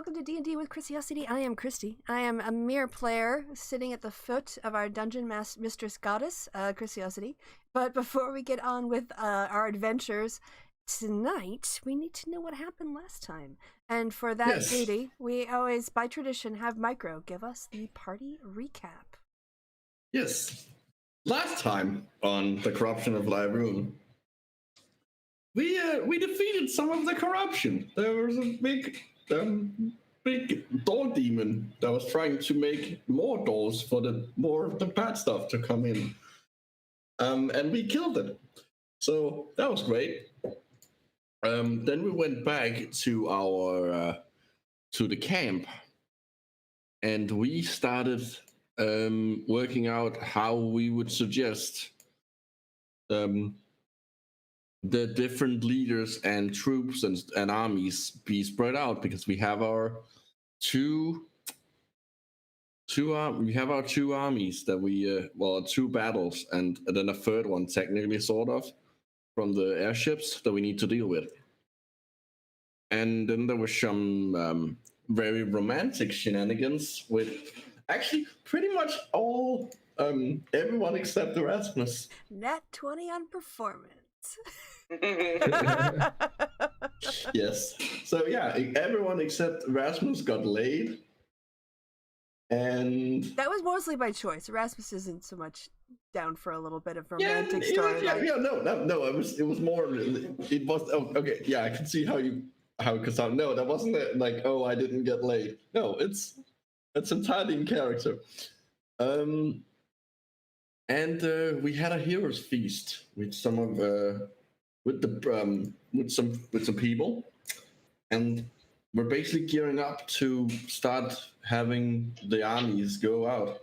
welcome to D&D with Chrisiousity. I am Christy. I am a mere player sitting at the foot of our dungeon mistress goddess, Chrisiousity. But before we get on with our adventures tonight, we need to know what happened last time. And for that duty, we always, by tradition, have Micro give us the party recap. Yes. Last time on the corruption of Lirune, we defeated some of the corruption. There was a big door demon that was trying to make more doors for more of the bad stuff to come in. And we killed it. So that was great. Then we went back to our to the camp, and we started working out how we would suggest the different leaders and troops and armies be spread out, because we have our two armies that we two battles, and then a third one technically, sort of, from the airships that we need to deal with. And then there was some very romantic shenanigans with actually pretty much all everyone except Erasmus. Nat 20 on performance. Yes. So yeah, everyone except Erasmus got laid. And that was mostly by choice. Erasmus isn't so much down for a little bit of romantic story. No. It was more. It was okay. Yeah, I can see how it could sound. No, that wasn't like, oh, I didn't get laid. No, it's entirely in character. And we had a heroes feast with some people, and we're basically gearing up to start having the armies go out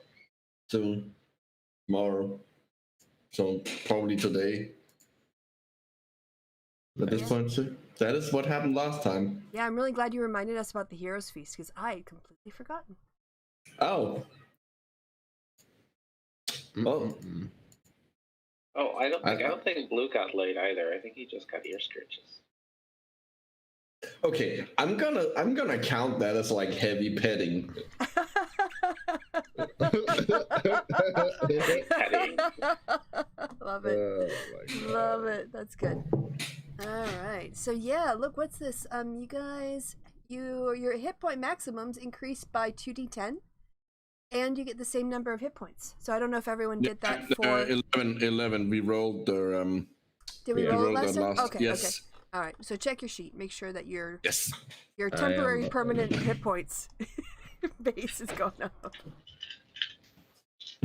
soon, tomorrow, so probably today. At this point, that is what happened last time. Yeah, I'm really glad you reminded us about the heroes feast, because I had completely forgotten. Oh. Oh, I don't think Blue got laid either. I think he just got ear scratches. Okay, I'm gonna count that as like heavy petting. Love it. Love it. That's good. All right. So yeah, look, what's this? You guys, your hit point maximums increase by 2d10. And you get the same number of hit points. So I don't know if everyone did that for 11. We rolled the Did we roll it last time? Okay, yes. okay. All right. So check your sheet. Make sure that your your temporary permanent hit points base is going up. All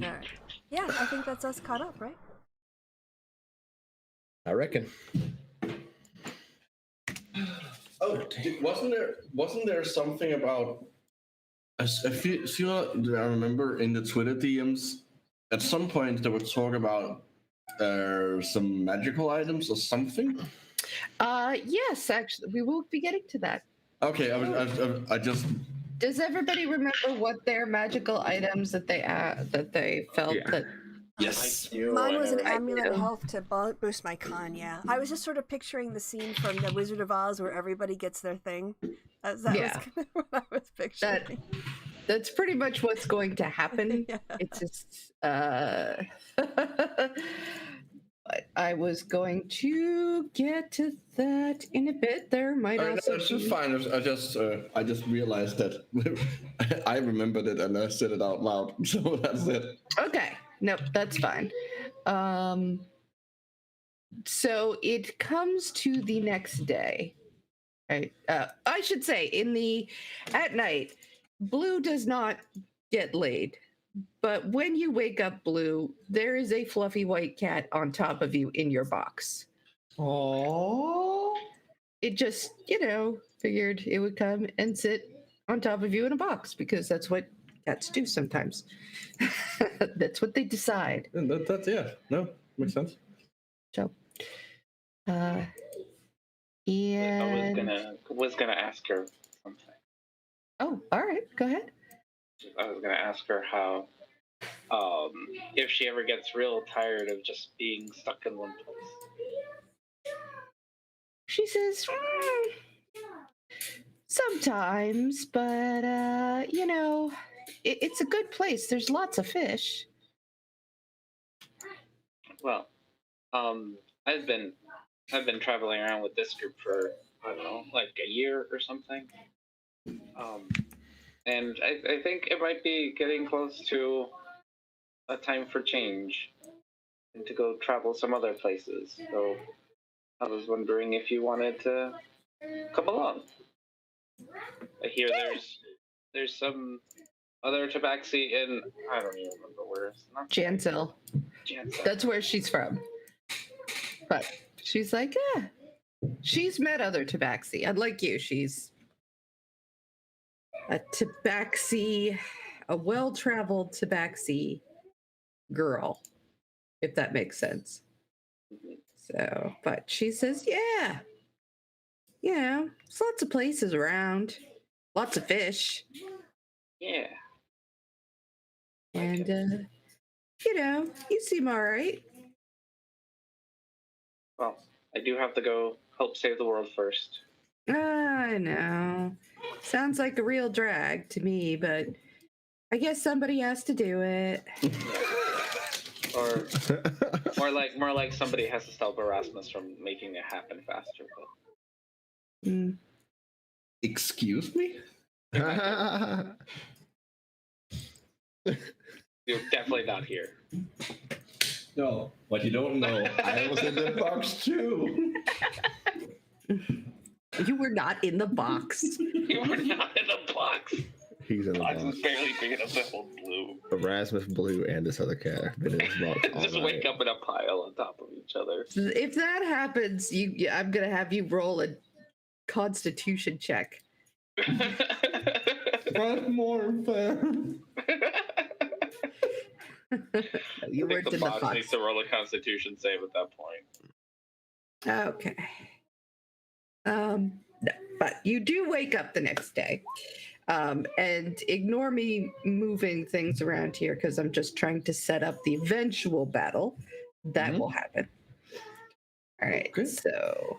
right. Yeah, I think that's us caught up, right? I reckon. Oh, wasn't there something about? I remember in the Twitter DMs, at some point there was talk about some magical items or something. Yes, actually, we will be getting to that. Okay, I just. Does everybody remember what their magical items that they felt that? Yes. Mine was an amulet health to boost my con, yeah. I was just sort of picturing the scene from The Wizard of Oz where everybody gets their thing. That was kind of what I was picturing. That's pretty much what's going to happen. Yeah. It's just... I was going to get to that in a bit. There might also it's just fine. I just realized that I remembered it and I said it out loud. So that's it. Okay. Nope, that's fine. So it comes to the next day, right? I should say at night, Blue does not get laid. But when you wake up, Blue, there is a fluffy white cat on top of you in your box. Oh! It just, figured it would come and sit on top of you in a box, because that's what cats do sometimes. That's what they decide. Makes sense. So, and I was gonna ask her something. Oh, all right, go ahead. I was gonna ask her how, if she ever gets real tired of just being stuck in one place. She says, Sometimes, but you know, it's a good place. There's lots of fish. Well, I've been traveling around with this group for, I don't know, like a year or something. And I think it might be getting close to a time for change and to go travel some other places. So I was wondering if you wanted to come along. I hear there's some other tabaxi in, I don't even remember where. It's not Jansil. Jansen. That's where she's from. But she's like, yeah, she's met other tabaxi. Unlike you, she's a tabaxi, a well-traveled tabaxi girl, if that makes sense. So, but she says, yeah, you know, there's lots of places around, lots of fish. Yeah. And, you know, you seem all right. Well, I do have to go help save the world first. I know. Sounds like a real drag to me, but I guess somebody has to do it. Or more like somebody has to stop Erasmus from making it happen faster. But... Mm. Excuse me? You're definitely not here. No, what you don't know, I was in the box too. You were not in the box. You were not in the box. He's in the Box box. is barely big enough to hold Blue. Erasmus, Blue, and this other cat have been in this box all Just night. wake up in a pile on top of each other. If that happens, I'm gonna have you roll a Constitution check. But more fair. You I think weren't the in the box needs box. to roll a Constitution save at that point. Okay. No, but you do wake up the next day. And ignore me moving things around here because I'm just trying to set up the eventual battle that will happen. All right. Okay. So,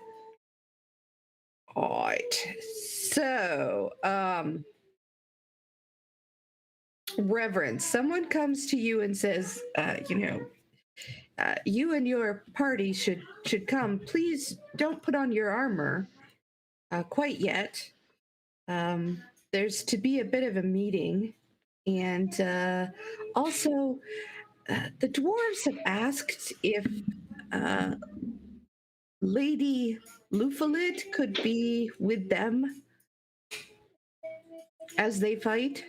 all right. So, Reverend, someone comes to you and says, you know, you and your party should come. Please don't put on your armor quite yet. There's to be a bit of a meeting, and also the dwarves have asked if Lady Lufalid could be with them as they fight.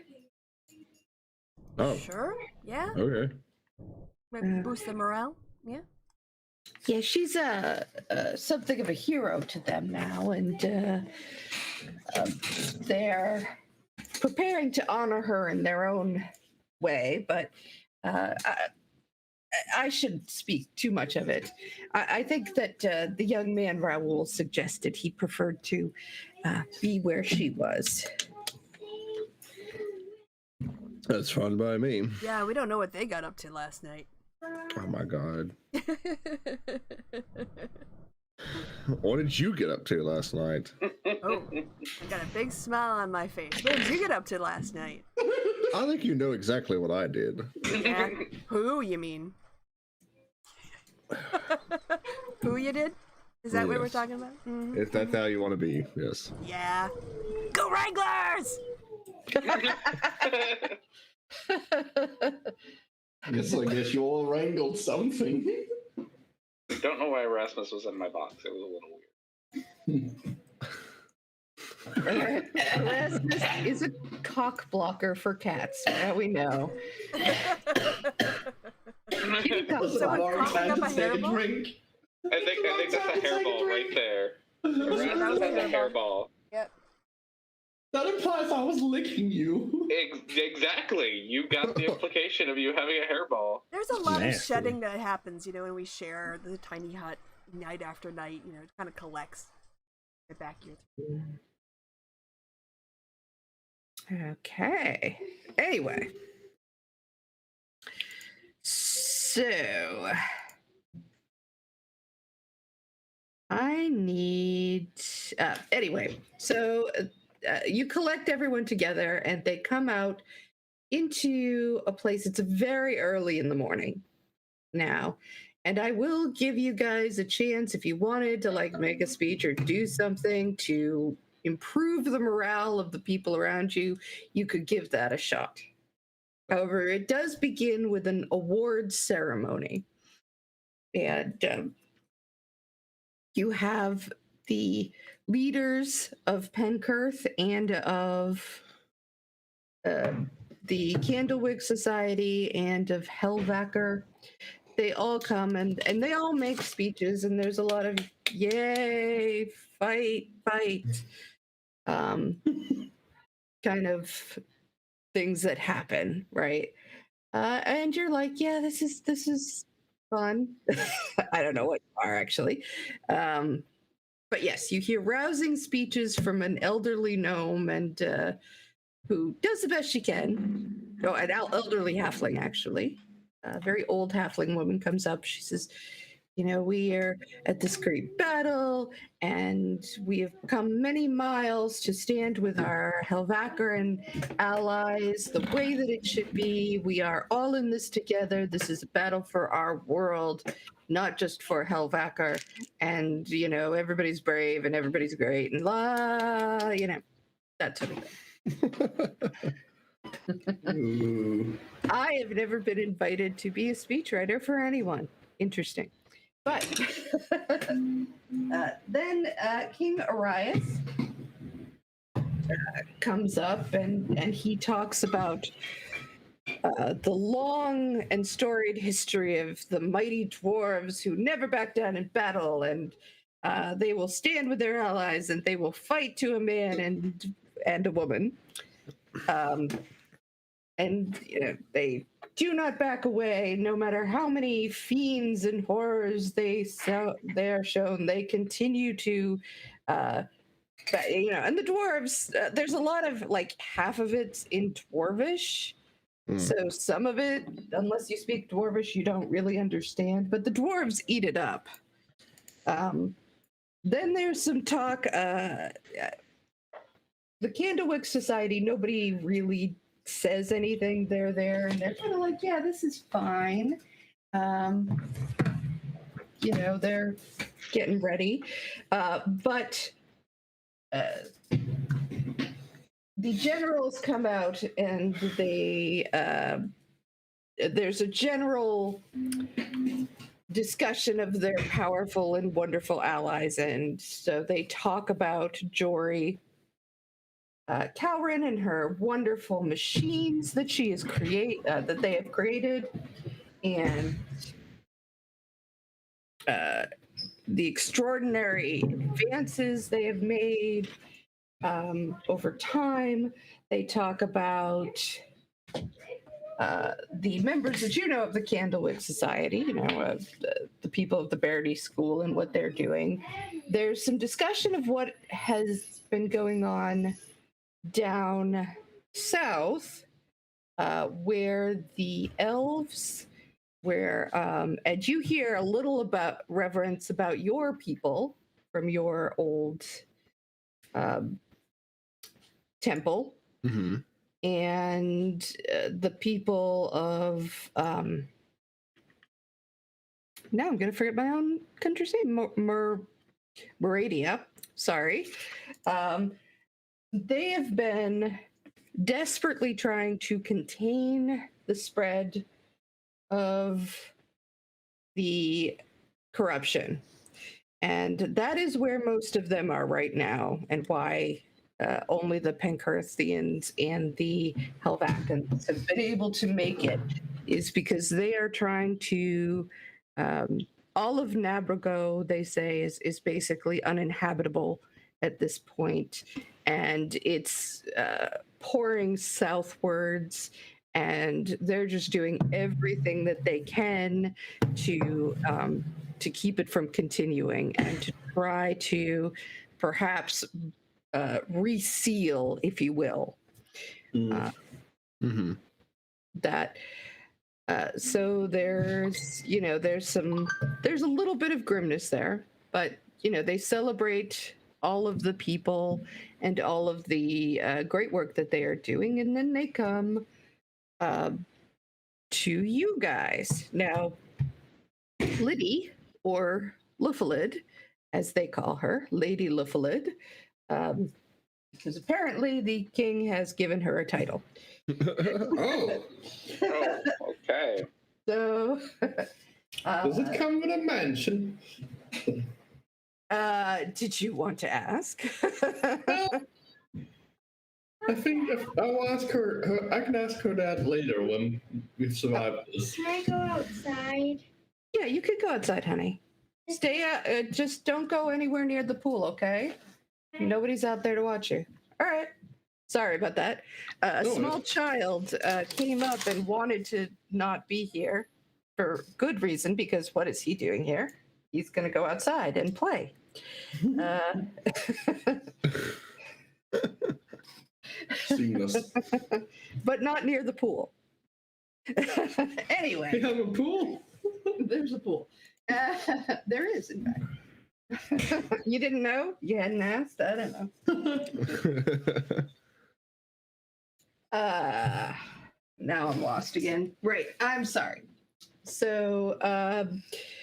Oh, Sure. Yeah. okay. Maybe boost the morale. Yeah. Yeah, she's something of a hero to them now, and they're preparing to honor her in their own way. But I shouldn't speak too much of it. I think that the young man Raoul suggested he preferred to be where she was. That's fine by me. Yeah, we don't know what they got up to last night. Oh my god. What did you get up to last night? Oh, I got a big smile on my face. What did you get up to last night? I think you know exactly what I did. Yeah. Who, you mean? Who you did? Is that what we're Yes. talking about? Mhm. If that's how you want to be, yes. Yeah. Go Wranglers! Guess you all wrangled something. Don't know why Erasmus was in my box. It was a little weird. Erasmus is a cock blocker for cats. Now we know. Was Someone a long coughing time up to a take a hairball? drink. I think that's a hairball right there. Erasmus has a hairball. Yep. That implies I was licking you. Exactly. You got the implication of you having a hairball. There's a lot of Nasty. shedding that happens, you know, when we share the tiny hut night after night. You know, it kind of collects right back here. Okay. Anyway. So I need anyway, so you collect everyone together, and they come out into a place. It's very early in the morning now, and I will give you guys a chance if you wanted to like make a speech or do something to improve the morale of the people around you. You could give that a shot. However, it does begin with an awards ceremony, and you have the leaders of Penkirth and of the Candlewick Society and of Hellvacker. They all come and they all make speeches, and there's a lot of yay, fight, fight, kind of things that happen, right? And you're like, yeah, this is fun. I don't know what you are actually. But yes, you hear rousing speeches from an elderly gnome and who does the best she can. Oh, an elderly halfling, actually. A very old halfling woman comes up. She says, you know, we are at this great battle, and we have come many miles to stand with our Helvacker and allies the way that it should be. We are all in this together. This is a battle for our world, not just for Helvacker. And, you know, everybody's brave and everybody's great and that sort of thing. I have never been invited to be a speechwriter for anyone. Interesting. But then King Arias comes up and he talks about the long and storied history of the mighty dwarves who never back down in battle, and they will stand with their allies and they will fight to a man and a woman. And you know, they do not back away, no matter how many fiends and horrors they are shown. They continue to, you know. And the dwarves, there's a lot of like half of it's in Dwarvish, so some of it, unless you speak Dwarvish, you don't really understand. But the dwarves eat it up. Then there's some talk. The Candlewick Society, nobody really says anything. They're there and they're kind of like, yeah, this is fine. You know, they're getting ready. But the generals come out and they there's a general discussion of their powerful and wonderful allies, and so they talk about Jory Calrin and her wonderful machines that she has that they have created, and the extraordinary advances they have made over time. They talk about the members that you know of the Candlewick Society, you know, the people of the Verity School and what they're doing. There's some discussion of what has been going on down south, where the elves, and you hear a little about reverence about your people from your old temple, and the people of now I'm going to forget my own country's name, Moradia. Sorry. They have been desperately trying to contain the spread of the corruption. And that is where most of them are right now, and why only the Penkirthians and the Helvacans have been able to make it, is because they are trying to... all of Nabrago, they say, is basically uninhabitable at this point, and it's pouring southwards, and they're just doing everything that they can to keep it from continuing and to try to perhaps reseal, if you will, that. So there's a little bit of grimness there, but you know, they celebrate all of the people and all of the great work that they are doing, and then they come to you guys. Now, Liddy, or Luffalid, as they call her, Lady Luffalid, because apparently the king has given her a title. Oh, Oh, okay. So, does it come with a mansion? did you want to ask? I think I'll ask her. I can ask her that later when we've survived this. Can I go outside? Yeah, you could go outside, honey. Stay out. Just don't go anywhere near the pool, okay? Nobody's out there to watch you. All right. Sorry about that. A No small worries. child came up and wanted to not be here for good reason, because what is he doing here? He's going to go outside and play. Seamless. But not near the pool. We Anyway, have a pool. there's a pool. There is, in fact. You didn't know? You hadn't asked? I don't know. Now I'm lost again. Right. I'm sorry. So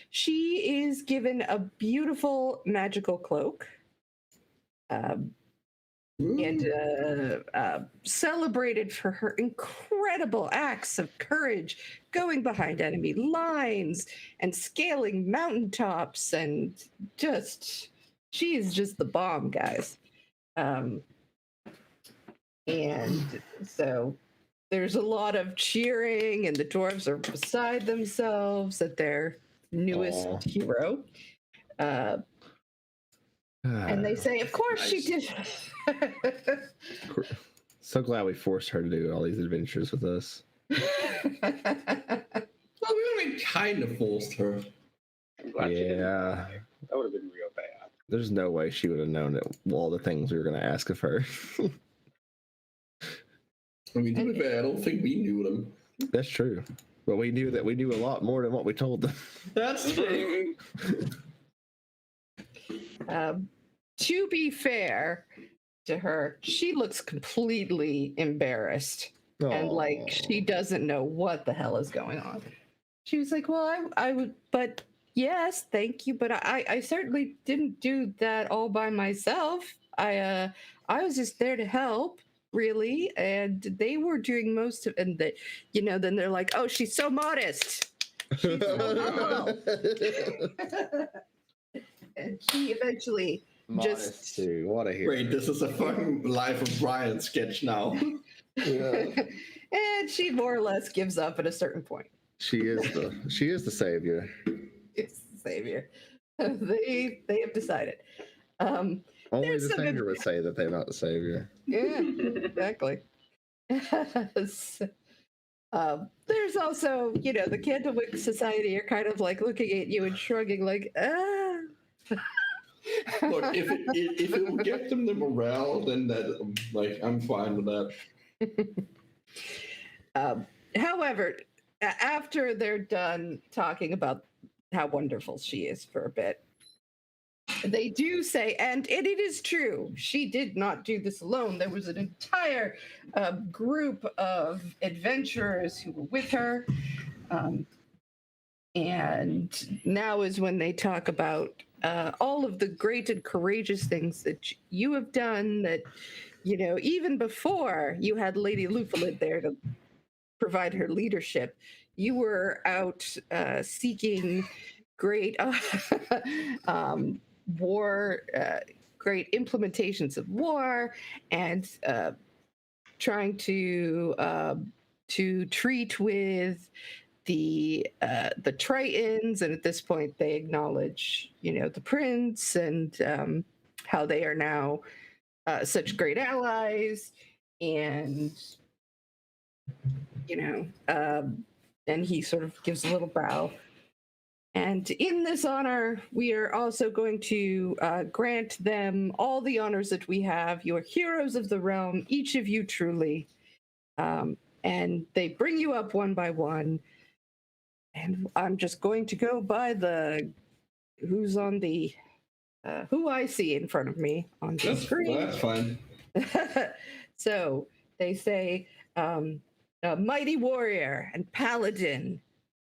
she is given a beautiful magical cloak. And celebrated for her incredible acts of courage, going behind enemy lines and scaling mountaintops, and she is just the bomb, guys. And so there's a lot of cheering, and the dwarves are beside themselves at their newest Aw. hero. And they say, of course she did. So glad we forced her to do all these adventures with us. Well, we only kind of forced her. I'm glad you didn't. Yeah. That would have been real bad. There's no way she would have known all the things we were going to ask of her. I mean, to be fair, I don't think we knew them. That's true. But we knew that we knew a lot more than what we told them. That's true. To be fair to her, she looks completely embarrassed and like she doesn't know what the hell is going on. She was like, well, I would, but yes, thank you, but I certainly didn't do that all by myself. I was just there to help, really, and they were doing most of, and that, then they're like, oh, she's so modest. She's so humble. And she eventually Modesty, what a hero. Wait, this is a fucking Life of Brian sketch now. Yeah. and she more or less gives up at a certain point. She is the savior. It's the savior. They have decided. Only There's the some savior would say that they're not the savior. Yeah, exactly. There's also, the Candlewick Society are kind of like looking at you and shrugging, like, Look, if it will get them the morale, then that, like, I'm fine with that. However, after they're done talking about how wonderful she is for a bit, they do say, and it is true, she did not do this alone. There was an entire group of adventurers who were with her. And now is when they talk about all of the great and courageous things that you have done, that, even before you had Lady Lufalid there to provide her leadership, you were out seeking great war, great implementations of war, and trying to treat with the Tritons, and at this point they acknowledge, the prince, and how they are now such great allies, and and he sort of gives a little bow. And in this honor, we are also going to grant them all the honors that we have. You are heroes of the realm, each of you truly. And they bring you up one by one. And I'm just going to go by who's on the who I see in front of me on the screen. That's fine. So they say, a mighty warrior and paladin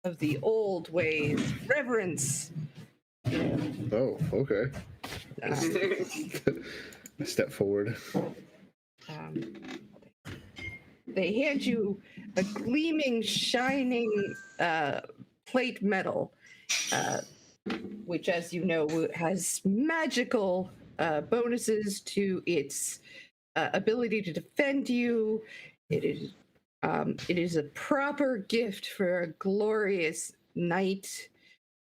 of the old ways, reverence. Oh, okay. Um, Step forward. um, they hand you a gleaming, shining plate metal, which, as you know, has magical bonuses to its ability to defend you. It is a proper gift for a glorious knight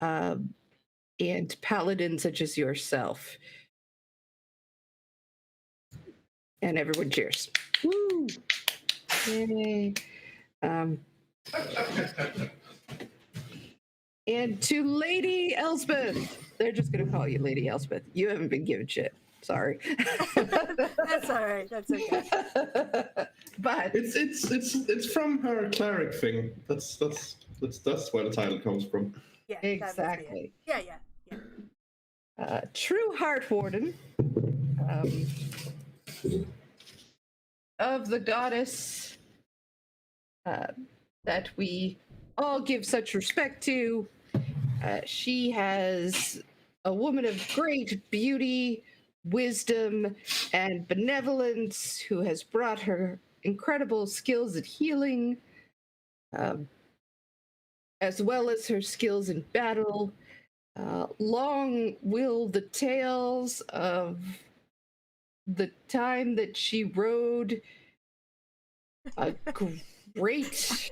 and paladin such as yourself. And everyone cheers. Woo! Yay. And to Lady Elspeth. They're just going to call you Lady Elspeth. You haven't been given shit. Sorry. That's all right. That's okay. But It's from her cleric thing. That's where the title comes from. Yeah, that must be it. exactly. Yeah. True Heart Warden of the goddess that we all give such respect to. She has a woman of great beauty, wisdom, and benevolence who has brought her incredible skills at healing, as well as her skills in battle. Long will the tales of the time that she rode a great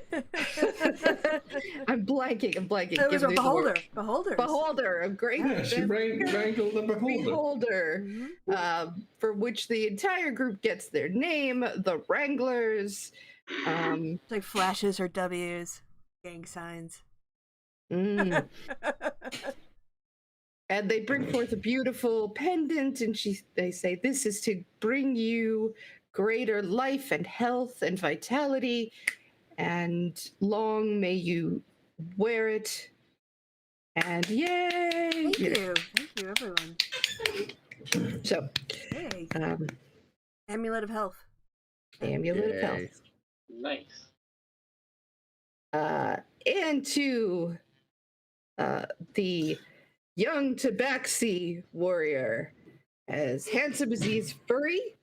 I'm blanking. It was Give a me the word. beholder. Beholder, a great Yeah, she wrangled the beholder. beholder, Mhm. for which the entire group gets their name, the Wranglers. It's like flashes or W's, gang signs. mm. And they bring forth a beautiful pendant, and they say, this is to bring you greater life and health and vitality, and long may you wear it. And yay! Thank you, everyone. So, Hey, amulet of health. amulet of Yay. health. Nice. And to the young tabaxi warrior, as handsome as he is furry,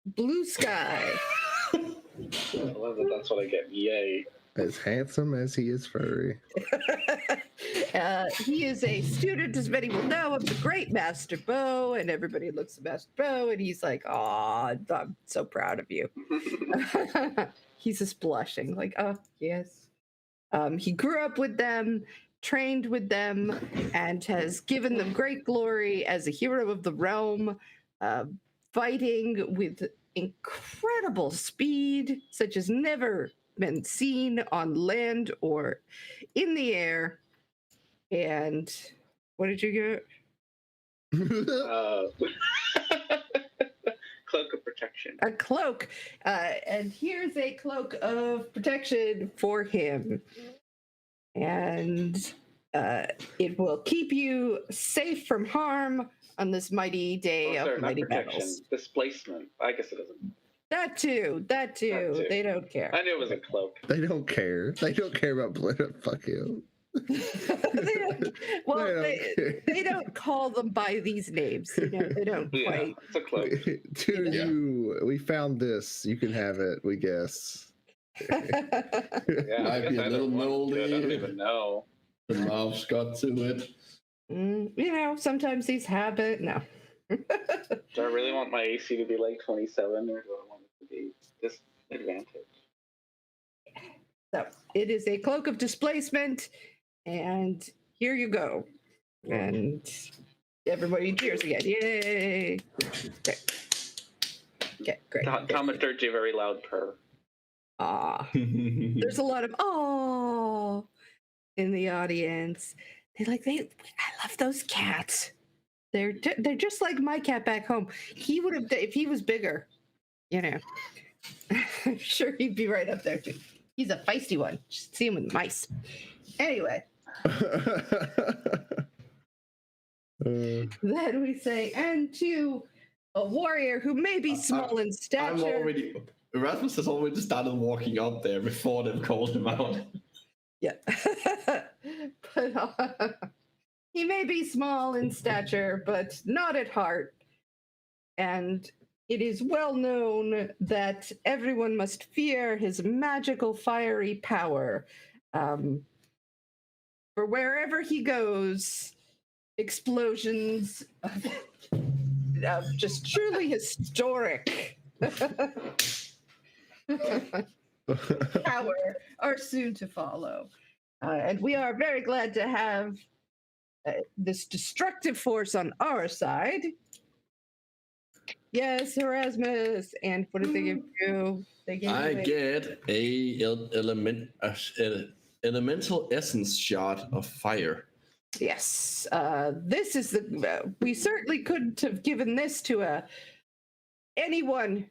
blue sky. I love that that's what I get. Yay. As handsome as he is furry. He is a student, as many will know, of the great Master Bo, and everybody looks at Master Bo, and he's like, "Aw, I'm so proud of you." He's just blushing, like, "Oh, yes." He grew up with them, trained with them, and has given them great glory as a hero of the realm, fighting with incredible speed, such as never been seen on land or in the air. And what did you get? Cloak of protection. A cloak. And here's a cloak of protection for him. And it will keep you safe from harm on this mighty day Oh, of sorry, not mighty protection. battles. Displacement. I guess it doesn't. That too. That too. They don't care. I knew it was a cloak. They don't care. They don't care about blood. Fuck you. They don't call them by these names. You know, they don't Yeah, quite. it's a cloak. To Yeah. you, we found this. You can have it, we guess. Yeah, I Might guess be a I little don't want to. I don't moldy. even know. The mouth's got to it. You know, sometimes these habit. No. Do I really want my AC to be like 27, or do I want it to be disadvantage? So it is a cloak of displacement, and here you go. And everybody cheers again. Yay! Okay, great. Thaumaturgy, a very loud purr. There's a lot of "oh" in the audience. I love those cats. They're just like my cat back home. He would have, if he was bigger, you know. I'm sure he'd be right up there too. He's a feisty one. Just see him with mice. Anyway, Then we say, and to a warrior who may be small in stature. Erasmus has already started walking up there before they've called him out. Yeah. But he may be small in stature, but not at heart. And it is well known that everyone must fear his magical fiery power. For wherever he goes, explosions of just truly historic power are soon to follow. And we are very glad to have this destructive force on our side. Yes, Erasmus. And what did they give you? They gave I you get elemental essence shot of fire. Yes, this is the. We certainly couldn't have given this to anyone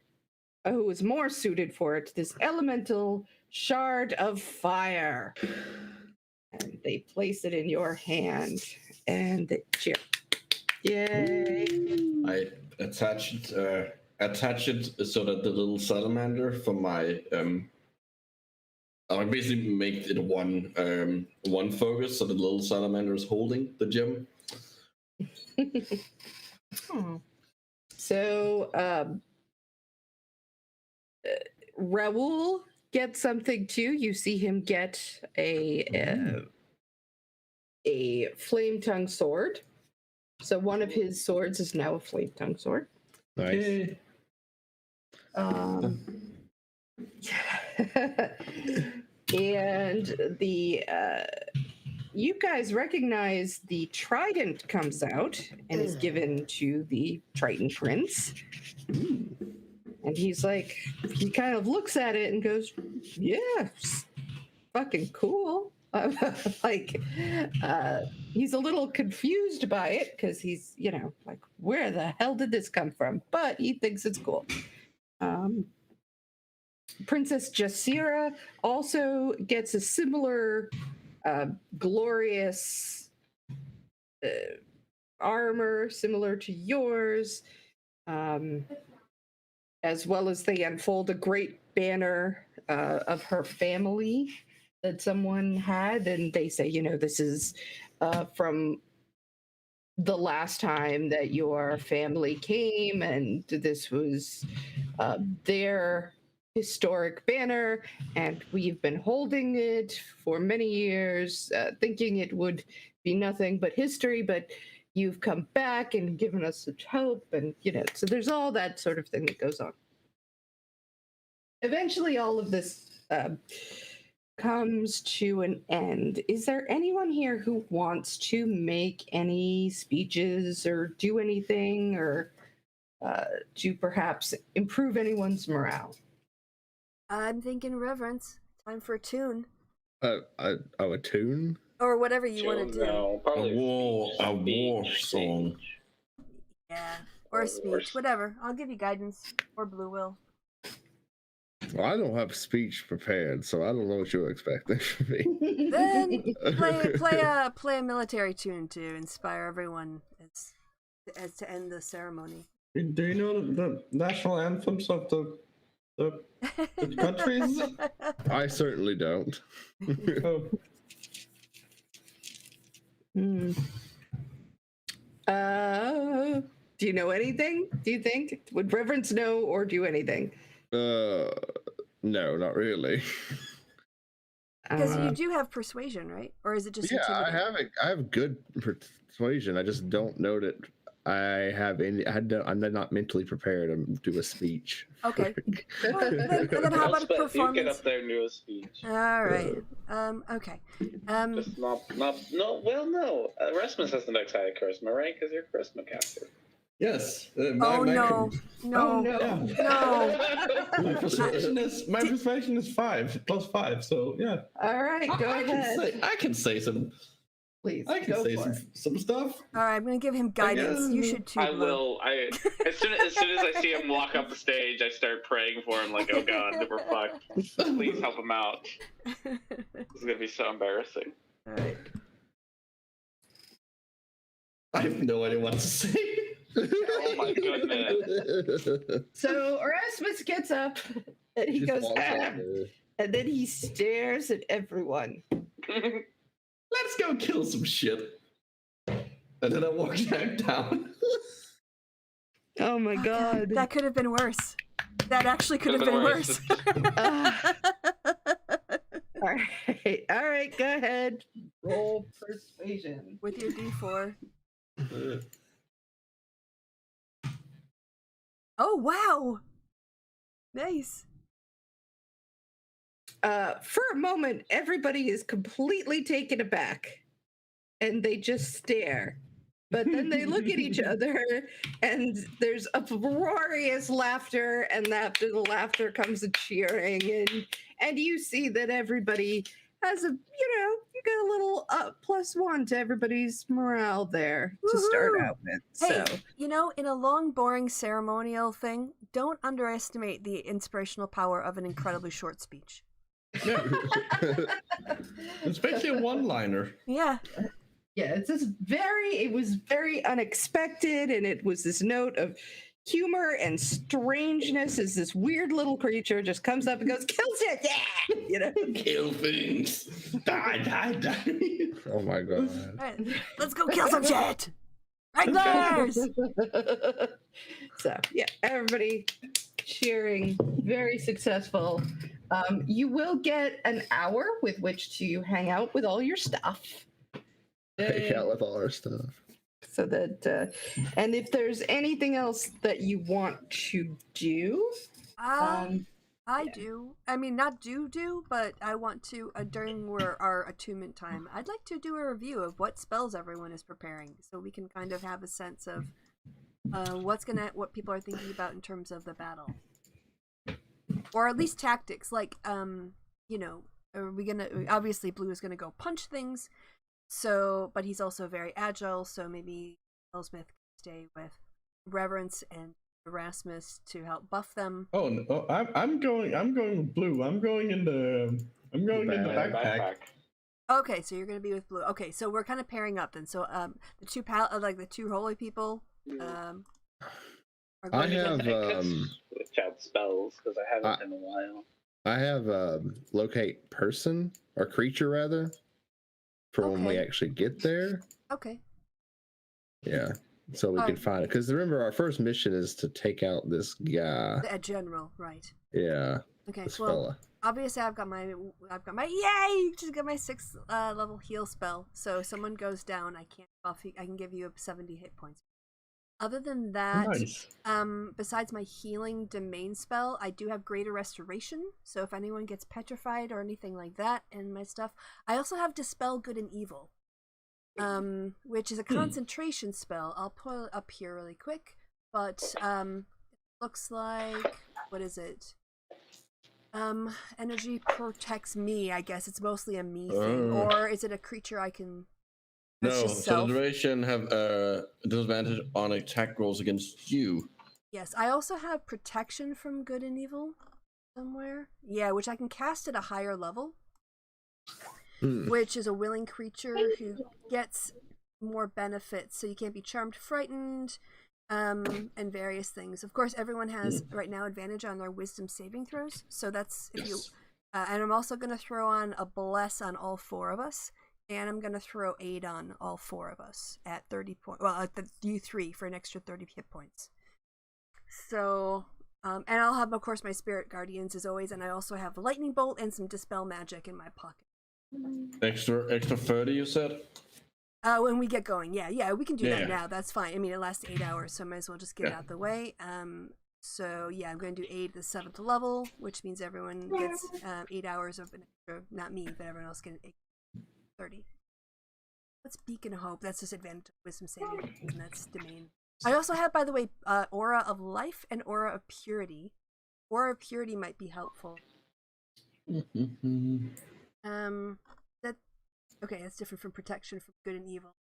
who was more suited for it. This elemental shard of fire, and they place it in your hand, and they cheer. Yay! I attach it so that the little salamander from my I basically make it one focus, so the little salamander is holding the gem. So Raoul gets something too. You see him get a flame tongue sword. So one of his swords is now a flame tongue sword. Nice. And the you guys recognize the trident comes out and is given to the Triton Prince. And he's like, he kind of looks at it and goes, yeah, fucking cool. Like, he's a little confused by it because he's, like, where the hell did this come from? But he thinks it's cool. Princess Jasira also gets a similar glorious armor similar to yours, as well as they unfold a great banner of her family that someone had, and they say, this is from the last time that your family came, and this was their historic banner, and we've been holding it for many years, thinking it would be nothing but history, but you've come back and given us such hope, and so there's all that sort of thing that goes on. Eventually all of this comes to an end. Is there anyone here who wants to make any speeches or do anything, or to perhaps improve anyone's morale? I'm thinking reverence. Time for a tune. A tune? Or whatever you want to do. No, probably A war song. Yeah. Or a speech. Whatever. I'll give you guidance. Or Blue will. Well, I don't have speech prepared, so I don't know what you're expecting from me. Then play a military tune to inspire everyone as to end the ceremony. Do you know the national anthems of the countries? I certainly don't. Do you know anything? Do you think? Would Reverence know or do anything? No, not really. Because you do have persuasion, right? Or is it just I have good persuasion. I just don't know that I have any. I'm not mentally prepared to do a speech. Okay. Well, then how about a performance? You get up there and do a speech. All right. Okay. Just not. No. Well, no. Erasmus has an excited charisma, right? Because you're a charisma caster. Yes. No. My persuasion is 5 plus 5. So yeah. All right, go ahead. I can say some. Please, I can say some stuff. All right, I'm gonna give him guidance. You should too. I will. As soon as I see him walk up the stage, I start praying for him. Like, oh God, we're fucked. Please help him out. This is gonna be so embarrassing. All right. I have no idea what to say. Oh my goodness. So Erasmus gets up and he Just goes, walks up "Ah," there. and then he stares at everyone. Let's go kill some shit. And then I walk back down. Oh my god. That could have been worse. That actually could have been worse. All right, go ahead. Roll persuasion. With your D4. Oh, wow. Nice. For a moment, everybody is completely taken aback and they just stare. But then they look at each other and there's uproarious laughter, and after the laughter comes a cheering, and you see that everybody has you got a little +1 to everybody's morale there to start Woohoo! out with. Hey, So in a long, boring ceremonial thing, don't underestimate the inspirational power of an incredibly short speech. Yeah. Especially a one-liner. Yeah. yeah, it was very unexpected, and it was this note of humor and strangeness as this weird little creature just comes up and goes, kills it, yeah! Kill things. Die. Oh my god. All right, let's go kill some shit. Wranglers! So yeah, everybody cheering, very successful. You will get an hour with which to hang out with all your stuff. Hang out with all our stuff. So that, and if there's anything else that you want to do, I do. I mean, not do, but I want to, during our attunement time, I'd like to do a review of what spells everyone is preparing, so we can kind of have a sense of what people are thinking about in terms of the battle. Or at least tactics, like, are we gonna, obviously Blue is gonna go punch things, so, but he's also very agile, so maybe Elsmith can stay with Reverence and Erasmus to help buff them. Oh, no, I'm going with Blue. I'm going in the backpack. Okay, so you're gonna be with Blue. Okay, so we're kind of pairing up then. So the two holy people are going I have switch out spells because I haven't in a while. I have locate person or creature rather for when we Okay. actually get there. Okay. Yeah. So we can find it. Because remember, our first mission is to take out this guy. A general, right? Yeah. Okay. This Well, fella. obviously I've got my yay! Just got my 6th level heal spell. So if someone goes down, I can't buff you. I can give you 70 hit points. Other than that, Nice. Besides my healing domain spell, I do have greater restoration. So if anyone gets petrified or anything like that in my stuff, I also have dispel good and evil, which is a concentration spell. I'll pull it up here really quick, but it looks like, what is it? Energy protects me. I guess it's mostly a me thing, or is it a creature I can? No, just so the duration have disadvantage on attack rolls against you. Yes, I also have protection from good and evil somewhere. Yeah, which I can cast at a higher level, which is a willing creature who gets more benefits. So you can't be charmed, frightened, and various things. Of course, everyone has right now advantage on their wisdom saving throws. So that's if you. And I'm also going to throw on a bless on all 4 of us. And I'm going to throw aid on all 4 of us at 30 points. Well, at you 3 for an extra 30 hit points. So, and I'll have, of course, my Spirit Guardians as always. And I also have Lightning Bolt and some Dispel Magic in my pocket. Extra 30, you said? When we get going. Yeah, we can do that Yeah. now. That's fine. I mean, it lasts 8 hours, so I might as well just get it out the way. So, yeah, I'm going to do aid at the 7th level, which means everyone gets 8 hours of an extra, not me, but everyone else gets 30. What's Beacon of Hope? That's just advantage wisdom saving, and that's domain. I also have, by the way, Aura of Life and Aura of Purity. Aura of Purity might be helpful. That's different from protection from good and evil.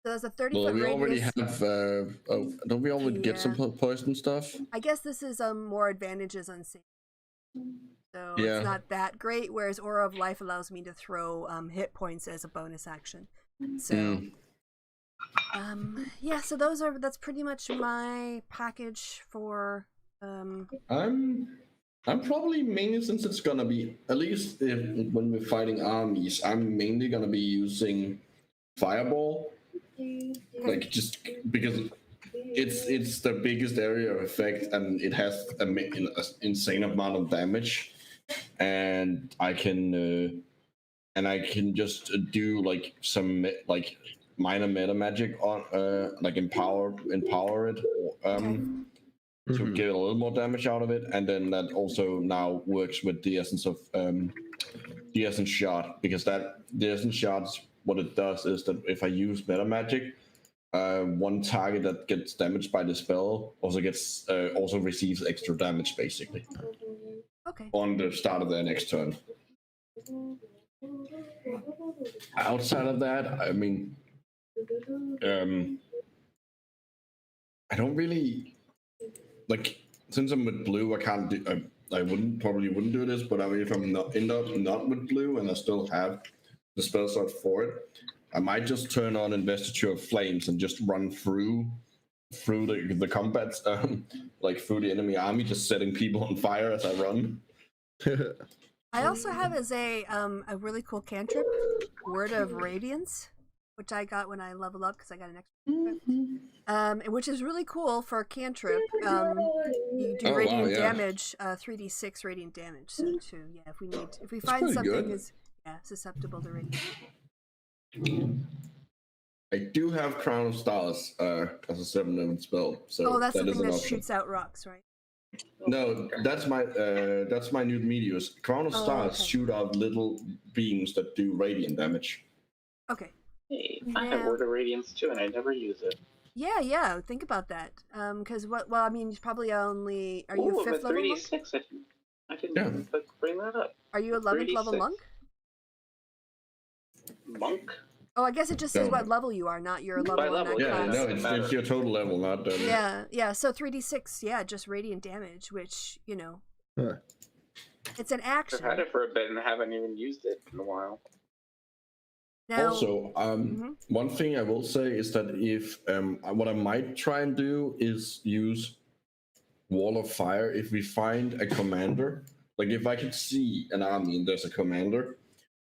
So there's a 30-foot Well, we already radius. have. Don't we already get some poison stuff? I guess this is more advantages on save. So Yeah. it's not that great, whereas Aura of Life allows me to throw hit points as a bonus action. So Yeah, so that's pretty much my package for I'm probably mainly, since it's gonna be, at least when we're fighting armies, I'm mainly gonna be using fireball, like just because it's the biggest area of effect and it has an insane amount of damage, and I can just do like some like minor meta magic on like empower it to Mhm. get a little more damage out of it, and then that also now works with the essence of the essence shot, because that the essence shots, what it does is that if I use meta magic, one target that gets damaged by the spell also receives extra damage basically okay. on the start of their next turn. Outside of that, I mean, I don't really like, since I'm with blue, I can't do. I wouldn't do this, but I mean, if I'm not with blue and I still have the spell slot for it, I might just turn on Investiture of Flames and just run through the combat, like through the enemy army, just setting people on fire as I run. I also have as a really cool cantrip, Word of Radiance, which I got when I leveled up because I got an extra. Which is really cool for a cantrip. You do Oh, wow, radiant yeah. damage, 3d6 radiant damage. So too, yeah, if we That's find pretty something good. is susceptible to radiant. I do have Crown of Stars as a 7-level spell, so Oh, that's the that is thing an that option. shoots out rocks, right? No, that's my new Meteors. Crown of Oh, Stars okay. shoot out little beams that do radiant damage. Okay. Hey, I have Now, Word of Radiance too, and I never use it. yeah. Think about that. Because well, I mean, you probably only are you Ooh, a I'm 5th at level monk? 36. I didn't Yeah. even bring that up. Are you 11th level 36. monk? Monk? Oh, I guess it just says No. what level you are, not your level By on level, that Yeah, class. no, doesn't it's matter. your total level, not Yeah. So 3d6, yeah, just radiant damage, which Huh. it's an I've had action. it for a bit and haven't even used it in a while. Now, Also, one thing I will say is that if what I might try and do is use Wall of Fire if we find a commander. Like if I could see an army and there's a commander,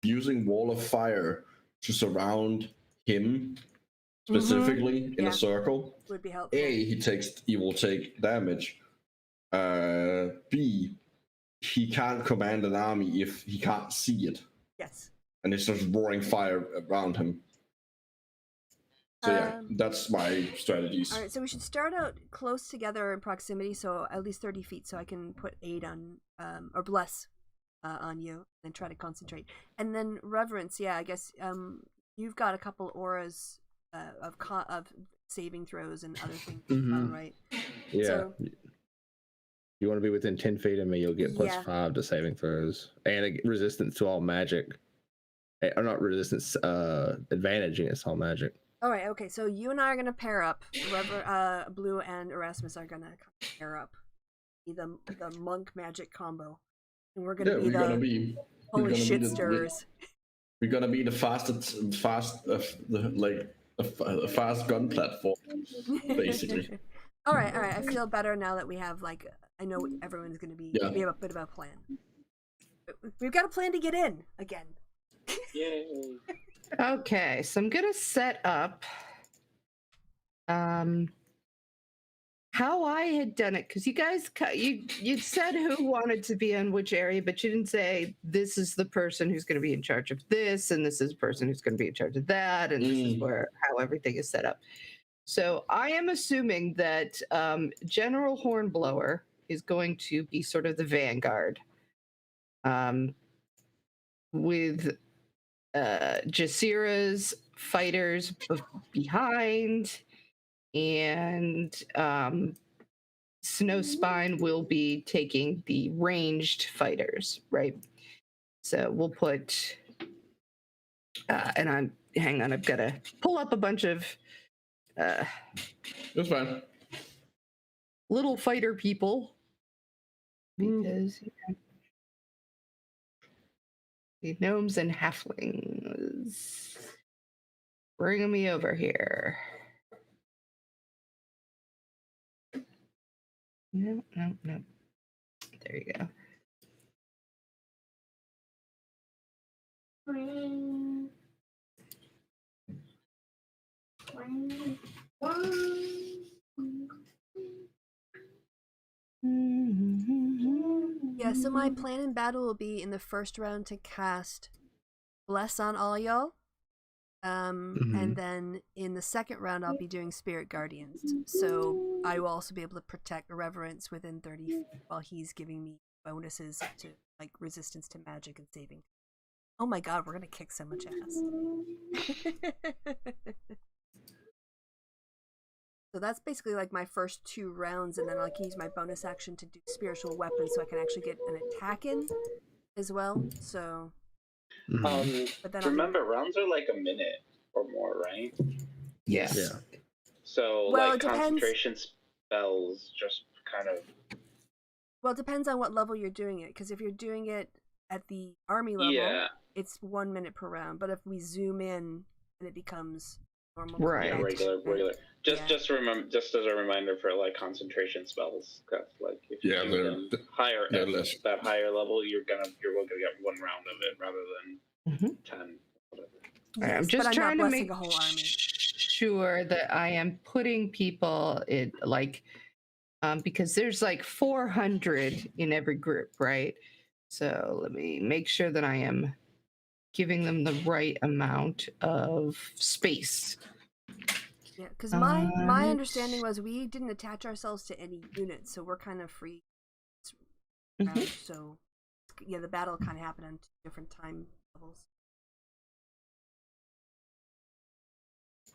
using Wall of Fire to surround him specifically in yeah, a circle. would be helpful. A, he will take damage. B, he can't command an army if he can't see it, Yes. and it's just roaring fire around him. So yeah, that's my strategies. All right, so we should start out close together in proximity, so at least 30 feet, so I can put aid on, or bless on you, and try to concentrate. And then reverence, yeah, I guess you've got a couple auras of saving throws and other things as well, right? Yeah. So, you want to be within 10 feet of me, you'll get Yeah. +5 to saving throws. And a resistance to all magic. Or not resistance, advantage against all magic. all right, okay, so you and I are going to pair up. Blue and Erasmus are going to pair up. Be the monk magic combo. And we're going to be the holy shit stirrers. We're gonna be the fast gun platform, basically. All right. I feel better now that we have I know everyone's going to be. Yeah. We have a bit of a plan. We've got a plan to get in again. Yay. Okay, so I'm gonna set up how I had done it, because you guys you said who wanted to be on which area, but you didn't say this is the person who's going to be in charge of this, and this is the person who's going to be in charge of that, and this is how everything is set up. So I am assuming that General Hornblower is going to be sort of the vanguard, with Jasira's fighters behind, and Snowspine will be taking the ranged fighters, right? So we'll put, and hang on, I've got to pull up a bunch of That's fine. little fighter people, because the gnomes and halflings. Bring me over here. No. There you go. Yeah, so my plan in battle will be in the first round to cast Bless on all y'all. And then in the second round, I'll be doing Spirit Guardians. So I will also be able to protect Reverence within 30 feet while he's giving me bonuses to like resistance to magic and saving. Oh my god, we're gonna kick so much ass. So that's basically like my first 2 rounds, and then I can use my bonus action to do spiritual weapons so I can actually get an attack in as well. So but then Remember, rounds are like a minute or more, right? Yes. Yeah. So Well, like it depends. concentration spells just kind of. Well, it depends on what level you're doing it, because if you're doing it at the army level, it's 1 minute per round. But if we zoom in, then it becomes normal. Right. Yeah, regular. Just remember, just as a reminder for like concentration spells, because like if you do them higher at that higher level, you're gonna get 1 round of it rather than 10. Whatever. I'm just trying to make sure that I am putting people in like because there's like 400 in every group, right? So let me make sure that I am giving them the right amount of space. Yeah, because my understanding was we didn't attach ourselves to any units, so we're kind of free. So yeah, the battle kind of happened on 2 different time levels.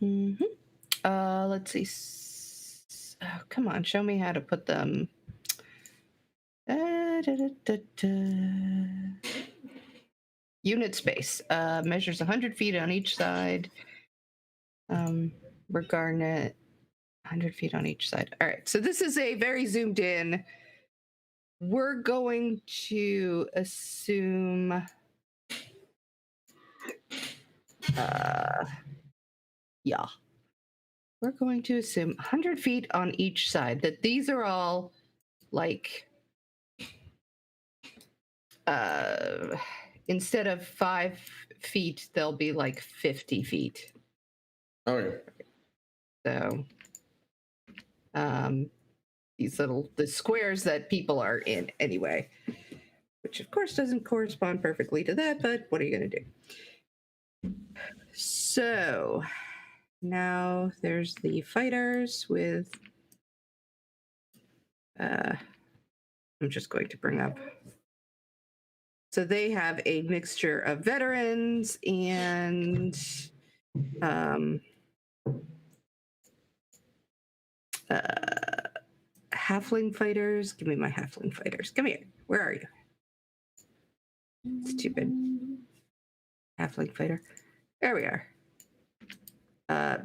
Let's see. Oh, come on, show me how to put them. Unit space measures 100 feet on each side. We're garnet 100 feet on each side. All right, so this is a very zoomed in. We're going to assume yeah. We're going to assume 100 feet on each side, that these are all like instead of 5 feet, they'll be like 50 feet. Okay. So these the squares that people are in anyway, which of course doesn't correspond perfectly to that, but what are you going to do? So now there's the fighters with I'm just going to bring up. So they have a mixture of veterans and halfling fighters. Give me my halfling fighters. Come here. Where are you? Stupid. Halfling fighter. There we are.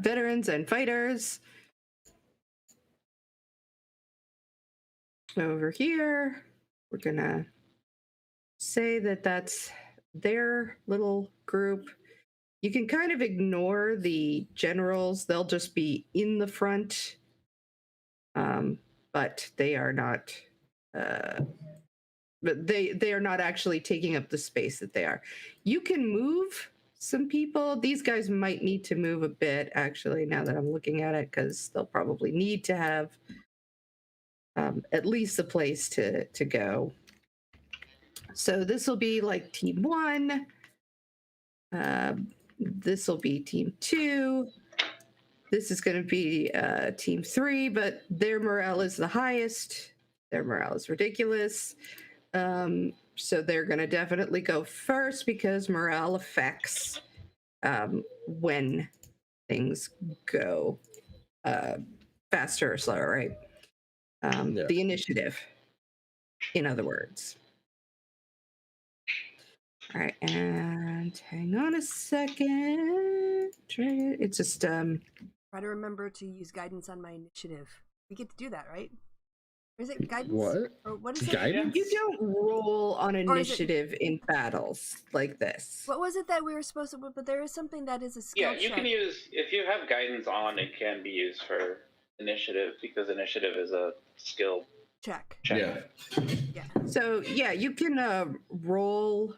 Veterans and fighters. Over here, we're gonna say that that's their little group. You can kind of ignore the generals. They'll just be in the front. But they are not but they are not actually taking up the space that they are. You can move some people. These guys might need to move a bit, actually, now that I'm looking at it, because they'll probably need to have at least a place to go. So this will be like team 1. This will be team 2. This is going to be team 3, but their morale is the highest. Their morale is ridiculous. So they're going to definitely go first because morale affects when things go faster or slower, right? The initiative, in other words. All right, and hang on a second. It's just try to remember to use guidance on my initiative. We get to do that, right? Is it guidance? What? Or what is it? Guidance? You don't roll on Or is it- initiative in battles like this. What was it that we were supposed to? But there is something that is a skill Yeah, you check. can use, if you have guidance on, it can be used for initiative because initiative is a skill check. check. Yeah. So yeah, you can roll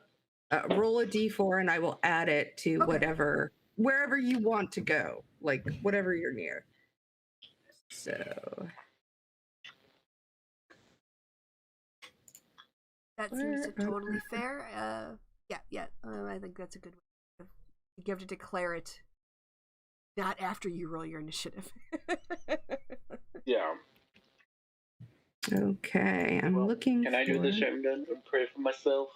a d4, and I will add it to Okay. wherever you want to go, like whatever you're near. So That seems to totally fair. Yeah. I think that's a good way. You have to declare it not after you roll your initiative. Yeah. okay, I'm looking. Can I do the same then and pray for myself?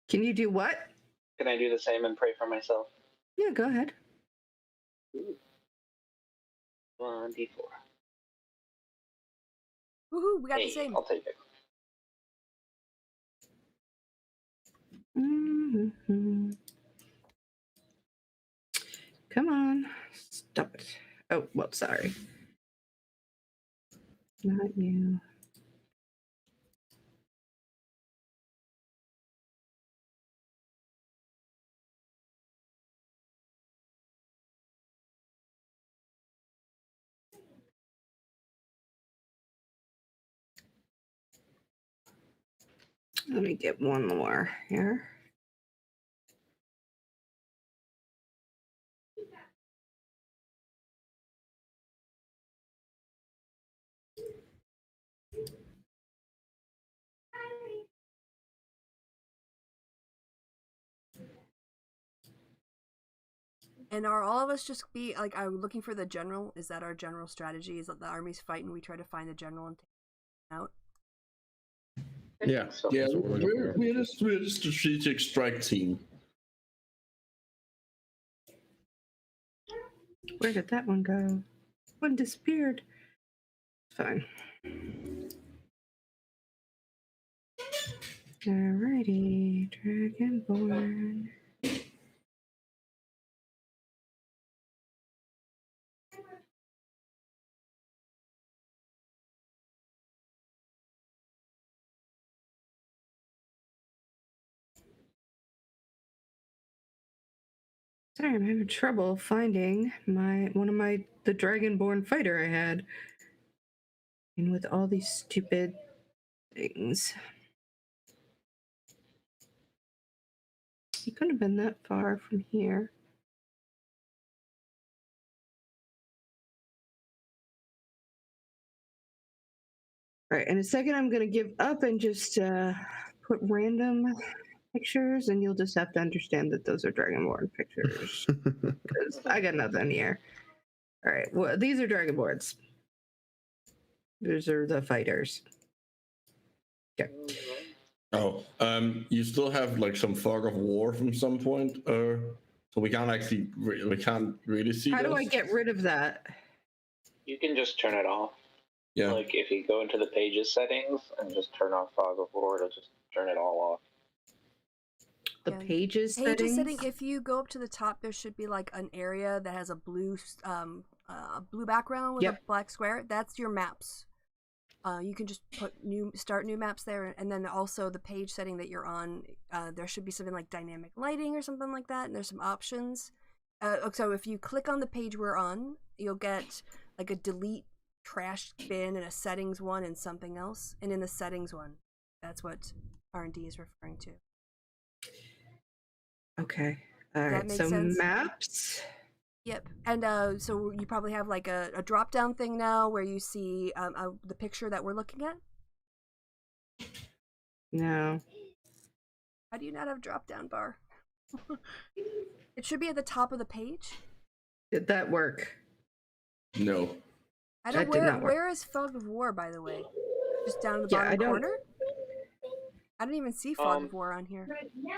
Can you do what? Can I do the same and pray for myself? Yeah, go ahead. 1d4. Woohoo! We got the Hey, same. I'll take it. Mm-hmm. Come on, stop it. Oh, well, sorry. Not you. Let me get one more here. And are all of us just be like, are we looking for the general? Is that our general strategy? Is that the armies fight and we try to find the general and take him out? Yeah. So, Yeah, That's what we're looking for. we're a strategic strike team. Where did that one go? One disappeared. Fine. Alrighty, Dragonborn. Sorry, I'm having trouble finding the Dragonborn fighter I had. And with all these stupid things. He couldn't have been that far from here. All right, in a second, I'm going to give up and just put random pictures, and you'll just have to understand that those are Dragonborn pictures. Because I got nothing here. All right, well, these are Dragonborns. These are the fighters. Okay. Oh, you still have like some fog of war from some point, so we can't actually we can't really see. How do I those? get rid of that? you can just turn it off. Yeah. Like if you go into the pages settings and just turn off fog of war, it'll just turn it all off. The Yeah. pages Pages settings? setting. If you go up to the top, there should be like an area that has a blue background with Yep. a black square. That's your maps. You can just start new maps there, and then also the page setting that you're on. There should be something like dynamic lighting or something like that, and there's some options. So if you click on the page we're on, you'll get like a delete trash bin and a settings one and something else. And in the settings one, that's what R&D is referring to. Okay. All Does that right. make So sense? maps. Yep. And so you probably have like a drop down thing now where you see the picture that we're looking at. No. How do you not have drop down bar? It should be at the top of the page. Did that work? No. I don't. That did not work. Where is Fog of War, by the way? Just down in the Yeah, bottom I don't- corner. I don't even see Fog of War on here.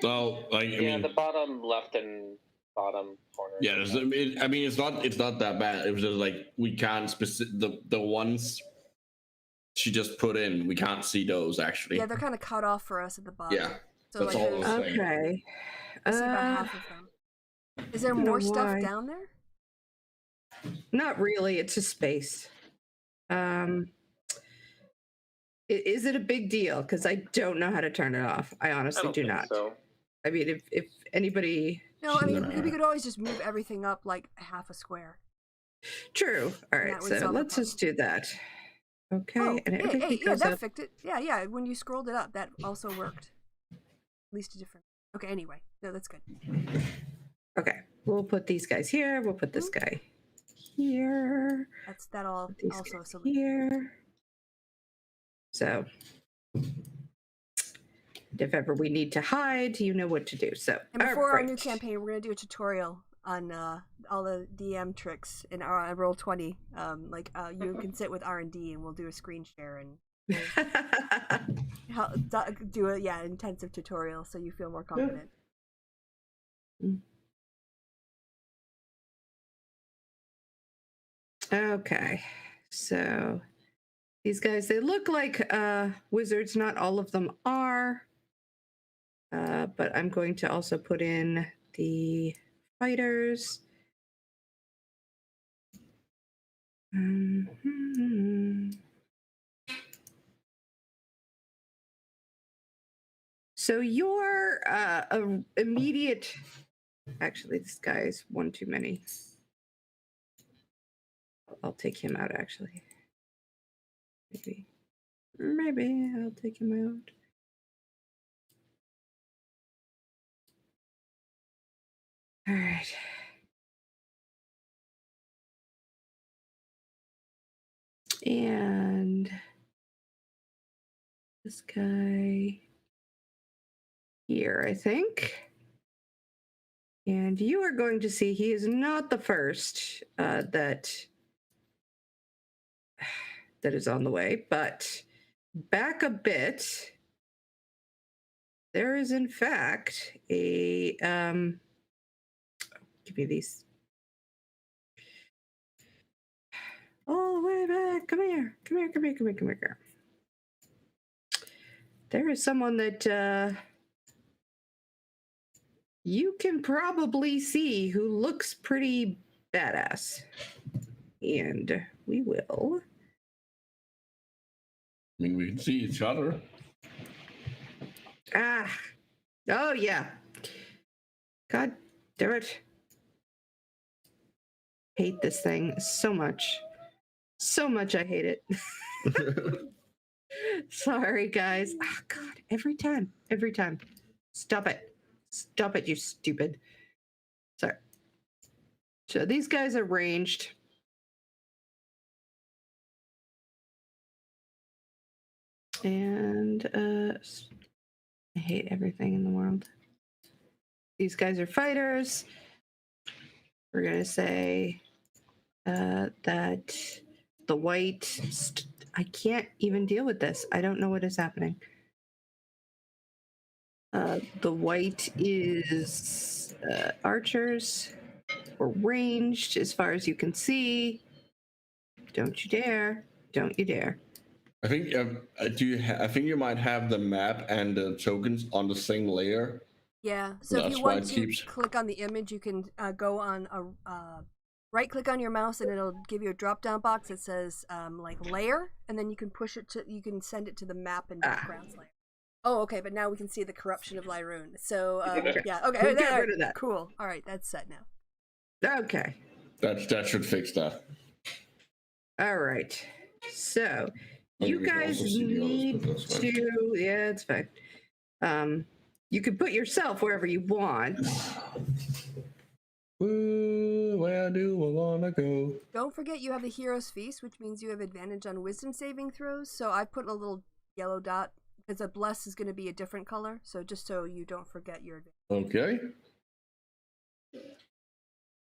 Well, like I Yeah, mean, the bottom left and bottom corner. yeah. I mean, it's not that bad. It was just like we can't the ones she just put in. We can't see those actually. Yeah, they're kind of cut off for us at the bottom. Yeah, So that's like all I was there's, saying. Okay. I see about half of them. Is there I don't know more stuff why. down there? Not really. It's just space. Is it a big deal? Because I don't know how to turn it off. I I honestly don't do think not. so. I mean, if anybody, No, I mean Nah. we could always just move everything up like half a square. true. All And right, that would so solve the let's just do that. Okay, Oh, and hey, everything yeah, goes that up. fixed it. Yeah. When you scrolled it up, that also worked. At least a different. Okay. Anyway, no, that's good. Okay, we'll put these guys here. We'll put this guy here. That all Put these also guys so here. So, if ever we need to hide, you know what to do. So, And before our alright. new campaign, we're gonna do a tutorial on all the DM tricks in our Roll20. You can sit with R&D, and we'll do a screen share and do a intensive tutorial so you feel more confident. Okay, so these guys, they look like wizards. Not all of them are. But I'm going to also put in the fighters. So your immediate, actually, this guy is one too many. I'll take him out, actually. Maybe I'll take him out. All right. And this guy here, I think. And you are going to see he is not the first that is on the way, but back a bit. There is, in fact, a give me these. All the way back. Come here. There is someone that you can probably see who looks pretty badass. And we will. I mean, we can see each other. Oh, yeah. God damn it. Hate this thing so much. So much I hate it. Sorry, guys. Oh, God, every time. Stop it, you stupid. Sorry. So these guys are ranged. And I hate everything in the world. These guys are fighters. We're going to say that the white... I can't even deal with this. I don't know what is happening. The white is archers or ranged as far as you can see. Don't you dare. I think I think you might have the map and the tokens on the same layer. Yeah. So if That's you why want it to keeps- click on the image, you can go on right click on your mouse, and it'll give you a drop down box that says layer, and then you can you can send it to the map and backgrounds layer. Oh, okay, but now we can see the corruption of Lirune. So yeah, okay, We'll get rid of that. Cool. All right, that's set now. Okay. That should fix that. All right. So Maybe you we can guys also see the others, need but that's fine. to. Yeah, it's fine. You can put yourself wherever you want. Ooh, where do I wanna go? Don't forget you have the Hero's Feast, which means you have advantage on Wisdom saving throws. So I put a little yellow dot because a bless is going to be a different color. So just so you don't forget your advantage. Okay.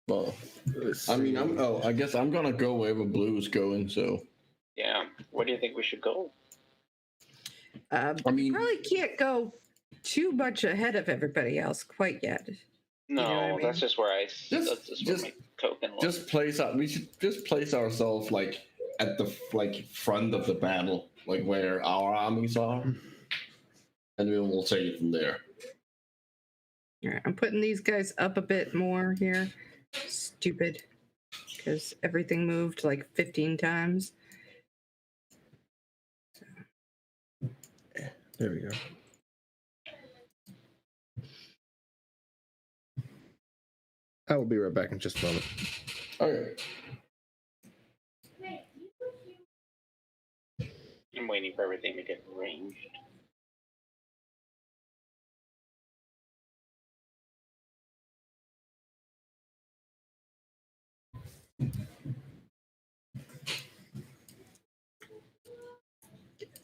Well, I mean, I guess I'm gonna go wherever blue is going. So. Yeah. Where do you think we should go? I mean- you probably can't go too much ahead of everybody else quite yet. No, You know what I mean? that's just where that's just where my token was. Just place out. We should just place ourselves like at the front of the battle, like where our armies are, and we will take it from there. All right, I'm putting these guys up a bit more here. Stupid, because everything moved like 15 times. There we go. I will be right back in just a moment. Okay. I'm waiting for everything to get arranged.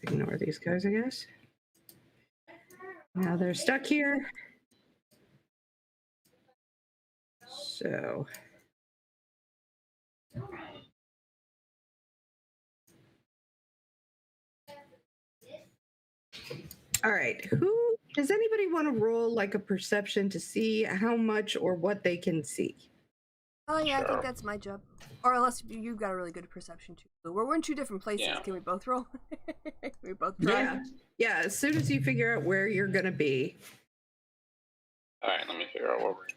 Ignore these guys, I guess. Now they're stuck here. So. All right. Who does anybody want to roll like a perception to see how much or what they can see? Oh yeah, I Sure. think that's my job. Or unless you've got a really good perception too. We're in two different places. Yeah. Can we both roll? Can we both try? Yeah. Yeah. As soon as you figure out where you're going to be. All right, let me figure out where we're.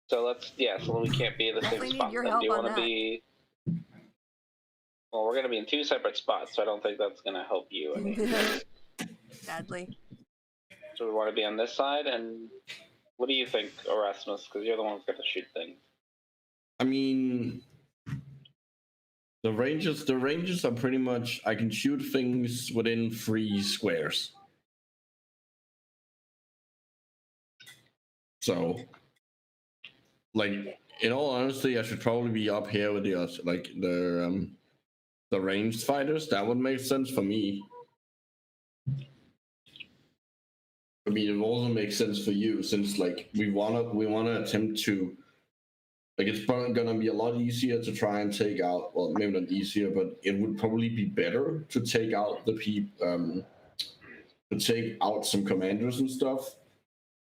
So so we can't be in the same Definitely need spot. your Then help do you on want to that. be? Well, we're gonna be in two separate spots, so I don't think that's gonna help you. I mean, Sadly. so we want to be on this side, and what do you think, Erasmus? Because you're the one who's got to shoot things. I mean, the ranges are pretty much, I can shoot things within 3 squares. So, like, in all honesty, I should probably be up here with the ranged fighters. That would make sense for me. I mean, it also makes sense for you since like we wanna attempt to, like, it's probably gonna be a lot easier to try and take out. Well, maybe not easier, but it would probably be better to take out to take out some commanders and stuff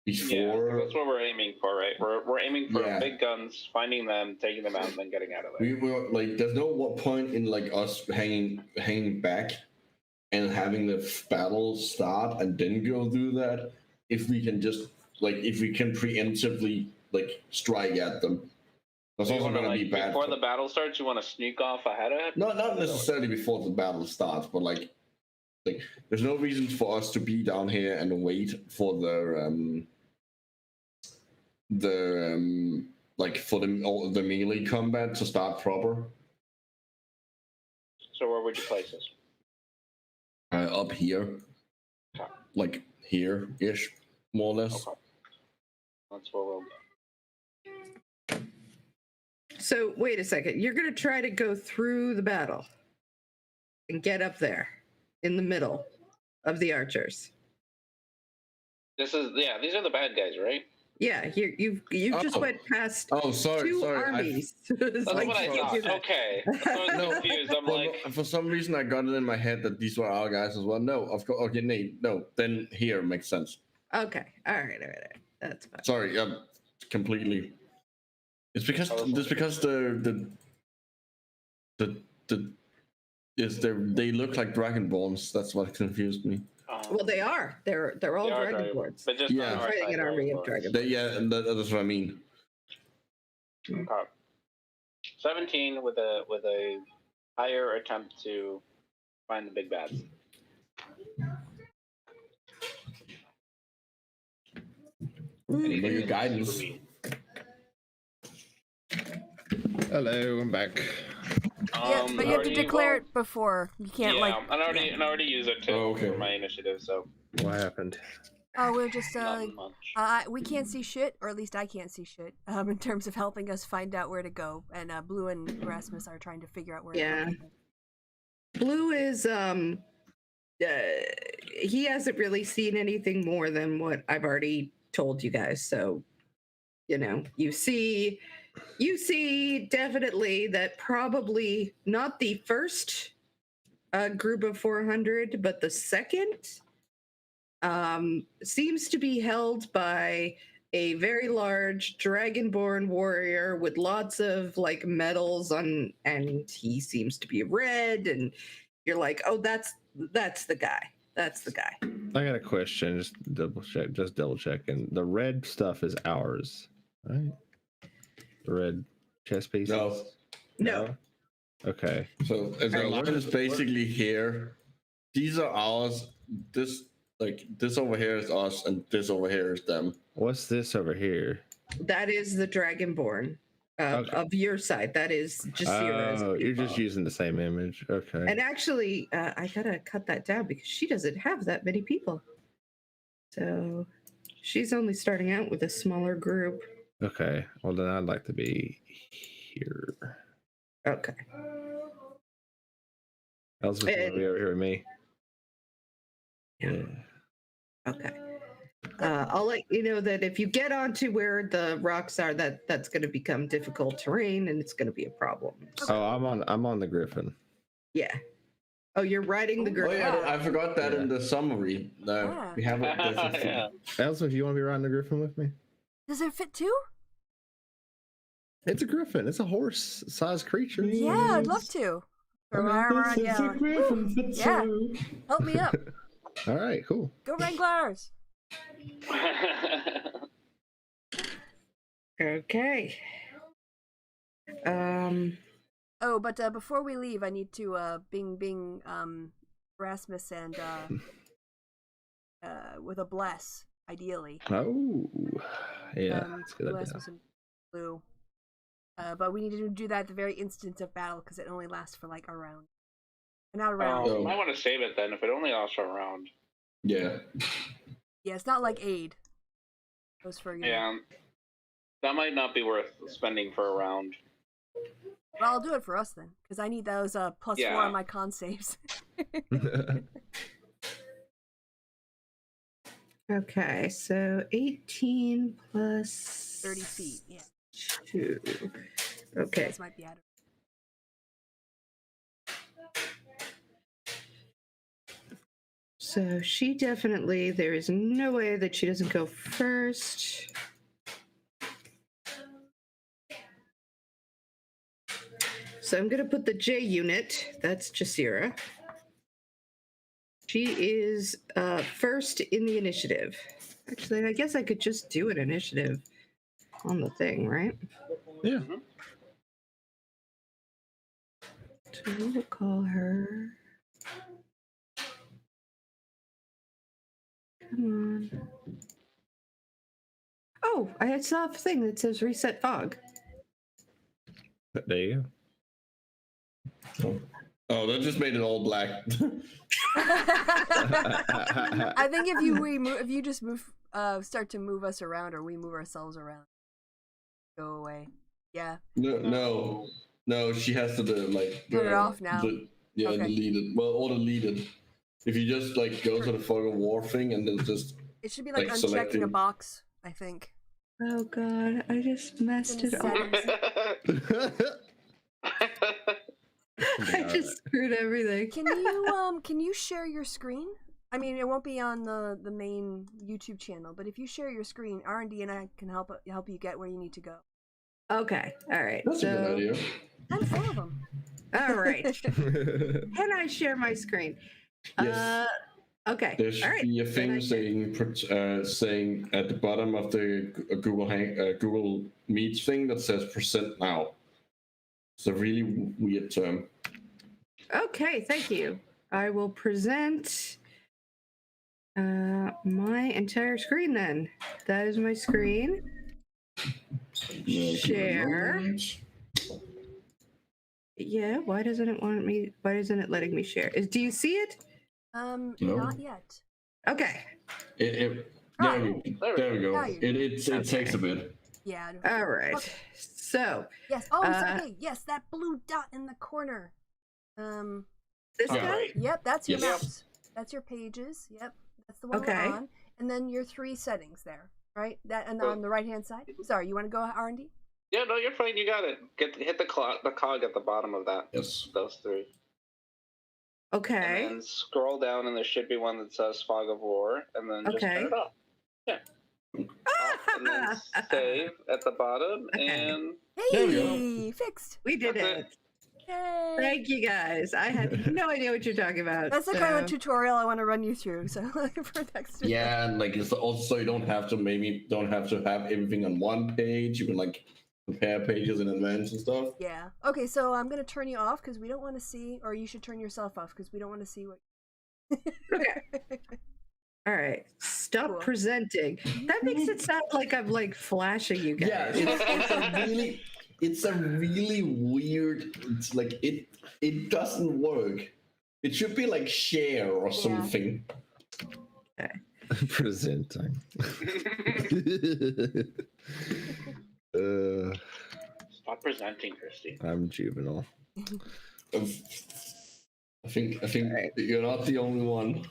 Yeah, before. that's what we're aiming for, right? We're aiming for Yeah. big guns, finding them, taking them out, and then getting out of there. We were like, there's no point in like us hanging back and having the battle start and then go through that if we can just if we can preemptively like strike at them. That's You also wanna, going to be bad. before the battle starts. You want to sneak off ahead of it? Not necessarily before the battle starts, but like there's no reason for us to be down here and wait for the melee combat to start proper. So where would you place us? Up here, Okay. like here-ish, more or less. Okay. That's where we'll go. So wait a second. You're going to try to go through the battle and get up there in the middle of the archers. These are the bad guys, right? Yeah, you just went past Oh, sorry, two sorry. armies. That's Like, what I you can't do thought. that. Okay. That's why I was No. confused. I'm Well, like, for some reason, I got it in my head that these were our guys as well. No, of course. Okay, no. Then here makes sense. Okay, all right. That's fine. Sorry, completely. It's because they look like dragonborns. That's what confused me. Well, they are. They're all they are dragonborns. but just Yeah. not our Fighting side an army of dragonborns. dragons. And that's what I mean. Okay. 17 with a higher attempt to find the big bads. But your guidance. Hello, I'm back. Yeah, but you have to declare it before. You can't I already use it too for my initiative, so What happened? Oh, we're just not much. we can't see shit, or at least I can't see shit. In terms of helping us find out where to go, and Blue and Erasmus are trying to figure out where. Yeah. To go. Blue is he hasn't really seen anything more than what I've already told you guys. So, you see definitely that probably not the first group of 400, but the second seems to be held by a very large dragonborn warrior with lots of like medals on, and he seems to be red, and you're like, oh, that's the guy. That's the guy. I got a question. Just double checking. The red stuff is ours, right? The red chess pieces. No. Okay. So the line is basically here. These are ours, this over here is us, and this over here is them. What's this over here? That is the Dragonborn Okay. of your side. That is Jasira's. Oh, you're just people. using the same image. Okay. And actually, I gotta cut that down because she doesn't have that many people. So she's only starting out with a smaller group. Okay. Well, then I'd like to be here. Okay. Elspeth, you wanna be over here with me. Yeah. Okay. I'll let you know that if you get onto where the rocks are, that's going to become difficult terrain and it's going to be a problem. So, Oh, I'm on the Griffin. yeah. Oh, you're riding the Oh Griffin. yeah, I forgot that Yeah. in the summary. No, Ah. we haven't. Yeah. Elspeth, you want to be riding the Griffin with me? Does it fit too? It's a Griffin. It's a horse-sized creature. Yeah, I'd love to. Throw my arm around, yeah. Yeah. Help me up. All right, cool. Go Wranglers! Okay. Oh, but before we leave, I need to bing Erasmus and with a bless, ideally. Oh, yeah, that's a good idea. Erasmus and Blue. But we need to do that at the very instant of battle because it only lasts for like a round. Not a round. Oh. Might want to save it then if it only lasts a round. Yeah. Yeah, it's not like aid. It goes for Yeah. That might not be worth spending for a round. Well, I'll do it for us then, because I need those +4 Yeah. on my con saves. Okay, so 18 plus 30 feet, yeah. 2. Okay. This might be out of. So she definitely, there is no way that she doesn't go first. So I'm going to put the J unit, that's Jasira. She is first in the initiative. Actually, I guess I could just do an initiative on the thing, right? Yeah. So we'll call her. Come on. Oh, I saw a thing that says reset fog. There you Oh, that just made it all black. I think if you just start to move us around, or we move ourselves around, go away. Yeah. No. She has to Turn it off now. Okay. Okay. Delete it. If you just go to the fog of war thing and then just It should be like unchecking a selecting. box, I think. Oh god, I just messed In it up. settings. I just screwed everything. Can you share your screen? I mean, it won't be on the main YouTube channel, but if you share your screen, R&D and I can help you get where you need to go. Okay, all right. That's a good idea. I'm full of them. All right. go. Can I share my screen? Yes. Okay. There All should right. be a then thing I saying at the bottom of the Google Meets thing that says "present now." It's a really weird term. Okay, thank you. I will present my entire screen then. That is my screen. Share. Yeah, why doesn't it letting me share? Do you see it? No. Not yet. Okay. There we go. Now you do. It takes a bit. Yeah. All right. Okay. So, Yes. Oh, okay. Yes, that blue dot in the corner. this Yeah. guy? Yep, that's your Yes. maps. That's your pages. Yep, that's the one Okay. we're on. And then your 3 settings there, right? That and on the right hand side. Sorry, you want to go R&D? Yeah, no, you're fine. You got it. Hit the cog at the bottom of that. Yes. Those 3. Okay. And then scroll down, and there should be one that says Fog of War, and then just Okay. turn it off. Yeah. And then save at the bottom, Okay. and There we Hey, fixed. We did That's it. Yay. Thank you guys. I had no idea what you're talking about. That's the kind of so- tutorial I want to run you through. So for next week. Yeah, and it's also you don't have to have everything on one page. You can compare pages in advance and stuff. Yeah. Okay, so I'm gonna turn you off because we don't want to see, or you should turn yourself off because we don't want to see what Okay. All right. Stop Cool. presenting. That makes it sound like I'm like flashing you guys. Yeah, it's a really weird. It's like it doesn't work. It should be like share or something. Presenting. Stop presenting, Christy. I'm juvenile. I think Right. you're not the only one.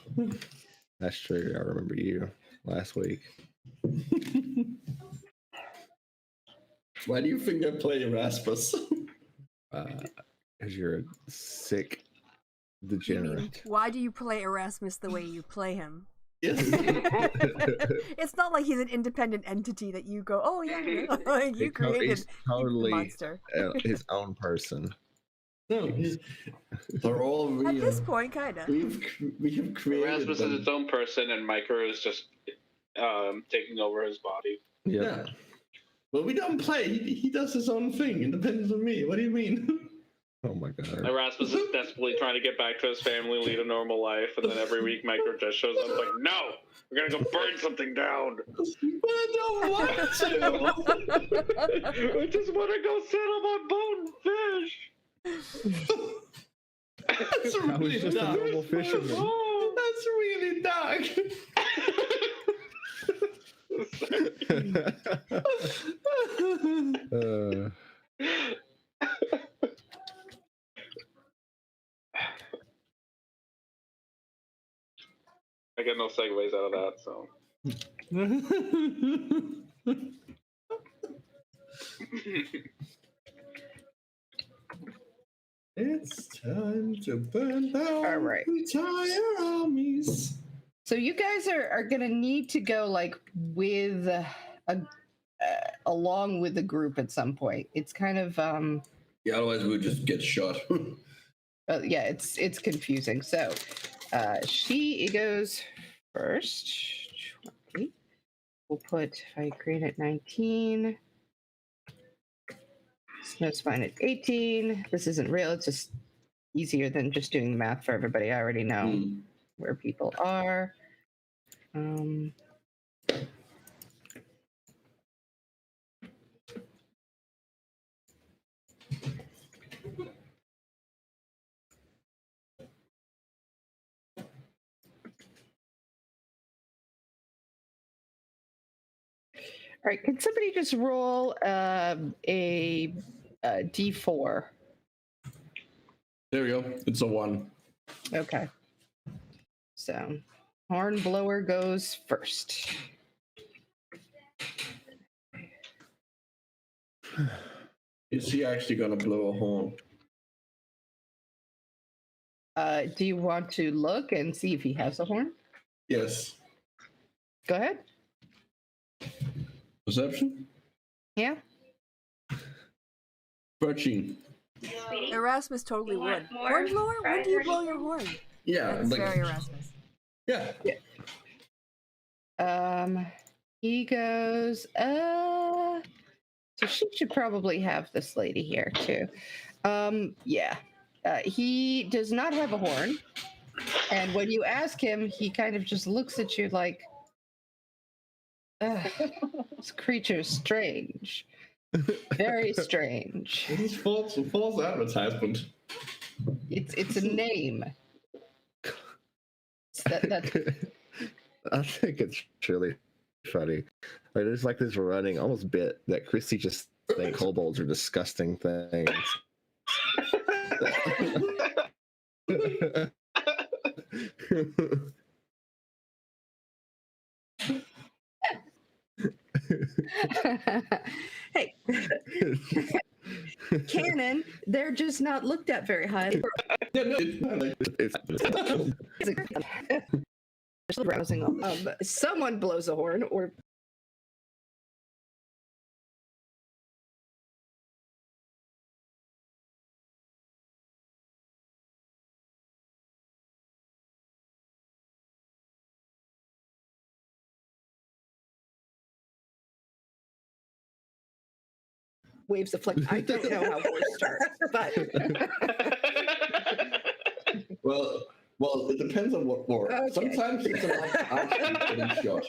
That's true. I remember you last week. Why do you think I play Erasmus? Because you're a sick You mean, degenerate. why do you play Erasmus the way you play him? Yes. It's not like he's an independent entity that you go, oh yeah, like, you created He's totally the monster. his own person. No, they're all real. At this point, kind of. We have created Erasmus them. is its own person, and Micro is just taking over his body. Yep. Yeah. Well, we don't play. He does his own thing, independent of me. What do you mean? Oh my god. Erasmus is desperately trying to get back to his family, lead a normal life, and then every week Micro just shows up like, no, we're gonna go burn something down. But I don't want to. I just want to go sit on my boat and fish. That's I was really just a dark. normal fisherman. That's really dark. I get no segues out of that, so. It's time to burn down All right. entire armies. So you guys are gonna need to go like with along with the group at some point. It's kind of Yeah, otherwise we would just get shot. yeah, it's confusing. So she goes first. 20. We'll put fight green at 19. Snow spine at 18. This isn't real. It's just easier than just doing the math for everybody. I already know Hmm. where people are. All right, can somebody just roll a d4? There we go. It's a 1. Okay. So, hornblower goes first. Is he actually gonna blow a horn? Do you want to look and see if he has a horn? Yes. Go ahead. Perception? Yeah. 13. Erasmus totally You want would. more Hornblower? When do you fried blow your horn? Yeah, That's like, very Erasmus. yeah. He goes, so she should probably have this lady here too. Yeah. He does not have a horn. And when you ask him, he kind of just looks at you like, this creature's strange. Very strange. This is false advertisement. It's a name. That's I think it's really funny. Like, there's like this running almost bit that Christy just think kobolds are disgusting things. hey, canon, they're just not looked at very highly. Yeah, no, it's not like Just browsing on. Someone blows a horn, or waves of flick. I don't know how horns start, but well, Well, it depends on what war. Okay. Sometimes it's enough to actually getting shot.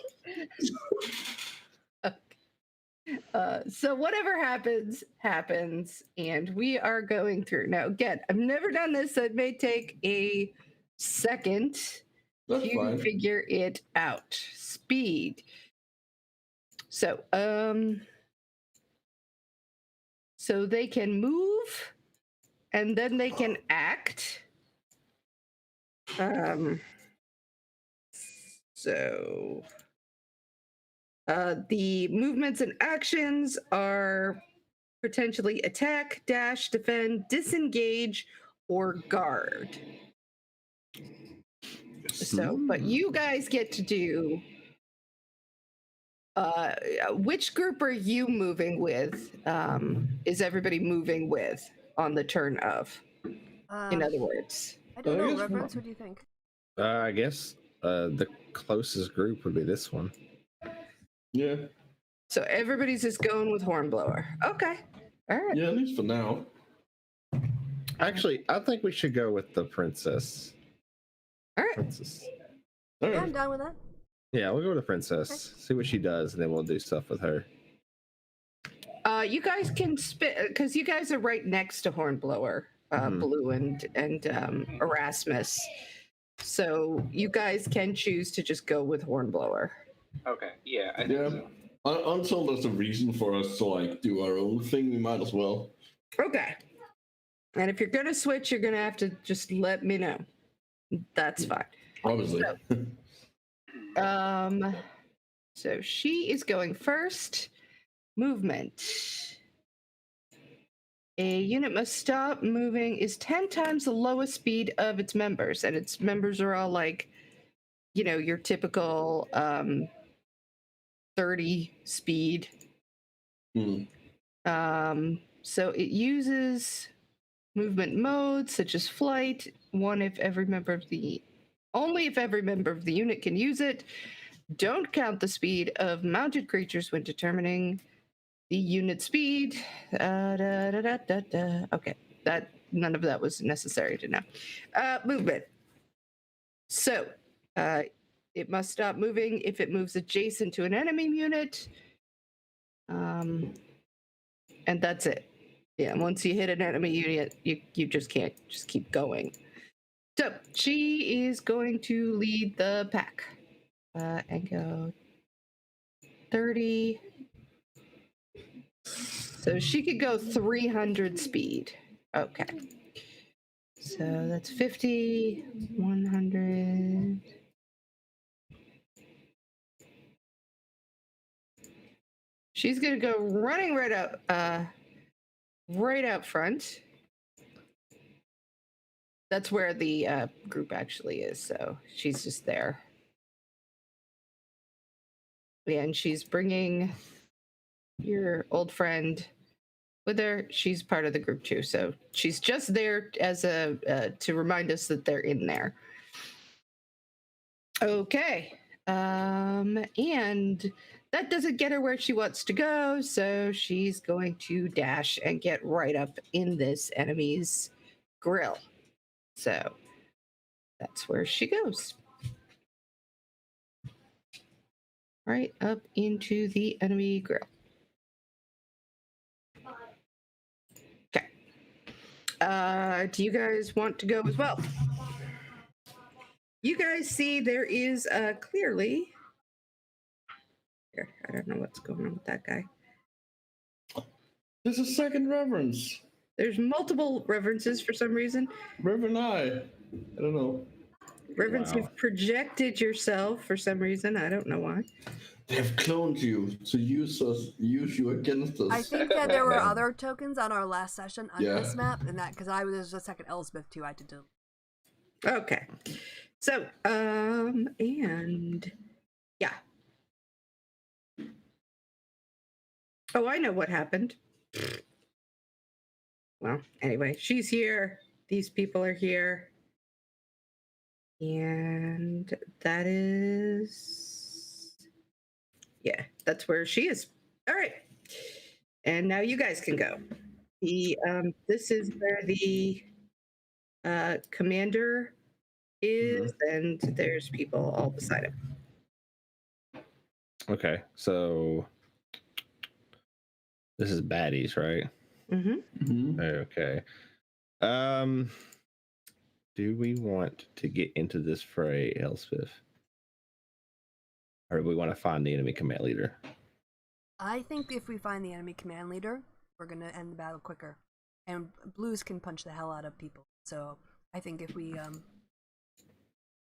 So whatever happens, happens, and we are going through. Now, again, I've never done this, so it may take a second That's to fine. figure it out. Speed. So, so they can move, and then they can act. So the movements and actions are potentially attack, dash, defend, disengage, or guard. So, but you guys get to do. Which group are you moving with? Is everybody moving with on the turn of? In other words, I don't know, I guess- Reverence. What do you think? I guess the closest group would be this one. Yeah. so everybody's just going with Hornblower. Okay, all right. Yeah, at least for now. Actually, I think we should go with the princess. All right. Princess. All Yeah, right. I'm down with that. Yeah, we'll go with the princess. See what she does, and then we'll do stuff with her. You guys can spit because you guys are right next to Hornblower, Blue and Erasmus. So you guys can choose to just go with Hornblower. Okay, yeah, I think Yeah. so. Until there's a reason for us to like do our own thing, we might as well. Okay. And if you're gonna switch, you're gonna have to just let me know. That's fine. Obviously. So she is going first. Movement. A unit must stop moving is 10 times the lowest speed of its members, and its members are all like, you know, your typical 30 speed. Hmm. So it uses movement modes such as flight, only if every member of the unit can use it. Don't count the speed of mounted creatures when determining the unit speed. Okay, that none of that was necessary to know. Movement. So it must stop moving if it moves adjacent to an enemy unit. And that's it. Yeah, once you hit an enemy unit, you just can't just keep going. So she is going to lead the pack and go 30. So she could go 300 speed. Okay. So that's 50, 100. She's gonna go running right out front. That's where the group actually is, so she's just there. And she's bringing your old friend with her. She's part of the group too, so she's just there as a to remind us that they're in there. Okay, and that doesn't get her where she wants to go, so she's going to dash and get right up in this enemy's grill. So that's where she goes. Right up into the enemy grill. Okay. Do you guys want to go as well? You guys see there is clearly... Here, I don't know what's going on with that guy. There's a second reverence. There's multiple reverences for some reason. Reverend I don't know. Reverence, Wow. you've projected yourself for some reason. I don't know why. They have cloned you to use you against us. I think that there were other tokens on our last session on Yeah. this map, and that because I was a second Elspeth too, I had to do. Okay. So, and yeah. Oh, I know what happened. Well, anyway, she's here. These people are here. And that is... Yeah, that's where she is. All right. And now you guys can go. This is where the commander is, and there's people all beside him. Okay, so this is baddies, right? Mm-hmm. Okay. Do we want to get into this fray, Elspeth? Or do we want to find the enemy command leader? I think if we find the enemy command leader, we're gonna end the battle quicker. And blues can punch the hell out of people. So I think if we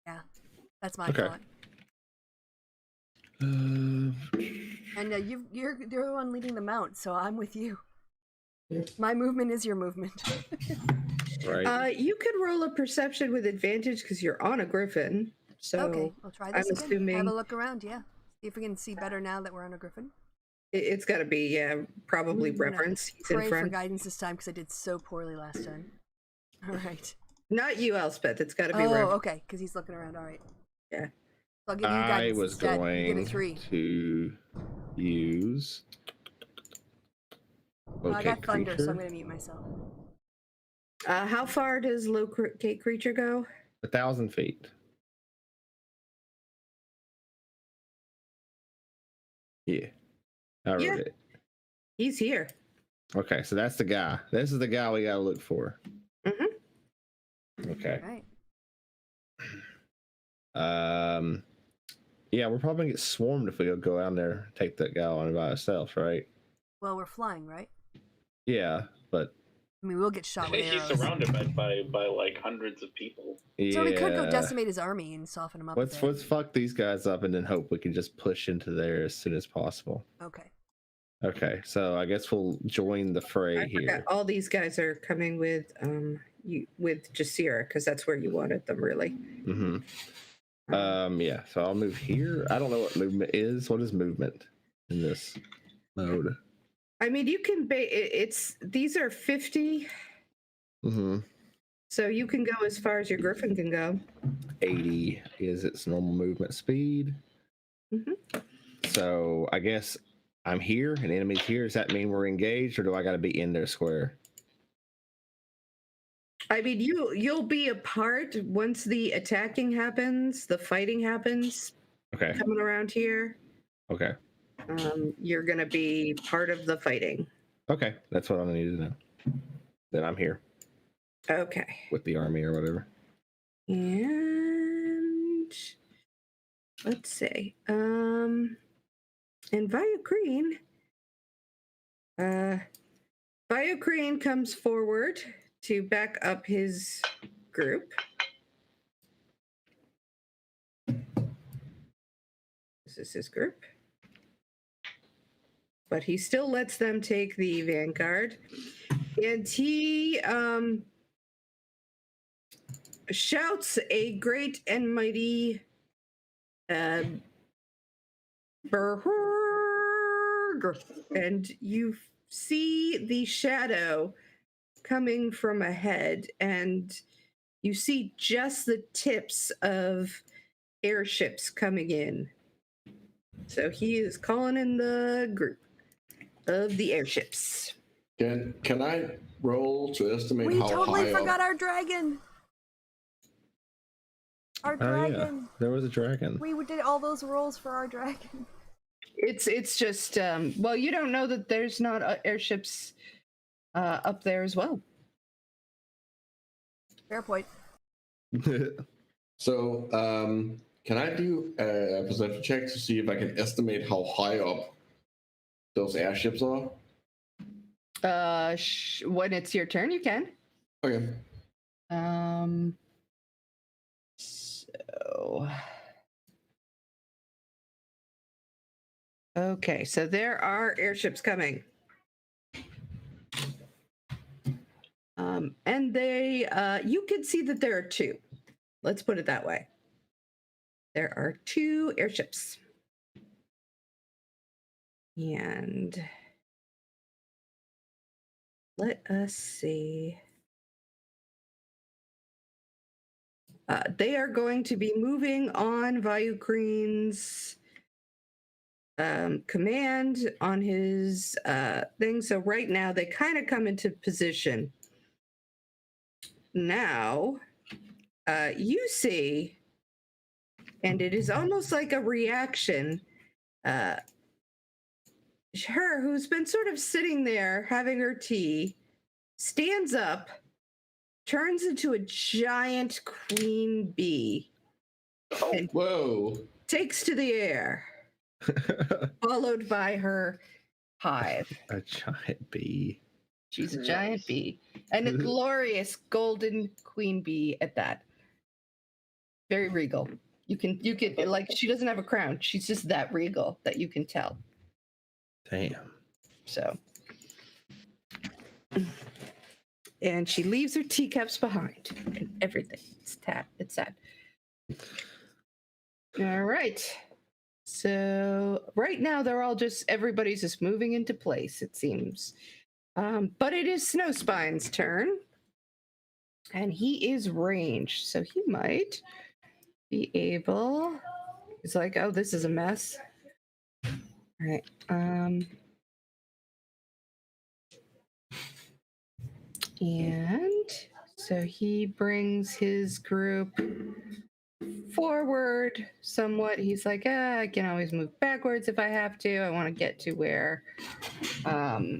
yeah, that's my thought. And you're the one leading the mount, so I'm with you. My movement is your movement. Right. You could roll a perception with advantage because you're on a griffin. So okay, I'll try this I'm again. assuming Have a look around, yeah. See if we can see better now that we're on a griffin. it's got to be probably I'm gonna reference. He's in pray for front. guidance this time because I did so poorly last time. All right. Not you, Elspeth. It's got to be Oh, reference. okay, because he's looking around. All right. Yeah. So I'll give you I guidance was instead. going You get a 3. to use. I got thunder, so I'm going to mute myself. How far does locate creature go? 1,000 feet. Yeah. I wrote it. He's here. Okay, so that's the guy. This is the guy we gotta look for. Mm-hmm. Okay. All right. Yeah, we're probably gonna get swarmed if we go out there and take that guy on by ourselves, right? Well, we're flying, right? Yeah, but I mean, we'll get shot with arrows. He's surrounded by like hundreds of people. yeah. So we could go decimate his army and soften him up. Let's fuck these guys up and then hope we can just push into there as soon as possible. Okay. Okay, so I guess we'll join the fray here. All these guys are coming with Jasira because that's where you wanted them, really. Mm-hmm. Yeah, so I'll move here. I don't know what movement is. What is movement in this mode? I mean, you can these are 50. Mm-hmm. So you can go as far as your griffin can go. 80 is its normal movement speed. Mm-hmm. So I guess I'm here and enemy's here. Does that mean we're engaged, or do I got to be in their square? I mean, you'll be a part once the attacking happens, the fighting happens. Okay. Coming around here. Okay. You're gonna be part of the fighting. Okay, that's what I need to know. Then I'm here. Okay. With the army or whatever. And let's see. And Viocrene comes forward to back up his group. This is his group. But he still lets them take the vanguard. And he shouts a great and mighty Berg, and you see the shadow coming from ahead, and you see just the tips of airships coming in. So he is calling in the group of the airships. Can I roll to estimate We how totally high forgot up? our dragon. Our Oh dragon. yeah, there was a dragon. We did all those rolls for our dragon. It's just well, you don't know that there's not airships up there as well. Fair point. So, can I do a perception check to see if I can estimate how high up those airships are? When it's your turn, you can. Okay. So okay, so there are airships coming. And they you can see that there are 2. Let's put it that way. There are 2 airships. And let us see. They are going to be moving on Viocrene's command on his thing. So right now they kind of come into position. Now, you see, and it is almost like a reaction, her, who's been sort of sitting there having her tea, stands up, turns into a giant queen bee, and Whoa. takes to the air, followed by her hive. A giant bee. She's a giant bee, and a glorious golden queen bee at that. Very regal. You can like, she doesn't have a crown. She's just that regal that you can tell. Damn. So, and she leaves her teacups behind and everything. It's sad. All right. So right now they're all everybody's just moving into place, it seems. But it is Snowspine's turn, and he is ranged, so he might be able. It's like, oh, this is a mess. All right. And so he brings his group forward somewhat. He's like, I can always move backwards if I have to. I want to get to where I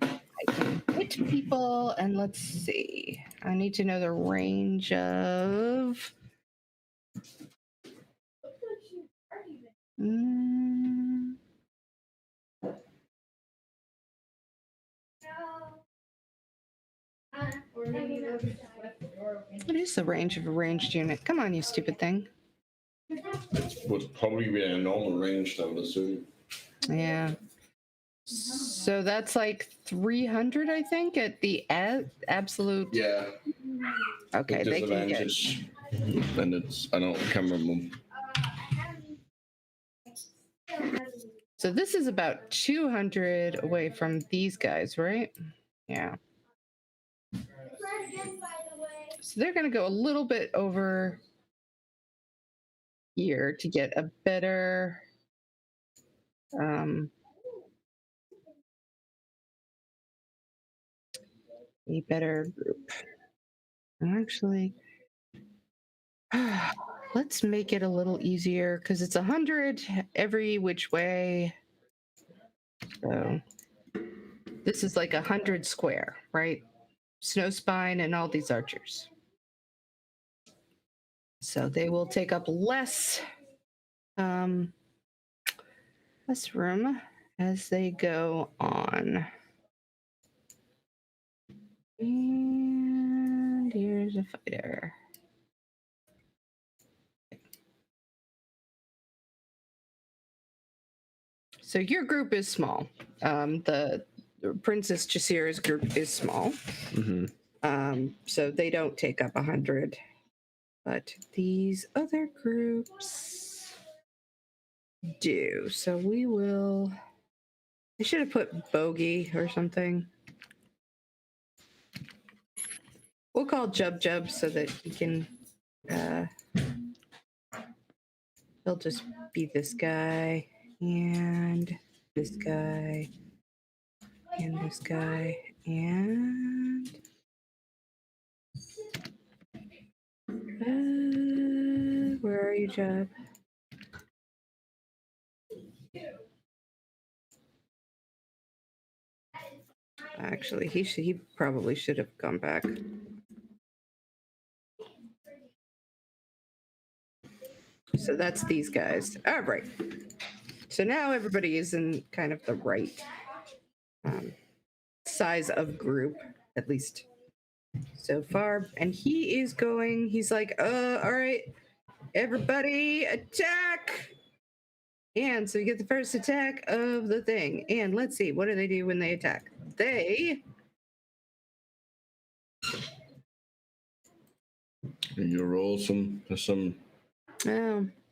can hit people. And let's see. I need to know the range of. What is the range of a ranged unit? Come on, you stupid thing. Would probably be a normal range, I would assume. Yeah. So that's like 300, I think, at the absolute. Yeah. Okay, they can get. And it's, I can't remember. So this is about 200 away from these guys, right? Yeah. So they're going to go a little bit over here to get a better group. Actually, let's make it a little easier because it's 100 every which way. So this is like 100 square, right? Snowspine and all these archers. So they will take up less room as they go on. And here's a fighter. So your group is small. The Princess Jasira's group is small. Mm-hmm. So they don't take up 100. But these other groups do. So we will. I should have put bogey or something. We'll call Jub so that he can. He'll just be this guy and this guy and this guy and. Where are you, Jub? Actually, he probably should have gone back. So that's these guys. All right. So now everybody is in kind of the right size of group, at least so far. And he is going, he's like, all right, everybody attack. And so you get the first attack of the thing. And let's see, what do they do when they attack? They... You roll some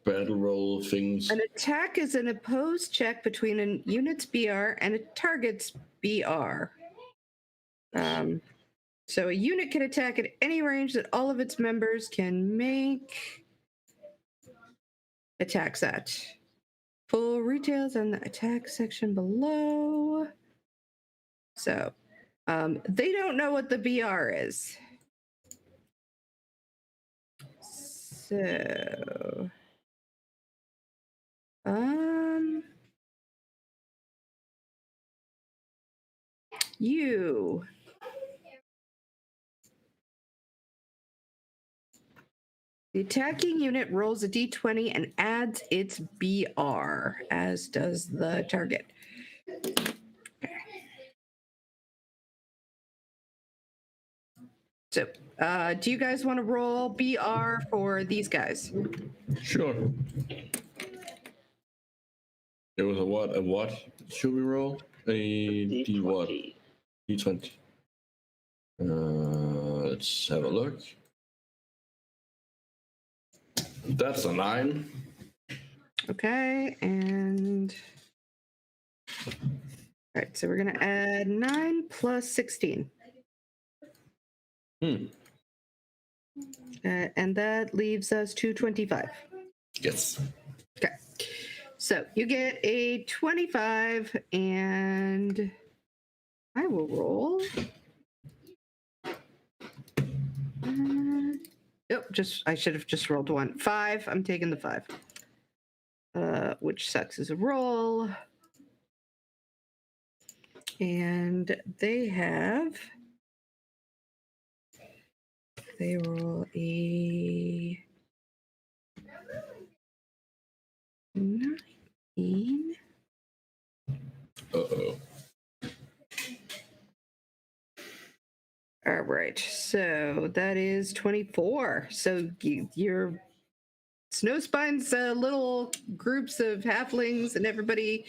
battle roll things. An attack is an opposed check between a unit's BR and a target's BR. So a unit can attack at any range that all of its members can make attacks at. Full details in the attack section below. So they don't know what the BR is. So, you. The attacking unit rolls a d20 and adds its BR, as does the target. So, do you guys want to roll BR for these guys? Sure. It was a what? A what? Should we roll? A D what? D20. Let's have a look. That's a 9. Okay, and all right, so we're gonna add 9 plus 16. And that leaves us to 25. Yes. Okay, so you get a 25, and I will roll. I should have just rolled 1. 5. I'm taking the 5. Which sucks as a roll. And they roll a 19. Uh-oh. All right, so that is 24. So your Snowspine's little groups of halflings and everybody,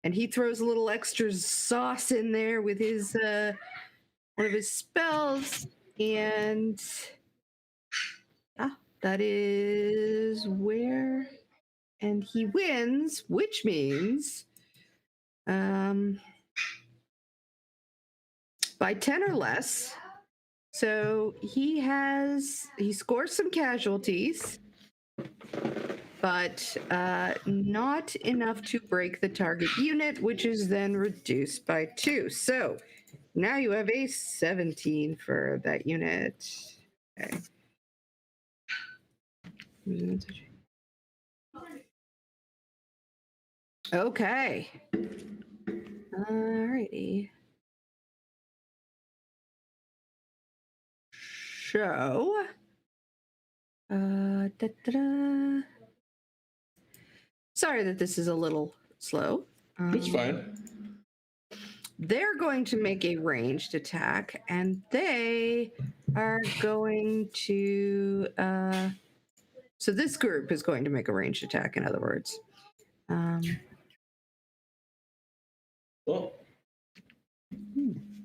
and he throws a little extra sauce in there with his one of his spells, and that is where, and he wins, which means by 10 or less. So he scores some casualties, but not enough to break the target unit, which is then reduced by 2. So now you have a 17 for that unit. Okay. Okay. Alrighty. So, sorry that this is a little slow. It's fine. They're going to make a ranged attack, and they are going to. So this group is going to make a ranged attack. In other words. Well,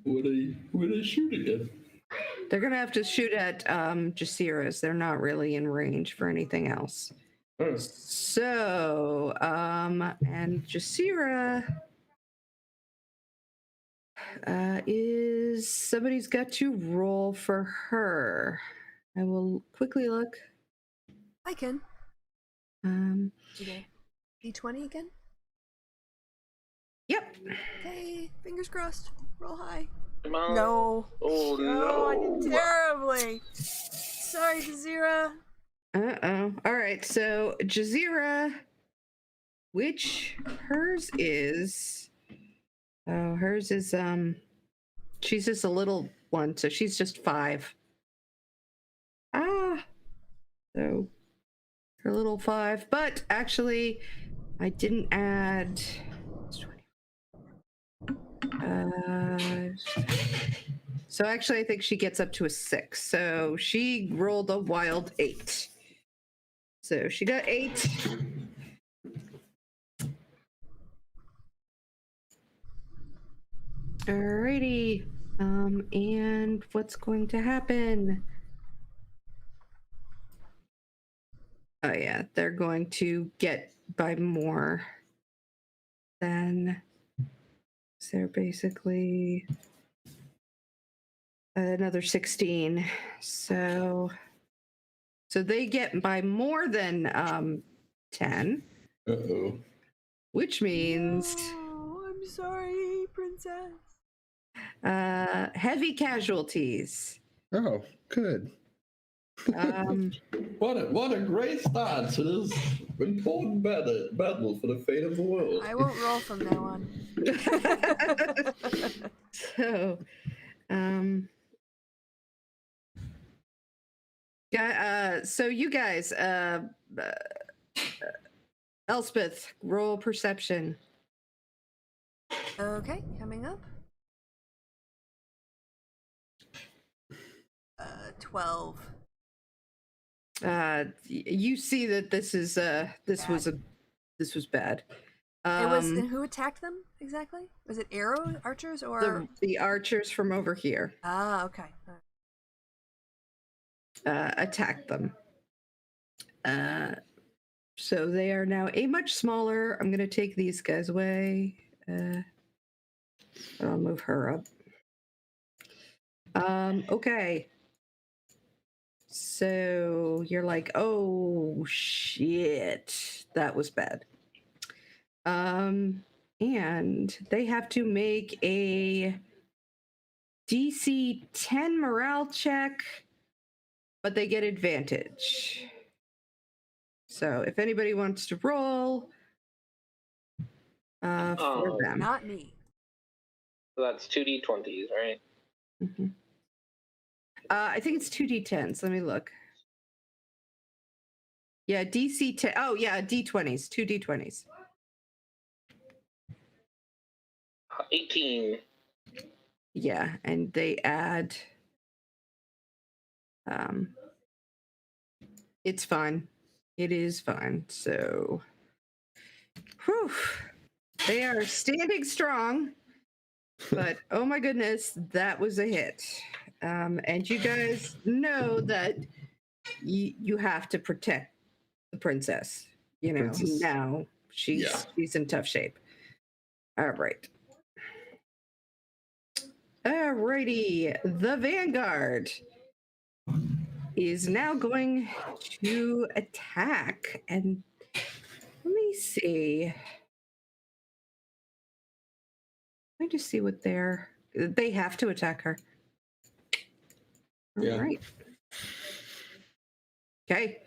where they shoot again? They're going to have to shoot at Jasira's. They're not really in range for anything else. So, and Jasira is somebody's got to roll for her. I will quickly look. I can. Okay. D20 again? Yep. Okay, fingers crossed. Roll high. Come on. No. Oh, I no. did terribly. Sorry, Jazira. All right, so Jazira, which hers is she's just a little one, so she's just 5. So her little 5, but actually I didn't add so actually I think she gets up to a 6. So she rolled a wild 8. So she got 8. Alrighty. And what's going to happen? Oh yeah, they're going to get by more than, so they're basically another 16. So they get by more than 10. Uh-oh. Which means I'm sorry, princess. heavy casualties. Oh, good. What a great start to this important battle for the fate of the world. I won't roll from now on. So, so you guys, Elspeth, roll perception. Okay, coming up. 12. You see that this is this was bad. It was, and who attacked them exactly? Was it archers or the archers from over here? Ah, okay. Attacked them. So they are now a much smaller. I'm going to take these guys away. I'll move her up. Okay. So you're like, oh shit, that was bad. And they have to make a DC 10 morale check, but they get advantage. So if anybody wants to roll for them. Not me. So that's 2d20s, right? Mm-hmm. I think it's 2d10s. Let me look. Yeah, DC 10. Oh, yeah, D20s, 2d20s. 18. Yeah, and they add. It's fine. It is fine. So, whew, they are standing strong. But oh my goodness, that was a hit. And you guys know that you have to protect the princess. You know, now she's in tough shape. All right. Alrighty, the Vanguard is now going to attack. And let me see. Let me just see what they have to attack her. All right. Okay.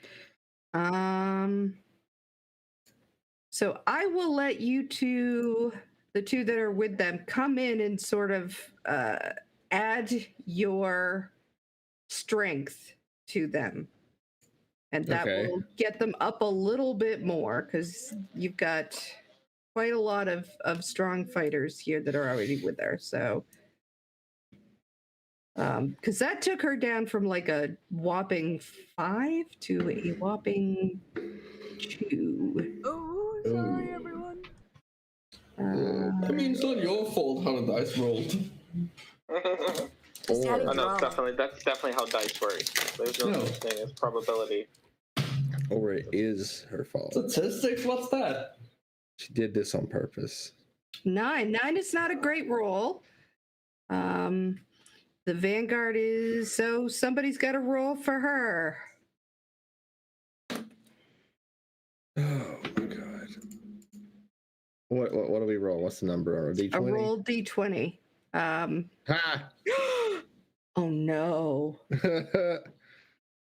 So I will let you two, the two that are with them, come in and sort of add your strength to them. And that will get them up a little bit more because you've got quite a lot of strong fighters here that are already with her. So, because that took her down from like a whopping 5 to a whopping 2. Oh, sorry, everyone. I mean, it's not your fault how the dice rolled. Just adding drama. That's definitely how dice work. There's no such thing as probability. Or it is her fault. Statistics? What's that? She did this on purpose. 9 is not a great roll. The Vanguard is, so somebody's got to roll for her. Oh my god. What do we roll? What's the number? A D20? A roll D20. Ha! Oh no.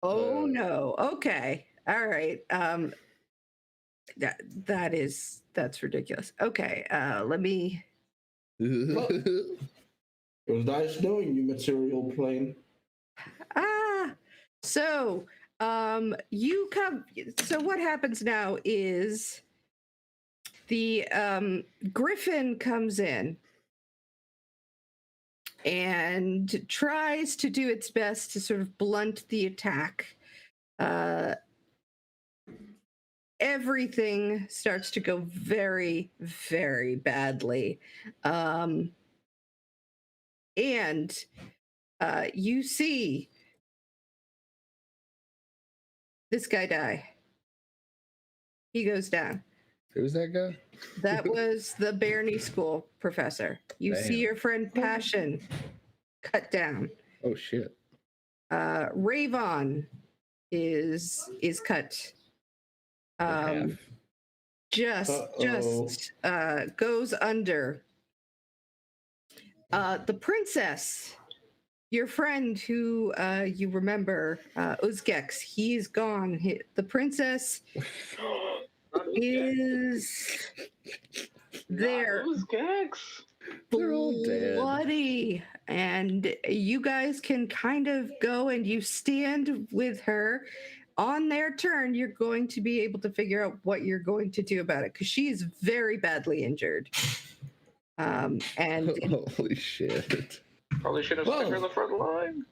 Oh no. Okay. All right. That's ridiculous. Okay. Let me. Those dice doing, you material plane. So you come. So what happens now is the Griffin comes in and tries to do its best to sort of blunt the attack. Everything starts to go very, very badly. And you see this guy die. He goes down. Who's that guy? That was the Barney School professor. You see your friend Passion cut down. Oh shit. Ravon is cut. Just goes under. The princess your friend who you remember, Uzgex, he's gone. The princess is there, Who's Gex? They're all dead. bloody, and you guys can kind of go and you stand with her. On their turn, you're going to be able to figure out what you're going to do about it because she is very badly injured. And Holy shit. Probably should have stuck her in the front line.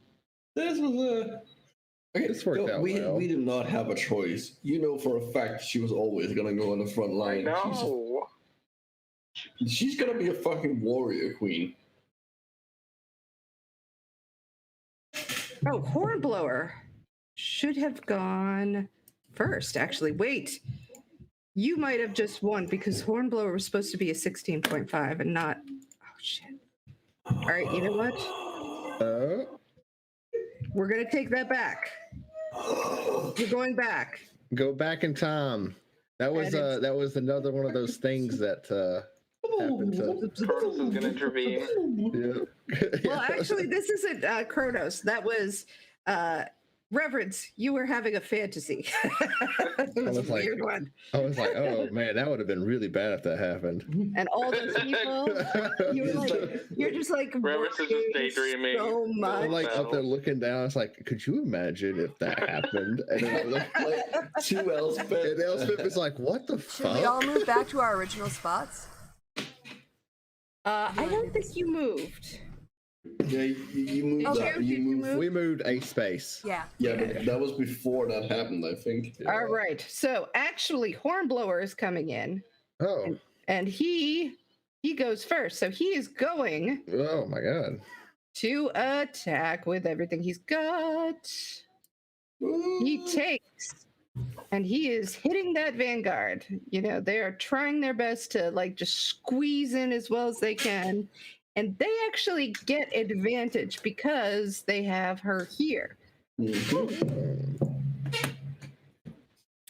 This was a. Okay, This worked out we well. did not have a choice. You know for a fact she was always gonna go on the front I line. know. She's gonna be a fucking warrior queen. oh, Hornblower should have gone first. Actually, wait. You might have just won because Hornblower was supposed to be a 16.5 and not. Oh shit! All right, you know what? We're gonna take that back. You're going back. Go back in time. That was And that was another one of those things that happened to. Kronos is gonna intervene. Yeah. Well, actually, this isn't Kronos. That was Reverence. You were having a fantasy. It was a was like- weird one. I was like, oh man, that would have been really bad if that happened. And all those people, you're just like Reverence is just worrying daydreaming. so much. I'm like up there looking down. It's like, could you imagine if that happened? And then I look, Like two Elspeth. and Elspeth is like, what the Should we all fuck? move back to our original spots? I don't think you moved. Yeah, you moved Okay, that. did You you moved. move? We moved a space. Yeah. Yeah, but that was before that happened, I think. All right. So actually, Hornblower is coming in, Oh, and he goes first. So he is going oh my god. to attack with everything he's got. He takes, and he is hitting that vanguard. You know, they are trying their best to like just squeeze in as well as they can. And they actually get advantage because they have her here.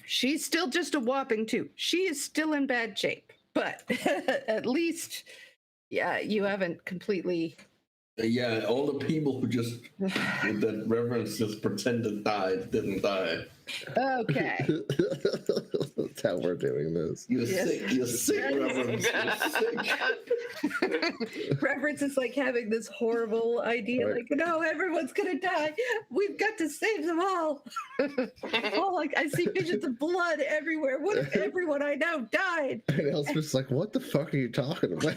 She's still just a whopping 2. She is still in bad shape, but at least, yeah, you haven't completely. Yeah, all the people who just that Reverence just pretended died didn't die. Okay. That's how we're doing this. You're Yes. sick. You're sick, Reverence. You're sick. Reverence is like having this horrible idea, Right. like, no, everyone's gonna die. We've got to save them all. Oh, like I see visions of blood everywhere. What if everyone I know died? And Elspeth's like, what the fuck are you talking about?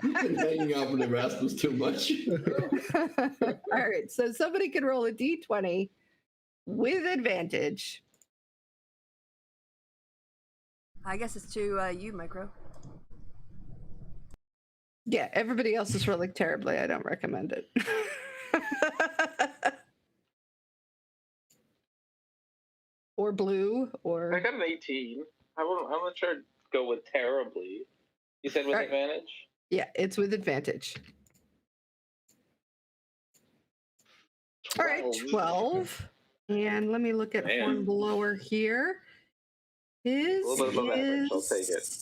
You've been hanging out with Erasmus too much. All right, so somebody can roll a d20 with advantage. I guess it's to you, Micro. Yeah, everybody else is rolling terribly. I don't recommend it. Or blue, I or got an 18. I'm not sure I'd go with terribly. You said with Alright. advantage? yeah, it's with advantage. All right, 12. And let me look at Man. Hornblower here. His A little bit of advantage, I'll take it.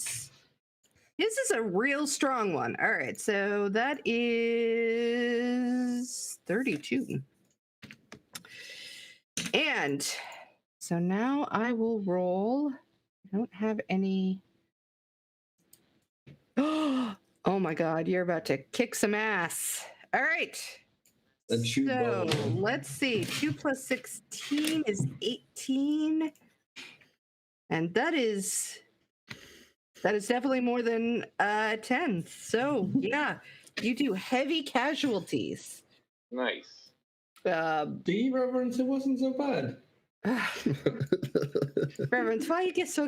His is a real strong one. All right, so that is 32. And so now I will roll. I don't have any. Oh my God, you're about to kick some ass. All right. And shoot So both. let's see. 2 plus 16 is 18. And that is definitely more than 10. So yeah, you do heavy casualties. Nice. See, Reverence, it wasn't so bad. Reverence, why you get so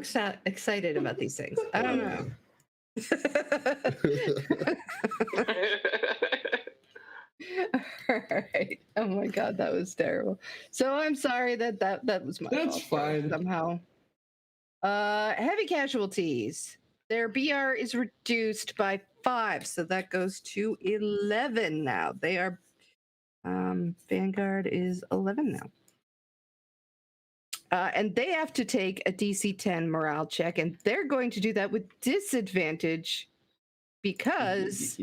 excited about these things? I don't know. All right. Oh my God, that was terrible. So I'm sorry that was my That's fault fine. somehow. Heavy casualties. Their BR is reduced by 5, so that goes to 11 now. They are Vanguard is 11 now. And they have to take a DC 10 morale check, and they're going to do that with disadvantage because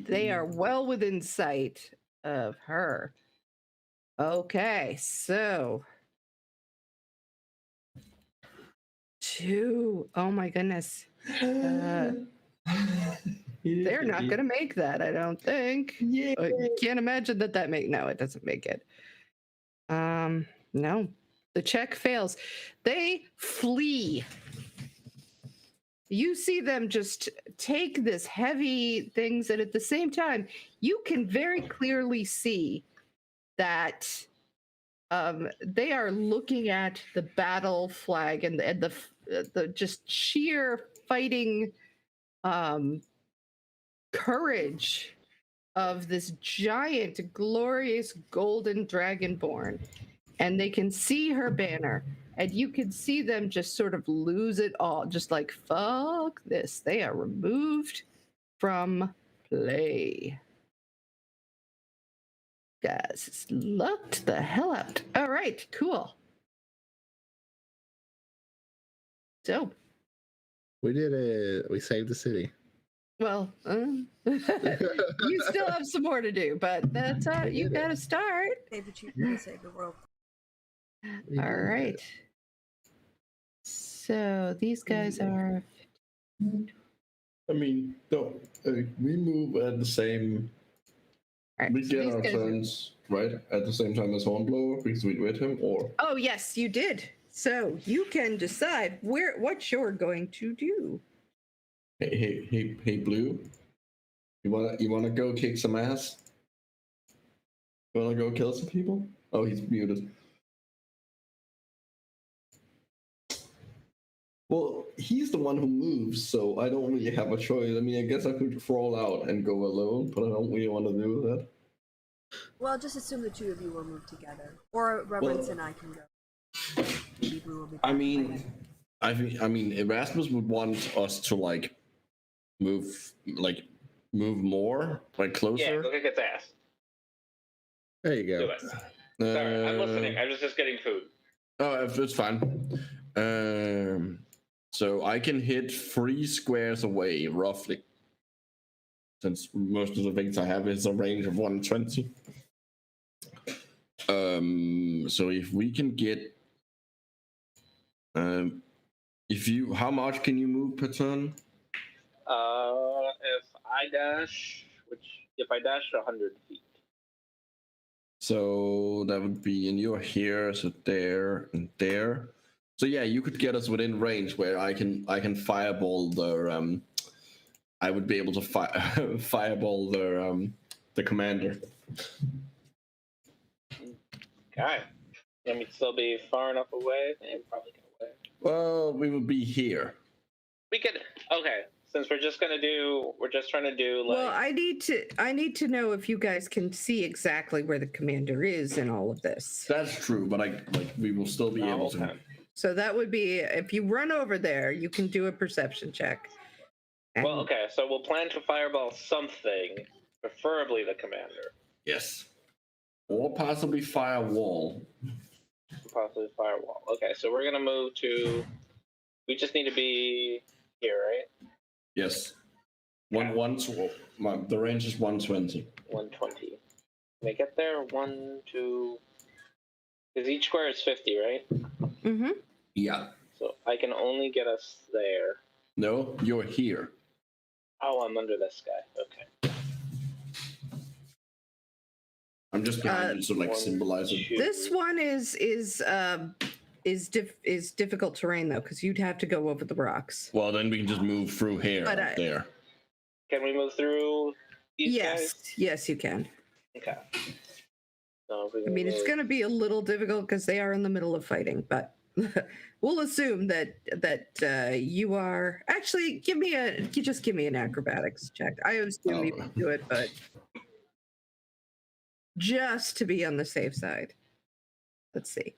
they are well within sight of her. Okay, so 2. Oh my goodness. They're not going to make that, I don't think. Yeah. I can't imagine that make. No, it doesn't make it. No, the check fails. They flee. You see them just take this heavy things, and at the same time, you can very clearly see that they are looking at the battle flag and the just sheer fighting courage of this giant, glorious golden dragonborn. And they can see her banner, and you can see them just sort of lose it all, just like, fuck this. They are removed from play. Guys, it's looked the hell out. All right, cool. So We did it. We saved the city. well, you still have some more to do, but that's how you got to start. Save the children, save the world. We All did it. right. So these guys are. I mean, no, we move at the same. All right, We so get these our guys are- turns right at the same time as Hornblower because we with him, or Oh yes, you did. So you can decide what you're going to do. hey, Blue, you wanna go kick some ass? You wanna go kill some people? Oh, he's muted. Well, he's the one who moves, so I don't really have a choice. I mean, I guess I could crawl out and go alone, but I don't really want to do that. Well, just assume the two of you will move together, or Reverence and I can go. Maybe Blue will be. I mean, I mean, Erasmus would want us to move more, like closer. Yeah, go kick its ass. There you Do go. it. Sorry, I'm listening. I was just getting food. Oh, it's fine. So I can hit 3 squares away, roughly. Since most of the things I have is a range of 120. So if we can get, how much can you move per turn? If I dash 100 feet. So that would be, and you're here, so there and there. So yeah, you could get us within range where I can fireball the I would be able to fireball the commander. Okay. Let me still be far enough away. And probably get away. Well, we would be here. We could. Okay. Since we're just trying to do like. Well, I need to know if you guys can see exactly where the commander is in all of this. That's true, but we will still be able to. Okay. So that would be, if you run over there, you can do a perception check. Well, okay. So we'll plan to fireball something, preferably the commander. Yes. Or possibly firewall. Possibly firewall. Okay, so we're gonna move to. We just need to be here, right? Yes. Okay. The range is 120. 120. Can I get there? 1, 2. Because each square is 50, right? Mm-hmm. Yeah. So I can only get us there. No, you're here. Oh, I'm under this guy. Okay. I'm just behind you to symbolize it. This one is difficult terrain though, because you'd have to go over the rocks. Well, then we can just move through here, But there. Can we move through these guys? Yes, you can. Okay. So I mean, it's going to be a little difficult because they are in the middle of fighting, but we'll assume that you are. Actually, give me an acrobatics check. I assume you can do it, but just to be on the safe side. Let's see.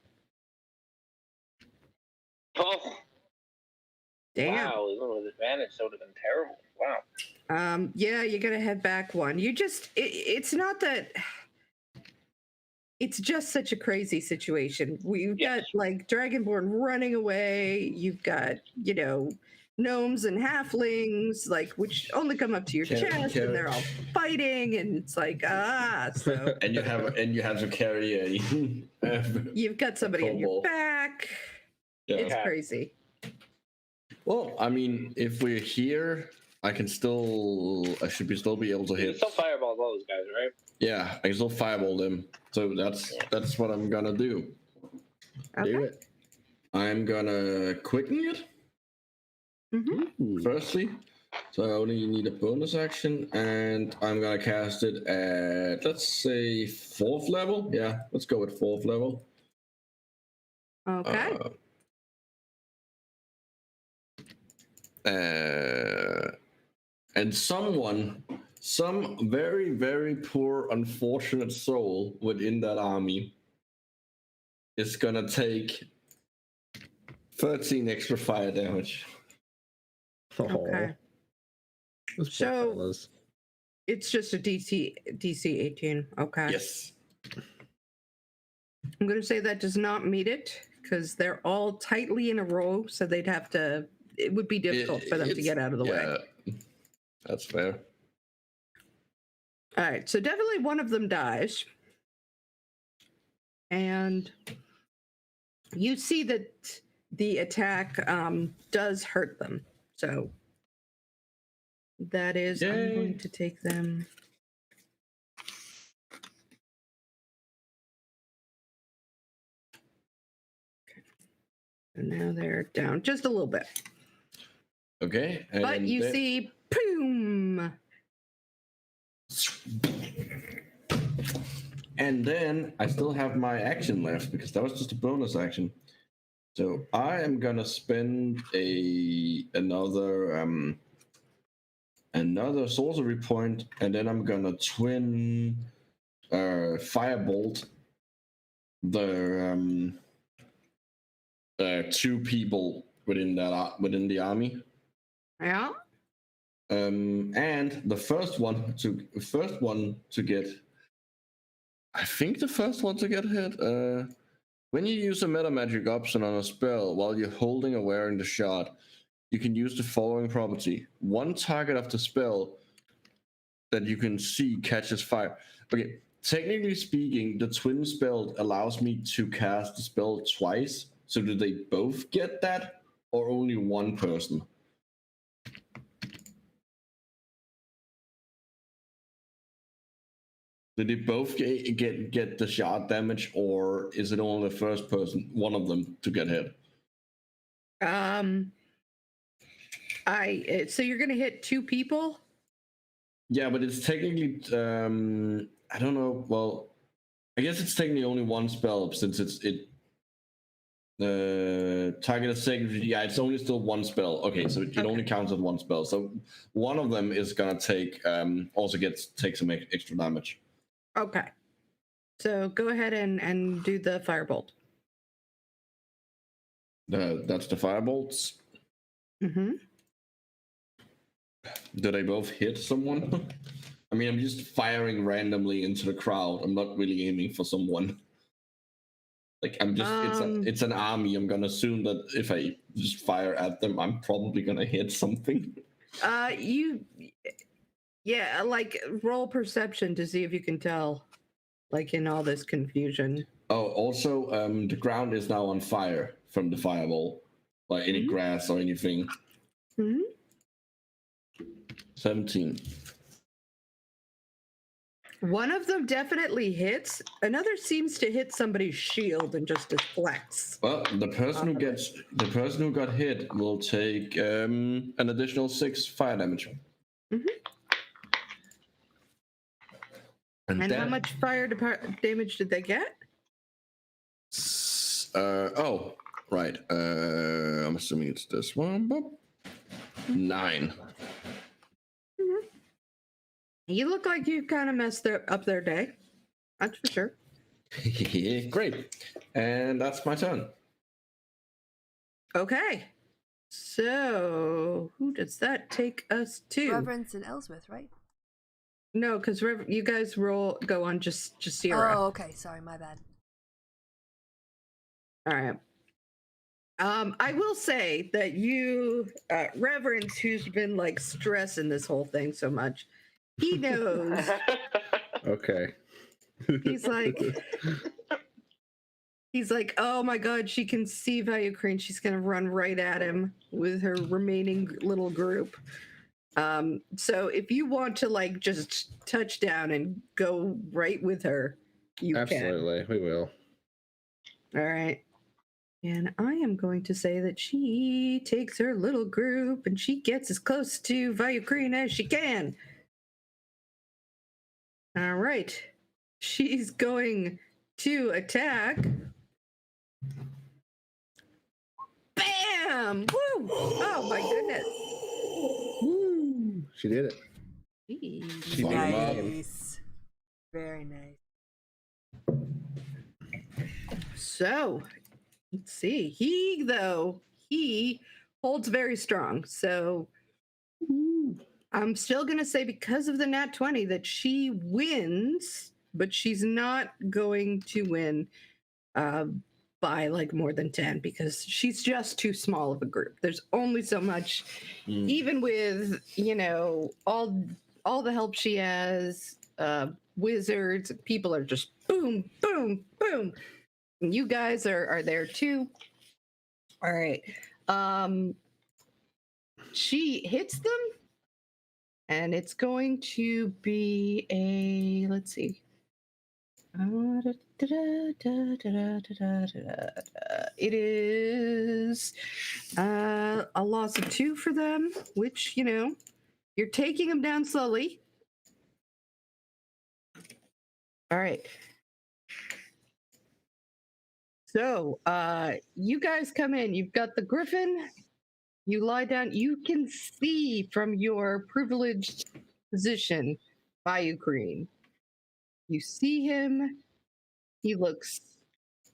Oh. Damn. Wow, even with advantage, that would have been terrible. Wow. Yeah, you got to head back one. It's not that. It's just such a crazy situation. We've got like Dragonborn running away. You've got, gnomes and halflings, like which only come up to your chest, and they're all fighting, and it's like so And you have to carry a. you've got somebody on your kobold. back. Yeah. It's crazy. Well, I mean, if we're here, I should still be able to You can hit. still fireball those guys, right? Yeah, I can still fireball them. So that's what I'm gonna do. Okay. Do it. I'm gonna quicken it. Mm-hmm. Firstly, so I only need a bonus action, and I'm gonna cast it at, let's say, 4th level. Yeah, let's go with 4th level. Okay. And some very, very poor, unfortunate soul within that army is gonna take 13 extra fire damage. Okay. Those poor So- fellas. It's just a DC 18. Okay. Yes. I'm going to say that does not meet it because they're all tightly in a row, so they'd have to. It would be difficult for them to get out of the way. Yeah, that's fair. All right, so definitely one of them dies, and you see that the attack does hurt them. So that is, I'm Yay. going to take them. And now they're down just a little bit. Okay. And But you then- see, boom! And then I still have my action left because that was just a bonus action. So I am gonna spend another sorcery point, and then I'm gonna twin firebolt the 2 people within the army. Yeah. And the first one to get, I think the first one to get hit. When you use a meta magic option on a spell while you're holding or wearing the shard, you can use the following property: one target of the spell that you can see catches fire. Okay, technically speaking, the twin spell allows me to cast the spell twice. So do they both get that, or only one person? Did they both get the shard damage, or is it only the first person, one of them, to get hit? So you're gonna hit 2 people? Yeah, but it's technically I don't know. Well, I guess it's technically only one spell since target a second. Yeah, it's only still one spell. Okay, so it only counts as one spell. So one of them is gonna take take some extra damage. Okay. So go ahead and do the firebolt. That's the firebolts. Mm-hmm. Do they both hit someone? I mean, I'm just firing randomly into the crowd. I'm not really aiming for someone. Like, I'm just, it's an army. I'm gonna assume that if I just fire at them, I'm probably gonna hit something. Yeah, like roll perception to see if you can tell, like in all this confusion. Oh, also, the ground is now on fire from the fireball. Like any grass or anything. Mm-hmm. 17. One of them definitely hits. Another seems to hit somebody's shield and just deflects. Well, the person who got hit will take an additional 6 fire damage. Mm-hmm. And how much fire damage did they get? Right. I'm assuming it's this one. 9. Mm-hmm. You look like you kind of messed up their day. That's for sure. Great. And that's my turn. Okay. So, who does that take us to? Reverence and Elswith, right? No, because you guys go on just Sierra. Oh, okay. Sorry, my bad. All right. I will say that you, Reverence, who's been like stressing this whole thing so much, he knows. Okay. He's like, oh my god, she can see Valucrane. She's gonna run right at him with her remaining little group. So if you want to like just touch down and go right with her, you Absolutely, we will. can. All right. And I am going to say that she takes her little group and she gets as close to Valucrane as she can. All right. She's going to attack. Bam! Woo! Oh my goodness. Woo! She did it. Jeez. She beat him up. Nice. Very nice. So, let's see. He holds very strong. So, I'm still going to say because of the nat 20 that she wins, but she's not going to win by like more than 10 because she's just too small of a group. There's only so much, even with, all the help she has, wizards, people are just boom, boom, boom. And you guys are there too. All right. She hits them, and it's going to be a, let's see. It is a loss of 2 for them, which, you're taking them down slowly. All right. So, you guys come in. You've got the griffin. You lie down. You can see from your privileged position Valucrane. You see him. He looks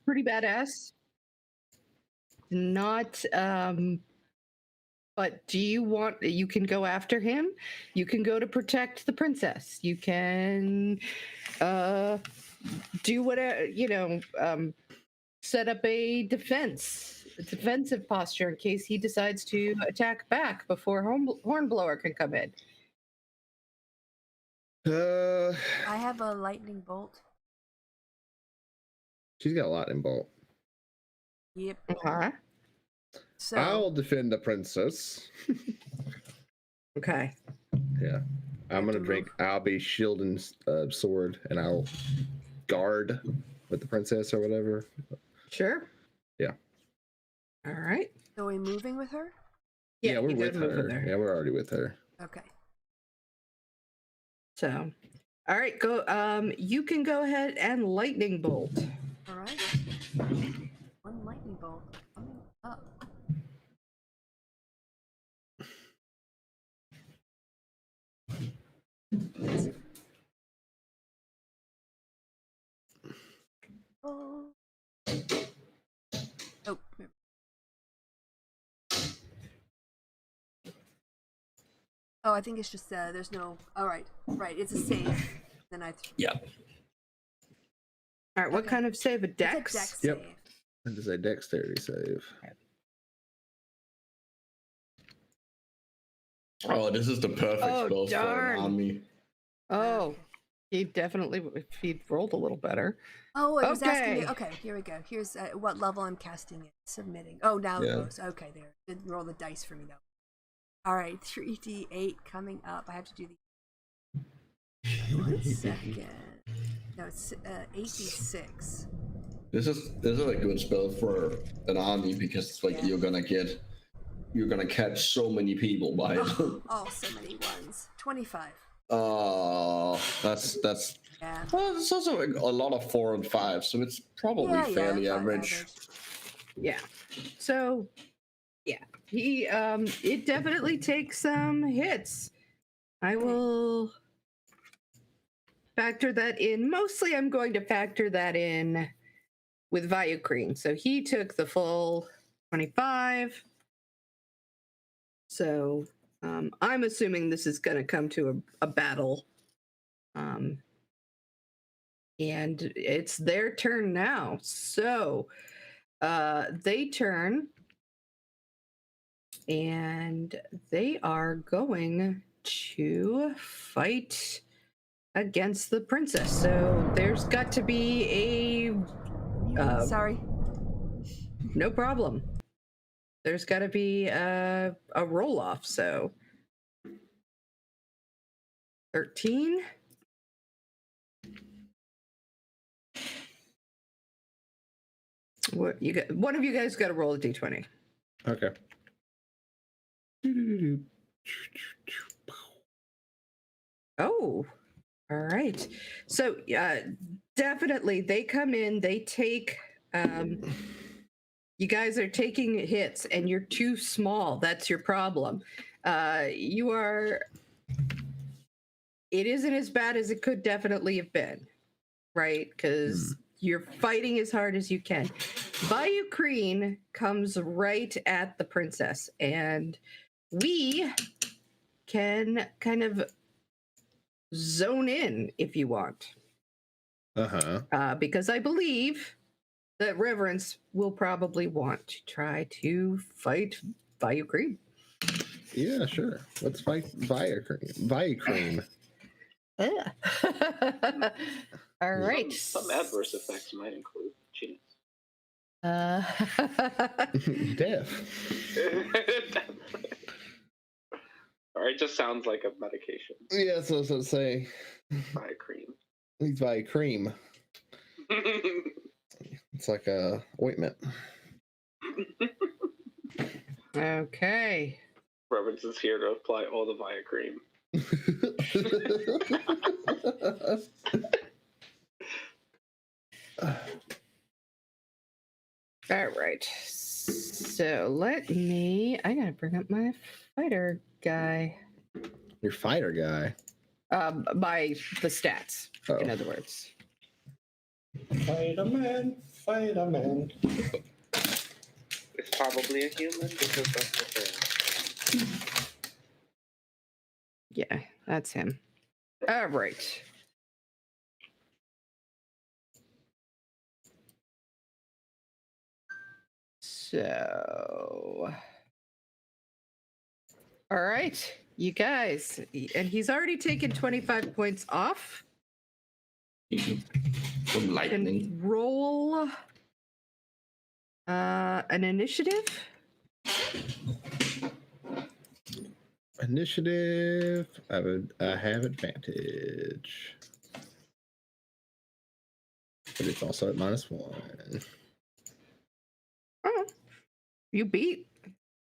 pretty badass. Not, but do you can go after him. You can go to protect the princess. You can do whatever, set up a defensive posture in case he decides to attack back before Hornblower can come in. I have a lightning bolt. She's got a lightning bolt. Yep. Uh-huh. So I'll defend the princess. Okay. Yeah. I'm gonna drink. I'll be shielding sword, and I'll guard with the princess or whatever. Sure. Yeah. All right. are we moving with her? Yeah, we're you with gotta move her. Yeah, we're already with her. Okay. So, all right, go. You can go ahead and lightning bolt. All right. One lightning bolt coming up. Oh. Oh. Oh, I think it's just there's no. All right, right. It's a save. Then I. Yeah. All right, what Okay. kind of save? A dex? It's a dex Yep. save. That is a dexterity save. Oh, this is the perfect Oh, spell for darn. an army. Oh, Okay. he definitely. If he'd rolled a little better. Oh, it was asking me. Okay. Okay, here we go. Here's what level I'm casting it. Submitting. Oh, now Yeah. it goes. Okay, there. It didn't roll the dice for me though. All right, 3d8 coming up. I have to do the 1 second. No, it's 8d6. This is a good spell for an army because it's like Yeah. you're gonna catch so many people by it. Oh, so many ones. 25. Oh, that's Yeah. well, it's also a lot of 4 and 5, so it's probably fairly about average. Yeah. So, yeah, he it definitely takes some hits. I will factor that in. Mostly, I'm going to factor that in with Valucrane. So he took the full 25. So I'm assuming this is going to come to a battle. And it's their turn now. So they turn. and they are going to fight against the princess. So there's got to be Sorry. no problem. There's got to be a roll off. So 13. What you got? One of you guys got to roll a d20. Okay. Oh, all right. So definitely they come in, they take you guys are taking hits and you're too small. That's your problem. It isn't as bad as it could definitely have been, right? Because you're fighting as hard as you can. Bayou Crean comes right at the princess, and we can kind of zone in if you want. Because I believe that Reverence will probably want to try to fight Bayou Cream. Yeah, sure. Let's fight Bayou Cream. Yeah. All right. Some adverse effects might include cheating. Death. Or it just sounds like a medication. Yeah, that's what I was going to say. By cream. He's by cream. It's like a ointment. Okay. Reverence is here to apply all the Via cream. All right. So I gotta bring up my fighter guy. Your fighter guy. The stats, Oh. in other words. Fight-a-man, fight-a-man. It's probably a human because that's what they're. Yeah, that's him. All right. So, all right, you guys, and he's already taken 25 points off. From lightning. Can roll an initiative. Initiative. I have advantage. But it's also at -1. Oh, you beat.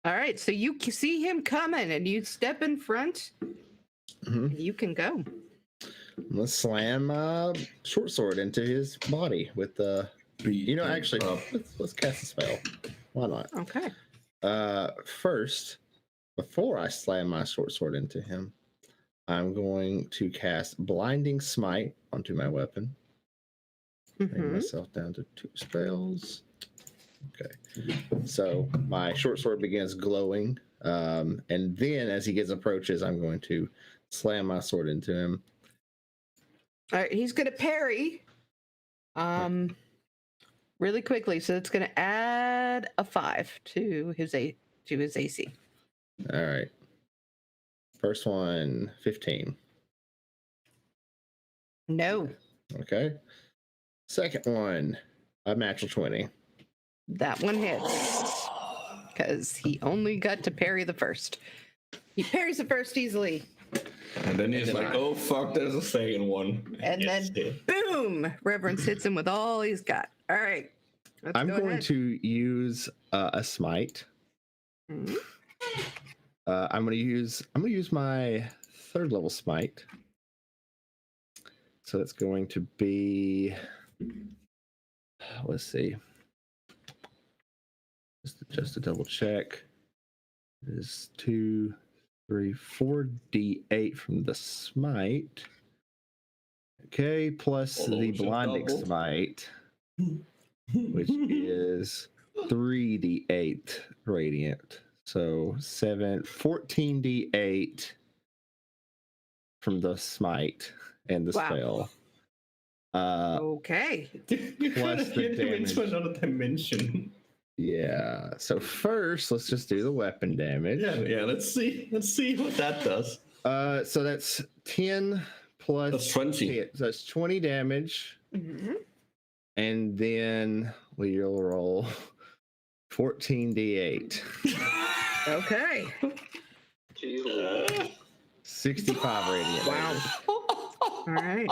All right, so you see him coming and you step in front. And you can go. Let's slam short sword into his body with the. Actually, let's cast a spell. Why not? Okay. First, before I slam my short sword into him, I'm going to cast Blinding Smite onto my weapon. Bring myself down to 2 spells. Okay. So my short sword begins glowing. And then as he approaches, I'm going to slam my sword into him. All right, he's going to parry really quickly. So it's going to add a 5 to his AC. All right. First one, 15. No. Okay. Second one, a natural 20. That one hits because he only got to parry the first. He parries the first easily. And then he's like, oh, fuck, there's a second one. And then, boom, Reverence hits him with all he's got. All right. I'm going to use a smite. Mm-hmm. I'm going to use my 3rd level smite. So it's going to be, let's see. Just to double check. It is 2, 3, 4 D8 from the smite. Okay, plus the blinding smite, which is 3 D8 radiant. So 14 D8 from the smite and the spell. Okay. Plus the damage. For another dimension. Yeah. So first, let's just do the weapon damage. Yeah. Let's see what that does. So that's 10 plus That's 20. 10. So that's 20 damage. Mhm. And then we'll roll 14d8. Okay. Jeez. 65 radiant. Wow. All right.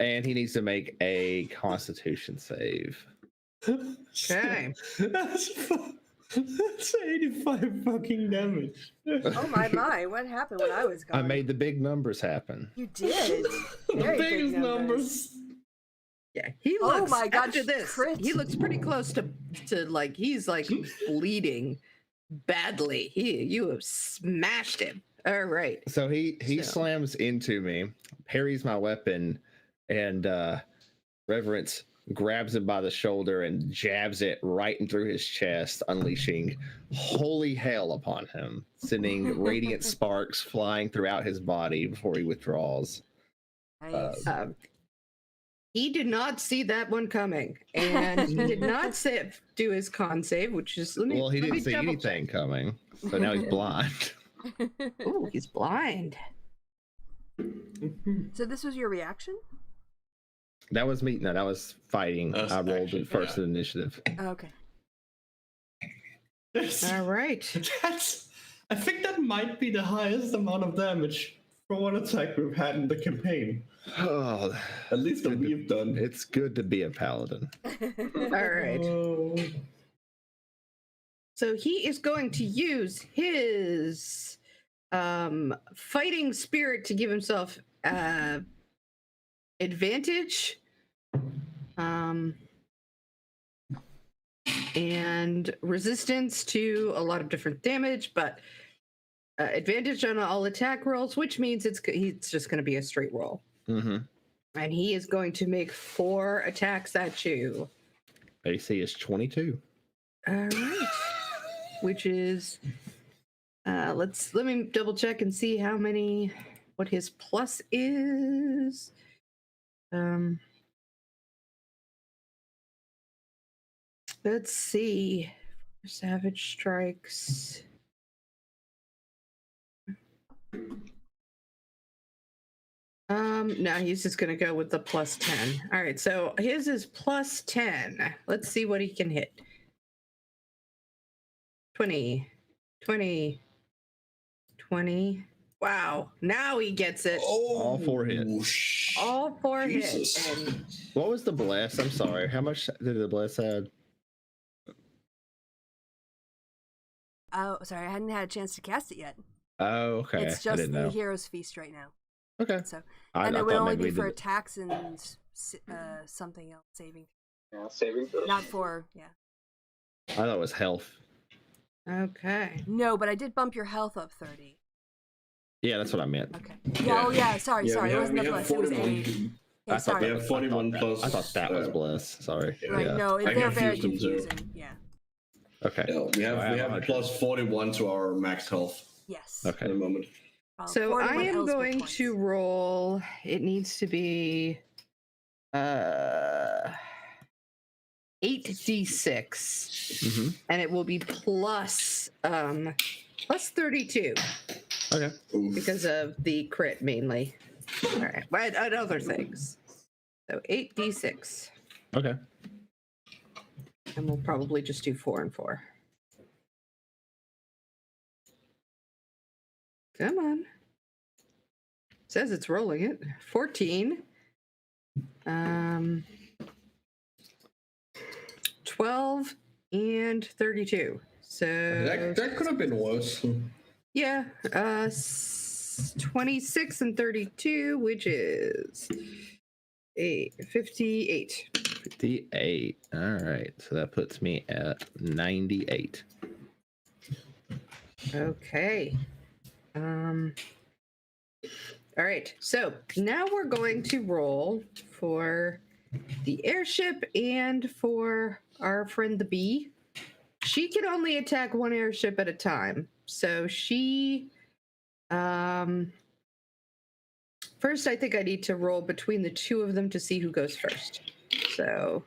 And he needs to make a constitution save. Okay. That's 85 fucking damage. Oh my! What happened when I was gone? I made the big numbers happen. You did. The Very big biggest numbers. Yeah, he Oh looks. my God, After this, crit. he looks pretty close to like he's like bleeding badly. You have smashed him. All right. So he So- slams into me, parries my weapon, and Reverence grabs him by the shoulder and jabs it right in through his chest, unleashing holy hell upon him, sending radiant sparks flying throughout his body before he withdraws. Nice. He did not see that one coming, and he did not do his con save, which is Well, he didn't see anything coming, so now he's blind. Oh, he's blind. So this was your reaction? That was me. No, that was fighting. That's I rolled action, it first yeah. in initiative. Oh, okay. All right. I think that might be the highest amount of damage for one attack we've had in the campaign. Oh, At least that we've done. it's good to be a paladin. All right. Oh. So he is going to use his fighting spirit to give himself advantage. And resistance to a lot of different damage, but advantage on all attack rolls, which means it's just going to be a straight roll. Mm-hmm. And he is going to make 4 attacks at you. AC is 22. All right. Which is let me double check and see what his plus is. Let's see. Savage strikes. No, he's just gonna go with the plus 10. All right, so his is plus 10. Let's see what he can hit. 20. Wow, now he gets it. All 4 hits. All 4 Jesus. hits. And What was the bless? I'm sorry. How much did the bless add? Oh, sorry, I hadn't had a chance to cast it yet. Oh, okay. It's I just didn't the know. Hero's Feast right now. Okay. So, I and it would thought only maybe be for we did- attacks and something else saving, Yeah, saving throw. not for I thought it was health. okay. No, but I did bump your health up 30. Yeah, that's what I meant. Okay. Yeah. Oh yeah. Sorry. Yeah, Sorry. we It have, wasn't we the have plus. It was 41. 8. I Yeah, thought sorry. We have 41 I plus. thought that was bless. Sorry. Yeah. Yeah. No, I they're very confused them too. confusing. Yeah. Okay. Yeah, we have I we have have 100. plus 41 to our max health Yes. at Okay. the moment. So 41 I am eligible going points. to roll. It needs to be 8d6, Mm-hmm. and it will be plus 32 Okay. Oof. because of the crit mainly. All right, but and other things. So 8d6, Okay. and we'll probably just do 4 and 4. Come on. Says it's rolling it. 14. 12 and 32. So That could have been worse. yeah, 26 and 32, which is 58. 58. All right. So that puts me at 98. Okay. All right. So now we're going to roll for the airship and for our friend the bee. She can only attack one airship at a time. So she first I think I need to roll between the two of them to see who goes first. So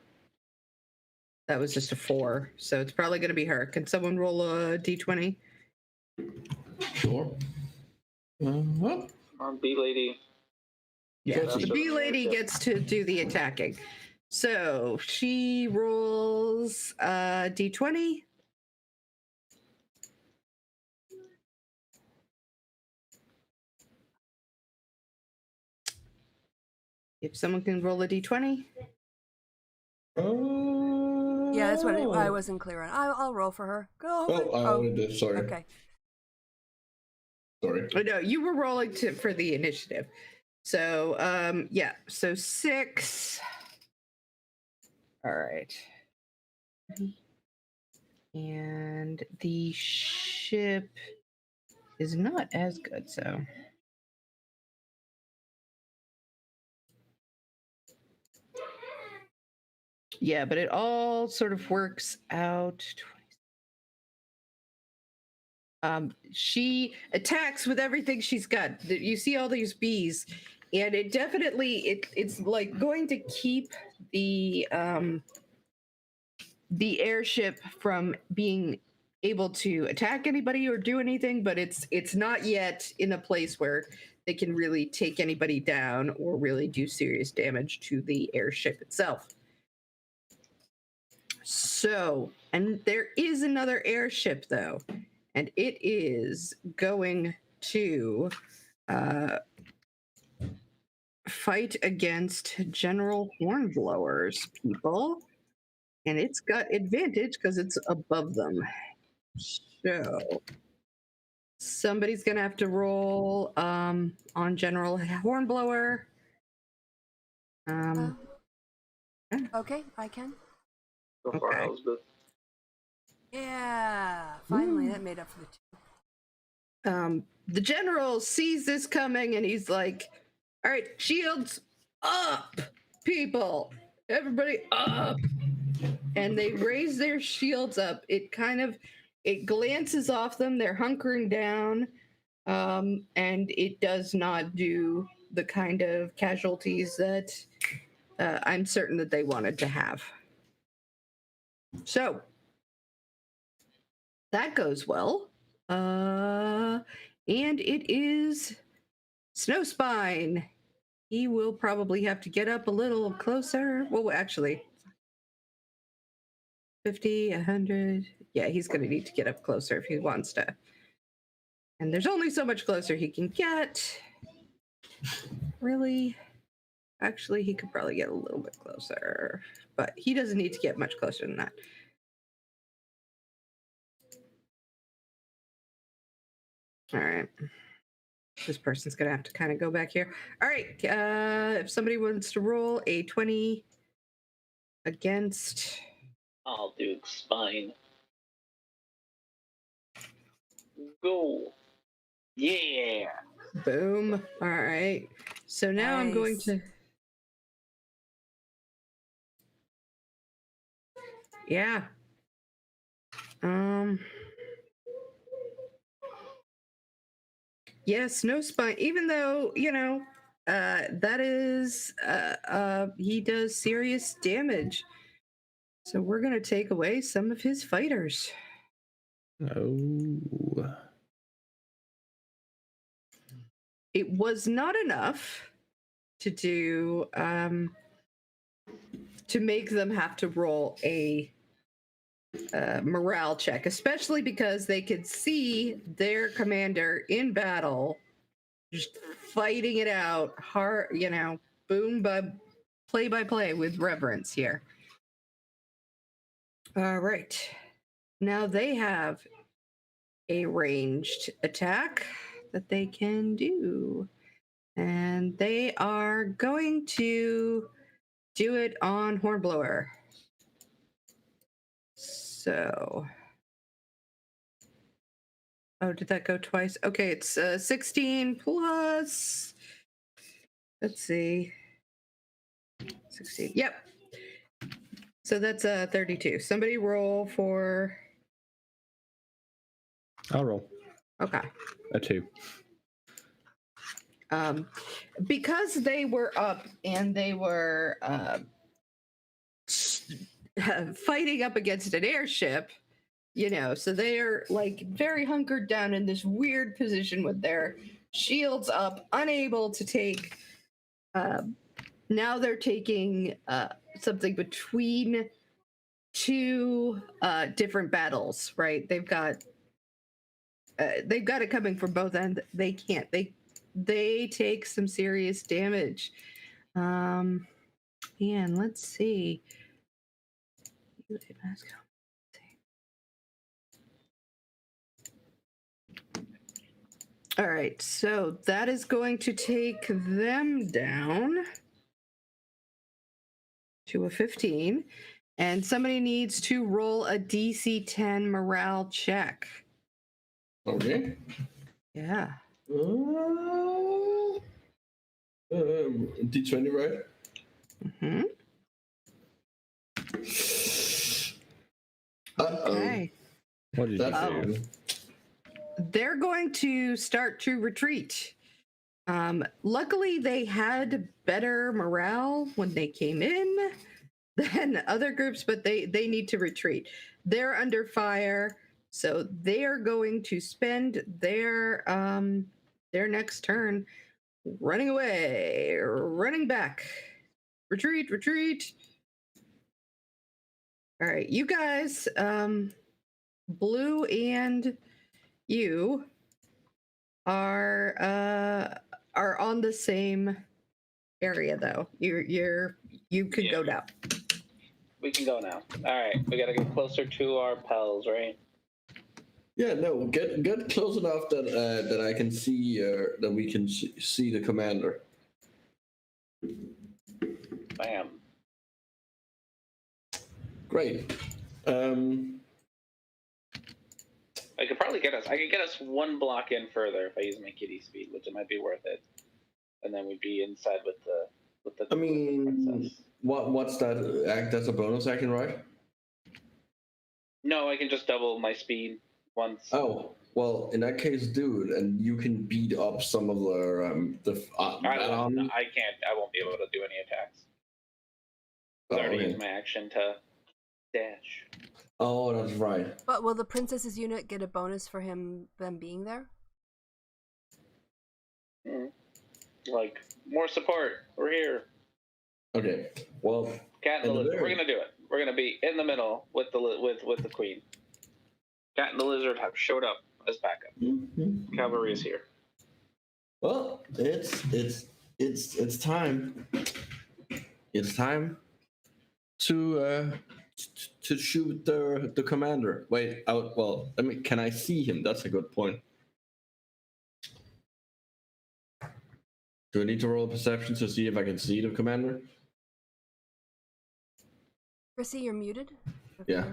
That was just a 4, so it's probably going to be her. Can someone roll a d20? Sure. Well, Bee lady. Yeah, Gotcha. the bee lady gets to do the attacking. So she rolls d20. If someone can roll a d20. Yeah, that's what I wasn't clear on. I'll roll for her. Go. Oh, I already did. Sorry. Okay. Sorry. Oh, no, you were rolling for the initiative. So, yeah, so 6. All right. And the ship is not as good, so. Yeah, but it all sort of works out. She attacks with everything she's got. You see all these bees, and it definitely it's like going to keep the airship from being able to attack anybody or do anything, but it's not yet in a place where they can really take anybody down or really do serious damage to the airship itself. So, and there is another airship though, and it is going to fight against General Hornblower's people, and it's got advantage because it's above them. So somebody's gonna have to roll on General Hornblower. Okay, I can. So far, Okay. Elizabeth. Yeah, finally that made up for the 2. The general sees this coming and he's like, all right, shields up, people, everybody up. And they raise their shields up. It glances off them. They're hunkering down. And it does not do the kind of casualties that I'm certain that they wanted to have. So that goes well. And it is Snowspine. He will probably have to get up a little closer. Well, actually, 50, 100. Yeah, he's going to need to get up closer if he wants to. And there's only so much closer he can get. Really? Actually, he could probably get a little bit closer, but he doesn't need to get much closer than that. All right. This person's going to have to kind of go back here. All right. If somebody wants to roll a 20 against... I'll do spine. Go. Yeah. Boom. All right. So now I'm going Nice. to... Yeah. Yes, no spine. Even though, that is he does serious damage. So we're gonna take away some of his fighters. Oh. It was not enough to do to make them have to roll a morale check, especially because they could see their commander in battle just fighting it out hard, boom by play with reverence here. All right, now they have a ranged attack that they can do, and they are going to do it on Hornblower. So, oh, did that go twice? Okay, it's 16 plus, let's see, 16. Yep. So that's 32. Somebody roll for. I'll roll. Okay. A 2. Because they were up and they were fighting up against an airship, so they're like very hunkered down in this weird position with their shields up, unable to take. Now they're taking something between two different battles, right? They've got it coming from both ends. They can't. They take some serious damage. And let's see. All right, so that is going to take them down to a 15, and somebody needs to roll a DC 10 morale check. Okay. Yeah. D20, right? Mm-hmm. Okay. What did you That's do? They're going to start to retreat. Luckily, they had better morale when they came in than other groups, but they need to retreat. They're under fire, so they are going to spend their next turn running away, running back. Retreat. All right, you guys, Blue and you are on the same area though. You can go now. We can go now. All right, we gotta get closer to our pals, right? Yeah, no, get close enough that I can see that we can see the commander. Bam. Great. I could probably get us. I could get us one block in further if I use my kitty speed, which it might be worth it. And then we'd be inside with the I mean, princess. what's that act? That's a bonus action, right? No, I can just double my speed once. Oh, well, in that case, dude, and you can beat up some of the army. I can't. I won't be able to do any attacks. I already used my action to dash. Oh, that's right. But will the princess's unit get a bonus for them being there? Like more support. We're here. Okay. Well, Cat and the lizard. We're gonna do it. We're gonna be in the middle with the queen. Cat and the lizard have showed up as backup. Mm-hmm. Cavalry is here. Well, it's time. It's time to shoot the commander. Wait, can I see him? That's a good point. Do I need to roll a perception to see if I can see the commander? Chrissy, you're muted. Yeah.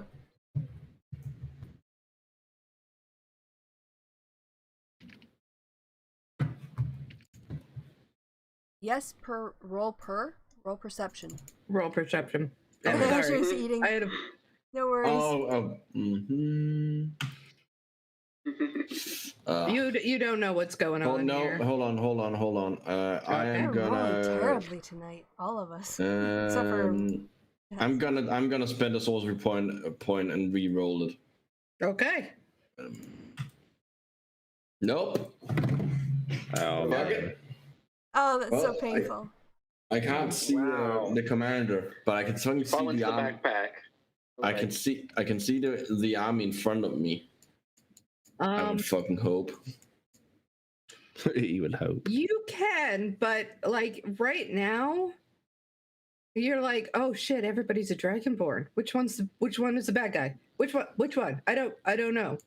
Yes, roll perception. Roll perception. I'm Sorry. sorry. She's eating. I had a No worries. You don't know what's going on here. Hold on. I am We're rolling gonna terribly tonight, all of us. Except for I'm gonna spend a sorcery point and re-roll it. Okay. Nope. Oh, Fuck it. Oh, that's so Well, painful. I can't see the commander, but I can certainly see Fall into the the army. backpack. I can see the army in front of me. I would fucking hope. You would hope. You can, but like right now, you're like, oh shit, everybody's a dragonborn. Which one is the bad guy? Which one? I don't know.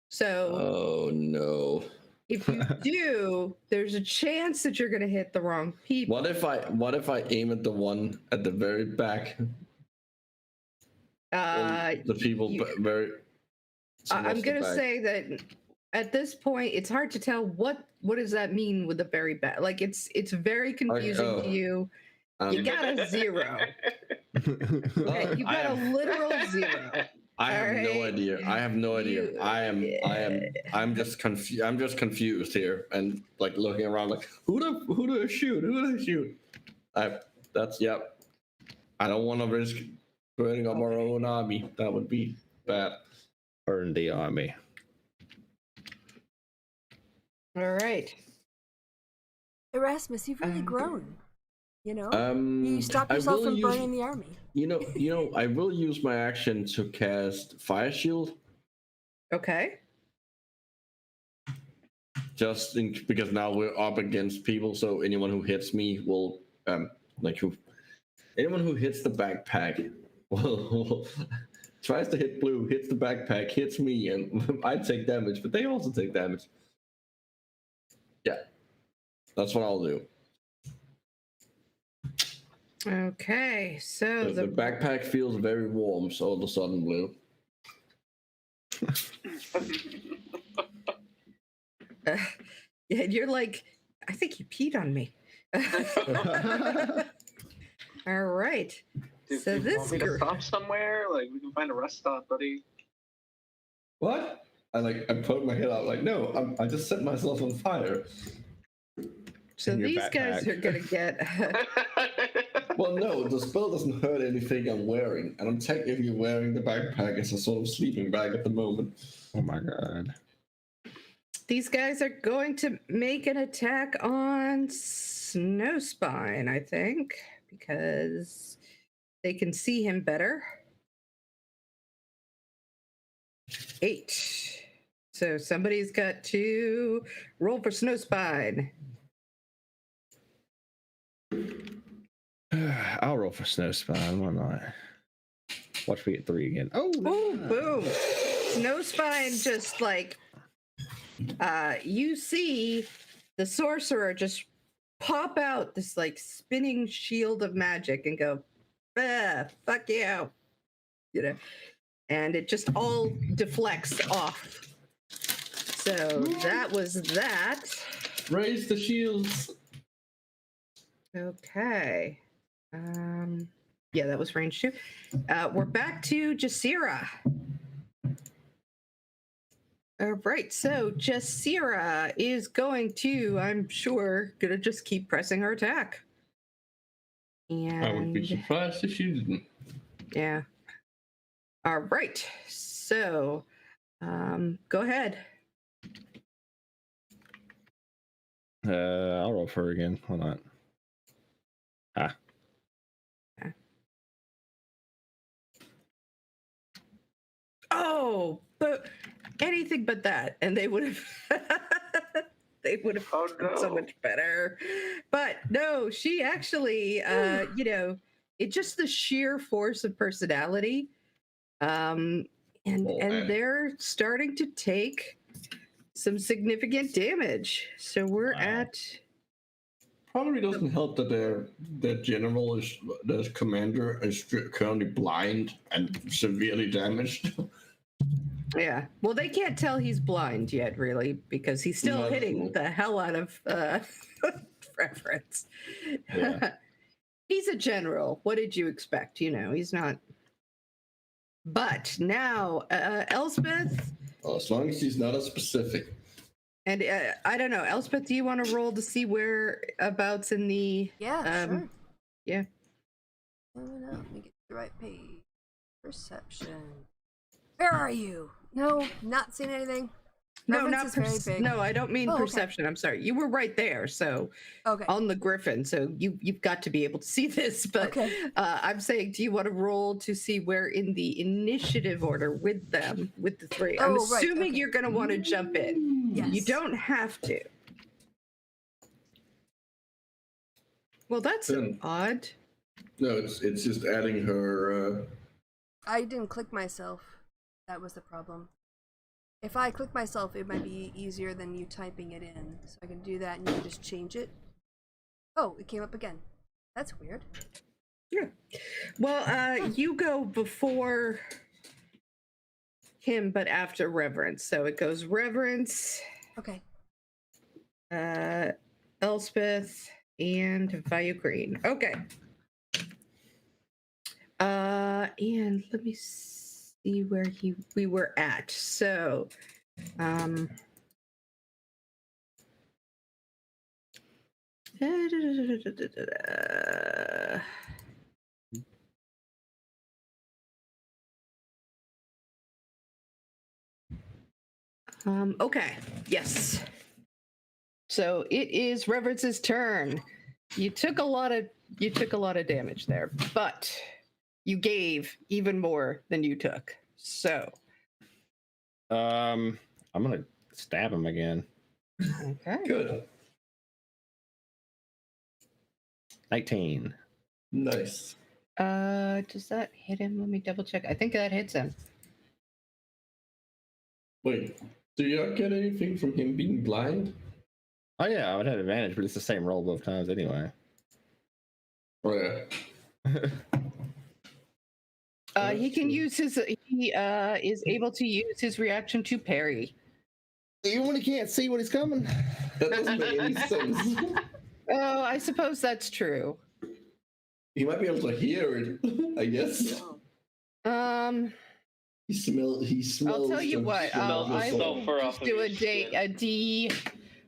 So Oh no. if you do, there's a chance that you're gonna hit the wrong people. What if I aim at the one at the very back? The people very. I'm gonna say that at this point, it's hard to tell what does that mean with the very bad. Like it's very confusing to you. You got a 0. Okay, you got a literal 0. I have no idea. I have no idea. I'm just confused. I'm just confused here and like looking around like who do I shoot? I don't want to risk Burning up our own army. That would be bad. Burn the army. All right. Erasmus, you've really grown. You know, you stopped I yourself will from use. burning the army. I will use my action to cast Fire Shield. Okay. Because now we're up against people, so anyone who hits me will anyone who hits the backpack will tries to hit blue, hits the backpack, hits me, and I take damage, but they also take damage. Yeah, that's what I'll do. Okay. So The backpack feels very warm, so all of a sudden, blue. Yeah, you're like, I think you peed on me. All right. Do So you this want me to stop somewhere? Like, we can find a rest stop, buddy. What? I poke my head out like, no, I just set myself on fire. So In your these guys backpack. are gonna get. Well, no, the spell doesn't hurt anything I'm wearing, and I'm technically wearing the backpack as a sort of sleeping bag at the moment. Oh my god. These guys are going to make an attack on Snowspine, I think, because they can see him better. 8. So somebody's got to roll for Snowspine. I'll roll for Snowspine. Why not? Watch me get 3 again. Oh, Oh, nice. boom. Snowspine just like, you see the sorcerer just pop out this like spinning shield of magic and go, fuck you. You know, and it just all deflects off. So that was that. Raise the shields. Okay. Yeah, that was range 2. We're back to Jasira. All right, so Jasira is going to, I'm sure, gonna just keep pressing her attack. And I would be surprised if she didn't. yeah. All right, so go ahead. I'll roll for her again. Why not? Ah. Oh, but anything but that, and they would have they would have Oh, done so no. much better. But no, she actually you know, it's just the sheer force of personality. And they're starting to take some significant damage. So we're Wow. at Probably doesn't help that their general is their commander is currently blind and severely damaged. yeah. Well, they can't tell he's blind yet, really, because he's still No, hitting cool. the hell out of reference. Yeah. He's a general. What did you expect? You know, he's not. But now, Elspeth, As long as he's not as specific. and I don't know, Elspeth, do you want to roll to see whereabouts in the? Yeah, sure. Yeah. No, let me get the right page. Perception. Where are you? No, not seeing anything. No, Reference not is very big. no. I don't mean Oh, okay. perception. I'm sorry. You were right there. So Okay. on the griffin. So you've got to be able to see this. But Okay. I'm saying, do you want to roll to see where in the initiative order with them, with the 3? I'm Oh, right, assuming okay. you're going to want to jump in. Yes. You don't have to. Well, that's odd. No, it's just adding her. I didn't click myself. That was the problem. If I click myself, it might be easier than you typing it in. So I can do that and you can just change it. Oh, it came up again. That's weird. Yeah. Well, you go before him, but after reverence. So it goes reverence, Okay. Elspeth, and Vyugreen. Okay. And let me see where we were at. So, Okay. Yes. So it is Reverence's turn. You took a lot of damage there, but you gave even more than you took. So I'm gonna stab him again. okay. Good. 19. Nice. Does that hit him? Let me double check. I think that hits him. Wait, do you not get anything from him being blind? Oh yeah, I would have advantage, but it's the same roll both times anyway. Oh yeah. He That's can true. use his. He is able to use his reaction to parry. Even when he can't see what he's coming. That doesn't make any sense. Oh, I suppose that's true. He might be able to hear it, I guess. He smells. I'll tell you the what. smell I'll, of the I soul. will sulfur just off of do your a skin. D.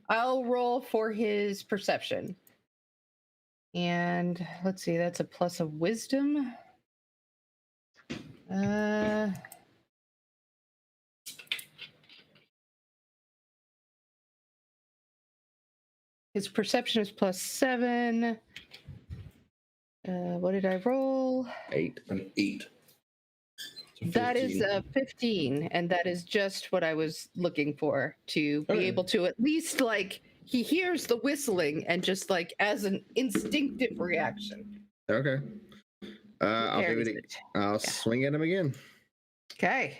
I'll roll for his perception. And let's see, that's a plus of wisdom. His perception is +7. What did I roll? 8. An 8. So That is 15. 15, and that is just what I was looking for, to be Okay. able to at least, like, he hears the whistling and just, like, as an instinctive reaction. Okay. I'll do parries it. I'll swing at him again. Okay.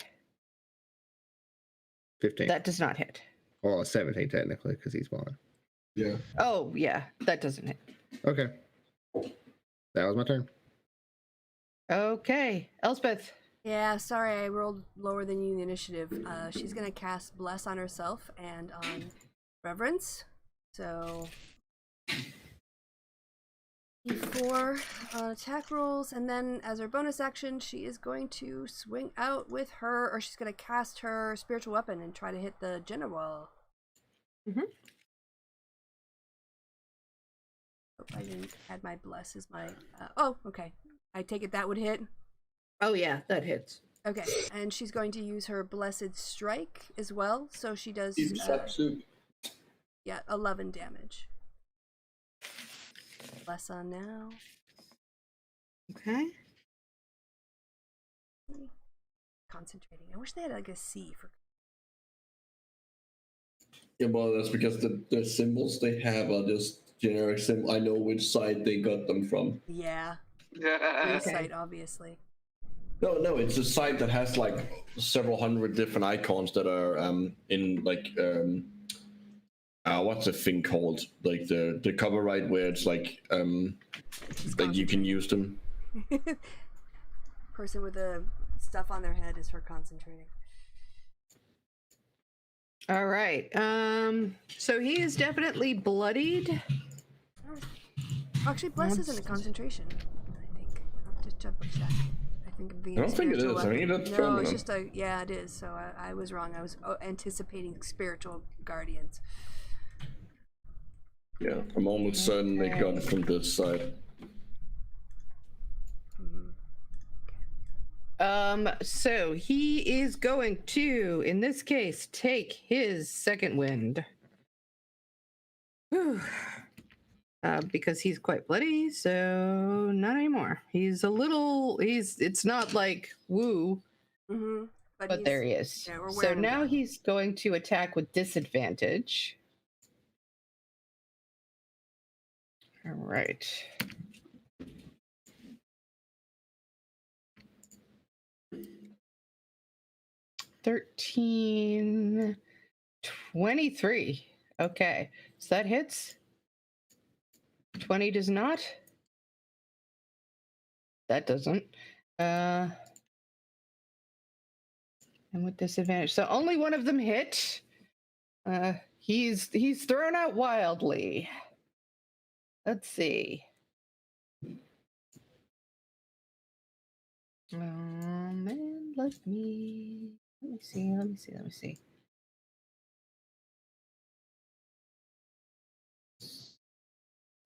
15. That does not hit. Well, 17 technically, because he's blind. Yeah. Oh, yeah, that doesn't hit. Okay. That was my turn. Okay. Elspeth. Yeah, sorry, I rolled lower than you in the initiative. She's gonna cast Bless on herself and on Reverence. So D4 attack rolls, and then as her bonus action, she is going to swing out with her, or she's gonna cast her spiritual weapon and try to hit the Jenna wall. Mhm. Hope I didn't add my Bless as my. Oh, okay. I take it that would hit. Oh, yeah, that hits. Okay, and she's going to use her Blessed Strike as well, so she does, Deep soup. yeah, 11 damage. Bless on now. Okay. Concentrating. I wish they had like a C for. Yeah, well, that's because the symbols they have are just generic symbols. I know which side they got them from. Yeah, Okay. Insight, obviously. No, it's a site that has like several hundred different icons that are in like what's the thing called? Like the cover right where it's like that you can use them. Person with the stuff on their head is for concentrating. All right. So he is definitely bloodied. Actually, Bless isn't a concentration, I think. I'll just double check. I think of the I don't think it spiritual is. I think weapon. that's No, permanent. it's just a, yeah, it is. So I was wrong. I was anticipating spiritual guardians. Yeah, I'm almost certain they got it from this side. So he is going to, in this case, take his second wind. Whew. Because he's quite bloody, so not anymore. He's a little, it's not like woo, Mm-hmm. but there he is. Yeah, we're So wearing him now down. he's going to attack with disadvantage. All right. $13, 23. Okay, so that hits. 20 does not. That doesn't. And with disadvantage. So only one of them hit. He's thrown out wildly. Let's see. And let me see.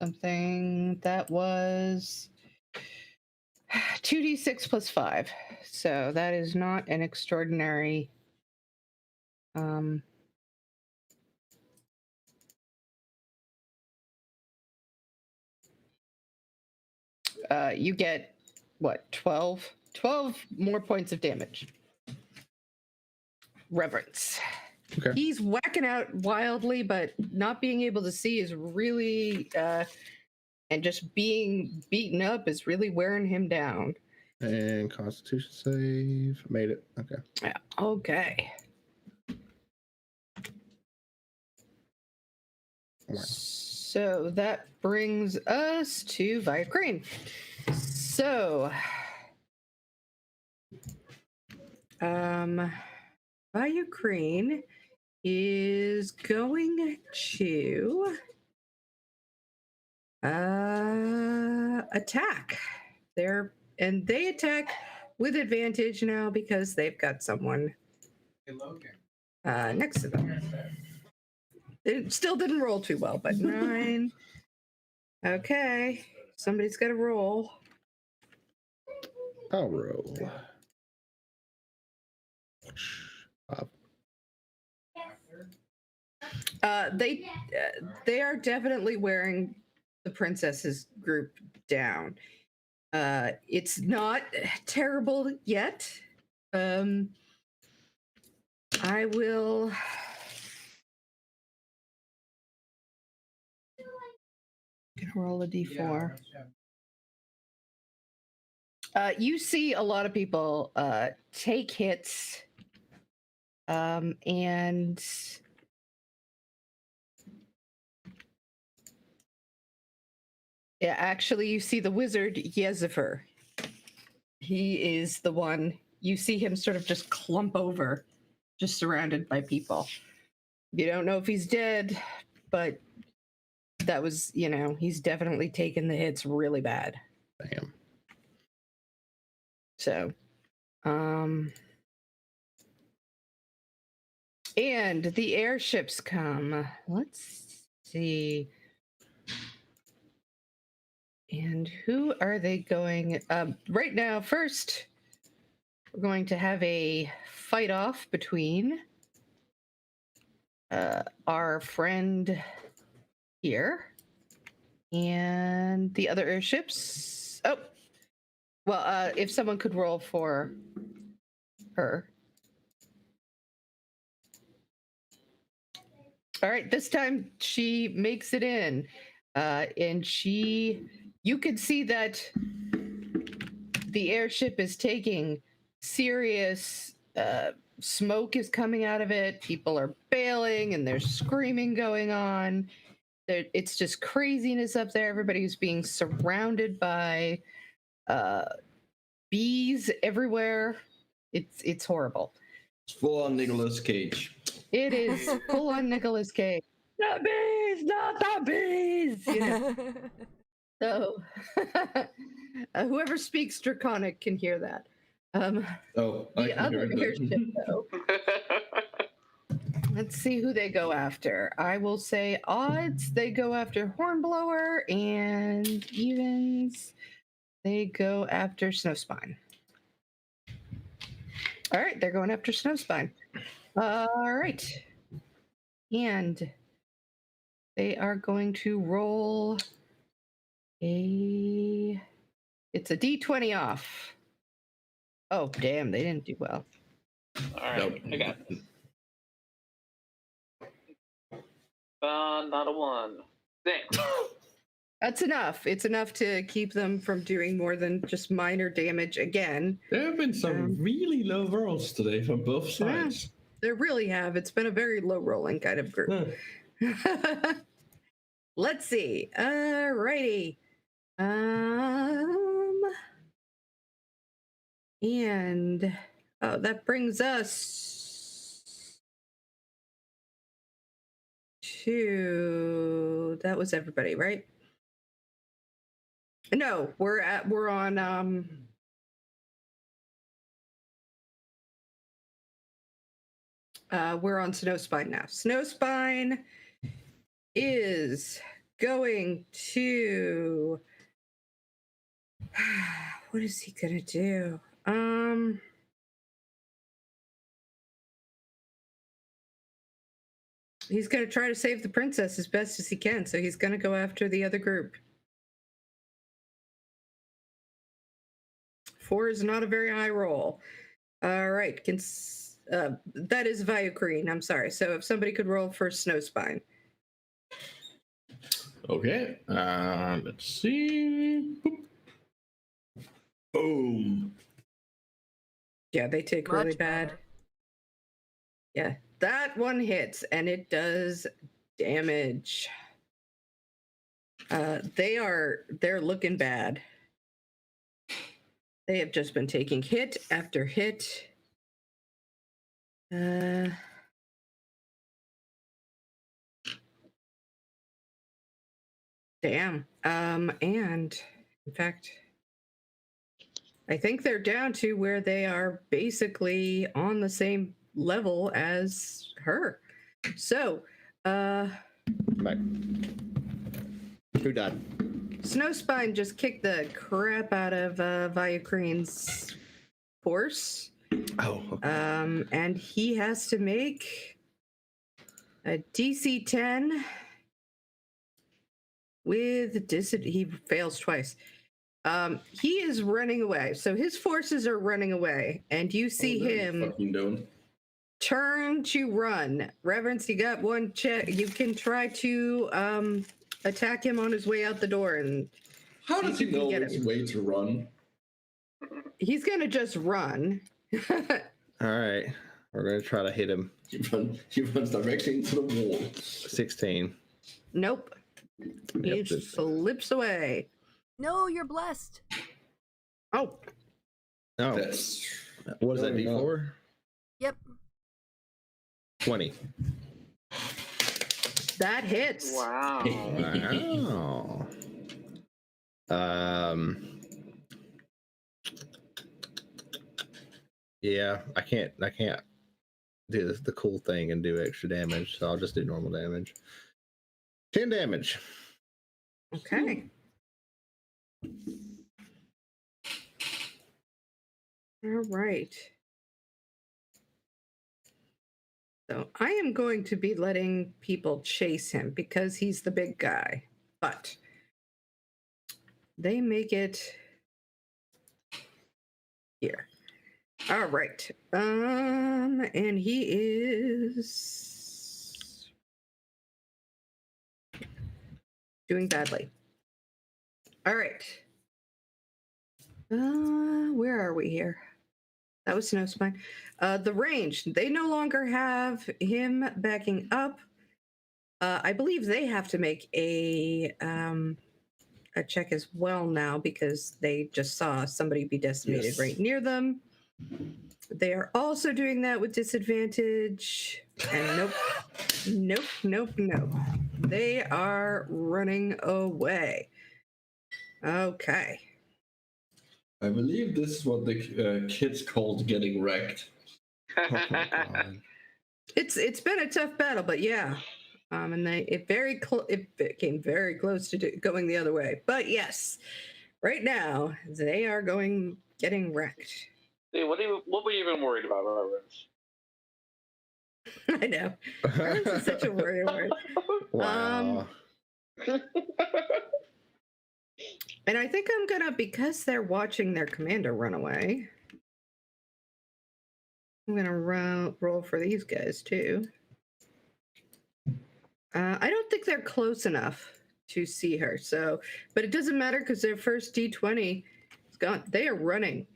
Something that was 2d6 plus 5. So that is not an extraordinary you get what, 12 more points of damage. Reverence. Okay. He's whacking out wildly, but not being able to see is really and just being beaten up is really wearing him down. And Constitution save. Made it. Okay. Yeah. Okay. Wow. So that brings us to Viacrane. So, Viacrane is going to attack. They attack with advantage now because they've got someone next to them. It still didn't roll too well, but 9. Okay, somebody's got to roll. I'll roll. They are definitely wearing the princess's group down. It's not terrible yet. I will. Gonna roll a d4. You see a lot of people take hits, and yeah, actually, you see the wizard Yezifer. He is the one. You see him sort of just clump over, just surrounded by people. You don't know if he's dead, but that was, he's definitely taken the hits really bad. Damn. So, and the airships come. Let's see. And who are they going? Right now, first, we're going to have a fight off between our friend here and the other airships. Oh, well, if someone could roll for her. All right, this time she makes it in, and you could see that the airship is taking serious smoke is coming out of it. People are bailing and there's screaming going on. It's just craziness up there. Everybody's being surrounded by bees everywhere. It's horrible. It's full on Nicolas Cage. It is full on Nicolas Cage. The bees, not the bees. So whoever speaks Draconic can hear that. The other airship, though. Let's see who they go after. I will say odds, they go after Hornblower, and evens, they go after Snowspine. All right, they're going after Snowspine. All right. And they are going to roll it's a D20 off. Oh, damn, they didn't do well. All right, Nope. I got this. Not a 1. 6. That's enough. It's enough to keep them from doing more than just minor damage again. There have been some really low rolls today from both sides. Yeah, there really have. It's been a very low rolling kind of group. Yeah. Let's see. All righty. And that brings us to, that was everybody, right? No, we're on Snowspine now. Snowspine is going to what is he gonna do? He's gonna try to save the princess as best as he can, so he's gonna go after the other group. 4 is not a very high roll. All right. That is Viocrene. I'm sorry. So if somebody could roll for Snowspine. Okay. Let's see. Boop. Boom. Yeah, they take really Much bad. better. Yeah, that one hits and it does damage. They're looking bad. They have just been taking hit after hit. Damn. And in fact, I think they're down to where they are basically on the same level as her. So, Back. Who died? Snowspine just kicked the crap out of Viocrene's horse. Oh, okay. And he has to make a DC 10 with he fails twice. He is running away. So his forces are running away, and you see him Fucking doing. turn to run. Reverence, you got one check. You can try to attack him on his way out the door, and How does he you can know get which him. way to run? He's gonna just run. All right. We're going to try to hit him. He runs directly into the wall. 16. Nope. He Yep, slips away. No, you're blessed. Oh, Oh, That's what is that, no, no. D4? Yep. 20. that hits. Wow. Wow. Yeah, I can't do the cool thing and do extra damage, so I'll just do normal damage. 10 damage. Okay. All right. So I am going to be letting people chase him because he's the big guy. But they make it here. All right. And he is doing badly. All right. Where are we here? That was Snowspine. The range. They no longer have him backing up. I believe they have to make a check as well now because they just saw somebody be decimated Yes. right near them. They are also doing that with disadvantage. And nope. They are running away. Okay. I believe this is what the kids called getting wrecked. Oh my God. It's been a tough battle, but yeah. And it came very close to going the other way. But yes, right now they are getting wrecked. Hey, what were you even worried about, Reverence? I know. Reverence is such a worry word. Wow. And I think I'm gonna, because they're watching their commander run away, I'm gonna roll for these guys too. I don't think they're close enough to see her, so, but it doesn't matter because their first D20 is gone. They are running.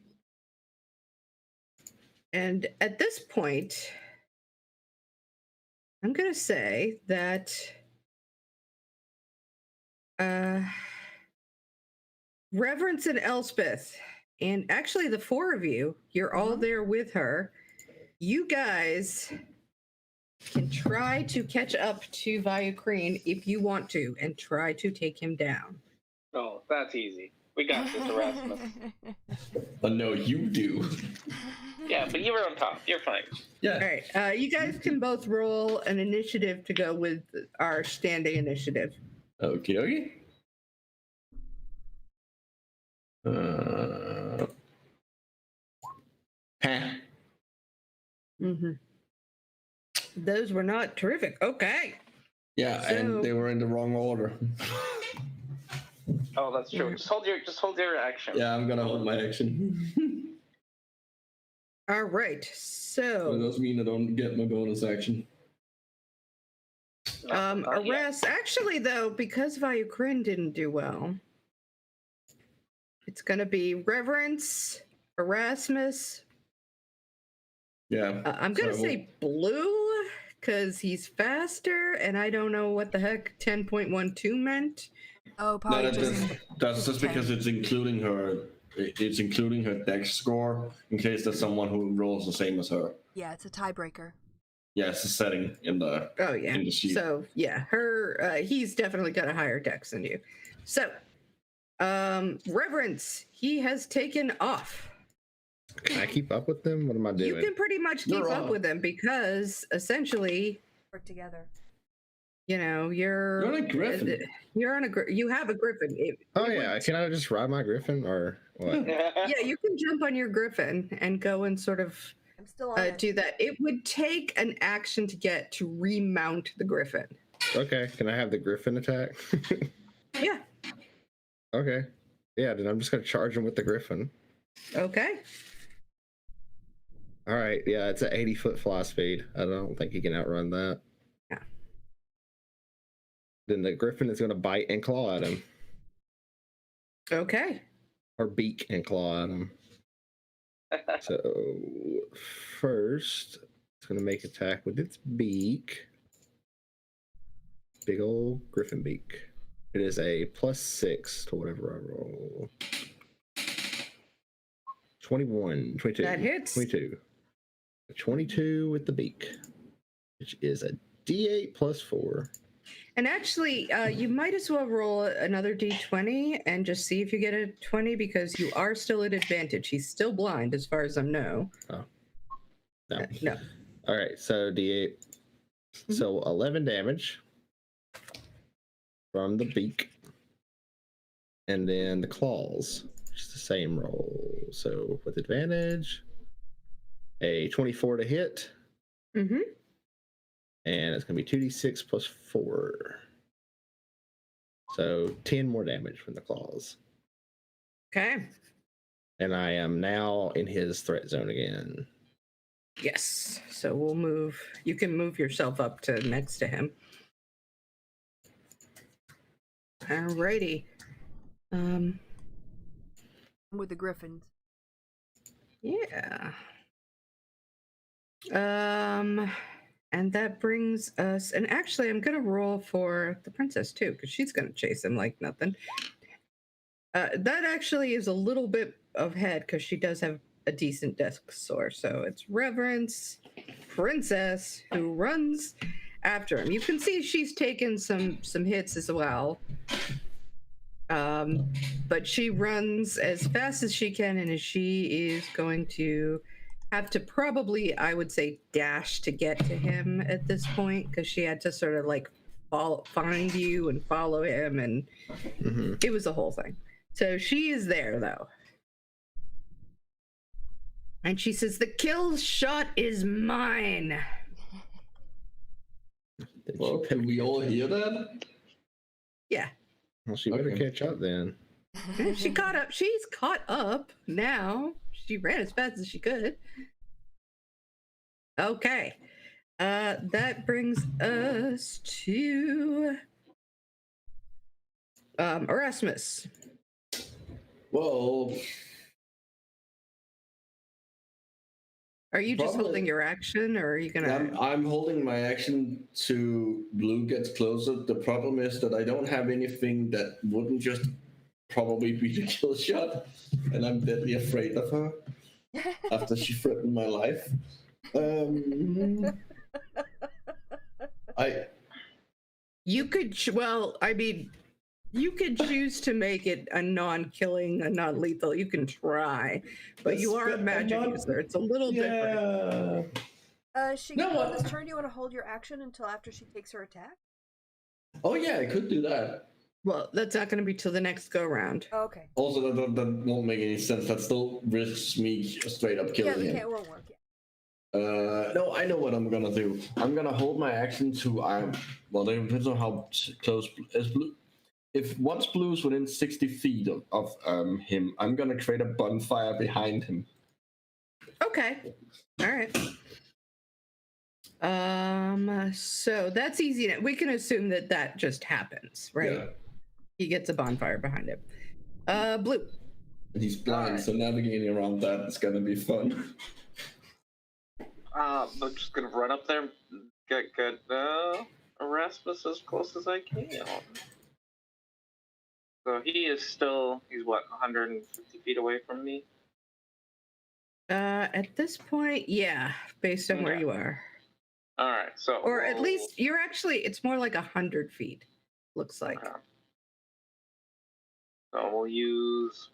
And at this point, I'm going to say that Reverence and Elspeth, and actually the four of you, you're all there with her. You guys can try to catch up to Viocrene if you want to and try to take him down. Oh, that's easy. We got this, Erasmus. Oh no, you do. Yeah, but you were on top. You're fine. Yeah. All right. You guys can both roll an initiative to go with our standing initiative. Okay. Mm-hmm. Those were not terrific. Okay. Yeah, So- and they were in the wrong order. Oh, that's true. Yeah. Just hold your action. Yeah, I'm gonna hold my action. All right. That So, does mean I don't get my bonus action. No, not yet. Arrest. Actually, though, because Vyukrin didn't do well, it's going to be Reverence, Erasmus. Yeah. I'm going to So- say Blue because he's faster, and I don't know what the heck 10.12 meant. Oh, No, probably that's just because it's including her. It's including her dex score in case there's someone who rolls the same as her. yeah, it's a tiebreaker. Yeah, it's a setting in the. Oh, yeah. In the sheet. So, yeah, he's definitely got a higher dex than you. So, Reverence, he has taken off. Can I keep up with them? What am I doing? You can pretty much keep You're up on. with him because essentially, Work together. you know, You're on a griffin. you have a griffin. Oh yeah, can I just ride my griffin or what? Yeah, you can jump on your griffin and go and sort of I'm still on it. do that. It would take an action to get to remount the griffin. Okay, can I have the griffin attack? Yeah. Okay. Yeah, then I'm just gonna charge him with the griffin. Okay. All right. Yeah, it's an 80-foot fly speed. I don't think he can outrun that. Yeah. Then the griffin is gonna bite and claw at him, Okay. or beak and claw at him. So first, it's gonna make attack with its beak. Big old griffin beak. It is a +6 to whatever I roll. 21, 22. That hits. 22. 22 with the beak, which is a D8 +4. And actually, you might as well roll another d20 and just see if you get a 20 because you are still at advantage. He's still blind as far as I know. Oh. No. No. All right, so D8. So 11 damage from the beak. And then the claws, which is the same roll. So with advantage, a 24 to hit. Mm-hmm. And it's going to be 2d6 +4. So 10 more damage from the claws. Okay. And I am now in his threat zone again. Yes. So we'll move. You can move yourself up to next to him. Alrighty. I'm with the griffins. Yeah. And that brings us, and actually I'm gonna roll for the princess too, because she's gonna chase him like nothing. That actually is a little bit of head because she does have a decent desk score. So it's Reverence, Princess, who runs after him. You can see she's taken some hits as well. But she runs as fast as she can, and she is going to have to probably, I would say, dash to get to him at this point because she had to sort of like find you and follow him, and it was a whole thing. So she is there though, and she says, "The kill shot is mine." Well, can we all hear that? Yeah. Well, she better Okay. catch up then. She caught up. She's caught up now. She ran as fast as she could. Okay. That brings us to Erasmus. Well, Are you just Probably- holding your action, or are you gonna? I'm holding my action to Blue gets closer. The problem is that I don't have anything that wouldn't just probably be the kill shot, and I'm deadly afraid of her after she threatened my life. You could. Well, I mean, you could choose to make it a non-killing, a non-lethal. You can try, but you are a magic user. It's a little different. She No, on this turn, do you want to hold your action until after she takes her attack? Oh yeah, I could do that. Well, that's not going to be till the next go round. Oh, okay. Also, that won't make any sense. That still risks me straight up killing him. It won't work. Yeah. No, I know what I'm gonna do. I'm gonna hold my action to well, it depends on how close is Blue. if once Blue's within 60 feet of him, I'm gonna create a bonfire behind him. Okay. All right. So that's easy. We can assume that that just happens, right? Yeah. He gets a bonfire behind him. Blue. And he's blind, Alright. so navigating around that is gonna be fun. I'm just gonna run up there, get Erasmus as close as I can. So he's what, 150 feet away from me? At this point, yeah, based on where Okay. you are. All right, so Or at least you're actually, it's more like 100 feet, looks like. Okay. So we'll use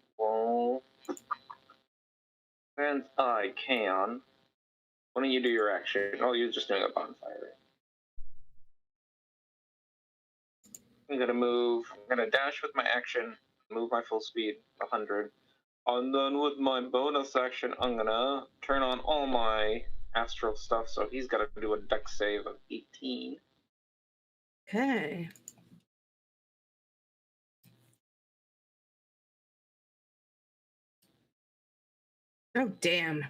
and I can. Why don't you do your action? Oh, you're just doing a bonfire. I'm gonna dash with my action, move my full speed 100. And then with my bonus action, I'm gonna turn on all my astral stuff, so he's gotta do a dex save of 18. Okay. Oh, damn.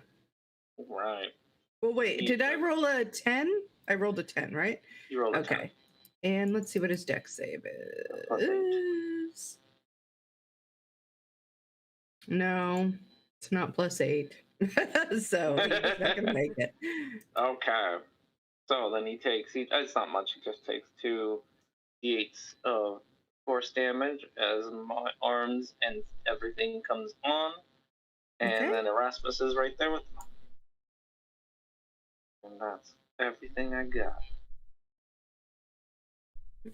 Right. Well, wait, did I roll a 10? I rolled a 10, right? You rolled a Okay. And let's see what his dex save Plus is. No, it's not +8. So he's not going to make it. 10. Okay. So then it's not much, he just takes 2 d8s of force damage as my arms and everything comes on. And Okay. then Erasmus is right there with me. And that's everything I got.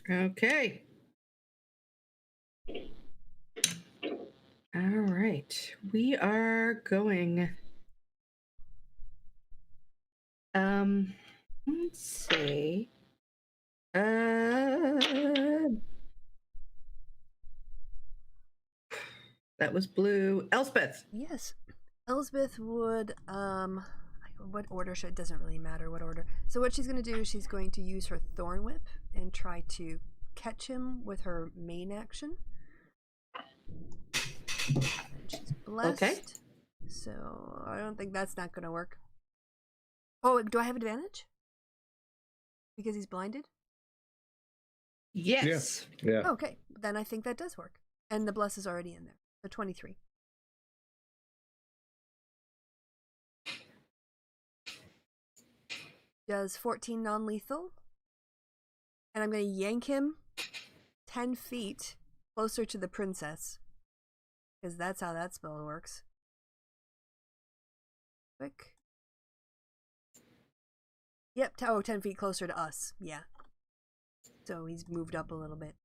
Okay. All right. We are going. Let's see. That was Blue. Elspeth. Yes. Elsbeth would what order should, it doesn't really matter what order. So what she's going to do is she's going to use her thorn whip and try to catch him with her main action. And she's blessed. Okay. So I don't think that's not going to work. Oh, do I have advantage? Because he's blinded? Yes. Yeah. Okay, then I think that does work. And the bless is already in there. So 23. Does 14 non-lethal. And I'm going to yank him 10 feet closer to the princess. Because that's how that spell works. Quick. Yep, 10 feet closer to us. Yeah. So he's moved up a little bit.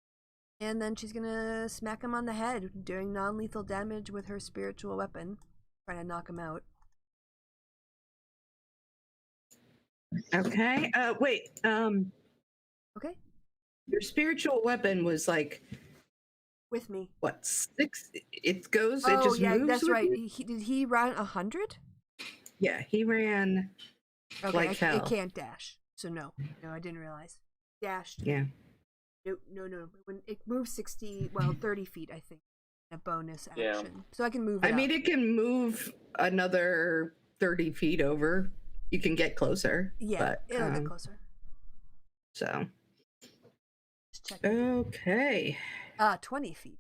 And then she's going to smack him on the head, doing non-lethal damage with her spiritual weapon. Trying to knock him out. Okay. Wait. Okay. Your spiritual weapon was like With me. what, 6? It goes. Oh, it just yeah, moves. that's with right. you? Did he run 100? Yeah, he ran. Okay, Like it hell. can't dash. So no, I didn't realize. Dashed. Yeah. No. When it moves 30 feet, I think. A bonus action. Yeah. So I can move it I mean, up. it can move another 30 feet over. You can get closer. Yeah, but, it'll get closer. So. Just check. Okay. 20 feet.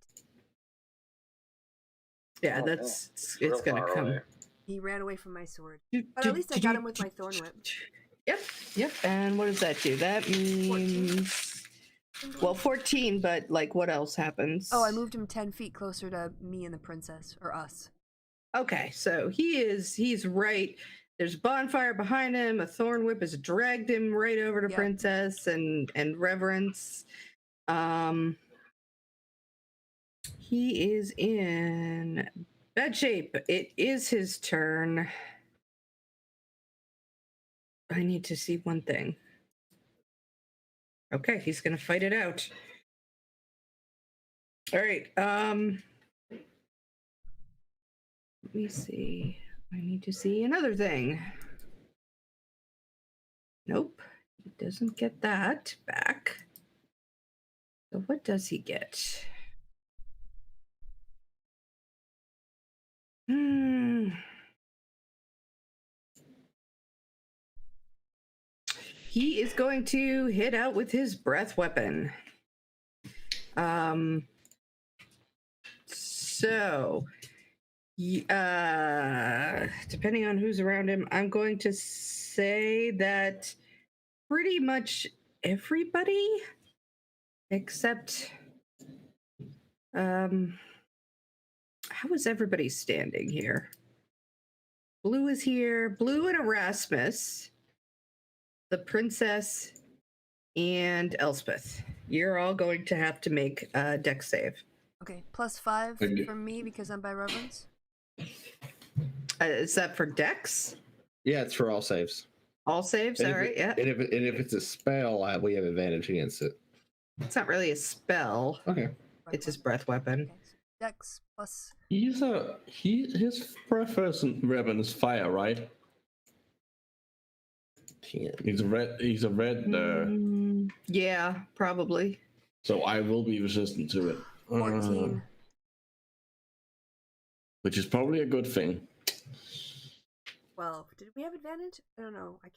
Yeah, Oh, that's Real it's gonna far come. away. He ran away from my sword. But at least I got him with my thorn whip. Yep. And what does that do? That means 14, but like what else happens? Oh, I moved him 10 feet closer to me and the princess, or us. Okay, so he's right. There's a bonfire behind him. A thorn whip has dragged him right over to Yep. Princess and Reverence. He is in bad shape. It is his turn. I need to see one thing. Okay, he's gonna fight it out. All right. Let me see. I need to see another thing. Nope, he doesn't get that back. So what does he get? He is going to hit out with his breath weapon. So, depending on who's around him, I'm going to say that pretty much everybody except how is everybody standing here? Blue is here. Blue and Erasmus, the princess, and Elspeth. You're all going to have to make a dex save. Okay, +5 Okay. for me because I'm by reverence. Is that for dex? Yeah, it's for all saves. All saves? And All if right, it- yeah. And if it's a spell, we have advantage against it. It's not really a spell. Okay. It's his breath weapon. Okay, so dex plus. His breath weapon is fire, right? 10. He's a red. Yeah, probably. So I will be resistant to it. 14. Which is probably a good thing. 12. Did we have advantage? I don't know. I can't.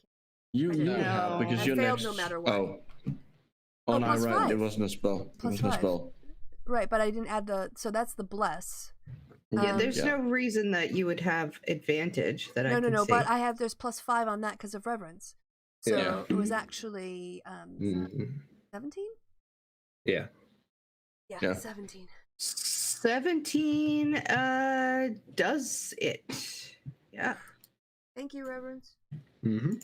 You I didn't. have No. because I you're failed next. no matter what. Oh. Oh, Oh, no, plus right. It 5. wasn't a spell. Plus it wasn't 5. a spell. Right, but I didn't add the. So that's the bless. Yeah, there's Yeah. no reason that you would have advantage that I can No. see. But I have there's +5 on that because of reverence. So Yeah. it was actually 17. Yeah. Yeah. 17. 17 does it. Yeah. Thank you, reverence. Mm-hmm.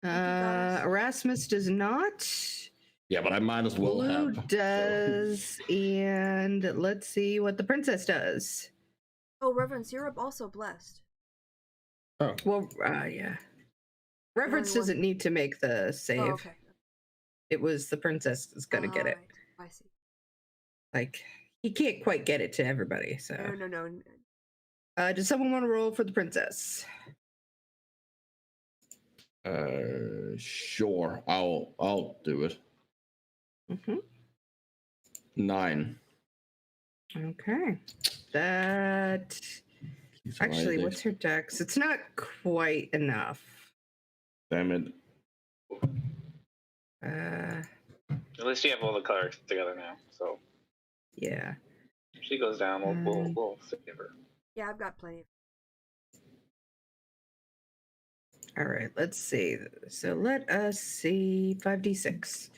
goddess. Erasmus does not. Yeah, but I might as well Blue have. does, and let's see what the princess does. Oh, reverence, you're also blessed. Oh. Well, yeah. Reverence only one. doesn't need to make the save. Oh, okay. It was the princess is gonna get it. Right. I see. Like he can't quite get it to everybody. So, No. does someone want to roll for the princess? Sure. I'll do it. Mm-hmm. 9. Okay. That actually, what's her dex? It's not quite enough. Damn it. At least you have all the cards together now. So Yeah. if she goes down, we'll save her. Yeah, I've got plenty. All right. Let's see. So let us see. 5d6.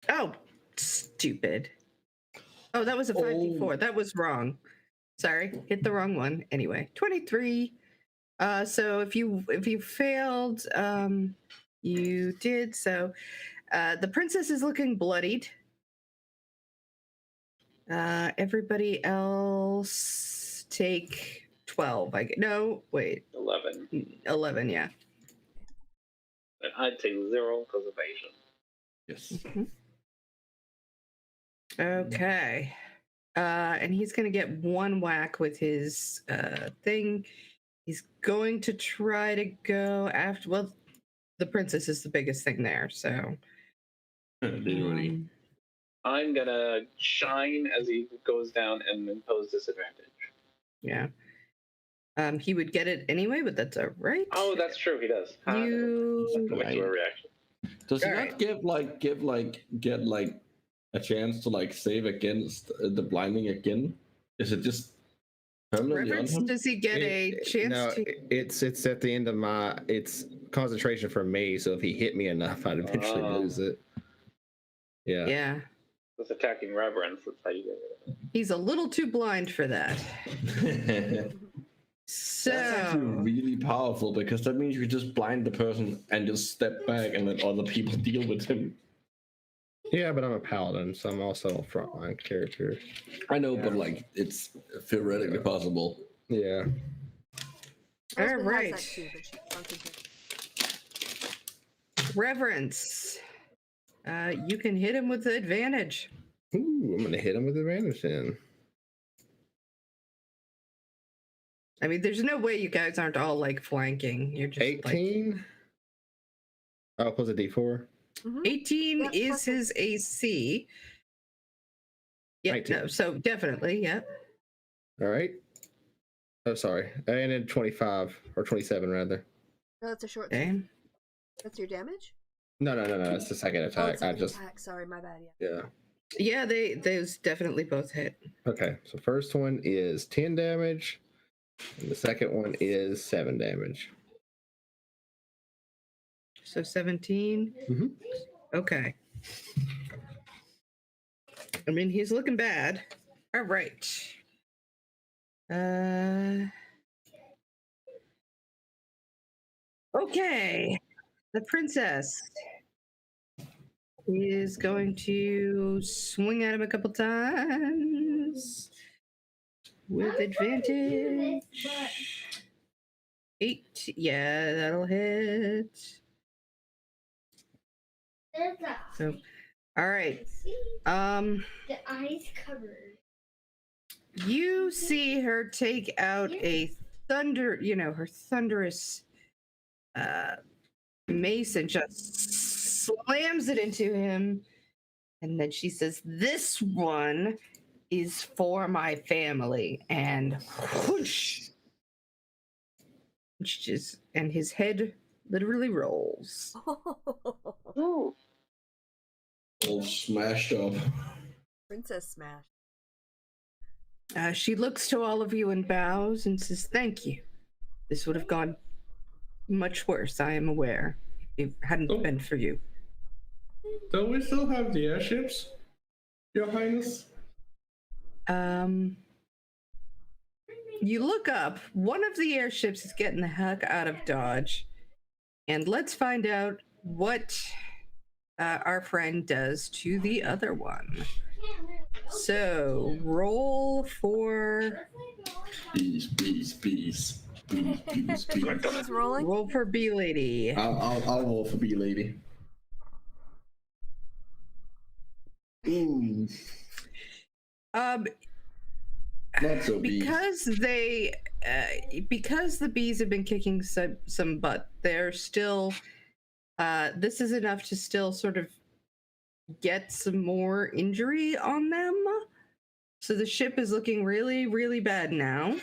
Oh, stupid. Oh, that was a 5d4. That was wrong. Sorry, hit the wrong one. Anyway, 23. So if you failed, you did. So the princess is looking bloodied. Everybody else take 12. No, wait. 11. 11, yeah. And I'd take 0 because of Asian. Yes. Okay. And he's going to get one whack with his thing. He's going to try to go after. Well, the princess is the biggest thing there. So. Literally. I'm gonna shine as he goes down and impose disadvantage. Yeah. He would get it anyway, but that's all right. Oh, that's true. He does. You. Wait to a reaction. Does he Alright. not get a chance to save against the blinding again? Is it just permanently on Reverence, him? does he get a chance No, to? it's at the end of it's concentration for me. So if he hit me enough, I'd eventually lose it. Yeah. Yeah. With attacking reverence, that's how you get it. He's a little too blind for that. So. That's actually really powerful because that means you can just blind the person and just step back and let other people deal with him. Yeah, but I'm a paladin, so I'm also a frontline character. I know, but it's theoretically possible. Yeah. All Elspeth has right. that too, but she concentrates. Reverence. You can hit him with advantage. Ooh, I'm gonna hit him with advantage then. I mean, there's no way you guys aren't all flanking. You're just 18. Oh, plus a D4. Mhm. 18 Yep, is plus his AC. Yeah, 19. no, so definitely, yeah. All right. Oh, sorry. And then 25 or 27 rather. No, that's a short sword. Okay. That's your damage? No. It's the second Oh, attack. it's I an just attack. Sorry, my bad. yeah. Yeah, those definitely both hit. Okay. So first one is 10 damage, and the second one is 7 damage. So 17. Mhm. Okay. I mean, he's looking bad. All right. Okay. The princess is going to swing at him a couple times with advantage. 8. Yeah, that'll hit. So, all right. The eyes covered. You see her take out a her thunderous mace and just slams it into him. And then she says, "This one is for my family." And whoosh, and his head literally rolls. Ooh. All smashed up. Princess Smash. She looks to all of you and bows and says, "Thank you. This would have gone much worse, I am aware, if it hadn't been for you." Do we still have the airships, Your Highness? You look up, one of the airships is getting the heck out of Dodge, and let's find out what our friend does to the other one. So, roll for... Bees. Who's rolling? Roll for B Lady. I'll roll for B Lady. Ooh. Not so bees. Because the bees have been kicking some butt, they're still this is enough to still sort of get some more injury on them. So the ship is looking really, really bad now.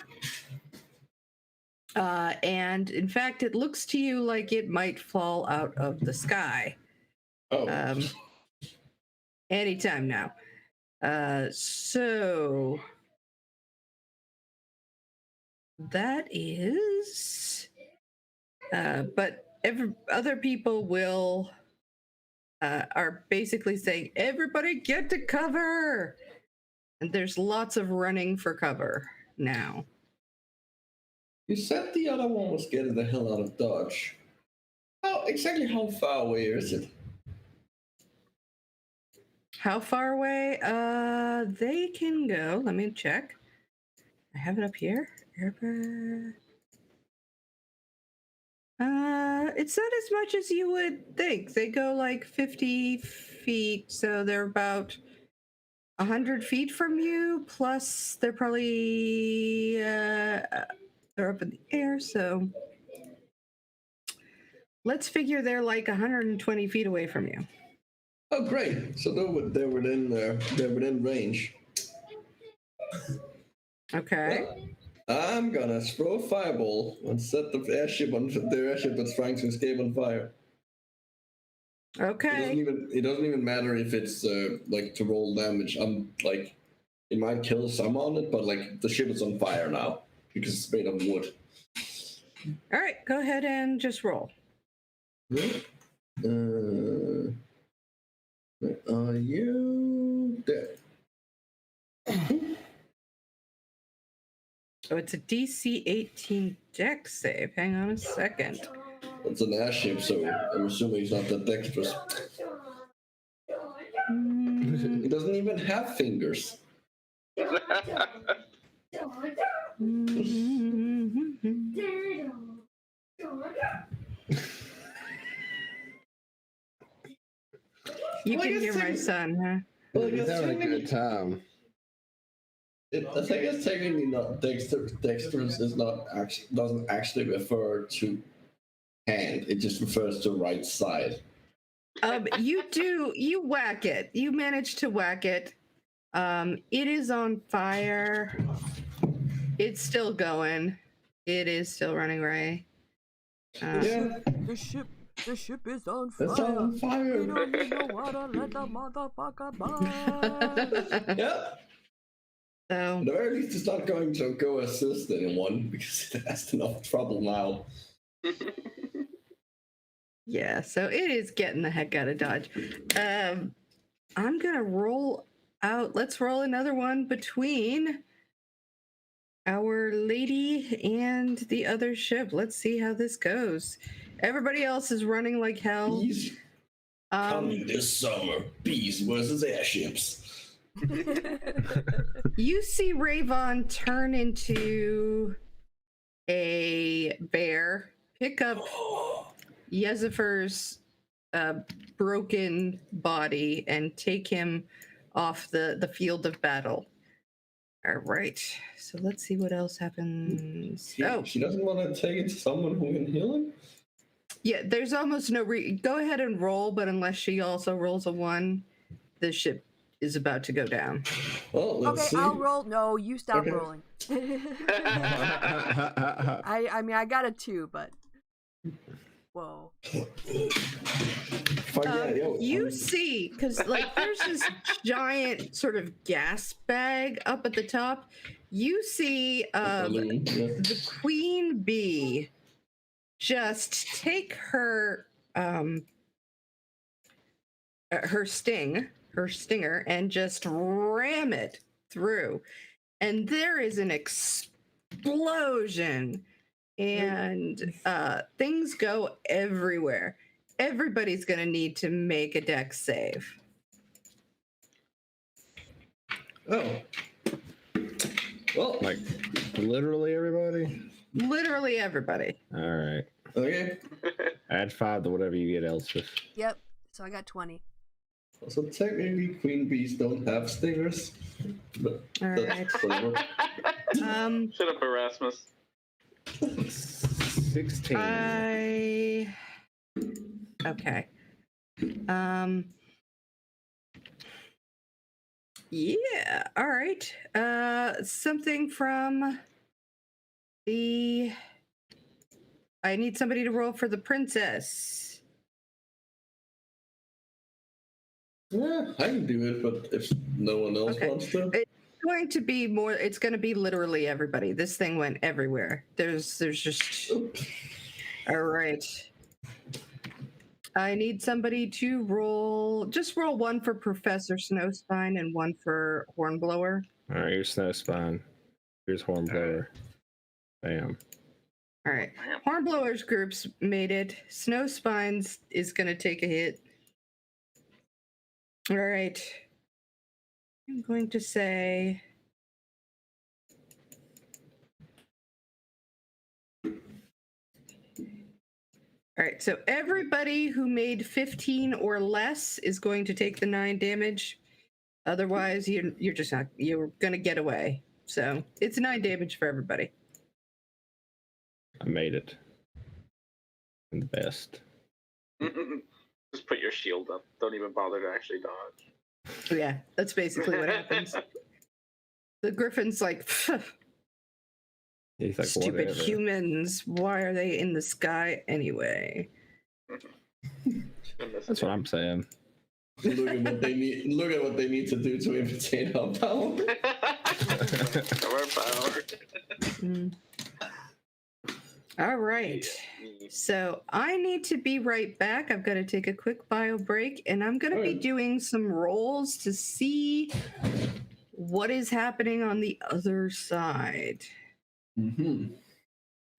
And in fact, it looks to you like it might fall out of the sky. Oh. Anytime now. So that is, but other people will are basically saying, "Everybody get to cover," and there's lots of running for cover now. You said the other one was getting the hell out of Dodge. Exactly how far away is it? How far away? They can go. Let me check. I have it up here. It's not as much as you would think. They go like 50 feet, so they're about 100 feet from you. Plus, they're probably they're up in the air, so let's figure they're like 120 feet away from you. Oh, great! So they're within range. Okay. Well, I'm gonna throw a fireball and set the airship that's trying to escape on fire. Okay. It doesn't even matter if it's like to roll damage. It might kill some on it, but like the ship is on fire now because it's made of wood. All right, go ahead and just roll. Yeah. Are you there? Oh, it's a DC 18 dex save. Hang on a second. It's an airship, so I'm assuming he's not that dexterous. He doesn't even have fingers. You can hear my son, huh? Well, He's having a good time. I think it's technically not dexterous doesn't actually refer to hand. It just refers to right side. You whack it. You manage to whack it. It is on fire. It's still going. It is still running away. Yeah, The ship is on fire. it's on We fire. don't need no water, let the motherfucker burn. Yeah. So At the very least, it's not going to go assist anyone because it has enough trouble now. yeah, so it is getting the heck out of Dodge. I'm gonna roll out. Let's roll another one between Our Lady and the other ship. Let's see how this goes. Everybody else is running like hell. Bees coming this summer. Bees versus airships. You see Rayvon turn into a bear, pick up Yezifer's broken body, and take him off the field of battle. All right, so let's see what else happens. She doesn't want to take it to someone who can heal him? Yeah, there's almost no go ahead and roll, but unless she also rolls a 1, the ship is about to go down. Well, let's see. I'll roll. No, you stop Okay. rolling. I mean, I got a 2, but whoa. You see, because like there's this giant sort of gas bag up at the top. You see Balloon, yeah. the queen bee just take her stinger, and just ram it through, and there is an explosion, and things go everywhere. Everybody's gonna need to make a dex save. Oh. Well, Like literally everybody. Literally everybody. All right. okay. Add 5 to whatever you get, Elspeth. Yep. So I got 20. So technically, queen bees don't have stingers. But All right. that's whatever. Shut up, Erasmus. 16. Okay. Yeah. All right. Something from the. I need somebody to roll for the princess. Yeah, I can do it, but if no one else Okay. wants to. It's going to be more. It's going to be literally everybody. This thing went everywhere. There's just. Oops. All right. I need somebody to roll. Just roll 1 for Professor Snowspine and 1 for Hornblower. All right, here's Snowspine. Here's Hornblower. Bam. All right. Hornblower's group's made it. Snowspine's is going to take a hit. All right. I'm going to say. All right, so everybody who made 15 or less is going to take the 9 damage. Otherwise, you're just not. You're going to get away. So it's 9 damage for everybody. I made it. I'm the best. Just put your shield up. Don't even bother to actually dodge. Yeah, that's basically what happens. The griffin's like, He's like, stupid whatever. humans. Why are they in the sky anyway? That's what I'm saying. Look at what they need. Look at what they need to do to imitate our power. Our power. Mm. All right. So I need to be right back. I've got to take a quick bio break, and I'm going to be Alright. doing some rolls to see what is happening on the other side. Mm-hmm.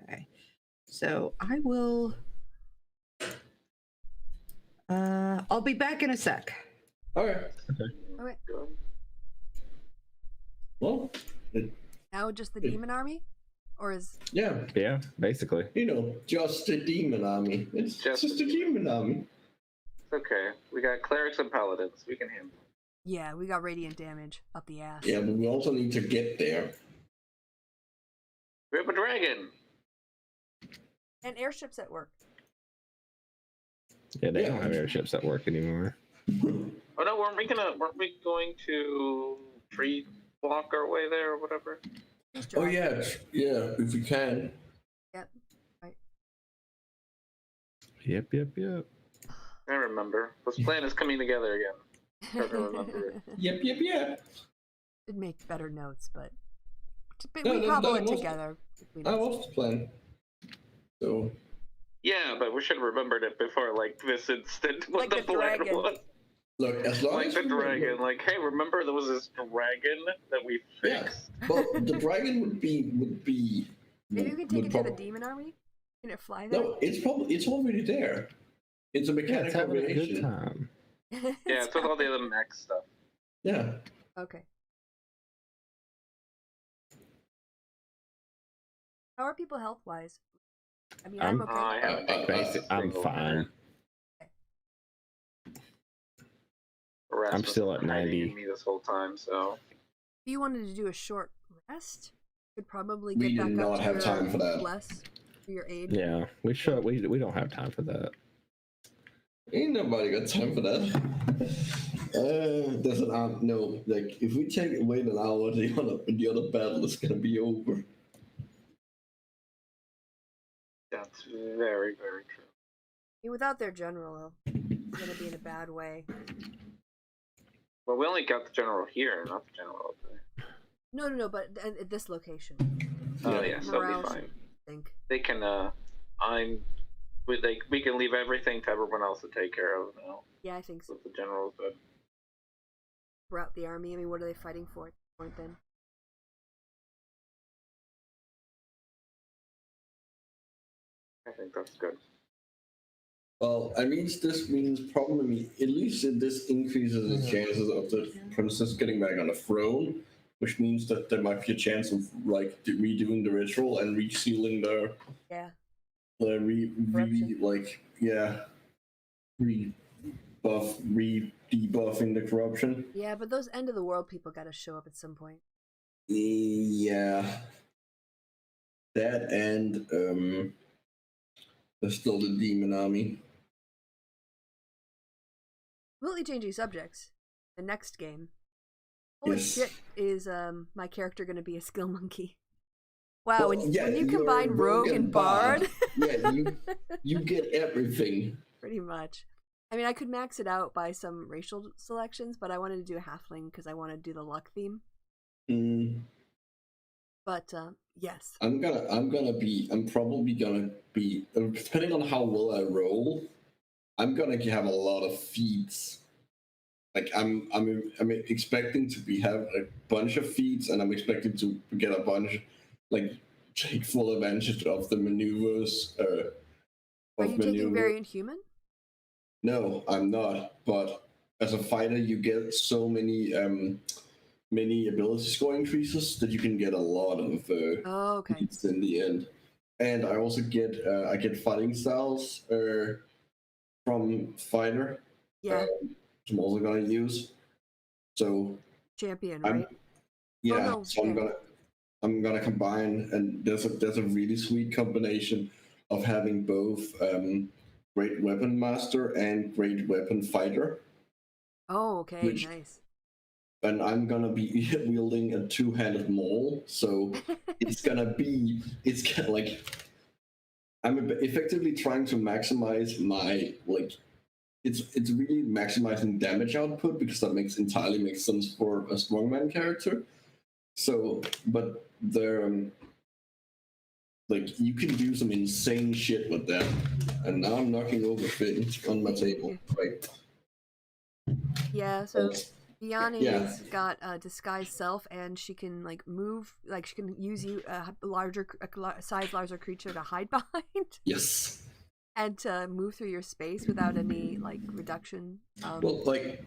Okay. So I will. I'll be back in a sec. All right. Okay. Well, Now just the demon army? Or is. yeah, Yeah, basically. just a demon army. It's just a demon army. It's okay. We got clerics and paladins. We can handle it. Yeah, we got radiant damage up the ass. Yeah, but we also need to get there. We have a dragon. And airships at work. Yeah, they Yeah. don't have airships that work anymore. Oh no, weren't we going to free block our way there or whatever? Please Oh drive. yeah, if you can. Yep. Right. Yep. I remember. This plan is coming together again. Trying to remember it. Yep. Should make better notes, but No, we no, cobble no, it it was- together. between That us. was the plan. So Yeah, but we should have remembered it before, like, this instant. What Like the the plan dragon. was. look, as long Like as the we dragon. Like, hey, remember there was this dragon that we Yeah. fixed? Well, the dragon would be. Maybe you can take would it to prob- the demon army. Can it fly there? No, it's already there. It's a Yeah, it's mechanical having a good relation. time. Yeah, it's with all the other mech stuff. Yeah. Okay. How are people health wise? I mean, I'm okay. I haven't Uh, taken Basic, a I'm single fine. Erasmus I'm still has at been hiding 90. in me this whole time, so If you wanted to do a short rest, you could probably We get do back up not to have your time for that. bless for your aid. Yeah, we should. We don't have time for that. Ain't nobody got time for that. There's an no. Like if we wait an hour, the other battle is gonna be over. that's very, very true. I mean, without their general, though, it's gonna be in a bad way. Well, we only got the general here, not the general up there. No, but at this location, Oh Yeah. yeah, so they'll Morale be fine. I think. They can. We can leave everything to everyone else to take care of now. Yeah, I think so. With the general, but Throughout the army, I mean, what are they fighting for at this point then? I think that's good. Well, I mean, this means probably at least this increases the chances of the princess getting back on the throne, which means that there might be a chance of like redoing the ritual and resealing the Yeah. debuffing the corruption. Yeah, but those end of the world people gotta show up at some point. Yeah. That and there's still the demon army. Completely changing subjects. The next game. Holy Yes. shit, is my character gonna be a skill monkey? Wow, Well, when yeah, you you're combine rogue and bard, Yeah, you get everything. pretty much. I mean, I could max it out by some racial selections, but I wanted to do a halfling because I want to do the luck theme. But yes, I'm probably gonna be depending on how well I roll. I'm gonna have a lot of feats. Like I'm expecting to have a bunch of feats, and I'm expecting to get a bunch, like take full advantage of the maneuvers. are you taking variant human? No, I'm not. But as a fighter, you get so many ability score increases that you can get a lot of Oh, okay. feats in the end. And I also get fighting styles from fighter. Yeah, Which I'm also gonna use. So champion, I'm right? yeah. no, So yeah. I'm gonna combine, and there's a really sweet combination of having both great weapon master and great weapon fighter. Oh, okay, Which- nice. And I'm gonna be wielding a two-handed maul, so it's gonna like I'm effectively trying to maximize my like it's really maximizing damage output because that entirely makes sense for a strongman character. So, but the like you can do some insane shit with that, and now I'm knocking over things on my table. Right. Yeah, so Yeah. Biani's got a disguised self, and she can like move, like she can use a larger creature to hide behind Yes. and to move through your space without any like reduction. Well, like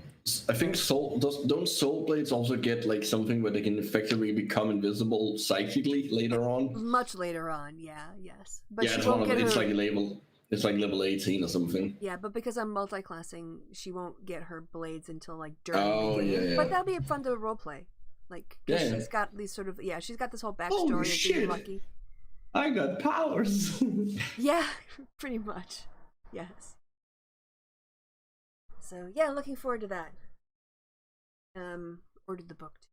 I think don't soul blades also get like something where they can effectively become invisible psychically later on? Much later on, yes, but Yeah, she it's won't one of get it's her. like level 18 or something. Yeah, but because I'm multi-classing, she won't get her blades until like during Oh, the game. yeah. But that'll be fun to roleplay. Like, 'cause Yeah. she's got these sort of she's got this whole Holy backstory of being shit. lucky. I got powers. Yeah, pretty much. Yes. So yeah, looking forward to that. Ordered the book too.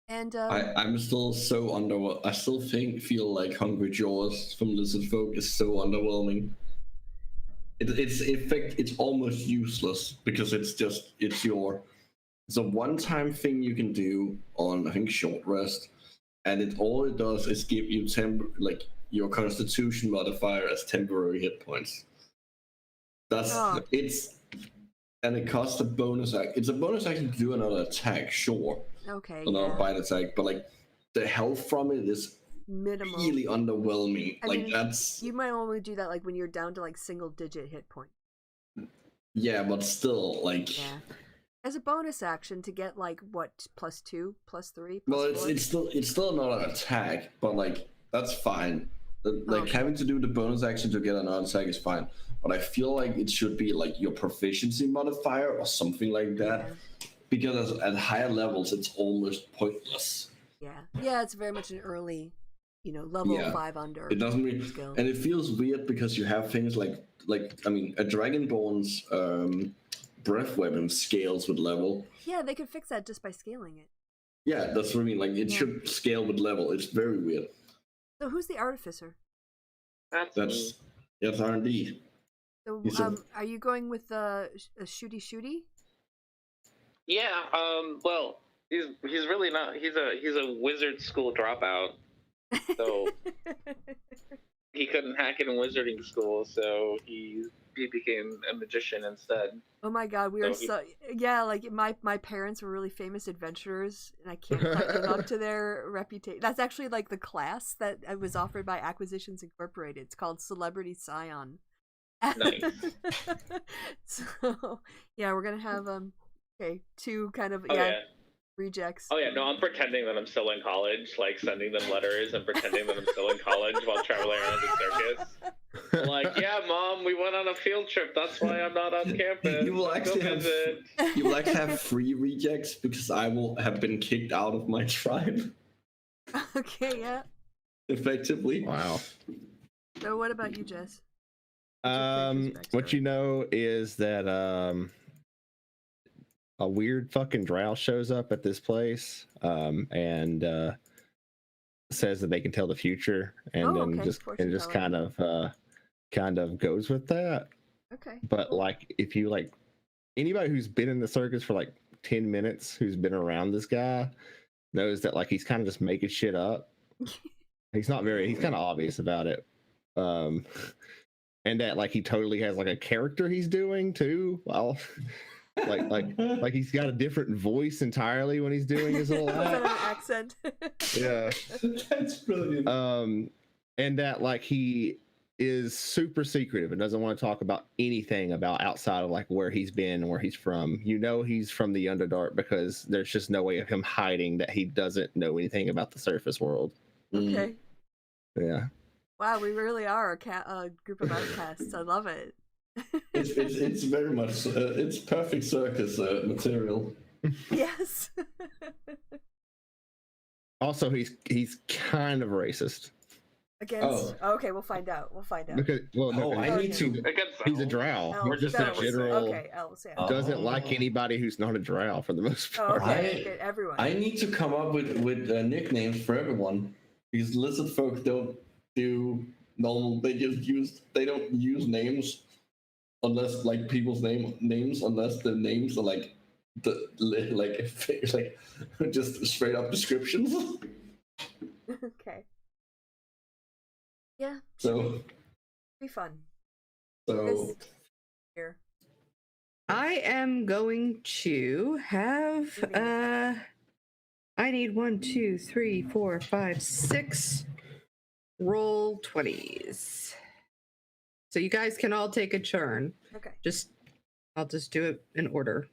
And I'm still so underwhelmed. I still feel like Hungry Jaws from Lizard Folk is so underwhelming. It's almost useless because it's a one-time thing you can do on, I think, short rest, and all it does is give you your Constitution modifier as temporary hit points. And it costs a bonus act. It's a bonus action to do another attack, sure. Okay. Another bite attack, but the health from it is minimal. really underwhelming. I mean, you might only do that when you're down to single-digit hit points. Yeah, but still, yeah. As a bonus action to get what, +2, +3? Well, it's still not an attack, but that's fine. Having to do the bonus action to get another attack is fine. But I feel like it should be your proficiency modifier or something like that. Yeah. Because at higher levels, it's almost pointless. Yeah, it's very much an early, level 5 under. It doesn't really, skill. And it feels weird because you have things a Dragonborn's breath weapon scales with level. Yeah, they could fix that just by scaling it. Yeah, that's what I mean. It should scale with level. It's very weird. So who's the artificer? That's R&D. So are you going with a shooty? Yeah. Well, he's really not. He's a wizard school dropout. So he couldn't hack it in wizarding school, so he became a magician instead. Oh my god, we are my parents were really famous adventurers, and I can't quite live up to their reputation. That's actually the class that was offered by Acquisitions Incorporated. It's called Celebrity Scion. Nice. So yeah, we're gonna have two kind of rejects. Oh yeah, no, I'm pretending that I'm still in college, sending them letters and pretending that I'm still in college while traveling around the circus. Yeah, Mom, we went on a field trip. That's why I'm not on campus. You will actually have free rejects because I will have been kicked out of my tribe. Okay, yeah. Effectively. Wow. So what about you, Jess? What you know is that a weird fucking drow shows up at this place and says that they can tell the future, and then just kind of goes with that. Okay. But if you anybody who's been in the circus for 10 minutes who's been around this guy knows that he's kind of just making shit up. He's kind of obvious about it. And that he totally has a character he's doing too. Well, he's got a different voice entirely when he's doing his little accent. Yeah, that's brilliant. And that he is super secretive and doesn't want to talk about anything about outside of where he's been and where he's from. He's from the Underdark because there's just no way of him hiding that he doesn't know anything about the surface world. Okay. Yeah. Wow, we really are a group of outcasts. I love it. It's very much it's perfect circus material. Yes. Also, he's kind of racist. Against? Oh. Okay, we'll find out. Because I need to. He's a drow. Or just a general. Okay, elves. Yeah. Doesn't like anybody who's not a drow for the most part. Okay, everyone. I need to come up with nicknames for everyone because lizard folk don't do normal. They don't use names unless people's names unless the names are just straight up descriptions. Okay. Yeah. So be fun. So here. I am going to have I need 1, 2, 3, 4, 5, 6 roll 20s. So you guys can all take a turn. Okay. I'll just do it in order.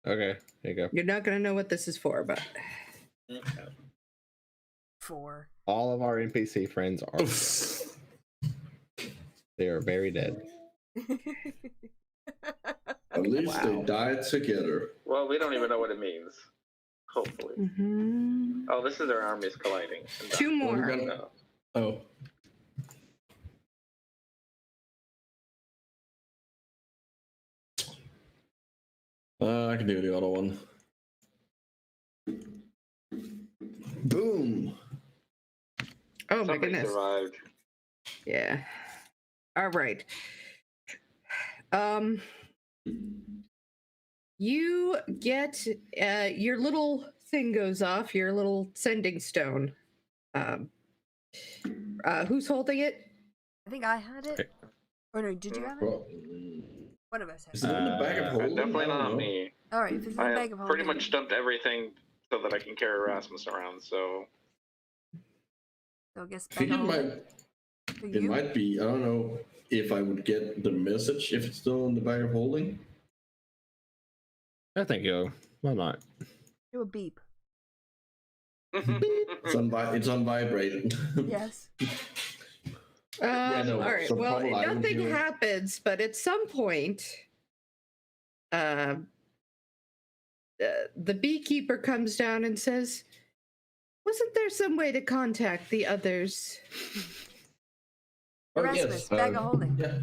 Okay, there you go. You're not gonna know what this is for, but Okay. 4. All of our NPC friends are they are very dead. At least they died together. Well, we don't even know what it means. Hopefully. Mm-hmm. Oh, this is our armies colliding. 2 more. No. Oh. I can do the other one. Boom. Oh my Somebody goodness. survived. Yeah. All right. You get your little thing goes off, your little sending stone. Who's holding it? I think I had it. Or no, did you have it? Well, One of us had is it. it in the bag of holding? Definitely I don't not know. me. All right, if it's in the I bag have of pretty holding. much dumped everything so that I can carry Erasmus around. So So I guess I think bag it of holding. might. For It you? might be. I don't know if I would get the message if it's still in the bag of holding. I think you'll. Why not? Do a beep. It's on vibrate. Yes. no, All right. so Well, probably I would nothing do it. happens, but at some point, the beekeeper comes down and says, "Wasn't there some way to contact the others?" Oh, Erasmus, yes. bag of holding. Yeah.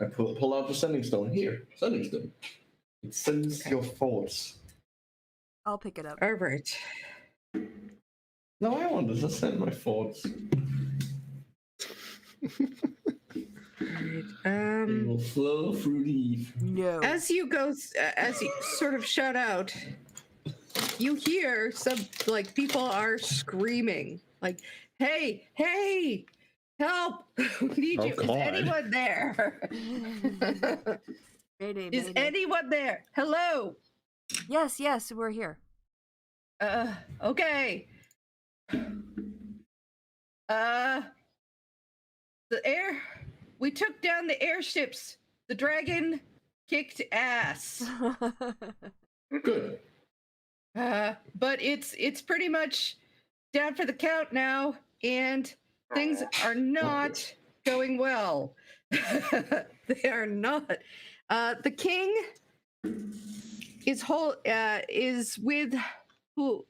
I pull out the sending stone. Here, sending stone. It sends your thoughts. I'll pick it up. All right. No, I wanted to send my thoughts. They will flow through the ether. No. As you sort of shout out, you hear some like people are screaming, like, "Hey, hey, help! We need Oh, you! Is God. anyone there? Mayday, Is mayday. anyone there? Hello? Yes, yes, we're here. Okay. We took down the airships. The dragon kicked ass. Good. But it's pretty much down for the count now, and things are not going well. They are not. The king is with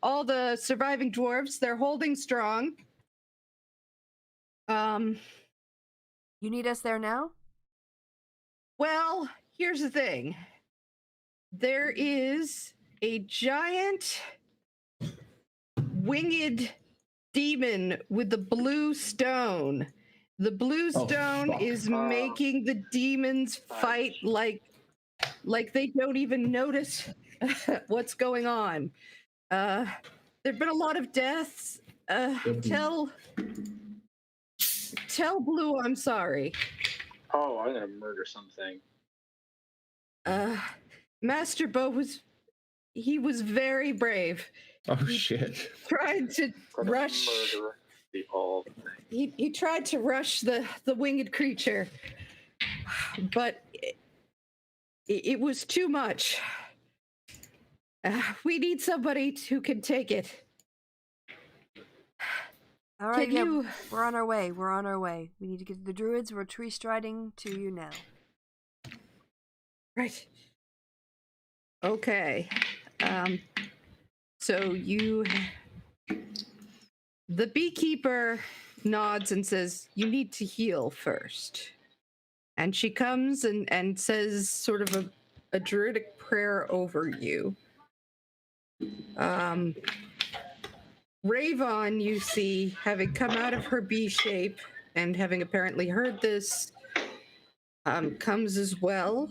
all the surviving dwarves. They're holding strong. You need us there now? Well, here's the thing. There is a giant winged demon with the blue stone. The blue stone is making the demons fight like they don't even notice what's going on. There've been a lot of deaths. Tell Blue I'm sorry. Oh, I'm gonna murder something. Master Bo was very brave. Oh shit! Tried to rush. Murder the whole thing. He tried to rush the winged creature, but it was too much. We need somebody who can take it. All right, Can you- we're on our way. We're on our way. We need to get the druids. We're tree striding to you now. Right. Okay. So the beekeeper nods and says, "You need to heal first." And she comes and says sort of a druidic prayer over you. Ravon, you see, having come out of her bee shape and having apparently heard this, comes as well.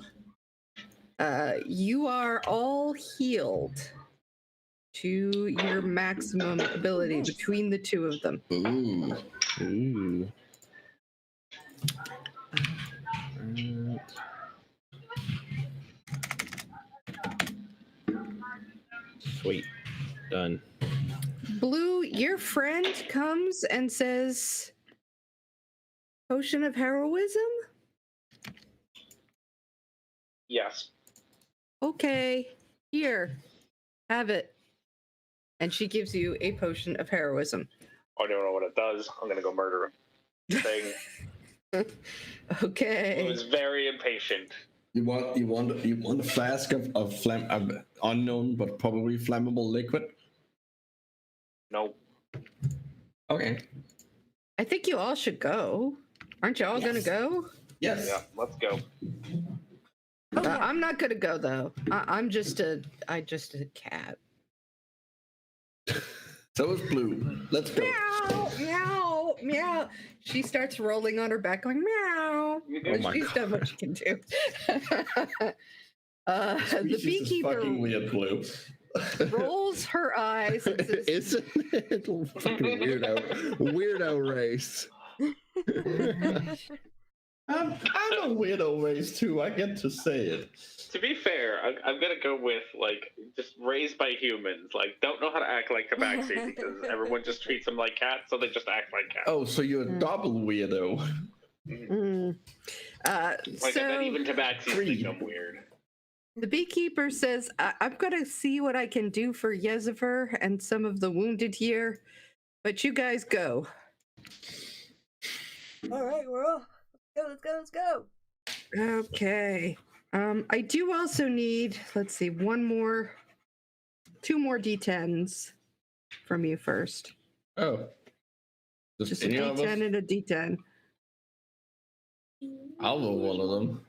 You are all healed to your maximum ability between the two of them. Ooh. Ooh. Sweet. Done. Blue, your friend comes and says, "Potion of heroism?" Yes. Okay, here, have it. And she gives you a potion of heroism. I don't know what it does. I'm gonna go murder him. Thing. Okay. He was very impatient. You want a flask of unknown but probably flammable liquid? Nope. Okay. I think you all should go. Aren't you all gonna go? Yes. Yeah, let's go. Oh, yeah. I'm not gonna go though. I'm just a cat. So is Blue. Let's go. Meow, meow, meow. She starts rolling on her back, going meow. Oh my She's done what she can do. The Species is beekeeper fucking weird, Blue. rolls her eyes and says, Isn't it fucking weirdo race? I'm a weirdo race too. I get to say it. To be fair, I'm gonna go with like just raised by humans. Like don't know how to act like tabaxi because everyone just treats them like cats, so they just act like cats. Oh, so you're a double weirdo. mm. Like So that even tabaxis Creed. think I'm weird. the beekeeper says, I'm going to see what I can do for Yezifer and some of the wounded here, but you guys go. All right, we're off. Let's go, let's go, let's go. Okay. I do also need, let's see, two more D10s from you first. Oh. Just a any of us? D10 and a D10. I'll roll one of them.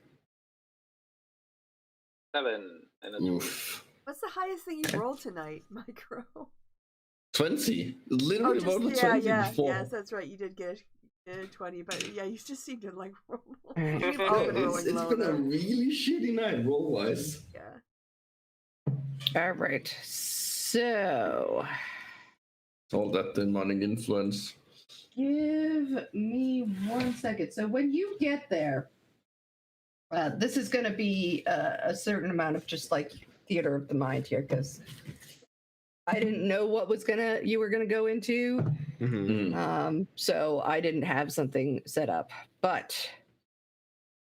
7 and a Oof. What's the highest thing you've rolled tonight, Micro? 20. Literally rolled a 20 before. Yes, that's right. You did get a 20, but yeah, you just seem to like roll. Alright. We've all been It's rolling low, been a though. really shitty night roll-wise. Yeah. All right. So All that demonic influence. give me 1 second. So when you get there, this is going to be a certain amount of just like theater of the mind here because I didn't know what you were gonna go into, so I didn't have something set up. But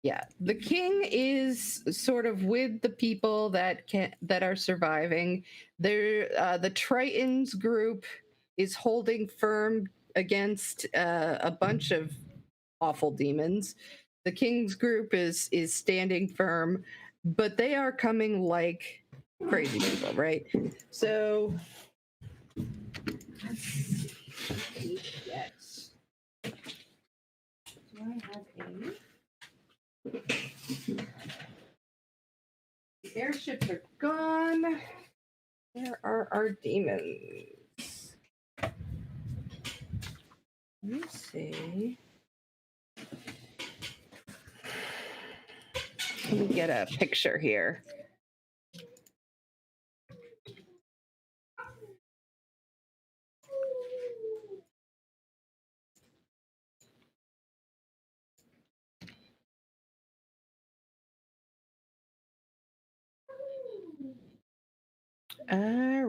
yeah, the king is sort of with the people that are surviving. The Tritons group is holding firm against a bunch of awful demons. The king's group is standing firm, but they are coming like crazy people, right? So let's see. Yes. Do I have the airships are gone. Where are our demons? Let me see. Let me get a picture here.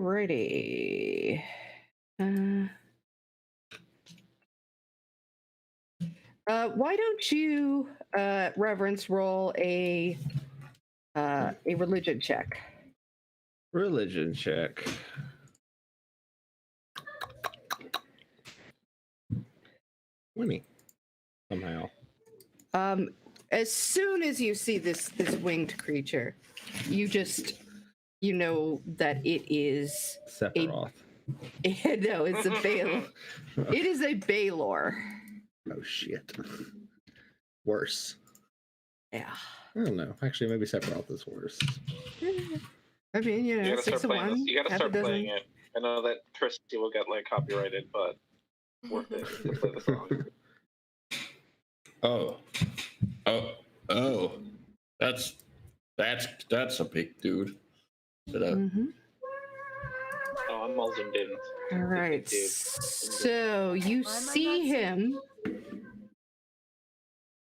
Alrighty. Why don't you, Reverence, roll a religion check? Religion check. Winning. Somehow. As soon as you see this winged creature, you know that it is Sephiroth. no, it's a Baal. It is a Baelor. Oh shit. Worse. Yeah. I don't know. Actually, maybe Sephiroth is worse. I mean, You gotta 6 start of playing this. 1. You gotta half a start playing dozen. it. I know that Tristy will get like copyrighted, but worth it to play the song. Oh. That's a big dude. But, Mhm. Oh, I'm all zoomed in. All right. Dude. So you Why am I not see seeing- him.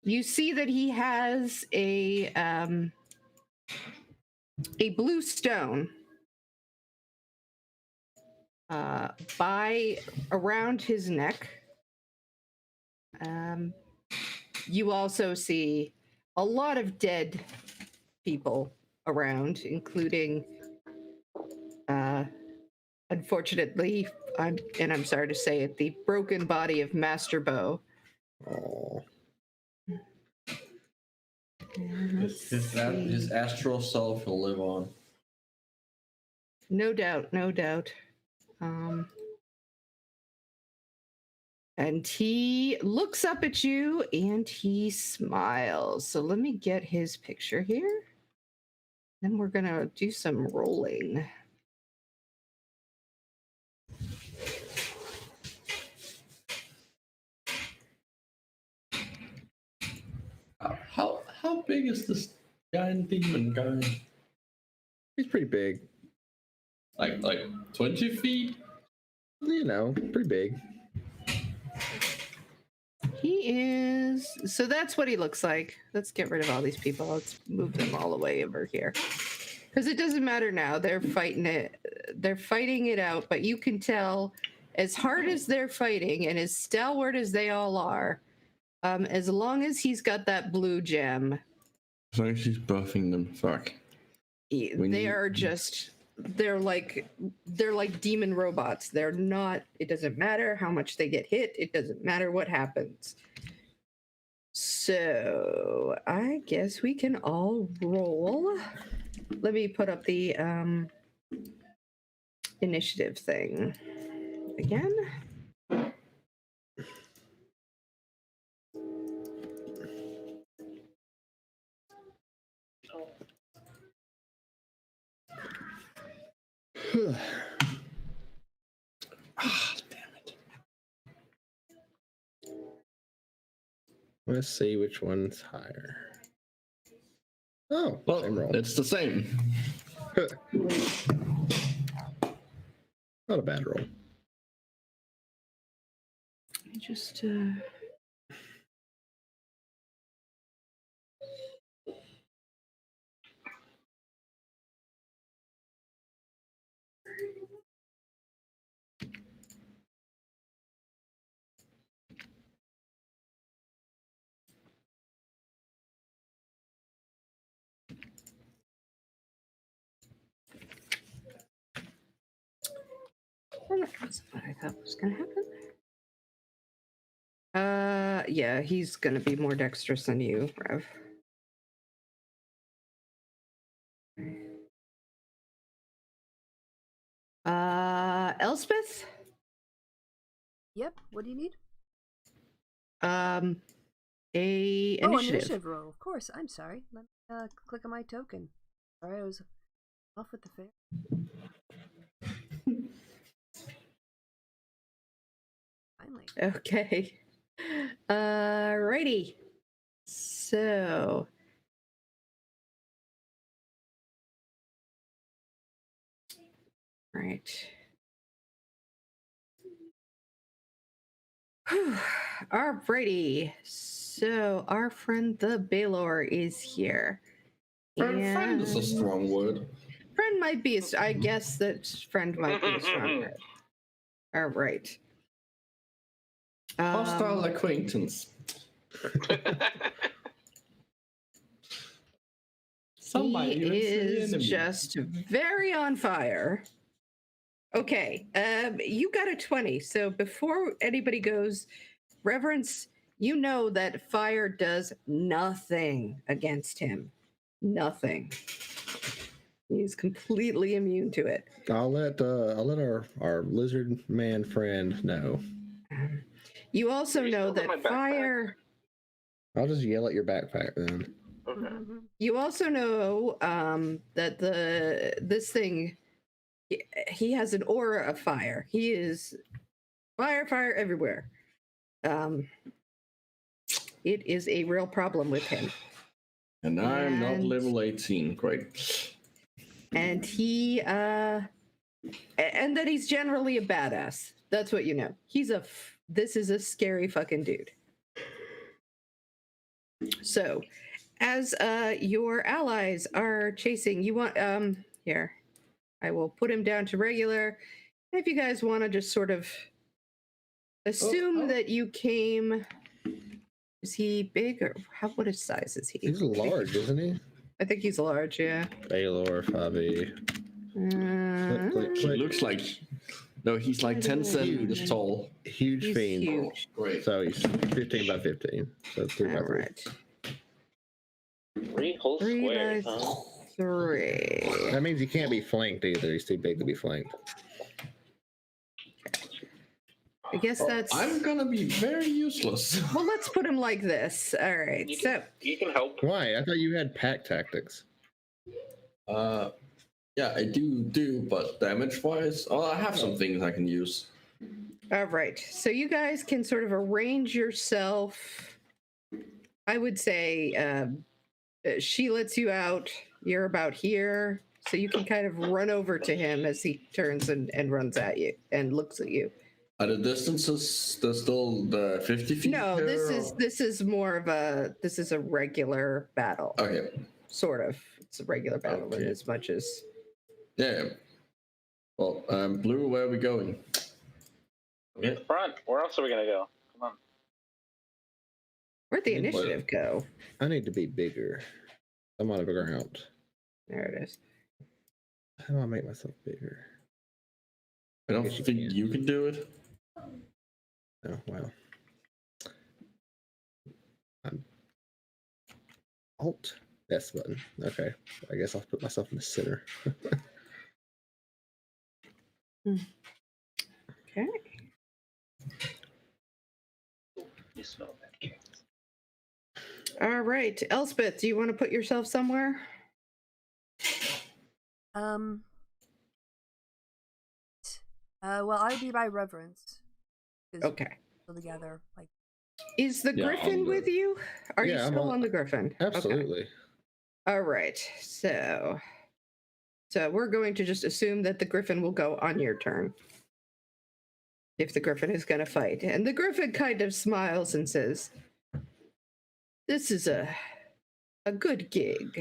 You see that he has a blue stone by around his neck. You also see a lot of dead people around, including, unfortunately, I'm sorry to say it, the broken body of Master Bow. Oh. his astral self will live on. No doubt, no doubt. And he looks up at you and he smiles. So let me get his picture here. Then we're gonna do some rolling. How big is this giant demon guy? He's pretty big. Like 20 feet? You know, pretty big. He is. So that's what he looks like. Let's get rid of all these people. Let's move them all away over here. Because it doesn't matter now. They're fighting it. They're fighting it out. But you can tell, as hard as they're fighting and as stalwart as they all are, as long as he's got that blue gem, As long as she's buffing them, fuck. they are just. They're like demon robots. They're not. It doesn't matter how much they get hit. It doesn't matter what happens. So I guess we can all roll. Let me put up the initiative thing again. Damn it. Let's see which one's higher. Oh, Well, same roll. it's the same. Not a bad roll. Let me just. That's what I thought was going to happen. Yeah, he's going to be more dexterous than you, Rev. Elspeth? Yep. What do you need? A Oh, initiative. initiative roll. Of course. I'm sorry. Let me click on my token. Sorry, I was off with the fair. Finally. Okay. Righty. So. Right. Alrighty. So our friend the Baylor is here. Friend is a And- strong word. Friend might be. I guess that friend might be a strong word. All right. Hostile acquaintance. Somebody He who's the is enemy. just very on fire. Okay, you got a 20. So before anybody goes, Reverence, you know that fire does nothing against him. Nothing. He's completely immune to it. I'll let our lizard man friend know. You also You know still that got my backpack. fire. I'll just yell at your backpack then. Okay. You also know that this thing, he has an aura of fire. He is fire everywhere. It is a real problem with him. And I'm not And- level 18. Great. And he and that he's generally a badass. That's what you know. This is a scary fucking dude. So, as your allies are chasing, you want here. I will put him down to regular. If you guys want to just sort of assume that you came. Is he big or what his size is he? He's large, isn't he? I think he's large, yeah. Baylor, Fabi. Click, click, He click. looks like. No, he's like 10 centimeters tall. Huge He's fiend. huge. Great. So he's 15 by 15. So 3 by All 3. right. 3 whole 3 squares, by huh? 3. That means he can't be flanked either. He's too big to be flanked. I guess that's. I'm gonna be very useless. Well, let's put him like this. All right. You So can help. Why? I thought you had pack tactics. Yeah, I do, but damage-wise, oh, I have some things I can use. All right. So you guys can sort of arrange yourself. I would say she lets you out. You're about here. So you can kind of run over to him as he turns and runs at you and looks at you. Are the distances there's still the 50 feet? No, here, this is more of a regular battle. Okay. Sort of. It's a regular battle in Okay. as much as. Yeah. Well, Blue, where are we going? In front. Where else are we gonna go? Come on. Where'd the initiative go? I need to be bigger. I'm on a bigger out. There it is. How do I make myself bigger? I don't Guess you think can. you can do it. Oh, wow. Alt S button. Okay. I guess I'll put myself in the center. Okay. You smell that cake. All right. Elspeth, do you want to put yourself somewhere? Well, I'd be by reverence. 'Cause Okay. we're together, like. Is the Yeah, Griffin on the- with you? Are you Yeah, I'm still on- on the Griffin? Okay. Absolutely. All right. So we're going to just assume that the Griffin will go on your turn. If the Griffin is going to fight. And the Griffin kind of smiles and says, "This is a good gig.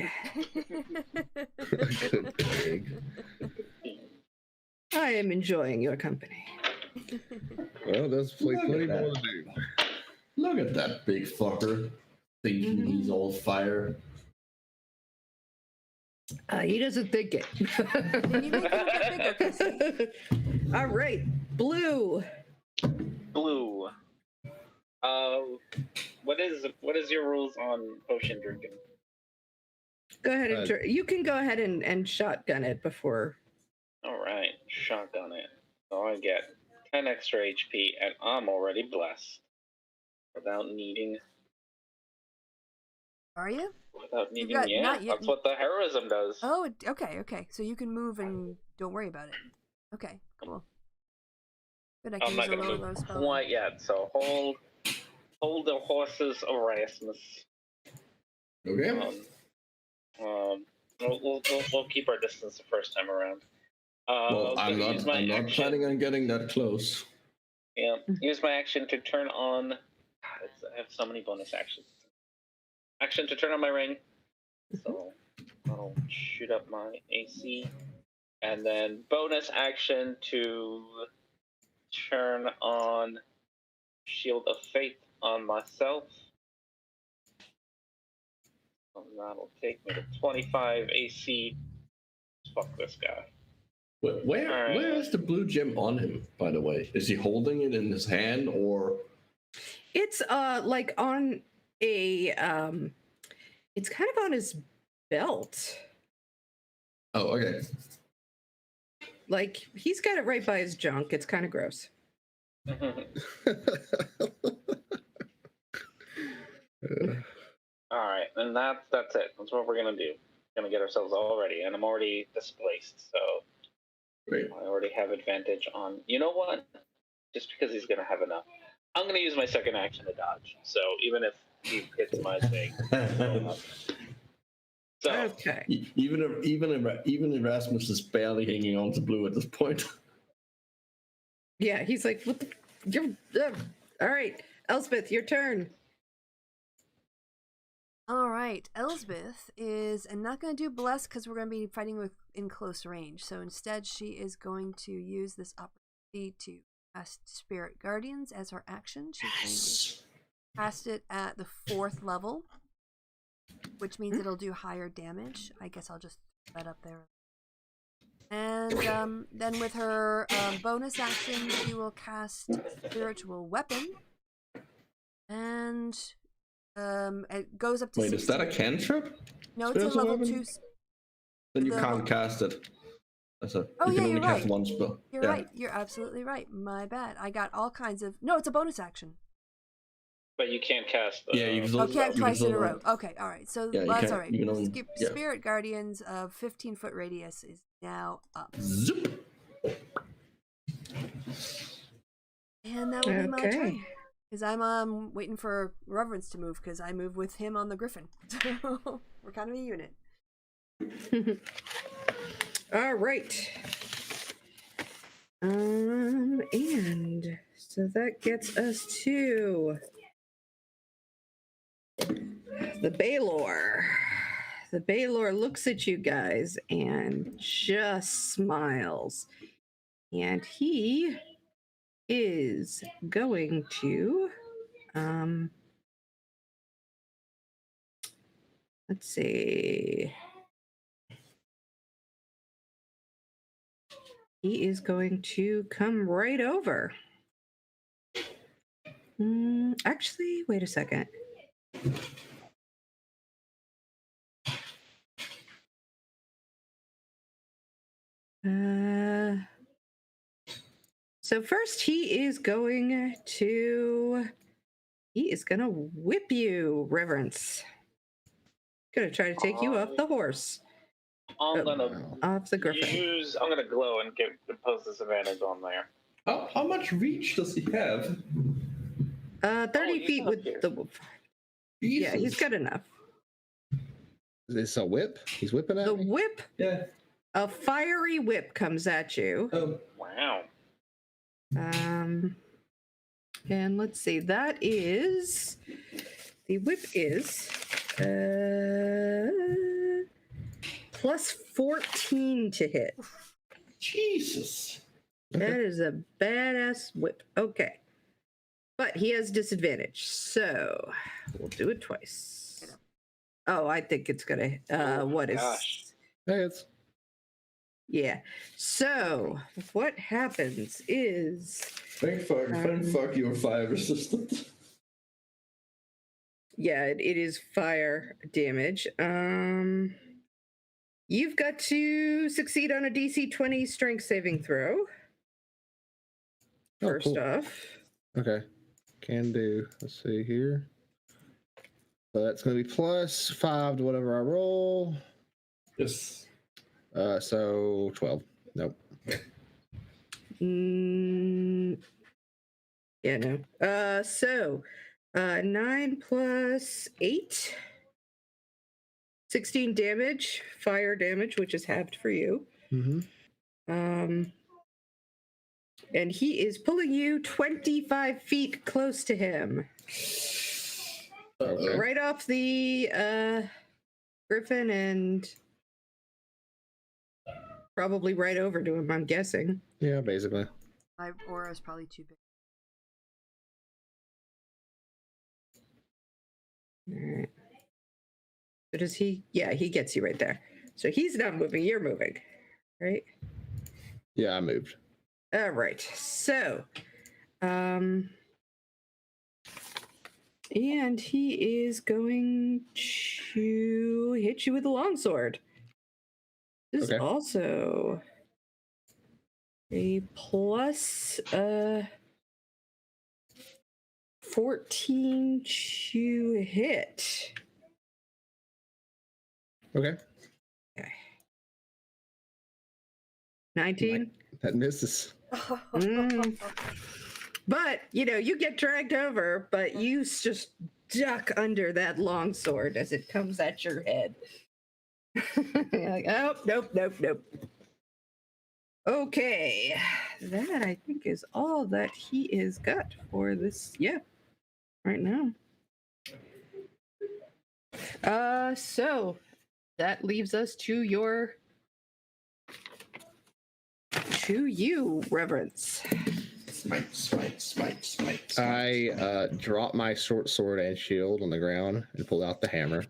Good pig. I am enjoying your company." Well, there's plenty Look at more that. to do. Look at that big fucker thinking Mhm. he's all fire. He doesn't think it. You make it a bit bigger, All right, Blue. Blue. What is your rules on potion drinking? Go ahead and you can go ahead and shotgun it before. All right, shotgun it. So I get 10 extra HP, and I'm already blessed without needing. Are you? Without needing, got- yeah. not yet- That's what the heroism does. Oh, okay. So you can move and don't worry about it. Okay, cool. Good, I can I'm not use a gonna low move spell. quite yet. So hold the horses, Erasmus. Okay. We'll keep our distance the first time around. Well, I'm gonna not. use my I'm not action. planning on getting that close. Yeah, use my action to turn on. God, I have so many bonus actions. Action to turn on my ring. So I'll shoot up my AC, and then bonus action to turn on Shield of Faith on myself. So that'll take me to 25 AC. Fuck this guy. Where Alright. is the blue gem on him? By the way, is he holding it in his hand or? It's like on a it's kind of on his belt. Oh, okay. Like he's got it right by his junk. It's kind of gross. All right, and that's it. That's what we're gonna do. Gonna get ourselves all ready, and I'm already displaced, so Great. I already have advantage on. You know what? Just because he's gonna have enough, I'm gonna use my second action to dodge. So even if he hits my thing, so Okay. Even Erasmus is barely hanging on to blue at this point. Yeah, he's like, "What the? You're all right, Elspeth, your turn." All right, Elsbeth is not going to do bless because we're going to be fighting in close range. So instead, she is going to use this opportunity to cast Spirit Guardians as her action. She's going to cast it at the 4th level, which means it'll do higher damage. I guess I'll just put that up there. And then with her bonus action, she will cast Spiritual Weapon, and it goes up to. Wait, is that a 16. cantrip? No, it's a Spiritual level weapon? 2. Then you the- can't cast it. Oh, you yeah, can only you're cast right. one spell. You're Yeah. right. You're absolutely right. My bad. I got all kinds of. No, it's a bonus action. but you can't cast. Yeah, you can still, Okay, you can twice in still a row. Okay, all right. So Yeah, you that's can't- all right. you can only- yeah. Spirit Guardians of 15-foot radius is now up. Zoop. And that will be my Okay. turn. Because I'm waiting for Reverence to move, because I move with him on the Griffin. So we're kind of a unit. All right. And so that gets us to the Baylor. The Baylor looks at you guys and just smiles. And he is going to let's see. He is going to come right over. Actually, wait a second. So first he is going to whip you, Reverence. Gonna try to take you off the horse. I'm gonna Off the Griffin. I'm gonna glow and get the post disadvantage on there. How much reach does he have? 30 he's feet up with here. the Yeah, he's Jesus. got enough. Is this a whip? He's whipping at The me? whip, Yeah. a fiery whip comes at you. Oh. Wow. And let's see, that is the whip is plus 14 to hit. Jesus. That is a badass whip. Okay. But he has disadvantage, so we'll do it twice. Oh, I think it's gonna what is gosh. Hey, it's yeah. So what happens is Thank fuck you're fire resistant. yeah, it is fire damage. You've got to succeed on a DC 20 strength saving throw. First cool. off. Okay. Can do. Let's see here. So that's going to be plus 5 to whatever I roll. Yes. So 12. Nope. Yeah, no. So 9 plus 8. 16 damage, fire damage, which is halved for you. Mm-hmm. And he is pulling you 25 feet close to him. Okay. Right off the Griffin and probably right over to him, I'm guessing. Yeah, basically. My aura is probably too big. All right. So does he? Yeah, he gets you right there. So he's not moving, you're moving, right? Yeah, I moved. All right. So, and he is going to hit you with a longsword. This Okay. is also a plus 14 to hit. Okay. 19. That misses. But, you get dragged over, but you just duck under that longsword as it comes at your head. You're like, oh, nope. Okay. That, I think, is all that he is got for this, right now. So that leaves us to you, Reverence. Smite. I drop my short sword and shield on the ground and pull out the hammer.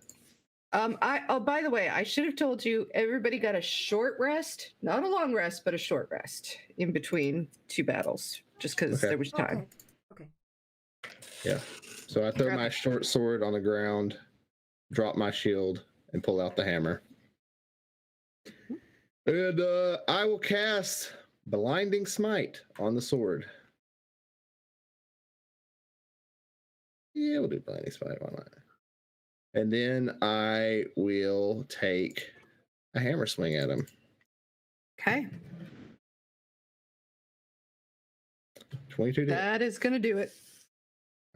By the way, I should have told you, everybody got a short rest, not a long rest, but a short rest in between two battles, just because there was time. Okay. Yeah. So I throw my short sword on the ground, drop my shield, and pull out the hammer. And I will cast Blinding Smite on the sword. Yeah, we'll do blinding smite. Why not? And then I will take a hammer swing at him. Okay. 22 to hit. That is going to do it.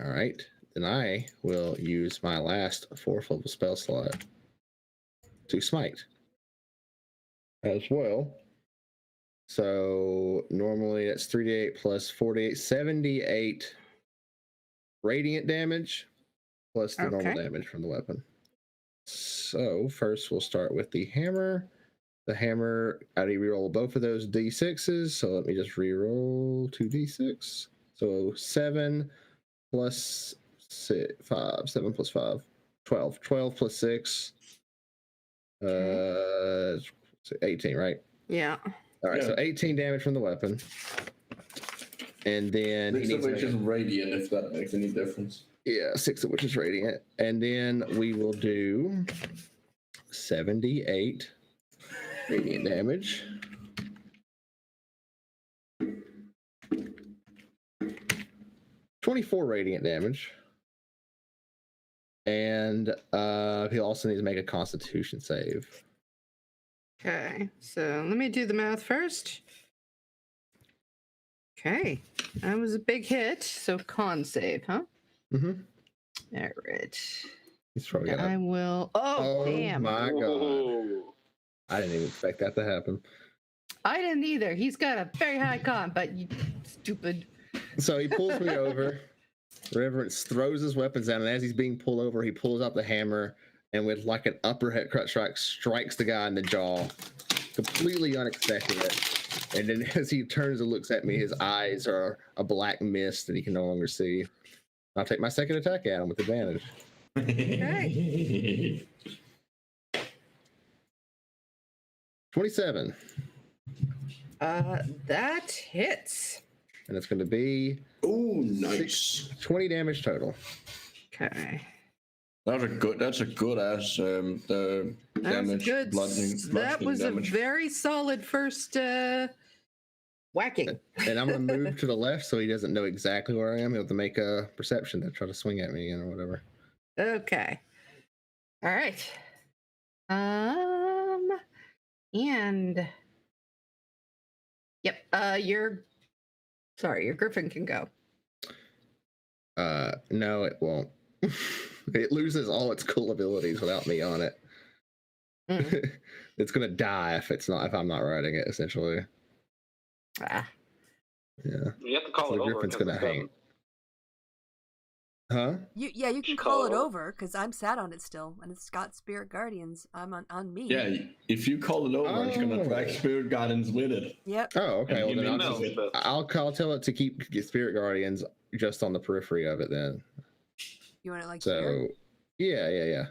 All right. Then I will use my last 4th level spell slot to smite as well. So normally that's 3d8 plus 48, 78 radiant damage plus the normal damage from the weapon. So first we'll start with the hammer. The hammer, I need to reroll both of those d6s. So let me just reroll 2d6. So 7 plus 6, 5, 7 plus 5, 12. 12 plus 6, 18, right? Yeah. All right, Yeah. so 18 damage from the weapon. And then 6 of which is radiant, if that makes any difference. Yeah, 6 of which is radiant. And then we will do 78 radiant damage. $24 radiant damage. And he'll also need to make a constitution save. Okay, so let me do the math first. Okay, that was a big hit. So con save, huh? Mm-hmm. All right. He's probably got I will. Oh, damn. my god. Ooh. I didn't even expect that to happen. I didn't either. He's got a very high con, but you stupid. So he pulls me over. Reverence throws his weapons down, and as he's being pulled over, he pulls out the hammer and with like an uppercut cut strike, strikes the guy in the jaw. Completely unexpected. And then as he turns and looks at me, his eyes are a black mist that he can no longer see. I'll take my second attack at him with advantage. Okay. 27. That hits. And it's going to be Ooh, nice. 20 damage total. Okay. That's a good ass That was damage. good. That was damage. a very solid first whacking. And I'm going to move to the left so he doesn't know exactly where I am. He'll have to make a perception to try to swing at me again or whatever. Okay. All right. And yep. Your griffin can go. No, it won't. It loses all its cool abilities without me on it. Mm. It's gonna die if I'm not riding it, essentially. Ah. Yeah. You have to call So it the over. griffin's 'cause gonna it's hang. Huh? You can call it over because I'm sat on it still, and it's got spirit guardians. I'm on me. Yeah, if you call it over, it's gonna drag Oh. spirit guardians with it. Yep. Oh, okay. Well, And then you I'll tell it to keep spirit guardians just on the periphery of it then. You want it like So here? yeah.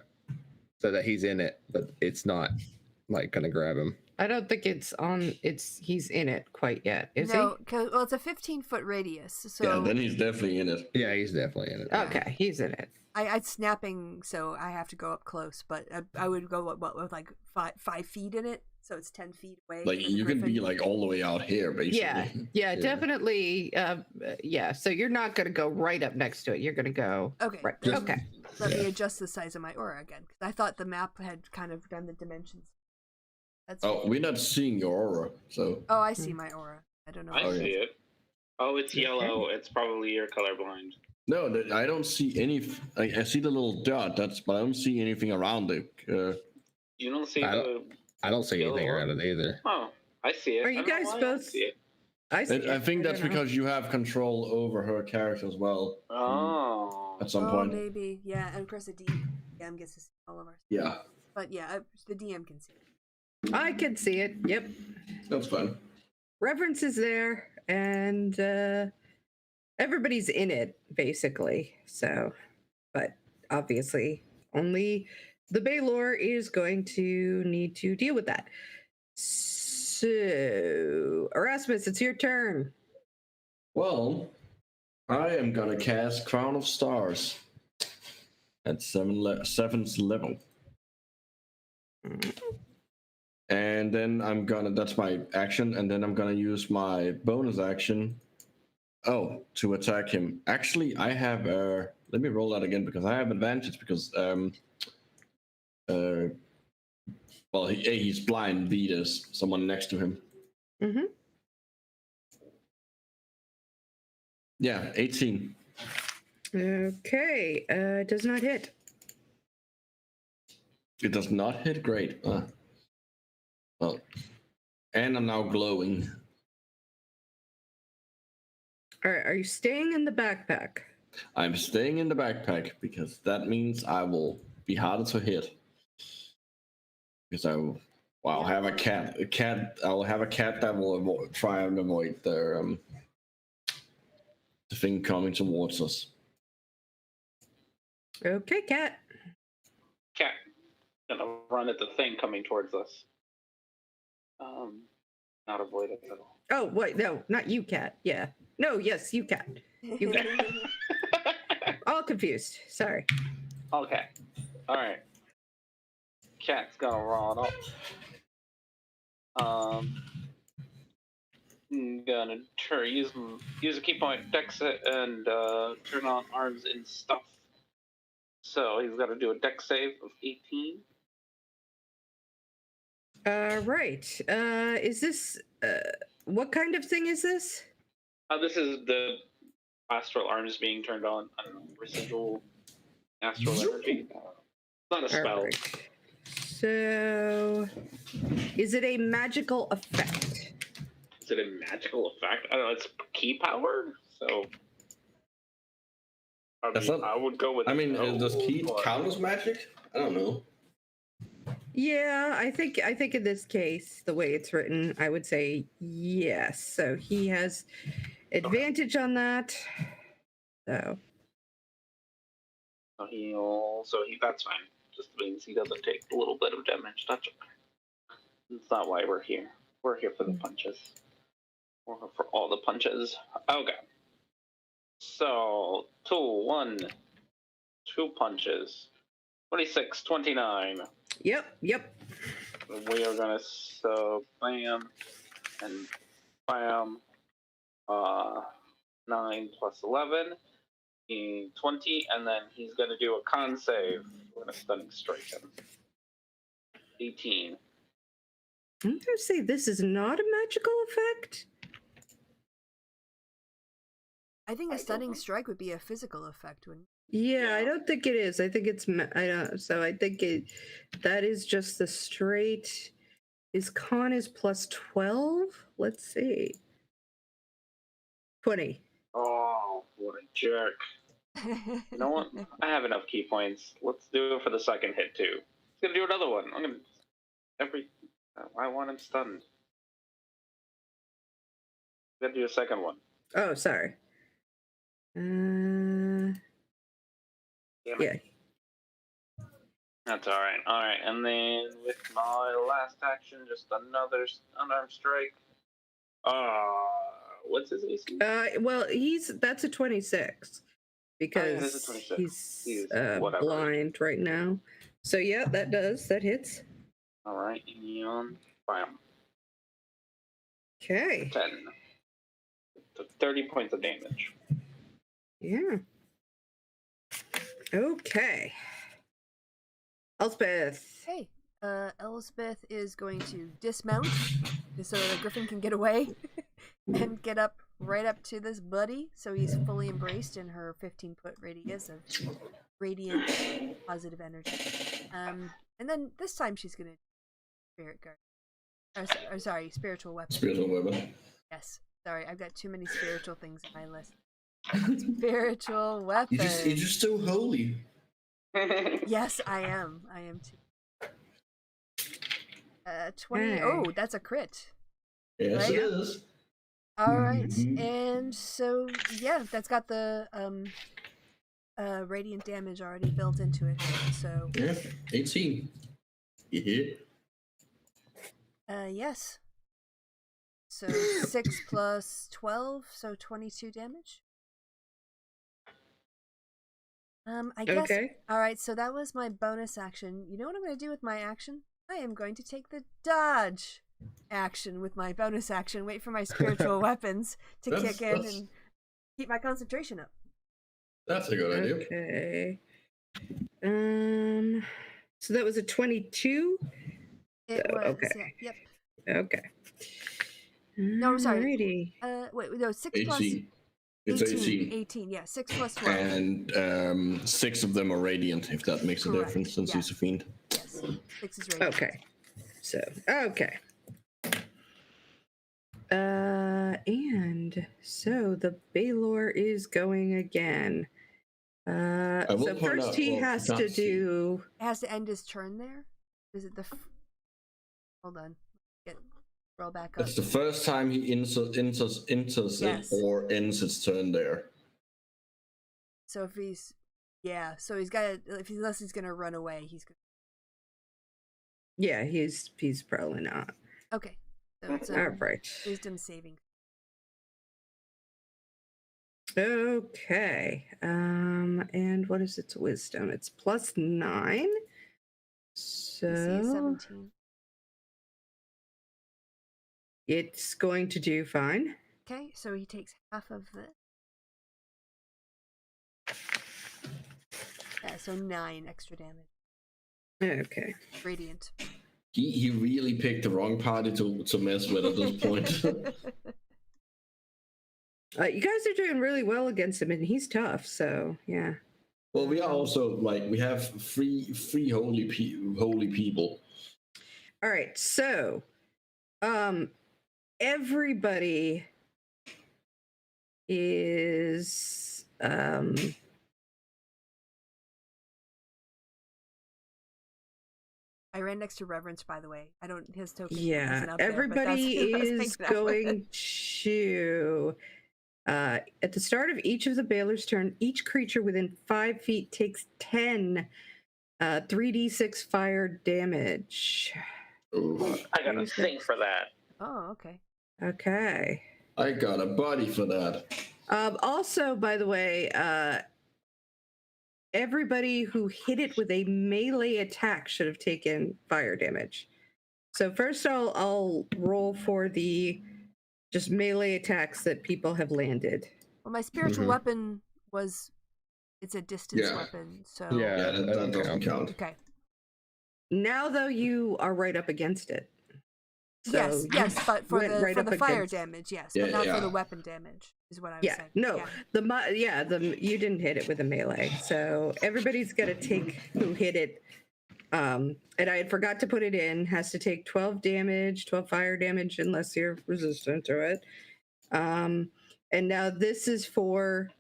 So that he's in it, but it's not like gonna grab him. I don't think he's in it quite yet, is No, well, it's a 15-foot radius, so Yeah, then he's definitely in it. Yeah, he's definitely in it. he? Okay, he's in it. I'm snapping, so I have to go up close. But I would go with like 5 feet in it, so it's 10 feet away. Like from the you can be griffin. like all the way out here, basically. Yeah, Yeah. definitely. Yeah, so you're not going to go right up next to it. You're going to go. Okay. Right. then Okay. Let me adjust the size of my aura again, because I thought the map had kind of done the dimensions. That's Oh, we're not seeing your aura, so Oh, I see my aura. I don't know. I Oh, see yeah. it. Oh, it's yellow. It's probably you're colorblind. no, I don't see any. I see the little dot. But I don't see anything around it. You don't see I the. I don't see anything Yellow. around it either. Oh, I see it. Are you I don't know guys why I both- see it. I see. I think that's don't know. because you have control over her character as well. Oh. At some Oh, point. maybe. Yeah, and of course the DM gets to see all of our. Yeah, But yeah, the DM can see it. I can see it. Yep. that's fine. Reverence is there, and everybody's in it basically. So, but obviously, only the Baylor is going to need to deal with that. So, Erasmus, it's your turn. Well, I am gonna cast Crown of Stars at 7th level. And then that's my action, and then I'm gonna use my bonus action. Oh, to attack him. Actually, I have let me roll that again because I have advantage because well, he's blind. B, there's someone next to him. Mm-hmm. Yeah, 18. Okay, does not hit. It does not hit. Great. Well, and I'm now glowing. All right, are you staying in the backpack? I'm staying in the backpack because that means I will be harder to hit. Because I'll have a cat. I will have a cat that will try and avoid the thing coming towards us. Okay, cat. Cat gonna run at the thing coming towards us. Not avoid it at all. Oh, wait, no, not you, cat. Yeah. No, yes, you, cat. You cat. All confused. Sorry. Okay. All right. Cat's gonna run up. Gonna use a key point, dex it, and turn on arms and stuff. So he's got to do a dex save of 18. Right. Is this what kind of thing is this? This is the astral arms being turned on. I don't know, residual astral energy. It's not a spell. Right. So, is it a magical effect? Is it a magical effect? I don't know. It's key power, so I would go with. I mean, no, does key but... count as magic? I don't know. Yeah, I think in this case, the way it's written, I would say yes. So he has advantage on that. So that's fine. Just means he doesn't take a little bit of damage. That's okay. That's not why we're here. We're here for the punches. We're here for all the punches. Okay. So 2 punches. 26, 29. Yep. We are gonna bam and bam. 9 plus 11, 20, and then he's gonna do a con save. We're gonna stunning strike him. 18. I'm gonna say this is not a magical effect. I think a stunning strike would be a physical effect, wouldn't it? Yeah, I don't think it is. I think it's I don't. So I think that is just the straight. His con is plus 12. Let's see. 20. Oh, what a jerk! You know what? I have enough key points. Let's do it for the second hit too. He's gonna do another one. I want him stunned. I'm gonna do a second one. Oh, sorry. Yeah. That's all right. All right, and then with my last action, just another unarmed strike. What's his AC? Well, that's a 26 because a 26. he's blind right now. So yeah, that hits. All right, and bam. Okay. 10. 30 points of damage. Yeah. Okay. Elspeth. Hey, Elspeth is going to dismount so the griffin can get away and get up right up to this buddy so he's fully embraced in her 15-foot radius of radiant positive energy. And then this time she's going to spirit guard. Or sorry, spiritual weapon. Spiritual weapon. Yes. Sorry, I've got too many spiritual things on my list. Spiritual weapon. You're just so holy. Yes, I am. I am too. 20. Oh, that's a crit. Yes, right? it is. All right, and so yeah, that's got the radiant damage already built into it. So yeah, 18. Yeah. Yes. So 6 plus 12, so 22 damage. I guess. Okay. All right, so that was my bonus action. You know what I'm going to do with my action? I am going to take the dodge action with my bonus action. Wait for my spiritual weapons to kick in and keep my concentration up. That's a good idea. Okay. So that was a 22. It was. okay. Yeah, yep. Okay. No, I'm sorry. Alrighty. Wait, no, 6 plus 18. It's 18. 18, yeah, 6 plus 12. And 6 of them are radiant, if that makes a Correct, difference, since yeah. he's a fiend. Yes, 6 is radiant. Okay. So, okay. And so the Baylor is going again. will So point first out, he well, has you to can't see. do. It has to end his turn there? Is it the. Hold on. Roll back up. It's the first time he enters Yes. it or ends his turn there. So if he's. Yeah, so he's got to. Unless he's going to run away, he's going to. Yeah, he's probably not. Okay. So it's All right. wisdom saving. Okay. And what is its wisdom? It's +9. So DC is 17. it's going to do fine. Okay, so he takes half of the. Yeah, so 9 extra damage. Okay. Radiant. He really picked the wrong party to mess with at this point. You guys are doing really well against him, and he's tough. So yeah. Well, we are also we have three holy people. All right. So, everybody is I ran next to Reverence, by the way. I don't. His token. yeah. isn't up there, but Everybody that's what I was is thinking of. going to. At the start of each of the Baylor's turn, each creature within 5 feet takes 10 3d6 fire damage. Ooh. I got a thing for that. Oh, okay. Okay. I got a body for that. Also, by the way, everybody who hit it with a melee attack should have taken fire damage. So first, I'll roll for the just melee attacks that people have landed. Well, my spiritual weapon was. It's a distance weapon, so. Yeah, that doesn't count. Okay. Now, though, you are right up against it. So yes, but for went the up fire against- damage, yes, Yeah, but not yeah. for the weapon damage, is what I was Yeah, saying. no, you didn't hit it with a melee. So everybody's got to take who hit it. And I had forgot to put it in, has to take 12 damage, 12 fire damage, unless you're resistant to it. And now this is for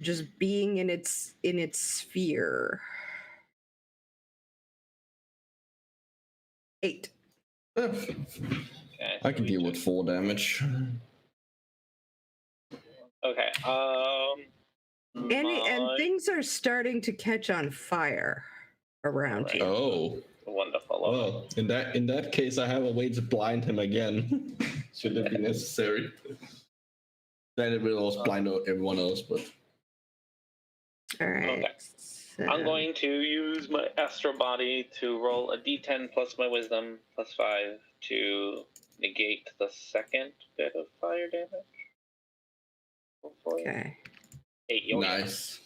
just being in its sphere. 8. Okay, I can deal with 4 damage. Okay. And things are starting to catch on fire around you. Oh. Wonderful. Well, in that case, I have a way to blind him again. Should it be necessary? Then it will also blind everyone else, but. All right. Okay. I'm going to use my astral body to roll a d10 plus my wisdom plus 5 to negate the second bit of fire damage. Hopefully. Okay. 8. Oh, Nice.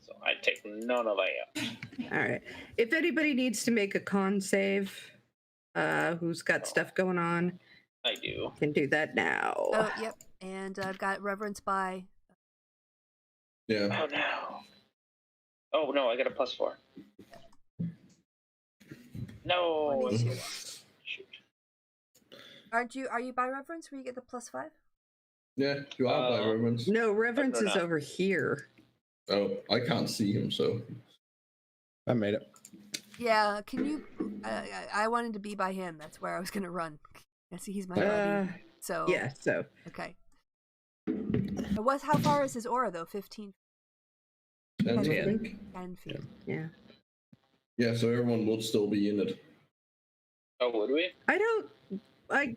So I take none of that. All right. If anybody needs to make a con save, who's got stuff going on, I do. can do that now. Oh, yep. And I've got Reverence by. Yeah. Oh no. Oh no, I got a plus 4. No. 22. Shoot. Are you by Reverence where you get the +5? Yeah, you are by Reverence. No, Reverence No, is no. over here. Oh, I can't see him, so. I made it. Yeah, can you. I wanted to be by him. That's where I was going to run. I see he's my buddy. So. Yeah, so. Okay. How far is his aura, though? 15? 10, I 10 think. 10 feet. Yeah. Yeah, so everyone would still be in it. Oh, would we? I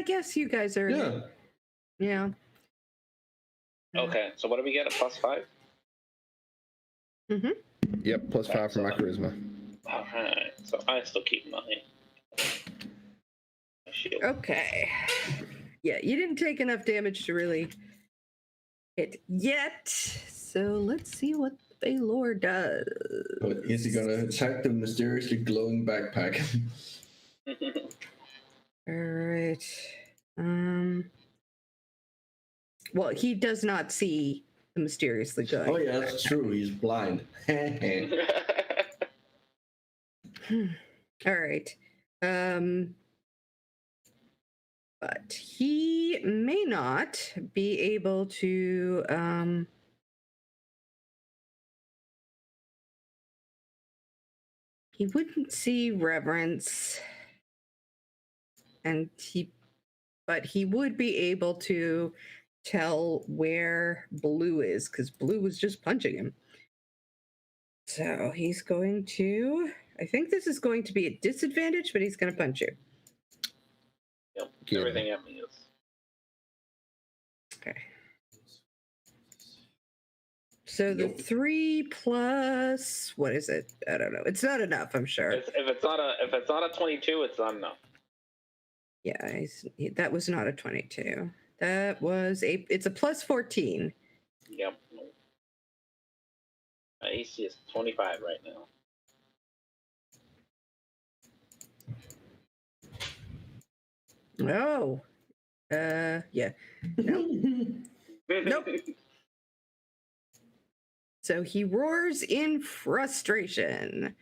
guess you guys are. Yeah. Yeah. Okay, so what do we get? A plus 5? Yep, +5 for my charisma. Alright, so I still keep my shield. Okay. Yeah, you didn't take enough damage to really hit yet. So let's see what Baylor does. Is he gonna attack the mysteriously glowing backpack? All right. Well, he does not see the mysteriously glowing. Oh yeah, that's true. He's blind. All right. But he may not be able to he wouldn't see reverence, but he would be able to tell where Blue is, because Blue was just punching him. So he's going to, I think this is going to be a disadvantage, but he's going to punch you. Yep, Get everything at me is. Okay. So the 3 plus, what is it? I don't know. It's not enough, I'm sure. If it's not a 22, it's not enough. Yeah, that was not a 22. That was it's a plus 14. Yep. My AC is 25 right now. Oh. Yeah. No. Nope. So he roars in frustration.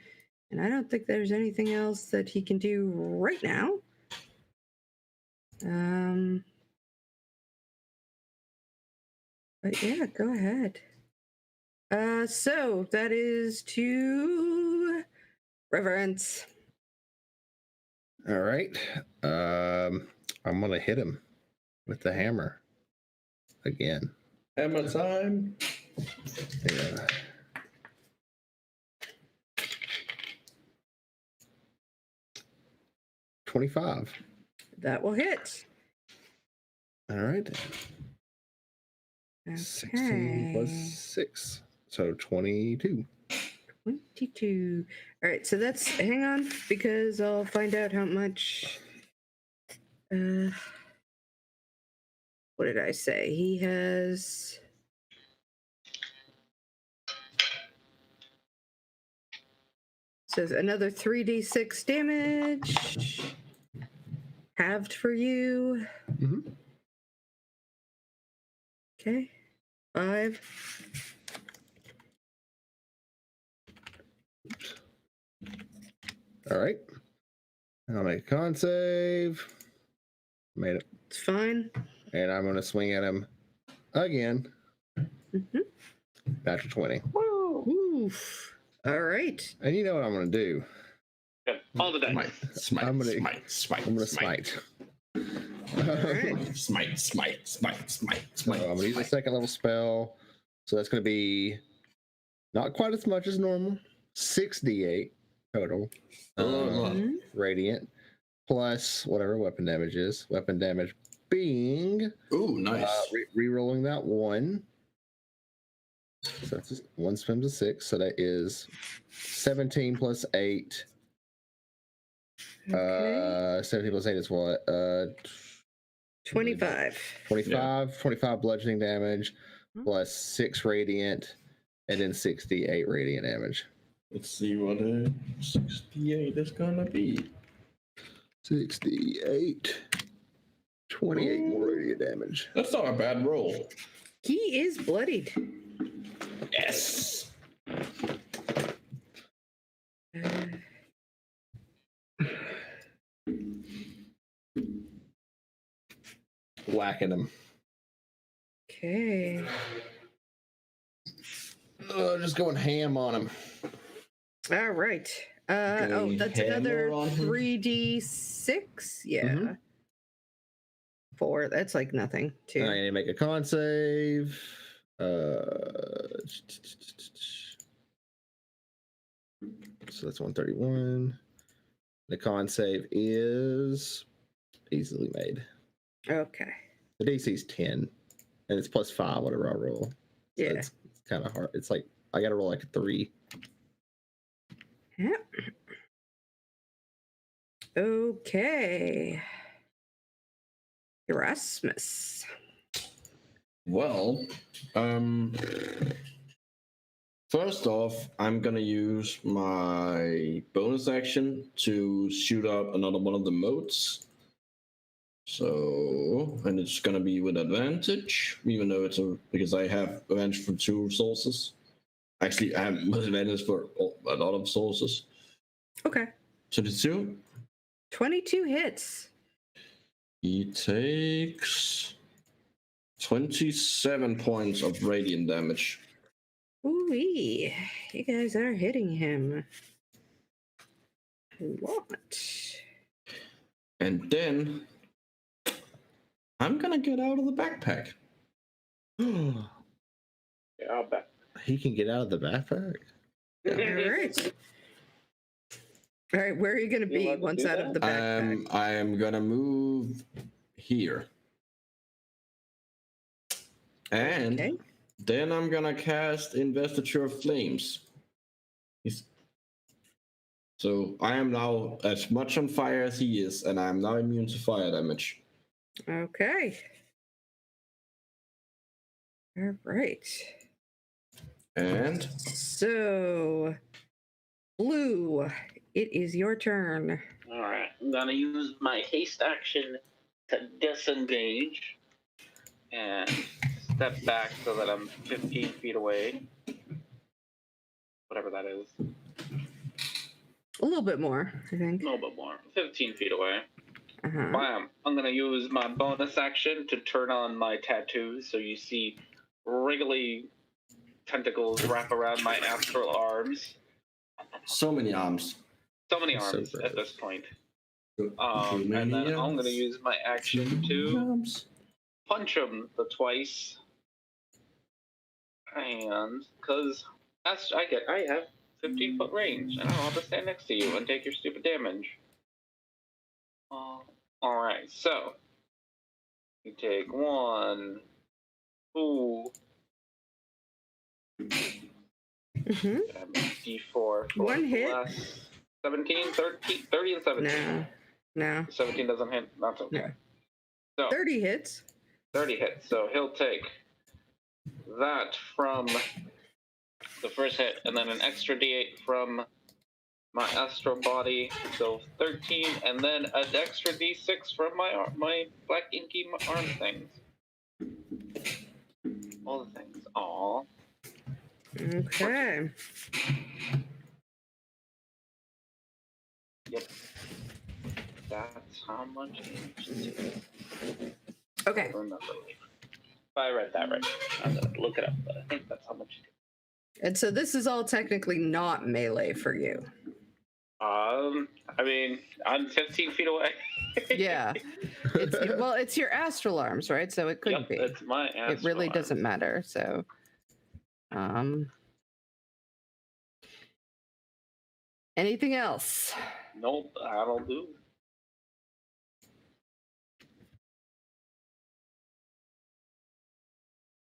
And I don't think there's anything else that he can do right now. But yeah, go ahead. So that is to Reverence. All right. I'm gonna hit him with the hammer again. Hammer time. Yeah. $25. That will hit. All right. Okay. 16 plus 6. So 22. 22. All right, so that's, hang on, because I'll find out how much. What did I say? He has. Says another 3d6 damage. Halved for you. Mm-hmm. Okay. 5. All right. I'll make a con save. Made it. It's fine. And I'm going to swing at him again. Mm-hmm. Natural 20. Woo! Oof. All right. And you know what I'm going to do? Good. All the dice. Smite. I'm gonna- Smite. I'm going to smite. All right. Smite. So I'm going to use a second level spell. So that's going to be not quite as much as normal. 6d8 total. Mhm. Radiant. Plus whatever weapon damage is. Weapon damage being Ooh, nice. re-rolling that 1. So that's 1 spins a 6. So that is 17 plus 8. Okay. 17 plus 8 is what? 25. 25 bludgeoning damage plus 6 radiant and then 68 radiant damage. Let's see what a 68 is gonna be. 68. 28 more radiant damage. That's not a bad roll. He is bloodied. Yes. Whacking him. Okay. Just going ham on him. All right. Going That's hammer another on him? 3d6. Yeah. Mhm. 4. That's like nothing. 2. I need to make a con save. So that's 131. The con save is easily made. Okay. The DC's 10, and it's plus 5 whatever I roll. So Yeah. it's kind of hard. It's like I gotta roll like a 3. Yep. Okay. Erasmus. Well, first off, I'm gonna use my bonus action to shoot out another one of the motes. So, and it's gonna be with advantage, even though because I have advantage from 2 sources. Actually, I have advantage for a lot of sources. Okay. So the 2. 22 hits. He takes 27 points of radiant damage. Ooh-wee. You guys are hitting him a lot. And then I'm gonna get out of the backpack. Yeah, I'll bet. He can get out of the backpack. All right. All right, where are you going to be allowed to once do out of that? the backpack? I am gonna move here. And Okay. then I'm gonna cast Investiture of Flames. So I am now as much on fire as he is, and I am now immune to fire damage. Okay. All right. And So, Blue, it is your turn. All right, I'm gonna use my haste action to disengage and step back so that I'm 15 feet away. Whatever that is. A little bit more, I think. A little bit more. 15 feet away. Uh-huh. Bam. I'm gonna use my bonus action to turn on my tattoos so you see wriggly tentacles wrap around my astral arms. so many arms. So many So arms gross. at this point. Too And many then I'm arms. gonna use my action Too many to arms. punch him twice. And because I have 15-foot range, and I don't have to stand next to you and take your stupid damage. Alright, so you take 1, 2, Mm-hmm. D4 for One hit. less 17, 30 and 17. No. 17 doesn't hit. That's okay. No. So 30 hits. 30 hits. So he'll take that from the first hit, and then an extra D8 from my astral body. So 13, and then an extra D6 from my black inky arm things. All the things. Aww. Okay. Yep. That's how much damage. Okay. Remember. If I read that right, I'm gonna look it up, but I think that's how much. And so this is all technically not melee for you. I mean, I'm 15 feet away. Yeah. It's your astral arms, right? So it could Yep, be. it's my astral It really arm. doesn't matter. So, anything else? Nope, that'll do.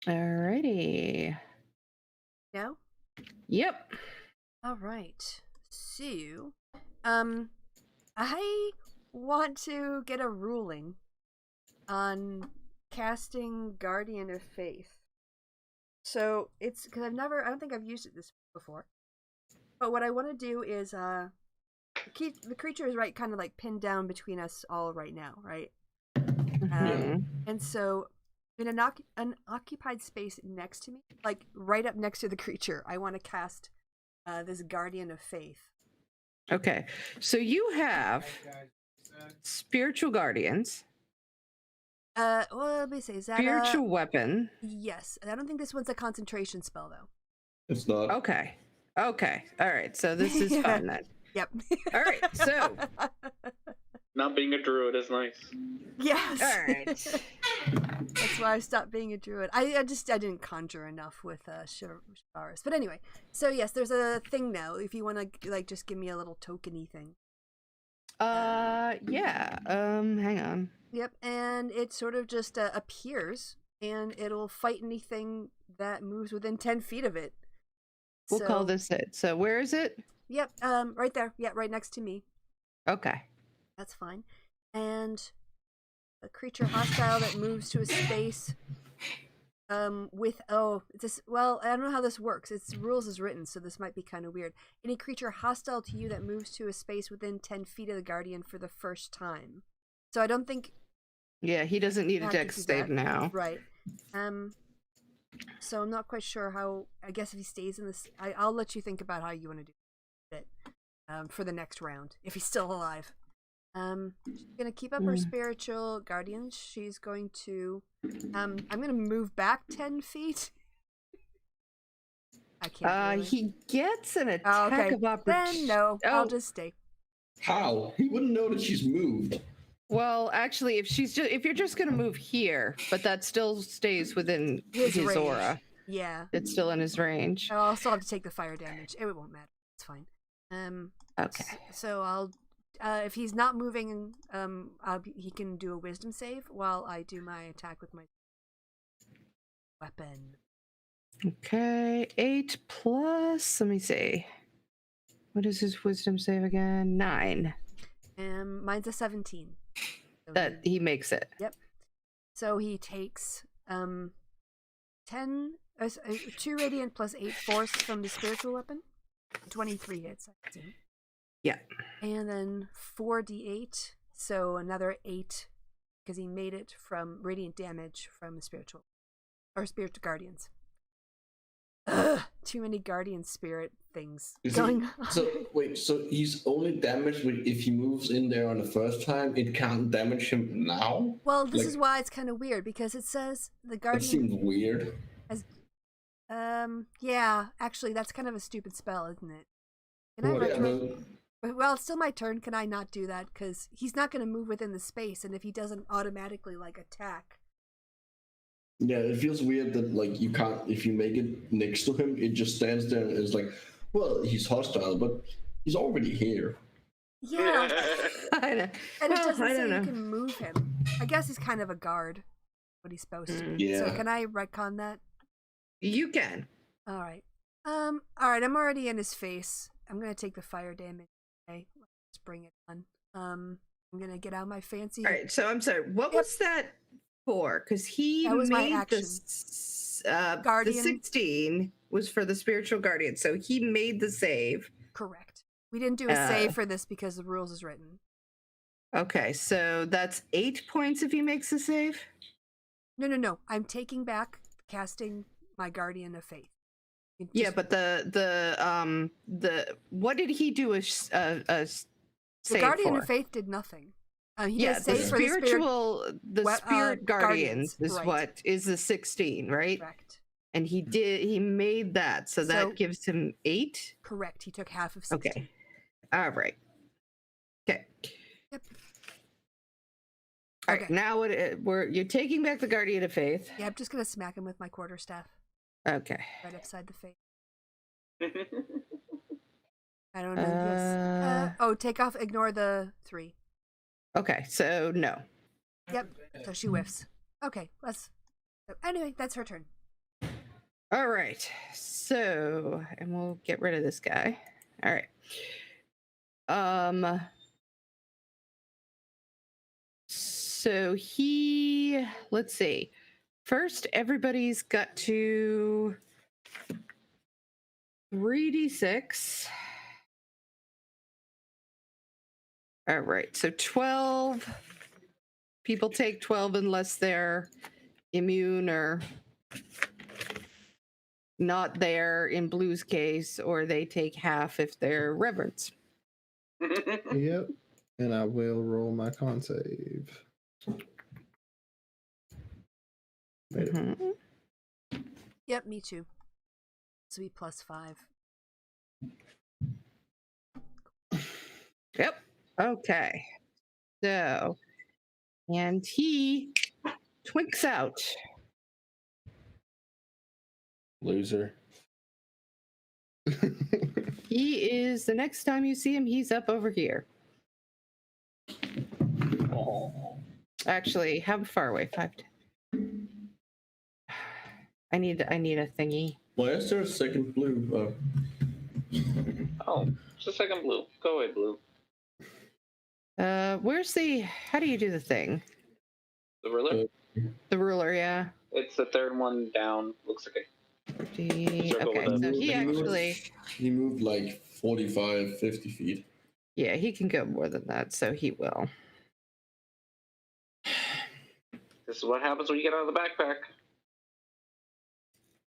Alrighty. No? Yep. All right. So, I want to get a ruling on casting Guardian of Faith. So it's because I don't think I've used it this before. But what I want to do is, the creature is kind of like pinned down between us all right now, right? And so, in an occupied space next to me, like right up next to the creature, I want to cast this Guardian of Faith. Okay. So you have spiritual guardians. Well, let me see. Is that Spiritual weapon. Yes. I don't think this one's a concentration spell, though. It's not. Okay. All right. So this is fun then. Yep. All right. So. Not being a druid is nice. Yes. All right. That's why I stopped being a druid. I didn't conjure enough with Shavaris. But anyway, so yes, there's a thing now. If you want to just give me a little tokeny thing. Yeah. Hang on. Yep, and it sort of just appears, and it'll fight anything that moves within 10 feet of it. We'll call this it. So where is it? Yep, right there. Yeah, right next to me. Okay. That's fine. And a creature hostile that moves to a space with it's this, well, I don't know how this works. Its rules is written, so this might be kind of weird. Any creature hostile to you that moves to a space within 10 feet of the guardian for the first time. So I don't think. Yeah, he doesn't need a have to dex do save that. now. Right. So I'm not quite sure how. I guess if he stays in this, I'll let you think about how you want to do it for the next round if he's still alive. She's gonna keep up her spiritual guardian. She's going to. I'm gonna move back 10 feet. I can't. Really. He gets an attack of opportunity. Then no, I'll just stay. How? He wouldn't know that she's moved. Well, actually, if you're just gonna move here, but that still stays within his range. aura. Yeah, it's still in his range. I'll also have to take the fire damage. It won't matter. It's fine. Okay. So I'll. If he's not moving, he can do a wisdom save while I do my attack with my weapon. Okay, 8 plus. Let me see. What is his wisdom save again? 9. Mine's a 17. So that he makes it. Yep. So he takes 2 radiant plus 8 force from the spiritual weapon. 23 hits, I assume. Yeah. And then 4d8, so another 8, because he made it from radiant damage from the spiritual guardians. Ugh, too many guardian spirit things going on. So he's only damaged if he moves in there on the first time. It can't damage him now. Well, this is why it's kind of weird, because it says the guardian. That seems weird. Yeah, actually, that's kind of a stupid spell, isn't it? Can I Well, it's still my turn. Can I not do that? Because he's not going to move within the space, and if he doesn't automatically attack. Yeah, it feels weird that you can't. If you make it next to him, it just stands there and is like, well, he's hostile, but he's already here. Yeah, and it doesn't say know. You can move him. I guess he's kind of a guard, what he's supposed to be. Yeah. So can I retcon that? You can. All right. All right. I'm already in his face. I'm gonna take the fire damage. Okay, let's bring it on. I'm gonna get out my fancy. All right. So I'm sorry. What was that for? Because that was made my action. The 16 was for the spiritual guardian, so he made the save. Correct. We didn't do a save for this because the rules is written. Okay, so that's 8 points if he makes the save. No. I'm taking back casting my guardian of faith. Yeah, but the what did he do a save the guardian for? of faith did nothing. He Yeah, did a save for the spirit guardians is right. what is the 16, right? Correct. And he made that, so that gives him 8. Correct. He took half of 16. Okay. All right. Okay. Yep. All right. Now you're taking back the guardian of faith. Yeah, I'm just gonna smack him with my quarterstaff. Okay. Right upside the face. I don't know. Take off. Ignore the 3. Okay, so no. Yep. So she whiffs. Okay, anyway, that's her turn. All right. So, and we'll get rid of this guy. All right. So let's see. First, everybody's got to 3d6. All right, so 12 people take 12 unless they're immune or not there in Blue's case, or they take half if they're reverence. Yep, and I will roll my con save. Mm-hmm. Yep, me too. So be +5. Yep. Okay. So, and he twinks out. Loser. He is, the next time you see him, he's up over here. Oh. Actually, how far away? 5, 10. I need a thingy. Why is there a second blue? Oh, it's a second blue. Go away, blue. How do you do the thing? The ruler? The ruler, yeah. It's the third one down. Looks like 50. Circle Okay, with so us. he actually, He moved like 45, 50 feet. yeah, he can go more than that, so he will. This is what happens when you get out of the backpack.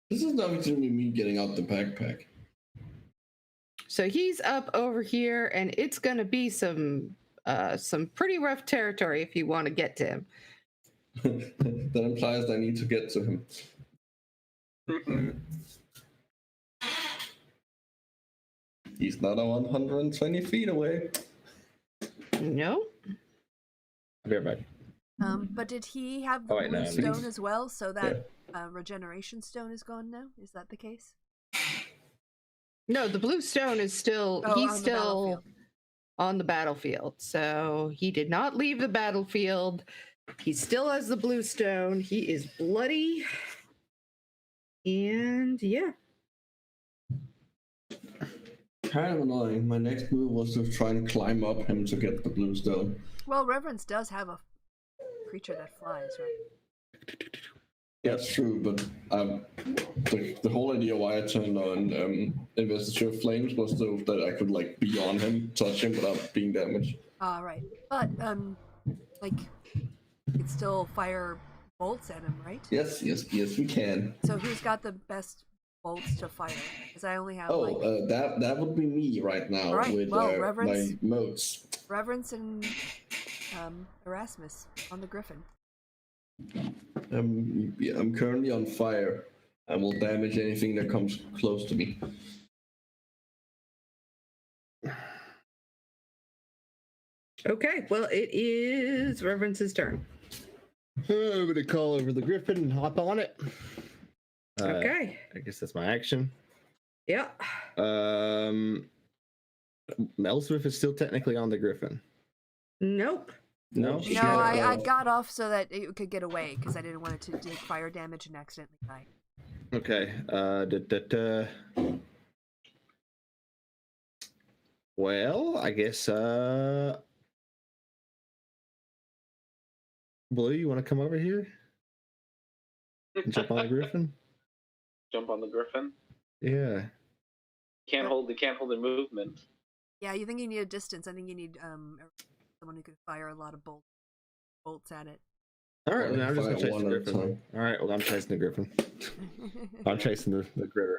This is not going to be me getting out the backpack. So he's up over here, and it's going to be some pretty rough territory if you want to get to him. That implies I need to get to him. He's not 120 feet away. No? I'll be right back. But did he have the Oh, wait, blue no, stone please. as well? So that regeneration stone is gone now. Is that the case? No, the blue stone is still, Oh, he's on the still battlefield. on the battlefield. So he did not leave the battlefield. He still has the blue stone. He is bloody. And yeah. Kind of annoying. My next move was to try and climb up him to get the blue stone. Well, Reverence does have a creature that flies, right? That's true, but the whole idea why I turned on Investiture of Flames was so that I could like be on him, touch him without being damaged. Right. But like, it's still fire bolts at him, right? Yes, we can. So who's got the best bolts to fire? Because I only have That would be me right now All right, with well, my Reverence. motes. Reverence and Erasmus on the Griffin. I'm currently on fire. I will damage anything that comes close to me. Okay, well, it is Reverence's turn. I'm gonna call over the Griffin and hop on it. Okay. I guess that's my action. Yeah. Elswith is still technically on the Griffin. Nope. No? She No, got I off. got off so that it could get away because I didn't want it to take fire damage and accidentally die. Okay. Well, I guess Blue, you want to come over here and jump on the Griffin? Jump on the Griffin. Yeah. Can't hold the movement. Yeah, you think you need a distance. I think you need someone who could fire a lot of bolts at it. All right, then I'm just gonna Fire chase the one at a Griffin. time. All right, well I'm chasing the Griffin. I'm chasing the Gritter.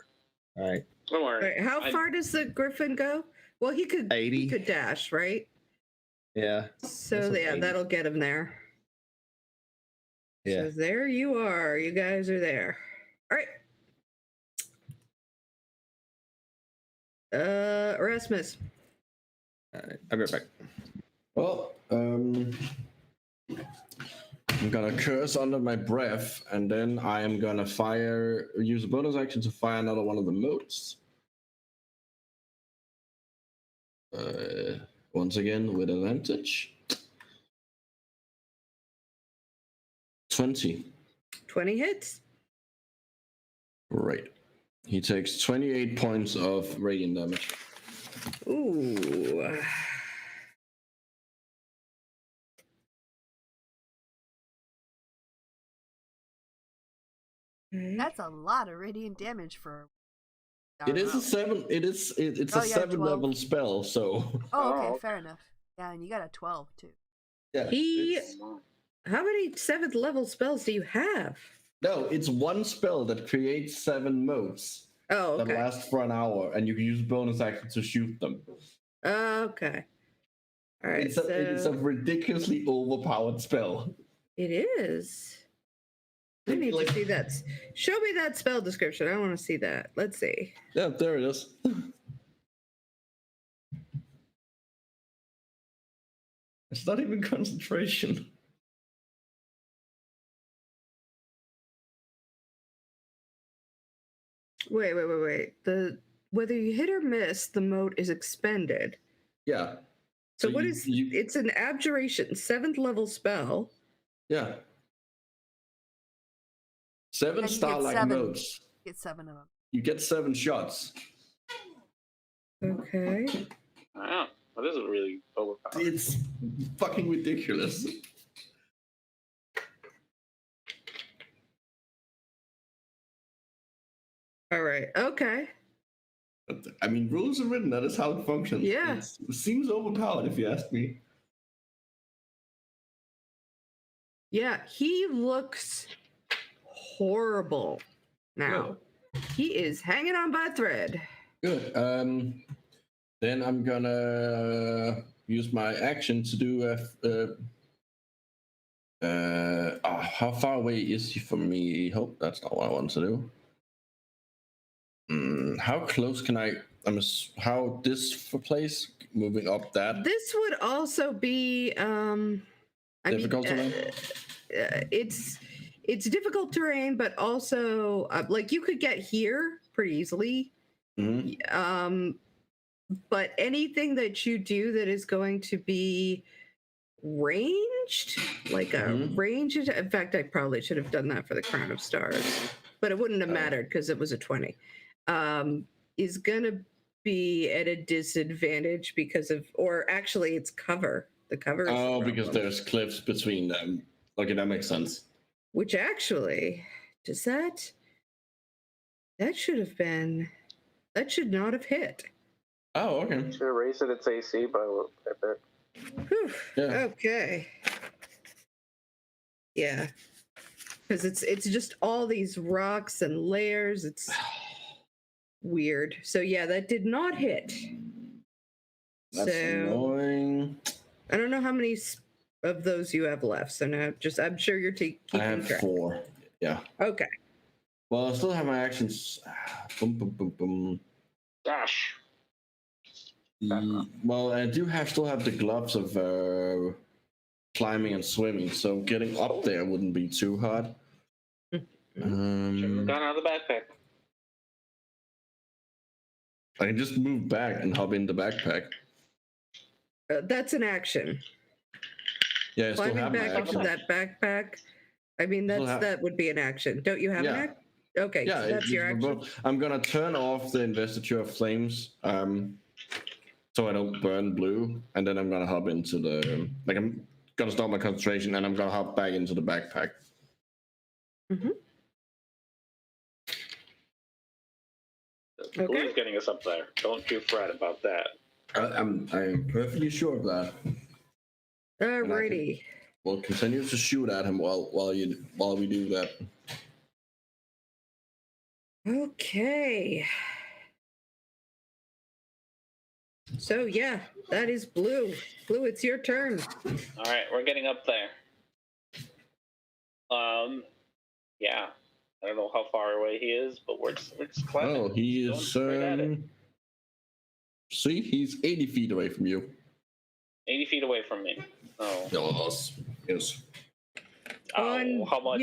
All right. Don't All worry. right, how I- far does the Griffin go? Well, he could 80. He could dash, right? Yeah. So That's yeah, 80. that'll get him there. Yeah. So there you are. You guys are there. All right. Erasmus. All right. I'll be right back. Well, I'm gonna curse under my breath, and then I am gonna use a bonus action to fire another one of the motes. Once again with advantage. 20. 20 hits. Right. He takes 28 points of radiant damage. Ooh. Okay. That's a lot of radiant damage for. It is a 7. It's Oh, a yeah, 7 12. level spell, so Oh, okay, Oh. fair enough. Yeah, and you got a 12 too. yeah. He- it's- How many 7th level spells do you have? No, it's one spell that creates 7 motes Oh, that okay. last for an hour, and you can use bonus action to shoot them. Okay. All right. It's a ridiculously overpowered spell. It is. I need to see that. Show me that spell description. I want to see that. Let's see. Yeah, there it is. It's not even concentration. Wait. Whether you hit or miss, the mote is expended. Yeah. So So what you- is? you- It's an abjuration, 7th level spell. Yeah. 7 And you get starlight 7. motes. Get 7 of them. You get 7 shots. Okay. Wow, that is really overpowered. It's fucking ridiculous. All right. Okay. I mean, rules are written. That is how it functions. Yeah. It seems overpowered, if you ask me. Yeah, he looks horrible now. Good. He is hanging on by a thread. Good. Then I'm gonna use my action to do how far away is he from me? Hope that's not what I want to do. How close can I? How this for place moving up that This would also be difficult terrain? It's difficult terrain, but also like you could get here pretty easily. Mm-hmm. But anything that you do that is going to be ranged, like a range. In fact, I probably should have done that for the Crown of Stars, but it wouldn't have mattered because it was a 20. Is gonna be at a disadvantage because of, or actually, it's cover. The cover. Oh, because there's cliffs between them. Okay, that makes sense. Which actually, does that? That should have been. That should not have hit. Oh, okay. Should have raised its AC by a bit. Whew. Yeah. Okay. Yeah. Because it's just all these rocks and layers. It's weird. So yeah, that did not hit. That's annoying. I don't know how many of those you have left. So now, I'm sure you're keeping I have track. 4. Yeah. Okay. Well, I still have my actions. Boom, boom, boom, boom. Dash. Well, I do still have the gloves of climbing and swimming, so getting up there wouldn't be too hard. Shouldn't have gone out of the backpack. I can just move back and hop in the backpack. That's an action. Yeah, I still Climbing have my back into action. that backpack. I mean, that would be an action. Don't you have an action? Okay, Yeah, so that's your action. I'm gonna turn off the investiture of flames, so I don't burn blue, and then I'm gonna hop into the I'm gonna stop my concentration, and I'm gonna hop back into the backpack. Okay. Who's getting us up there? Don't you fret about that. I'm perfectly sure of that. Alrighty. We'll continue to shoot at him while we do that. Okay. So yeah, that is Blue. Blue, it's your turn. All right, we're getting up there. Yeah. I don't know how far away he is, but we're just climbing. Oh, he is. See, he's 80 feet away from you. 80 feet away from me. Oh. Yes. On, how much?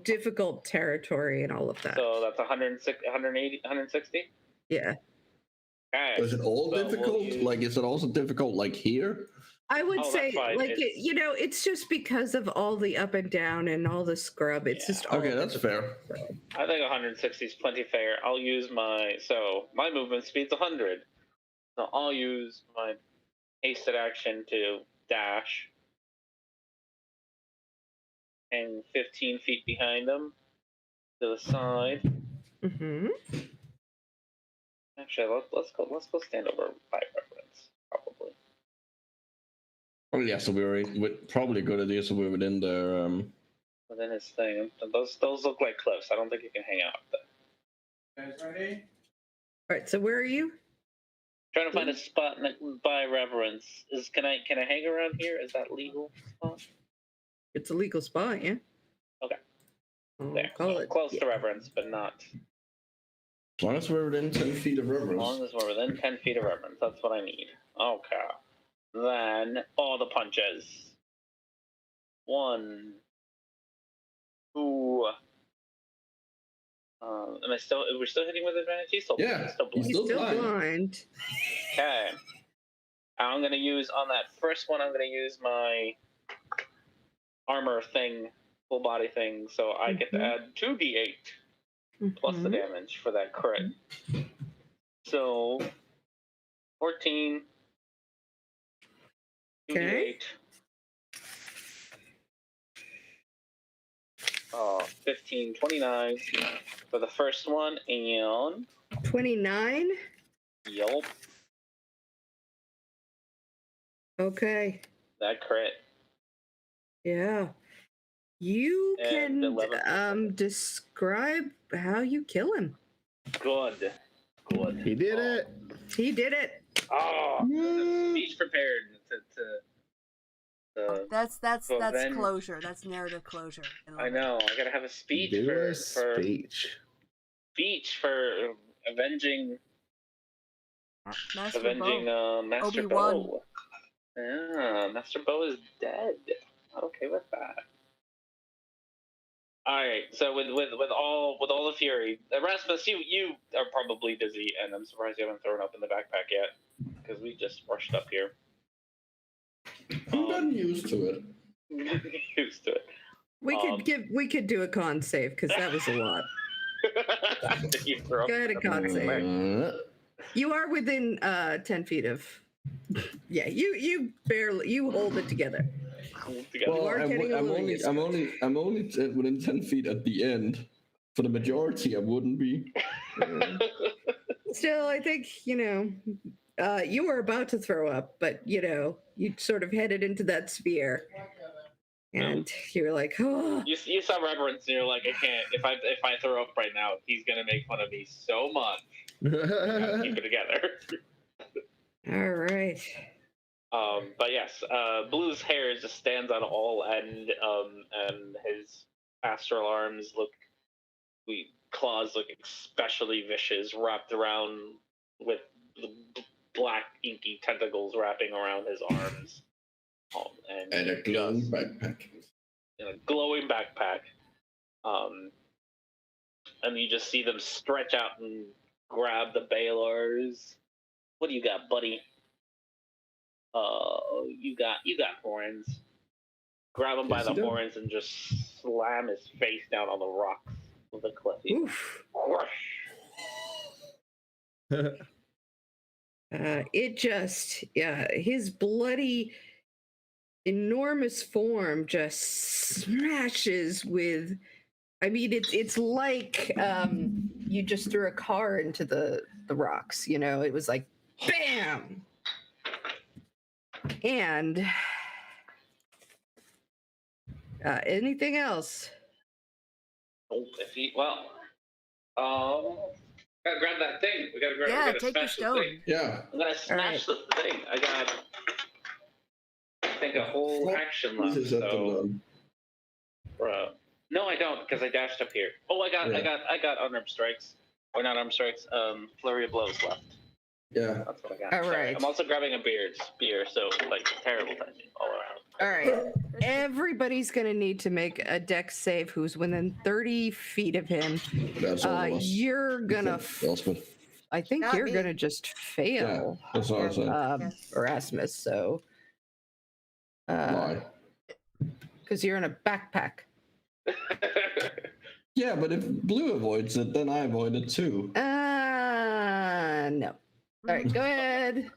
difficult territory and all of that. So that's 160, 180, 160? Yeah. Okay. Is it all So difficult? we'll Is it also difficult like here? I would say, that's fine. it's just because of all the up and down and all the scrub. It's just all Okay, that's fair. I think 160 is plenty fair. I'll use my movement speed's 100. So I'll use my hasted action to dash. And 15 feet behind them to the side. Mm-hmm. Actually, let's go stand over by reference, probably. Oh yeah, so we're probably a good idea. So we're within the Within his thing. Those look like cliffs. I don't think you can hang out there. Guys ready? All right. So where are you? Trying to find a spot by reverence. Can I hang around here? Is that legal spot? It's a legal spot, yeah. Okay. There. Call it close to reverence, but not. As long as we're within 10 feet of reverence. As long as we're within 10 feet of reverence, that's what I need. Okay. Then all the punches. 1, 2. Am I still? We're still hitting with advantage. He's still blind. Okay. I'm gonna use on that first one. I'm gonna use my armor thing, full body thing, so I get to add 2d8 plus the damage for that crit. So 14. 2d8. 15, 29 for the first one, and 29. yup, Okay. that crit. Yeah. You And can 11. describe how you kill him. Good. He did it. He did it. Oh, speech prepared to That's avenge. closure. That's narrative closure. I know. I gotta have a speech Do for a speech. avenging Master avenging Bo. Master Obi-Wan. Bo. Yeah, Master Bo is dead. Not okay with that. All right. So with all the fury, Erasmus, you are probably busy, and I'm surprised you haven't thrown up in the backpack yet, because we just rushed up here. I'm not used to it. Used to it. We could do a con save because that was a lot. You throw Go ahead and con save. Uh, You are within 10 feet of. Yeah, you barely hold it together. together. well, are getting a little used to I'm only within 10 feet at the end. For the majority, I wouldn't be. Still, I think you were about to throw up, but you sort of headed into that sphere, and you were like, oh. You saw reverence, and you're like, I can't. If I throw up right now, he's gonna make fun of me so much. I gotta keep it together. All right. But yes, Blue's hair just stands on all end, and his astral arms claws look especially vicious, wrapped around with the black inky tentacles wrapping around his arms, And a glowing backpack. in a glowing backpack. And you just see them stretch out and grab the Balors. What do you got, buddy? You got horns. Grab him by Yes, the you do. horns and just slam his face down on the rocks of the cliff. Oof. Whoosh. His bloody, enormous form just smashes with. I mean, it's like you just threw a car into the rocks. It was like, bam. And anything else? Oh, gotta grab that thing. We Yeah, gotta take the smash the stone. thing. Yeah. I'm gonna smash the thing. I got, I think, a whole action left. This is at the So, run. bro. No, I don't, because I dashed up here. Oh, I got unarmed strikes, or not armed strikes. Flurry of blows left. Yeah. That's what I got. All Sorry. right. I'm also grabbing a spear, so like terrible timing all around. All right. Everybody's going to need to make a dex save who's within 30 feet of him. That's all of us. You're going to... Elspeth. I think Not you're me. going to just fail, Yeah, that's what I said. Yes. Erasmus, so... Why? Because you're in a backpack. Yeah, but if Blue avoids it, then I avoid it too. No. All right, go ahead.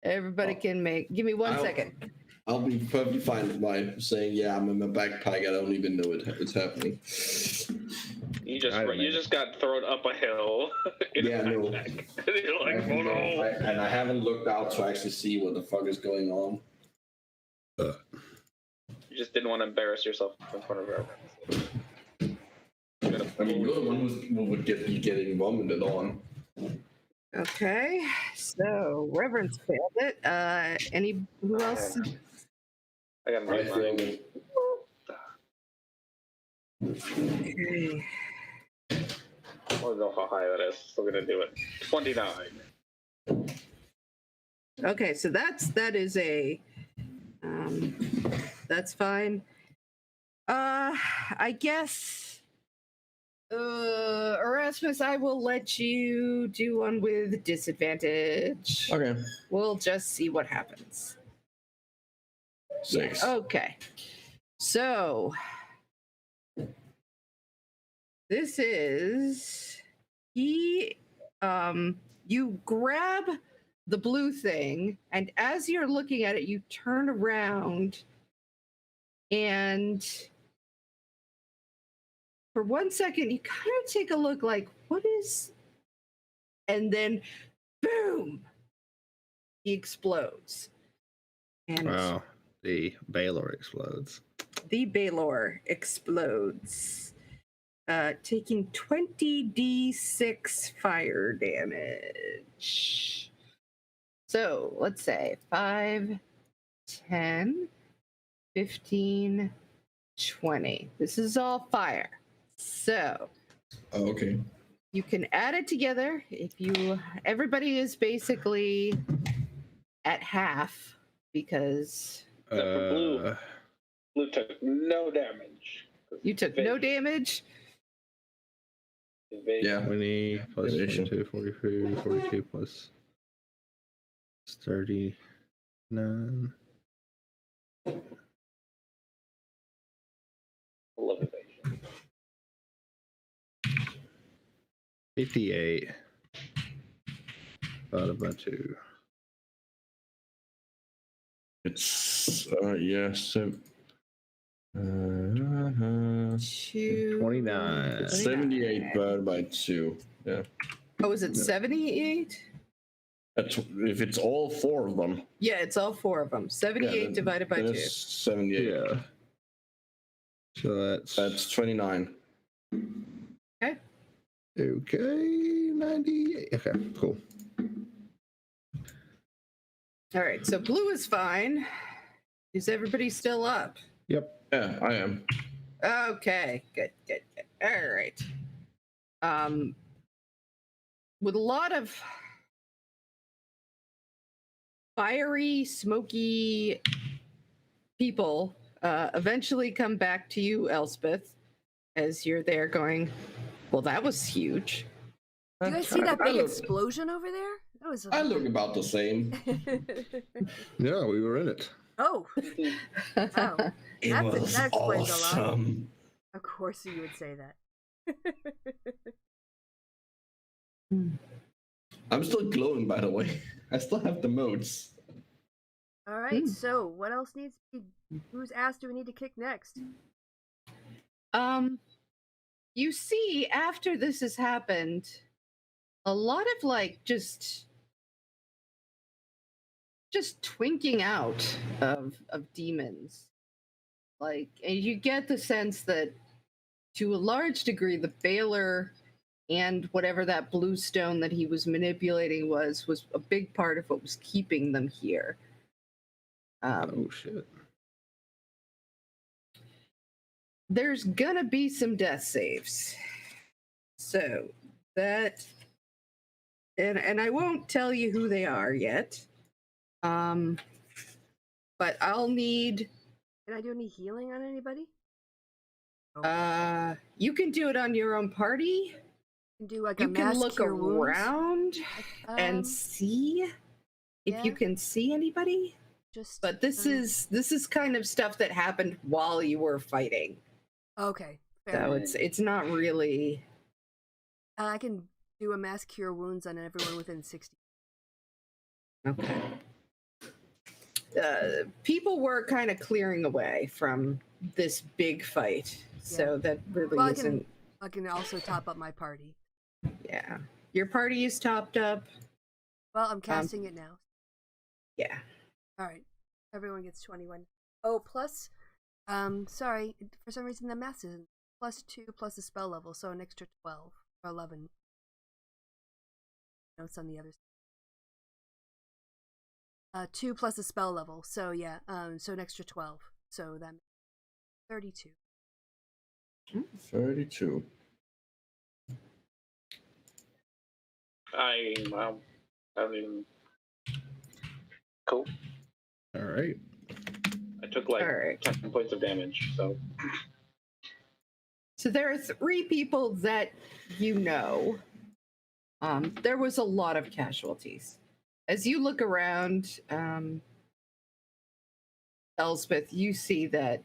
Everybody can make... Give me 1 second. I'll be perfectly fine by saying, yeah, I'm in my backpack. I don't even know it's happening. You just got thrown up a hill. Yeah, no. You're like, oh no. And I haven't looked out to actually see what the fuck is going on. You just didn't want to embarrass yourself in front of her. I mean, you're the one who would be getting vomited on. Okay, so Reverence failed it. Who else? I got I failed it. Okay. I don't know how high that is. Still gonna do it. 29. Okay, so that is a that's fine. I guess Erasmus, I will let you do one with disadvantage. Okay. We'll just see what happens. 6. Okay. So this is you grab the blue thing, and as you're looking at it, you turn around and for 1 second, you kind of take a look like, what is... And then, boom! He explodes. And Wow. The Baylor explodes. the Baylor explodes, taking 20d6 fire damage. So let's say 5, 10, 15, 20. This is all fire. So Oh, okay. you can add it together. Everybody is basically at half because Except for Blue. Blue took no damage. you took no damage. Invasion. Yeah. 20 plus Evasion. 22, 42 plus 39. I love evasion. 58. Divided by 2. It's yeah. So 29. 78 divided by 2. Yeah. Oh, is it 78? That's if it's all 4 of them. Yeah, it's all 4 of them. 78 then- divided by then 2. it's 78. Yeah. So That's 29. okay. 98. Okay, cool. All right, so Blue is fine. Is everybody still up? Yep. Yeah, I am. Okay, good. All right. With a lot of fiery, smoky people eventually come back to you, Elspeth, as you're there going, well, that was huge. Do you guys see that I big look- explosion over there? That was. I look about the same. Yeah, we were in it. Oh. Oh. It That was explains a lot. awesome. Of course you would say that. I'm still glowing, by the way. I still have the modes. All right. So what else needs to be? Whose ass do we need to kick next? You see, after this has happened, a lot of like just twinking out of demons. Like, and you get the sense that to a large degree the Baylor and whatever that blue stone that he was manipulating was a big part of what was keeping them here. Oh shit. There's gonna be some death saves. So that and I won't tell you who they are yet. But I'll need Can I do any healing on anybody? Oh. you can do it on your own party. Can do like a You can mass look cure wounds? around and see if you yeah. can see anybody. Just. But this is kind of stuff that happened while you were fighting. Okay. Fair So enough. it's not really I can do a mass cure wounds on everyone within 60. okay. People were kind of clearing away from this big fight, so that really Well, isn't. I can also top up my party. Yeah, your party is topped up. Well, I'm casting it now. Yeah. All right. Everyone gets 21. Oh, plus, sorry, for some reason the math isn't. +2 plus a spell level, so an extra 12 or 11. No, it's on the other side. 2 plus a spell level, so yeah, so an extra 12. So that makes 32. 32. I don't even. Cool. All right. I took like All right. 10 points of damage, so. So there are 3 people that you know. There was a lot of casualties. As you look around, Elspeth, you see that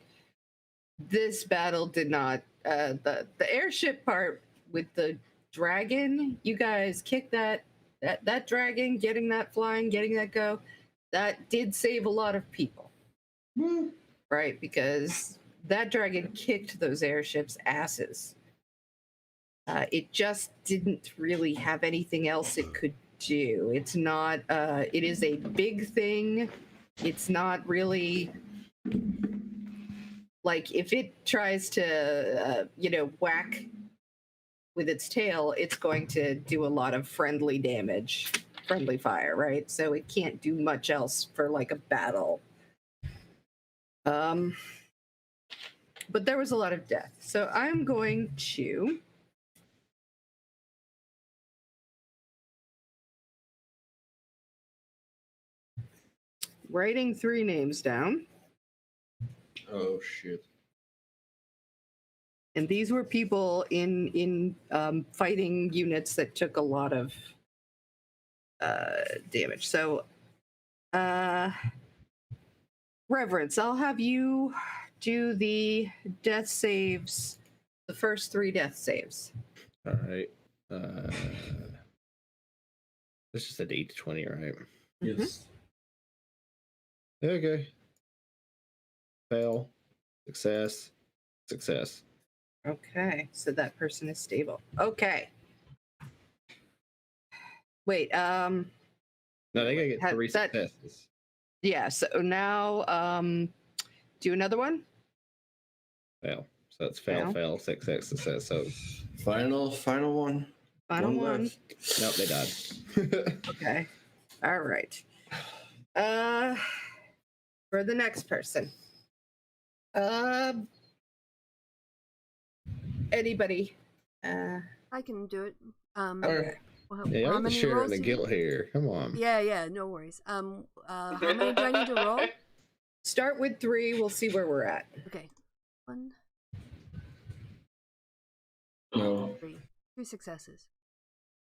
this battle did not. The airship part with the dragon, you guys kicked that dragon, getting that flying, getting that go. That did save a lot of people, right? Because that dragon kicked those airships' asses. It just didn't really have anything else it could do. It's not. It is a big thing. It's not really like if it tries to, whack with its tail, it's going to do a lot of friendly damage, friendly fire, right? So it can't do much else for like a battle. But there was a lot of death. So I'm going to writing 3 names down. Oh shit. And these were people in fighting units that took a lot of damage. So, Reverence, I'll have you do the death saves, the first 3 death saves. All right. This is a D20, right? Yes. Okay. Fail. Success. Success. Okay, so that person is stable. Okay. Wait, No, they gotta get Had 3 that- successes. yeah, so now do another one. Fail. So it's fail, success, success. So Final one. Final one. left. nope, they died. Okay. All right. For the next person. Anybody? I can do it. Okay. Well, Yeah, how y'all many sharing rolls the did guilt here. Come on. Yeah, no worries. How many do I need to roll? Start with 3. We'll see where we're at. Okay. 1, No. 3. 2 successes.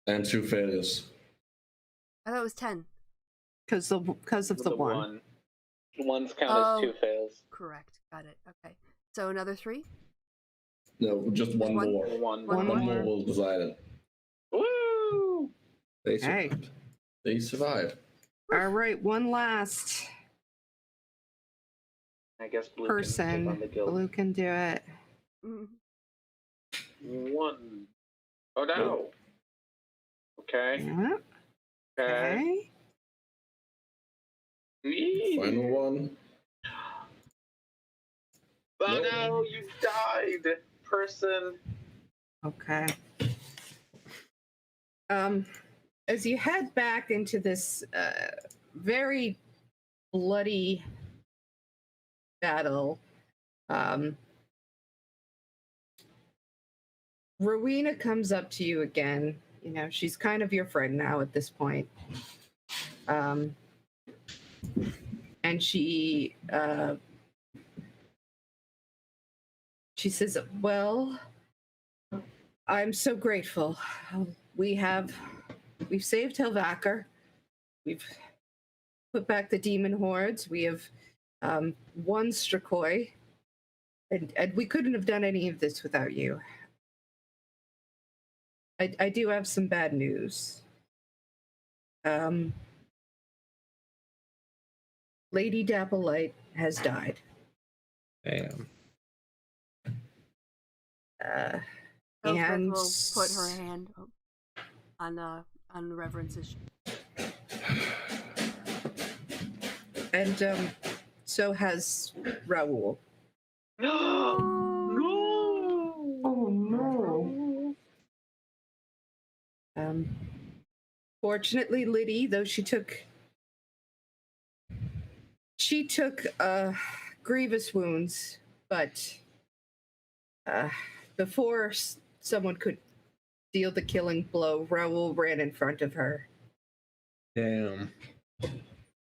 And 2 failures. I thought it was 10. Because of the one. Ones count Oh. as 2 fails. Correct. Got it. Okay. So another 3? No, just one one? more. One One One more. more will decide it. Woo! They Okay. survived. They survive. All right, one last I guess Blue person. can take on the guild. Blue can do it. Mm. 1. Oh no. Okay. Yeah. Okay. Okay. Yee. Final one. Oh Nope. no, you died, person. Okay. As you head back into this very bloody battle, Rowena comes up to you again. You know, she's kind of your friend now at this point. And she says, well, I'm so grateful. We've saved Helvaker. We've put back the demon hordes. We have won Strakoi. And we couldn't have done any of this without you. I do have some bad news. Lady Dapplelight has died. Damn. Elspeth And will put her hand on Reverence's. and so has Raoul. No. Oh no. Fortunately, Liddy, though she took grievous wounds, but before someone could deal the killing blow, Raoul ran in front of her. Damn.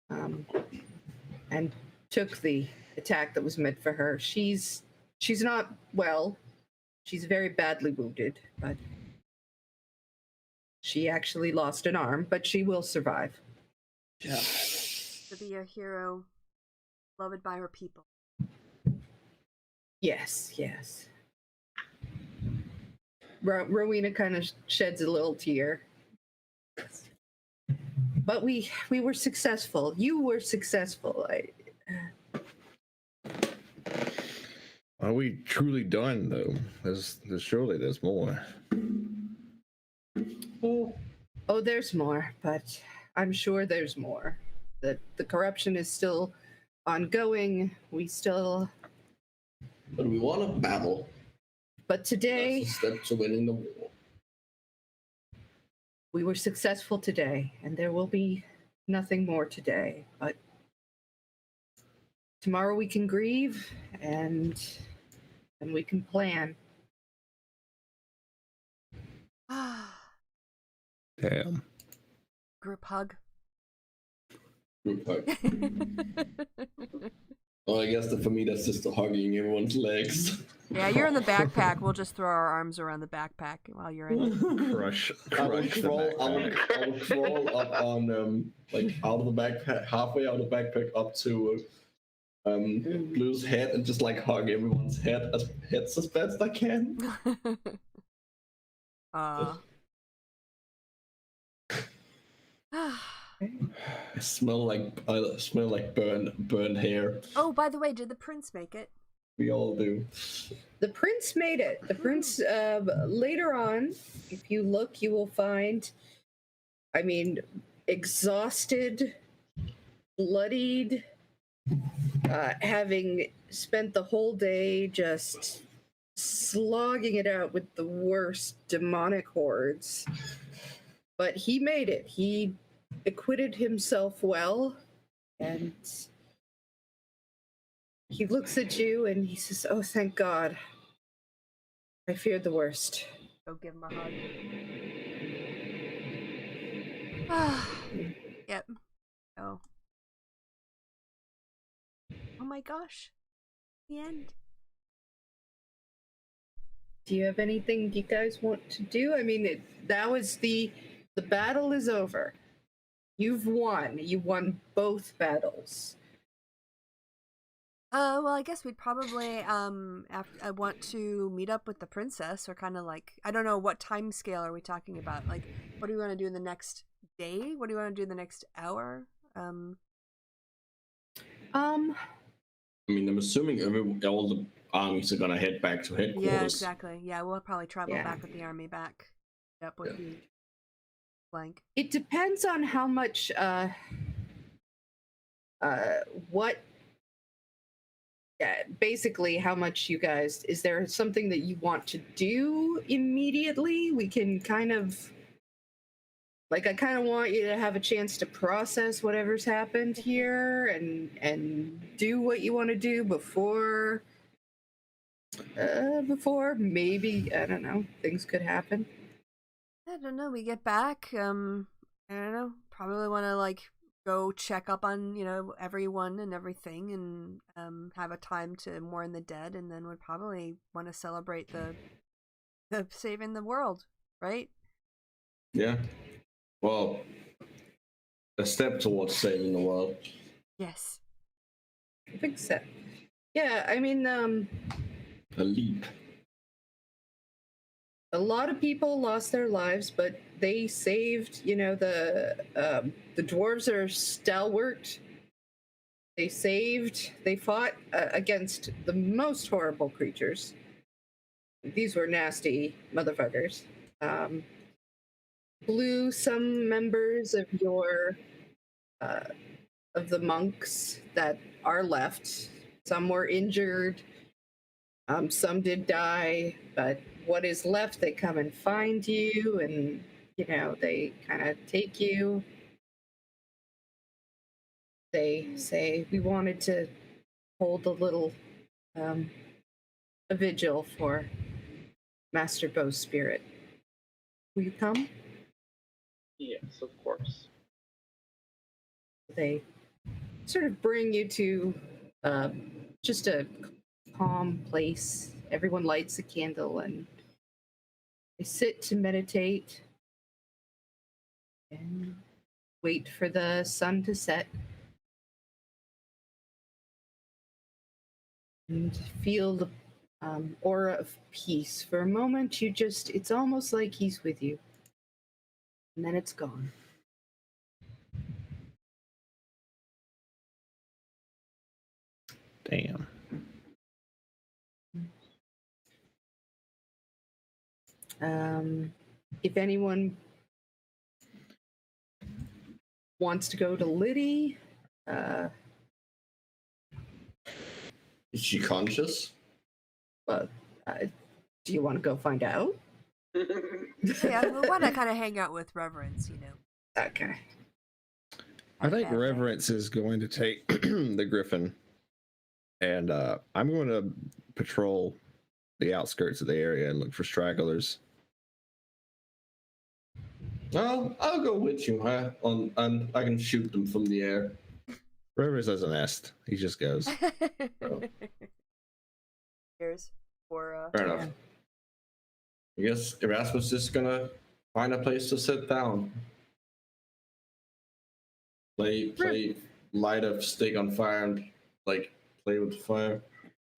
And took the attack that was meant for her. She's not well. She's very badly wounded, but she actually lost an arm, but she will survive. Yeah. To be a hero, loved by her people. Yes. Rowena kind of sheds a little tear. But we were successful. You were successful. Are we truly done though? There's surely there's more. Oh, there's more, but I'm sure there's more. The corruption is still ongoing. We still. But we want a battle. But today, That's a step to winning the war. we were successful today, and there will be nothing more today. But tomorrow we can grieve, and we can plan. Damn. Group hug. Group hug. Well, I guess that for me, that's just hugging everyone's legs. Yeah, you're in the backpack. We'll just throw our arms around the backpack while you're in it. Crush I would the crawl. backpack. I would crawl up on like out of the backpack, halfway out of the backpack, up to Blue's head, and just like hug everyone's heads as best I can. I smell like burned hair. Oh, by the way, did the prince make it? We all do. The prince made it. The prince, later on, if you look, you will find, I mean, exhausted, bloodied, having spent the whole day just slogging it out with the worst demonic hordes. But he made it. He acquitted himself well, and he looks at you and he says, "Oh, thank God. I feared the worst." Go give him a hug. Yep. Oh. Oh my gosh. The end. Do you have anything you guys want to do? I mean, that was the battle is over. You've won. You won both battles. Well, I guess we'd probably I want to meet up with the princess, or kind of like, I don't know, what time scale are we talking about? Like, what do we want to do in the next day? What do you want to do in the next hour? I mean, I'm assuming all the armies are gonna head back to headquarters. Yeah, exactly. Yeah, we'll probably travel back with the army back. Yep, with the flank. It depends on how much basically how much you guys, is there something that you want to do immediately? We can kind of, like, I kind of want you to have a chance to process whatever's happened here and do what you want to do before maybe, I don't know, things could happen. I don't know. We get back. I don't know. Probably want to like go check up on everyone and everything, and have a time to mourn the dead, and then would probably want to celebrate the saving the world, right? Yeah. Well, a step towards saving the world. Yes. I think so. Yeah, I mean, A leap. a lot of people lost their lives, but they saved, the dwarves are stalwart. They fought against the most horrible creatures. These were nasty motherfuckers. Blew some members of your of the monks that are left. Some were injured. Some did die, but what is left, they come and find you, and they kind of take you. They say, "We wanted to hold a little a vigil for Master Bow's spirit. Will you come?" Yes, of course. They sort of bring you to just a calm place. Everyone lights a candle and they sit to meditate and wait for the sun to set and feel the aura of peace. For a moment, it's almost like he's with you, and then it's gone. Damn. If anyone wants to go to Liddy. Is she conscious? But do you want to go find out? Yeah, well, why not kind of hang out with Reverence, you know? Okay. I think Bad thing. Reverence is going to take the Griffin, and I'm going to patrol the outskirts of the area and look for stragglers. Well, I'll go with you, huh? And I can shoot them from the air. Reverence doesn't nest; he just goes. Oh. Cheers for Fair enough. I guess Erasmus is gonna find a place to sit down. Play, light a stick on fire and like play with the fire.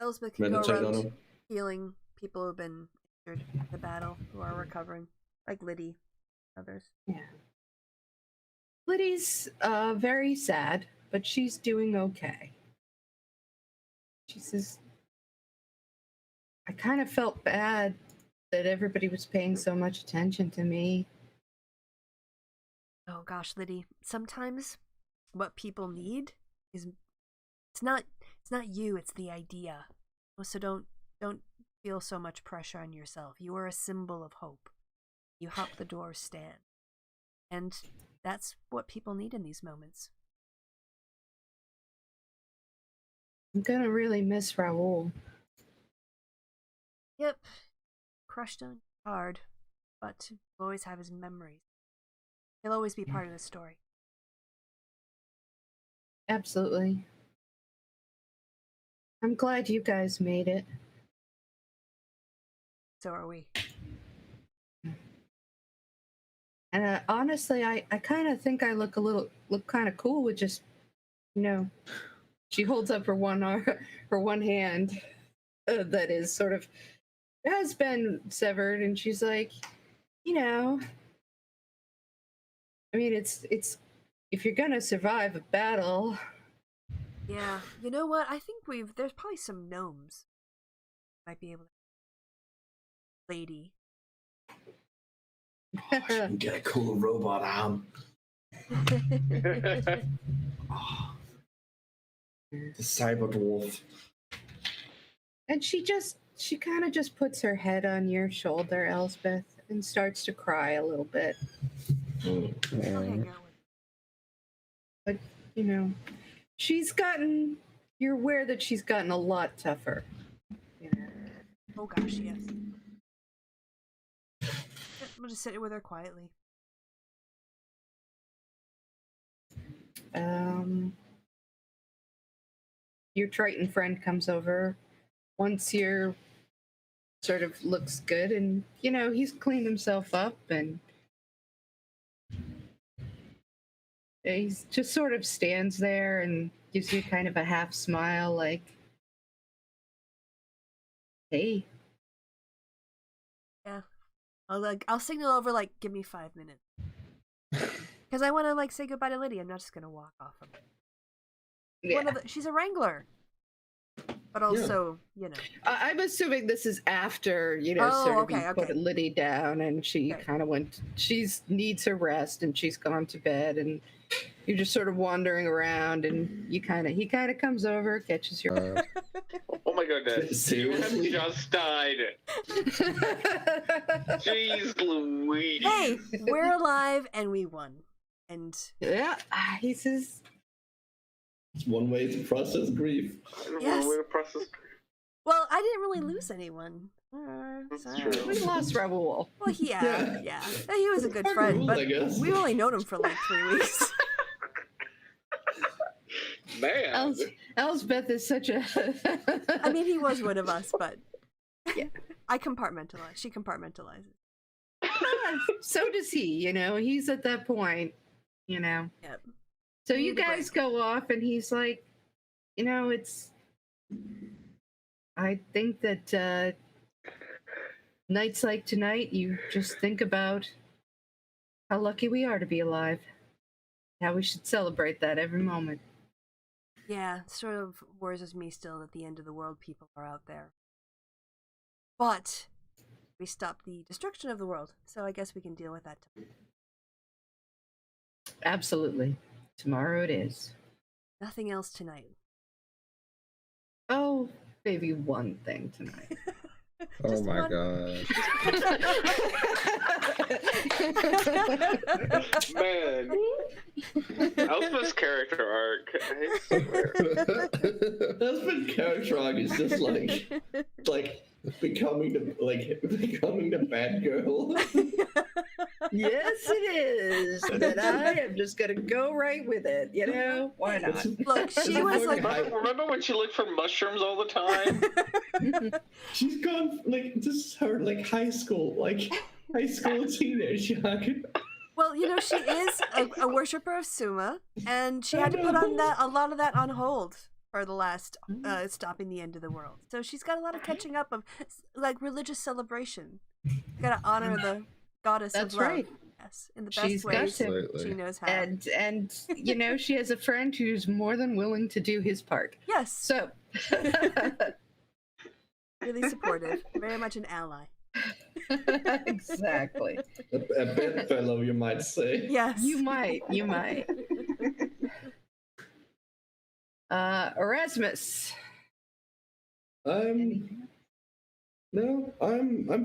Elspeth can go Meditate on around them. healing people who've been injured in the battle who are recovering, like Liddy, others. Yeah. Liddy's very sad, but she's doing okay. She says, I kind of felt bad that everybody was paying so much attention to me. Oh gosh, Liddy. Sometimes what people need is it's not you, it's the idea. So don't feel so much pressure on yourself. You are a symbol of hope. You help the doors stand. And that's what people need in these moments. I'm gonna really miss Raoul. Yep. Crushed on hard, but we'll always have his memories. He'll always be part of the story. Absolutely. I'm glad you guys made it. So are we. And honestly, I kind of think I look kind of cool with just, you know, she holds up her one hand that is sort of has been severed, and she's like, you know, I mean, it's if you're gonna survive a battle. Yeah. You know what? I think there's probably some gnomes might be able to. Lady. Oh, I can get a cool robot arm. Oh, the cyber dwarf. And she kind of just puts her head on your shoulder, Elspeth, and starts to cry a little bit. I'll hang out with But, you know, you're aware that she's gotten a lot tougher. You know. Oh gosh, yes. We'll just sit with her quietly. Your Triton friend comes over once your sort of looks good, and you know he's cleaned himself up, and he's just sort of stands there and gives you kind of a half smile, like, "Hey." Yeah. I'll signal over like, give me 5 minutes. Because I want to like say goodbye to Liddy. I'm not just gonna walk off of it. Yeah. She's a wrangler. But also, you know. I'm assuming this is after, you know, sort of you okay. put Liddy down, and she kind of needs her rest, and she's gone to bed, and you're just sort of wandering around, and he kind of comes over, catches your. Oh my goodness! Seriously? You have just died. Jeez Louise! Hey, we're alive and we won. And yeah, he says. It's one way to process grief. Yes. Way to process. Well, I didn't really lose anyone. That's Sorry. true. We lost Raoul. Well, yeah. He was a good friend, but I guess. we've only known him for like 3 weeks. Man. Elspeth is such a. I mean, he was one of us, but yeah. I compartmentalize. She compartmentalizes. So does he, you know. He's at that point, you know. Yep. So you guys go off, and he's like, you know, I think that nights like tonight, you just think about how lucky we are to be alive. How we should celebrate that every moment. Yeah, sort of worries me still that the end of the world people are out there. But we stopped the destruction of the world, so I guess we can deal with that. Absolutely. Tomorrow it is. Nothing else tonight. Oh, maybe one thing tonight. Oh Just my one. gosh. Man, Alpha's character arc. I swear. Husband character arc is just like becoming the bad girl. Yes, it is. That I am just gonna go right with it. You know, why not? Look, she was like, Remember when she looked for mushrooms all the time? She's gone like this is her like high school teenage young. well, you know, she is a worshiper of Suma, and she had to put on a lot of that on hold for the last stopping the end of the world. So she's got a lot of catching up of like religious celebration. Got to honor the goddess That's of love. right. Yes, in the She's best got ways to. Absolutely. she knows how. And you know, she has a friend who's more than willing to do his part. Yes, So really supportive, very much an ally. exactly. A bedfellow, you might say. Yes, You might. Erasmus. I'm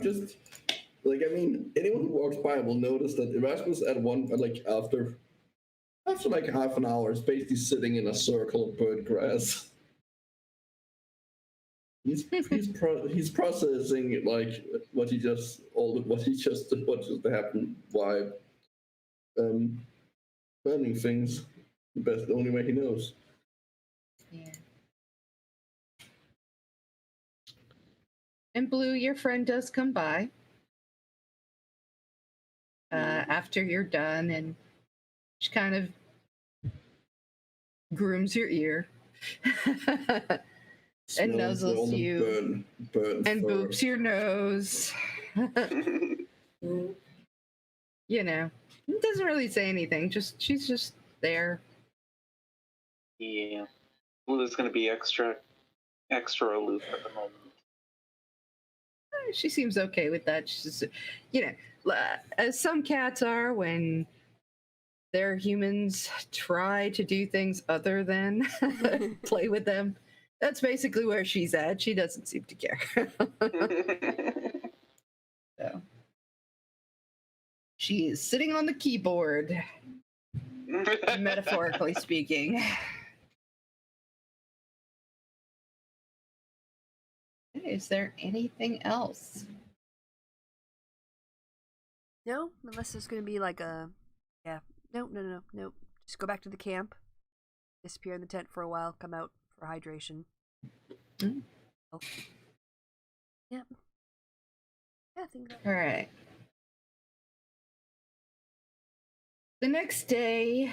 just like I mean anyone who walks by will notice that Erasmus after like half an hour is basically sitting in a circle of burnt grass. He's processing like what just happened by burning things the only way he knows. Yeah. And Blue, your friend does come by after you're done, and she kind of grooms your ear and Smells all nuzzles the you burnt and fur. boops your nose. You know, doesn't really say anything. She's just there. Yeah. Blue's gonna be extra aloof at the moment. She seems okay with that. She's, you know, as some cats are when their humans try to do things other than play with them. That's basically where she's at. She doesn't seem to care. So she is sitting on the keyboard, metaphorically speaking. Is there anything else? no, unless there's going to be like a, yeah, no. Just go back to the camp, disappear in the tent for a while, come out for hydration. Mm. Oh. Yep. Yeah, I think that. All right. The next day,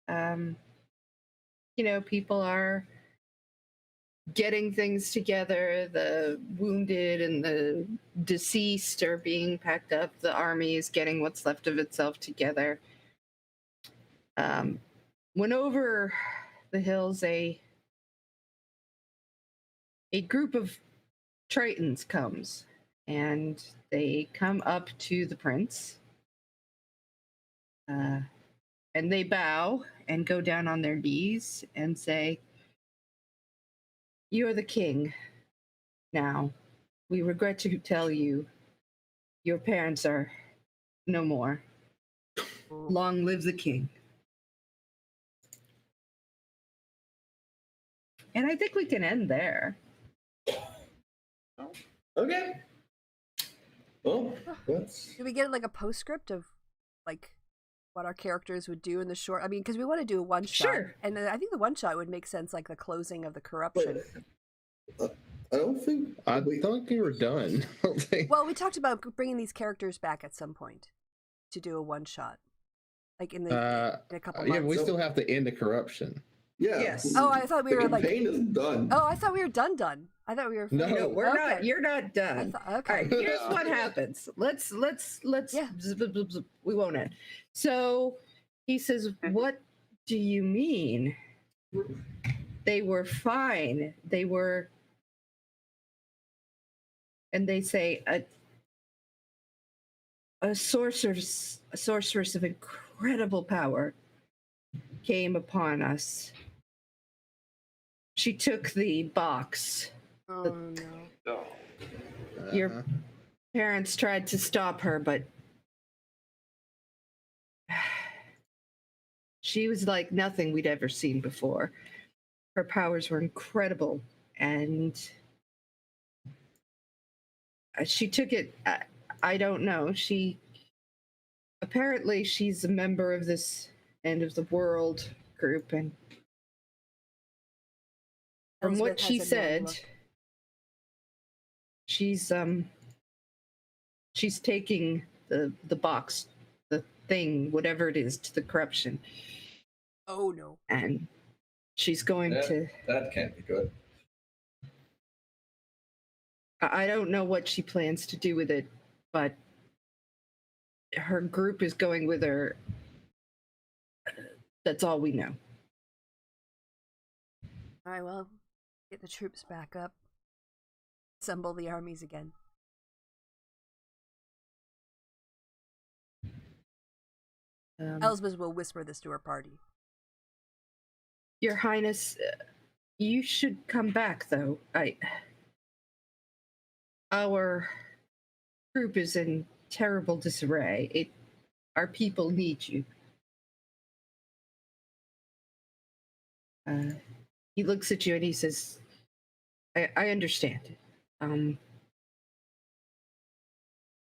you know, people are getting things together. The wounded and the deceased are being packed up. The army is getting what's left of itself together. When over the hills, a group of Tritons comes, and they come up to the prince, and they bow and go down on their knees and say, "You are the king now. We regret to tell you, your parents are no more. Long live the king." And I think we can end there. Okay. Well, that's Do we get like a postscript of like what our characters would do in the short? I mean, because we want to do a one shot, Sure. and I think the one shot would make sense, like the closing of the corruption. I don't think I thought we were done. I don't think- Well, we talked about bringing these characters back at some point to do a one shot, like in the in a couple yeah, months. but we still have to end the corruption. yeah. Yes. Oh, I thought we the were like. campaign isn't done. Oh, I thought we were done. I thought we were. No. No, we're not. Okay. You're not done. Okay. All right, here's what happens. Let's Yeah. we won't end. So he says, "What do you mean? They were fine. They were," and they say, a sorceress of incredible power came upon us. She took the box. Oh no. Oh. Your parents tried to stop her, but she was like nothing we'd ever seen before. Her powers were incredible, and she took it. I don't know. Apparently she's a member of this end of the world group, and from what Elspeth she has a knowing said, look. she's taking the box, the thing, whatever it is, to the corruption, Oh no. and she's going to. That can't be good. I don't know what she plans to do with it, but her group is going with her. That's all we know. All right, well, get the troops back up. Assemble the armies again. Elsbeth will whisper this to her party. Your Highness, you should come back, though. Our group is in terrible disarray. Our people need you. He looks at you and he says, I understand. And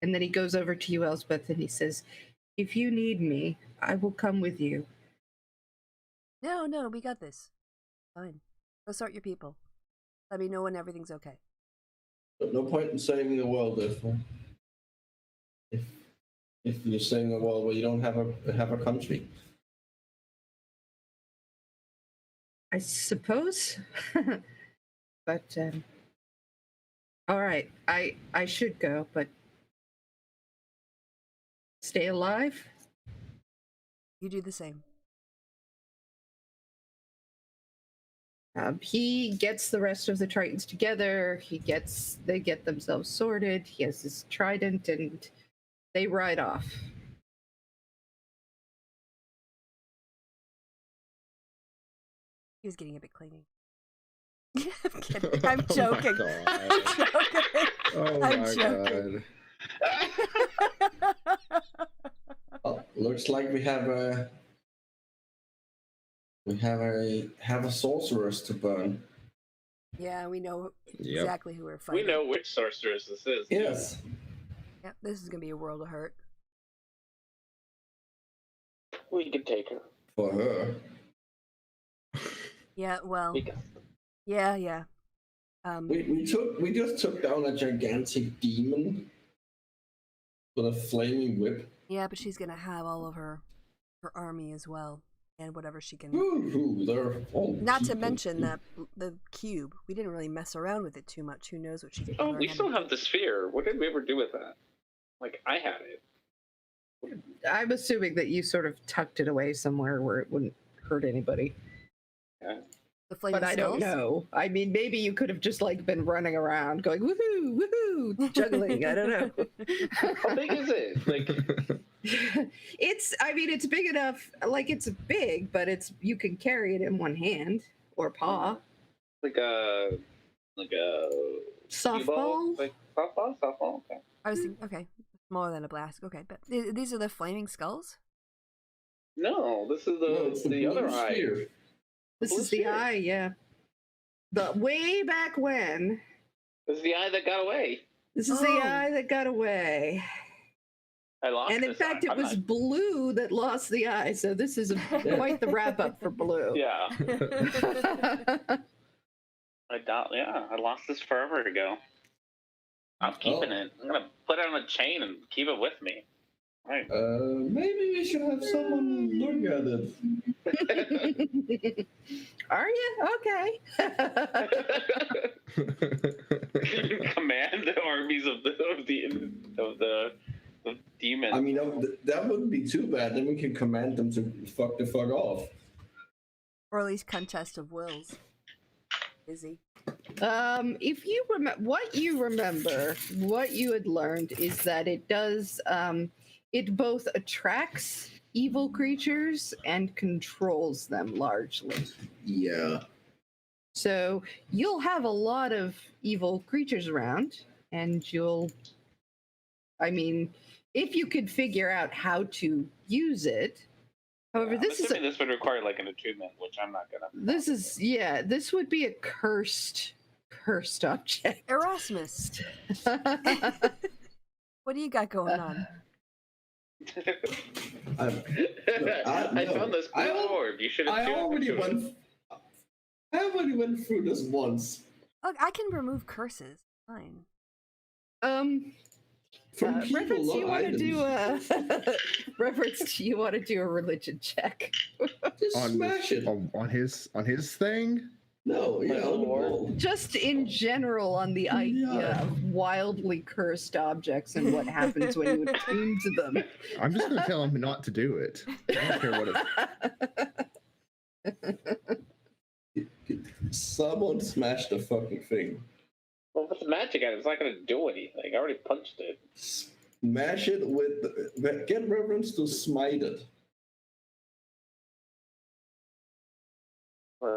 then he goes over to you, Elsbeth, and he says, if you need me, I will come with you. No, we got this. Fine. Go sort your people. Let me know when everything's okay. But no point in saving the world if you're saving a world where you don't have a country. I suppose. But all right, I should go, but stay alive. You do the same. He gets the rest of the Tritons together. They get themselves sorted. He has his trident, and they ride off. He was getting a bit clingy. I'm kidding. I'm joking. Oh I'm my joking. god. Well, looks like we have a sorceress to burn. Yeah, we know Yep. exactly who we're We fighting. know which sorceress this is. Yes. Yeah, this is gonna be a world of hurt. We can take her. For her. Yeah, well, We can. yeah. We just took down a gigantic demon with a flaming whip. Yeah, but she's gonna have all of her army as well, and whatever she can. Woo-hoo, they're all Not to people. mention that the cube. We didn't really mess around with it too much. Who knows what she can Oh, learn we how still to have do. the sphere. What did we ever do with that? Like, I had it. I'm assuming that you sort of tucked it away somewhere where it wouldn't hurt anybody. Yeah. The flaming But I don't skulls? know. I mean, maybe you could have just like been running around going woohoo, woohoo, juggling. I don't know. How big is it? Like, It's big enough. Like it's big, but you can carry it in one hand or paw. like a Softball. Like softball. Okay. I was thinking, okay, smaller than a blast. Okay, but these are the flaming skulls. No, this is No, it's the other blue eye. sphere. This blue is the sphere. eye, yeah. The way back when. This is the eye that got away. This is Oh. the eye that got away. I lost. And in this fact, eye. it was Blue that lost the eye. So this is quite the wrap up for Blue. Yeah, I lost this forever ago. I'm keeping it. I'm gonna put it on a chain and keep it with me. Right. Maybe we should have someone look at it. Are you? Okay. Command the armies of the demons. I mean, that wouldn't be too bad. Then we can command them to fuck the fuck off. Or at least contest of wills. Izzy. If you what you had learned is that it does it both attracts evil creatures and controls them largely. Yeah. So you'll have a lot of evil creatures around, and I mean, if you could figure out how to use it. However, I'm assuming this would require like an attunement, which I'm not gonna. This would be a cursed object. Erasmus, what do you got going on? I found this blue orb. You should have. I already went through this once. Look, I can remove curses. Fine. From people, Reference, not you want to items. do a reference? You want to do a religion check? Just smash it. On his thing. No, yeah, on the wall. Just in general on the idea of wildly cursed objects and what happens when you attune to them. I'm just gonna tell him not to do it. I don't care what it. Someone smashed the fucking thing. Well, with the magic item, it's not going to do anything. I already punched it. Smash it with. Get Reverence to smite it.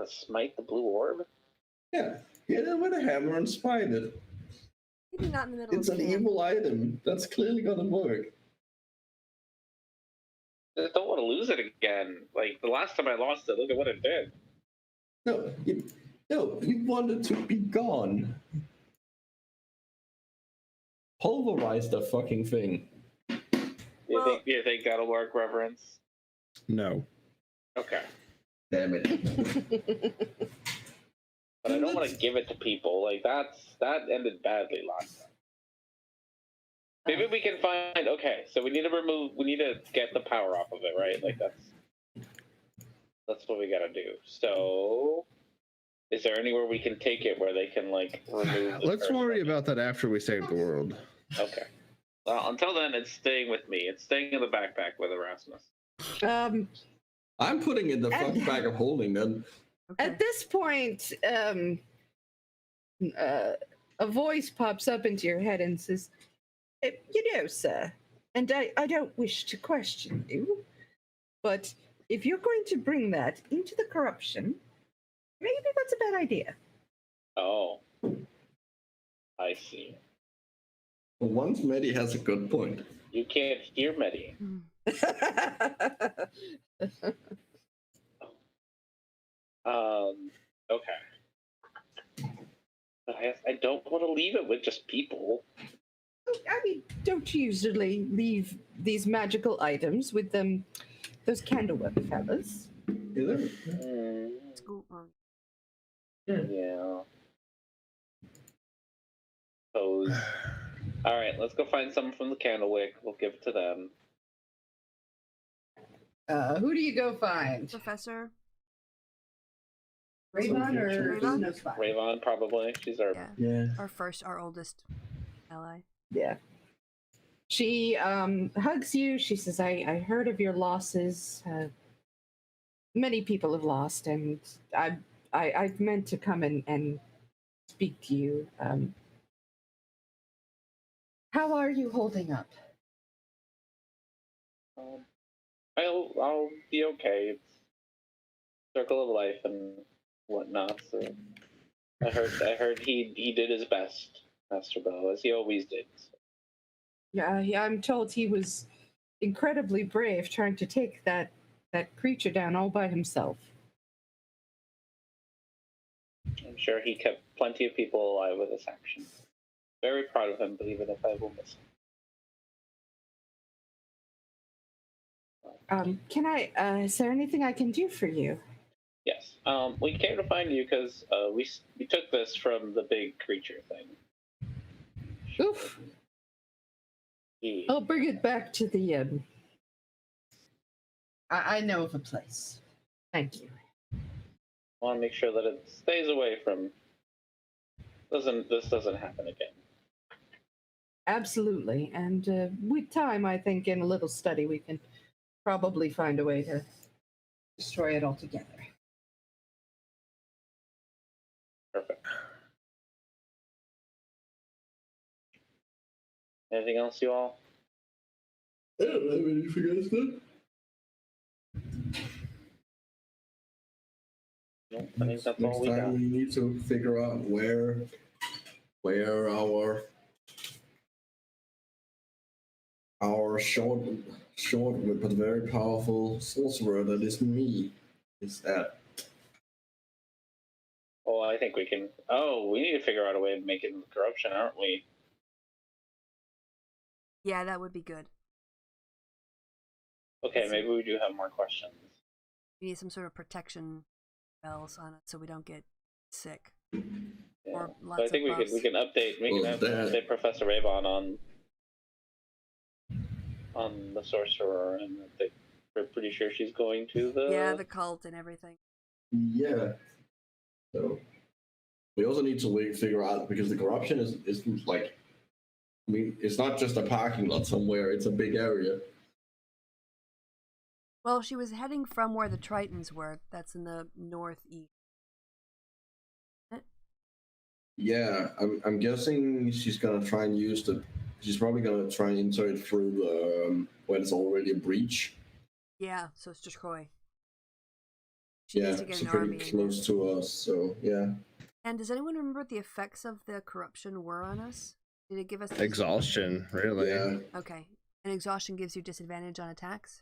Smite the blue orb? Yeah, hit it with a hammer and smite it. Maybe not in the middle It's of an camp. evil item. That's clearly gonna work. I just don't want to lose it again. Like, the last time I lost it, look at what it did. No, you want it to be gone. Pulverize the fucking thing. You think that'll work, Reverence? No. Okay. Damn it. But I don't want to give it to people. Like, that ended badly last time. Maybe we can find. Okay, so we need to get the power off of it, right? Like, that's what we gotta do. So, is there anywhere we can take it where they can, like, remove the Let's curse worry from it? about that after we save the world. Okay. Well, until then, it's staying with me. It's staying in the backpack with Erasmus. I'm putting in the fucking bag of holding then. Okay. At this point, a voice pops up into your head and says, "You know, sir, and I don't wish to question you, but if you're going to bring that into the corruption, maybe that's a bad idea." Oh. I see. For once, Medi has a good point. You can't hear Medi. Okay. But I don't want to leave it with just people. I mean, don't you usually leave these magical items with those candlework fellas? Is it? School. Yeah. Pose. All right, let's go find someone from the Candlewick. We'll give it to them. Who do you go find? Professor. Ravon or Ravon? no spot? Ravon, probably. She's our. Yeah. Our oldest ally. Yeah. She hugs you. She says, I heard of your losses. Many people have lost, and I've meant to come and speak to you. How are you holding up? I'll be okay. It's circle of life and whatnot. So I heard he did his best, Master Bo, as he always did. So. Yeah, I'm told he was incredibly brave trying to take that creature down all by himself. I'm sure he kept plenty of people alive with his action. Very proud of him, but even if I will miss him. Is there anything I can do for you? Yes. We came to find you because we took this from the big creature thing. Oof. Yeah. I'll bring it back to the I know of a place. Thank you. I want to make sure that it stays away from. This doesn't happen again. Absolutely. And with time, I think in a little study, we can probably find a way to destroy it altogether. Perfect. Anything else, you all? I don't have anything else then. Nope, I think that's Next all we time got. we need to figure out where our short but very powerful sorcerer that is me is at. Oh, I think we can. Oh, we need to figure out a way of making corruption, aren't we? Yeah, that would be good. Okay, maybe we do have more questions. We need some sort of protection spells on it so we don't get sick. Yeah. Or But lots I think of buffs. we can update update Professor Avon on the sorcerer, and we're pretty sure she's going to the cult and everything. Yeah. So we also need to figure out, because the corruption is like, I mean, it's not just a parking lot somewhere; it's a big area. Well, she was heading from where the Tritons were. That's in the northeast. Yeah, I'm guessing she's gonna try and use the. She's probably gonna try and insert through the when it's already a breach. Yeah, so it's Troy. She Yeah, needs to get it's an pretty army in close to us, so yeah. And does anyone remember what the effects of the corruption were on us? Did it give us Exhaustion, really. Yeah. Okay. And exhaustion gives you disadvantage on attacks?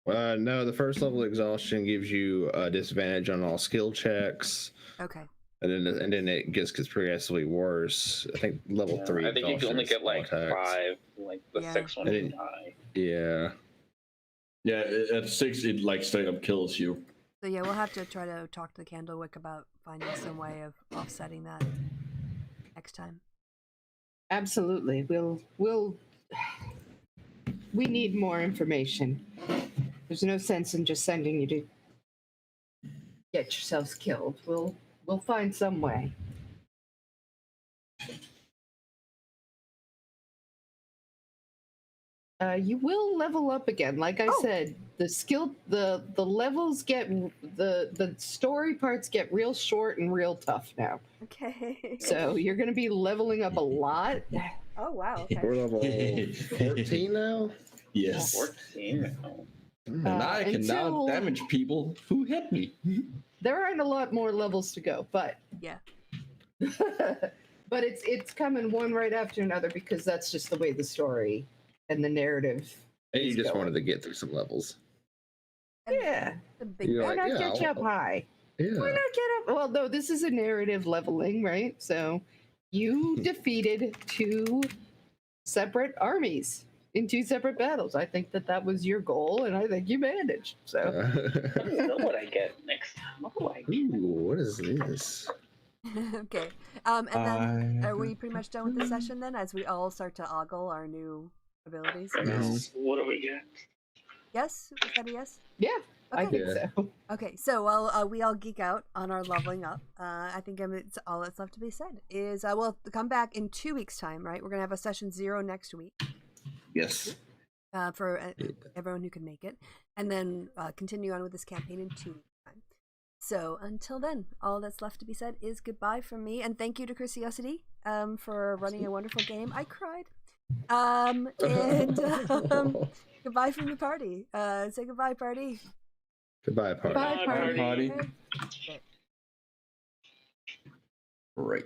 No, the first level exhaustion gives you a disadvantage on all skill checks. Okay. And then it gets progressively worse. I think level 3. I think you can only get like attacks. 5, like the 6th one is high. Yeah. Yeah, at 6 it like straight up kills you. So yeah, we'll have to try to talk to Candlewick about finding some way of offsetting that next time. Absolutely. We need more information. There's no sense in just sending you to get yourselves killed. We'll find some way. You will level up again. Like I said, the levels get, the story parts get real short and real tough now. Okay. So you're going to be leveling up a lot. Oh, wow. Okay. We're level 14 now? Yes. 14. And I can now damage people who hit me. There aren't a lot more levels to go, but yeah. But it's coming one right after another, because that's just the way the story and the narrative. And you just wanted to get through some levels. Yeah. Why not get you up high? Yeah. Why not get up? Well, no, this is a narrative leveling, right? So you defeated 2 separate armies in 2 separate battles. I think that was your goal, and I think you managed. So I don't know what I get next time. What do I get? Ooh, what is this? Okay. And then are we pretty much done with the session then, as we all start to ogle our new abilities? Yes. What do we get? Yes? Was that a yes? yeah, I Okay. think so. Okay, so while we all geek out on our leveling up, I think it's all that's left to be said is we'll come back in 2 weeks' time, right? We're going to have a session 0 next week. Yes. For everyone who can make it, and then continue on with this campaign in 2 weeks' time. So until then, all that's left to be said is goodbye from me, and thank you to Chrisiousity for running a wonderful game. I cried. And goodbye from the party. Say goodbye, party. Goodbye, party. Bye, party. Party. Okay. Great.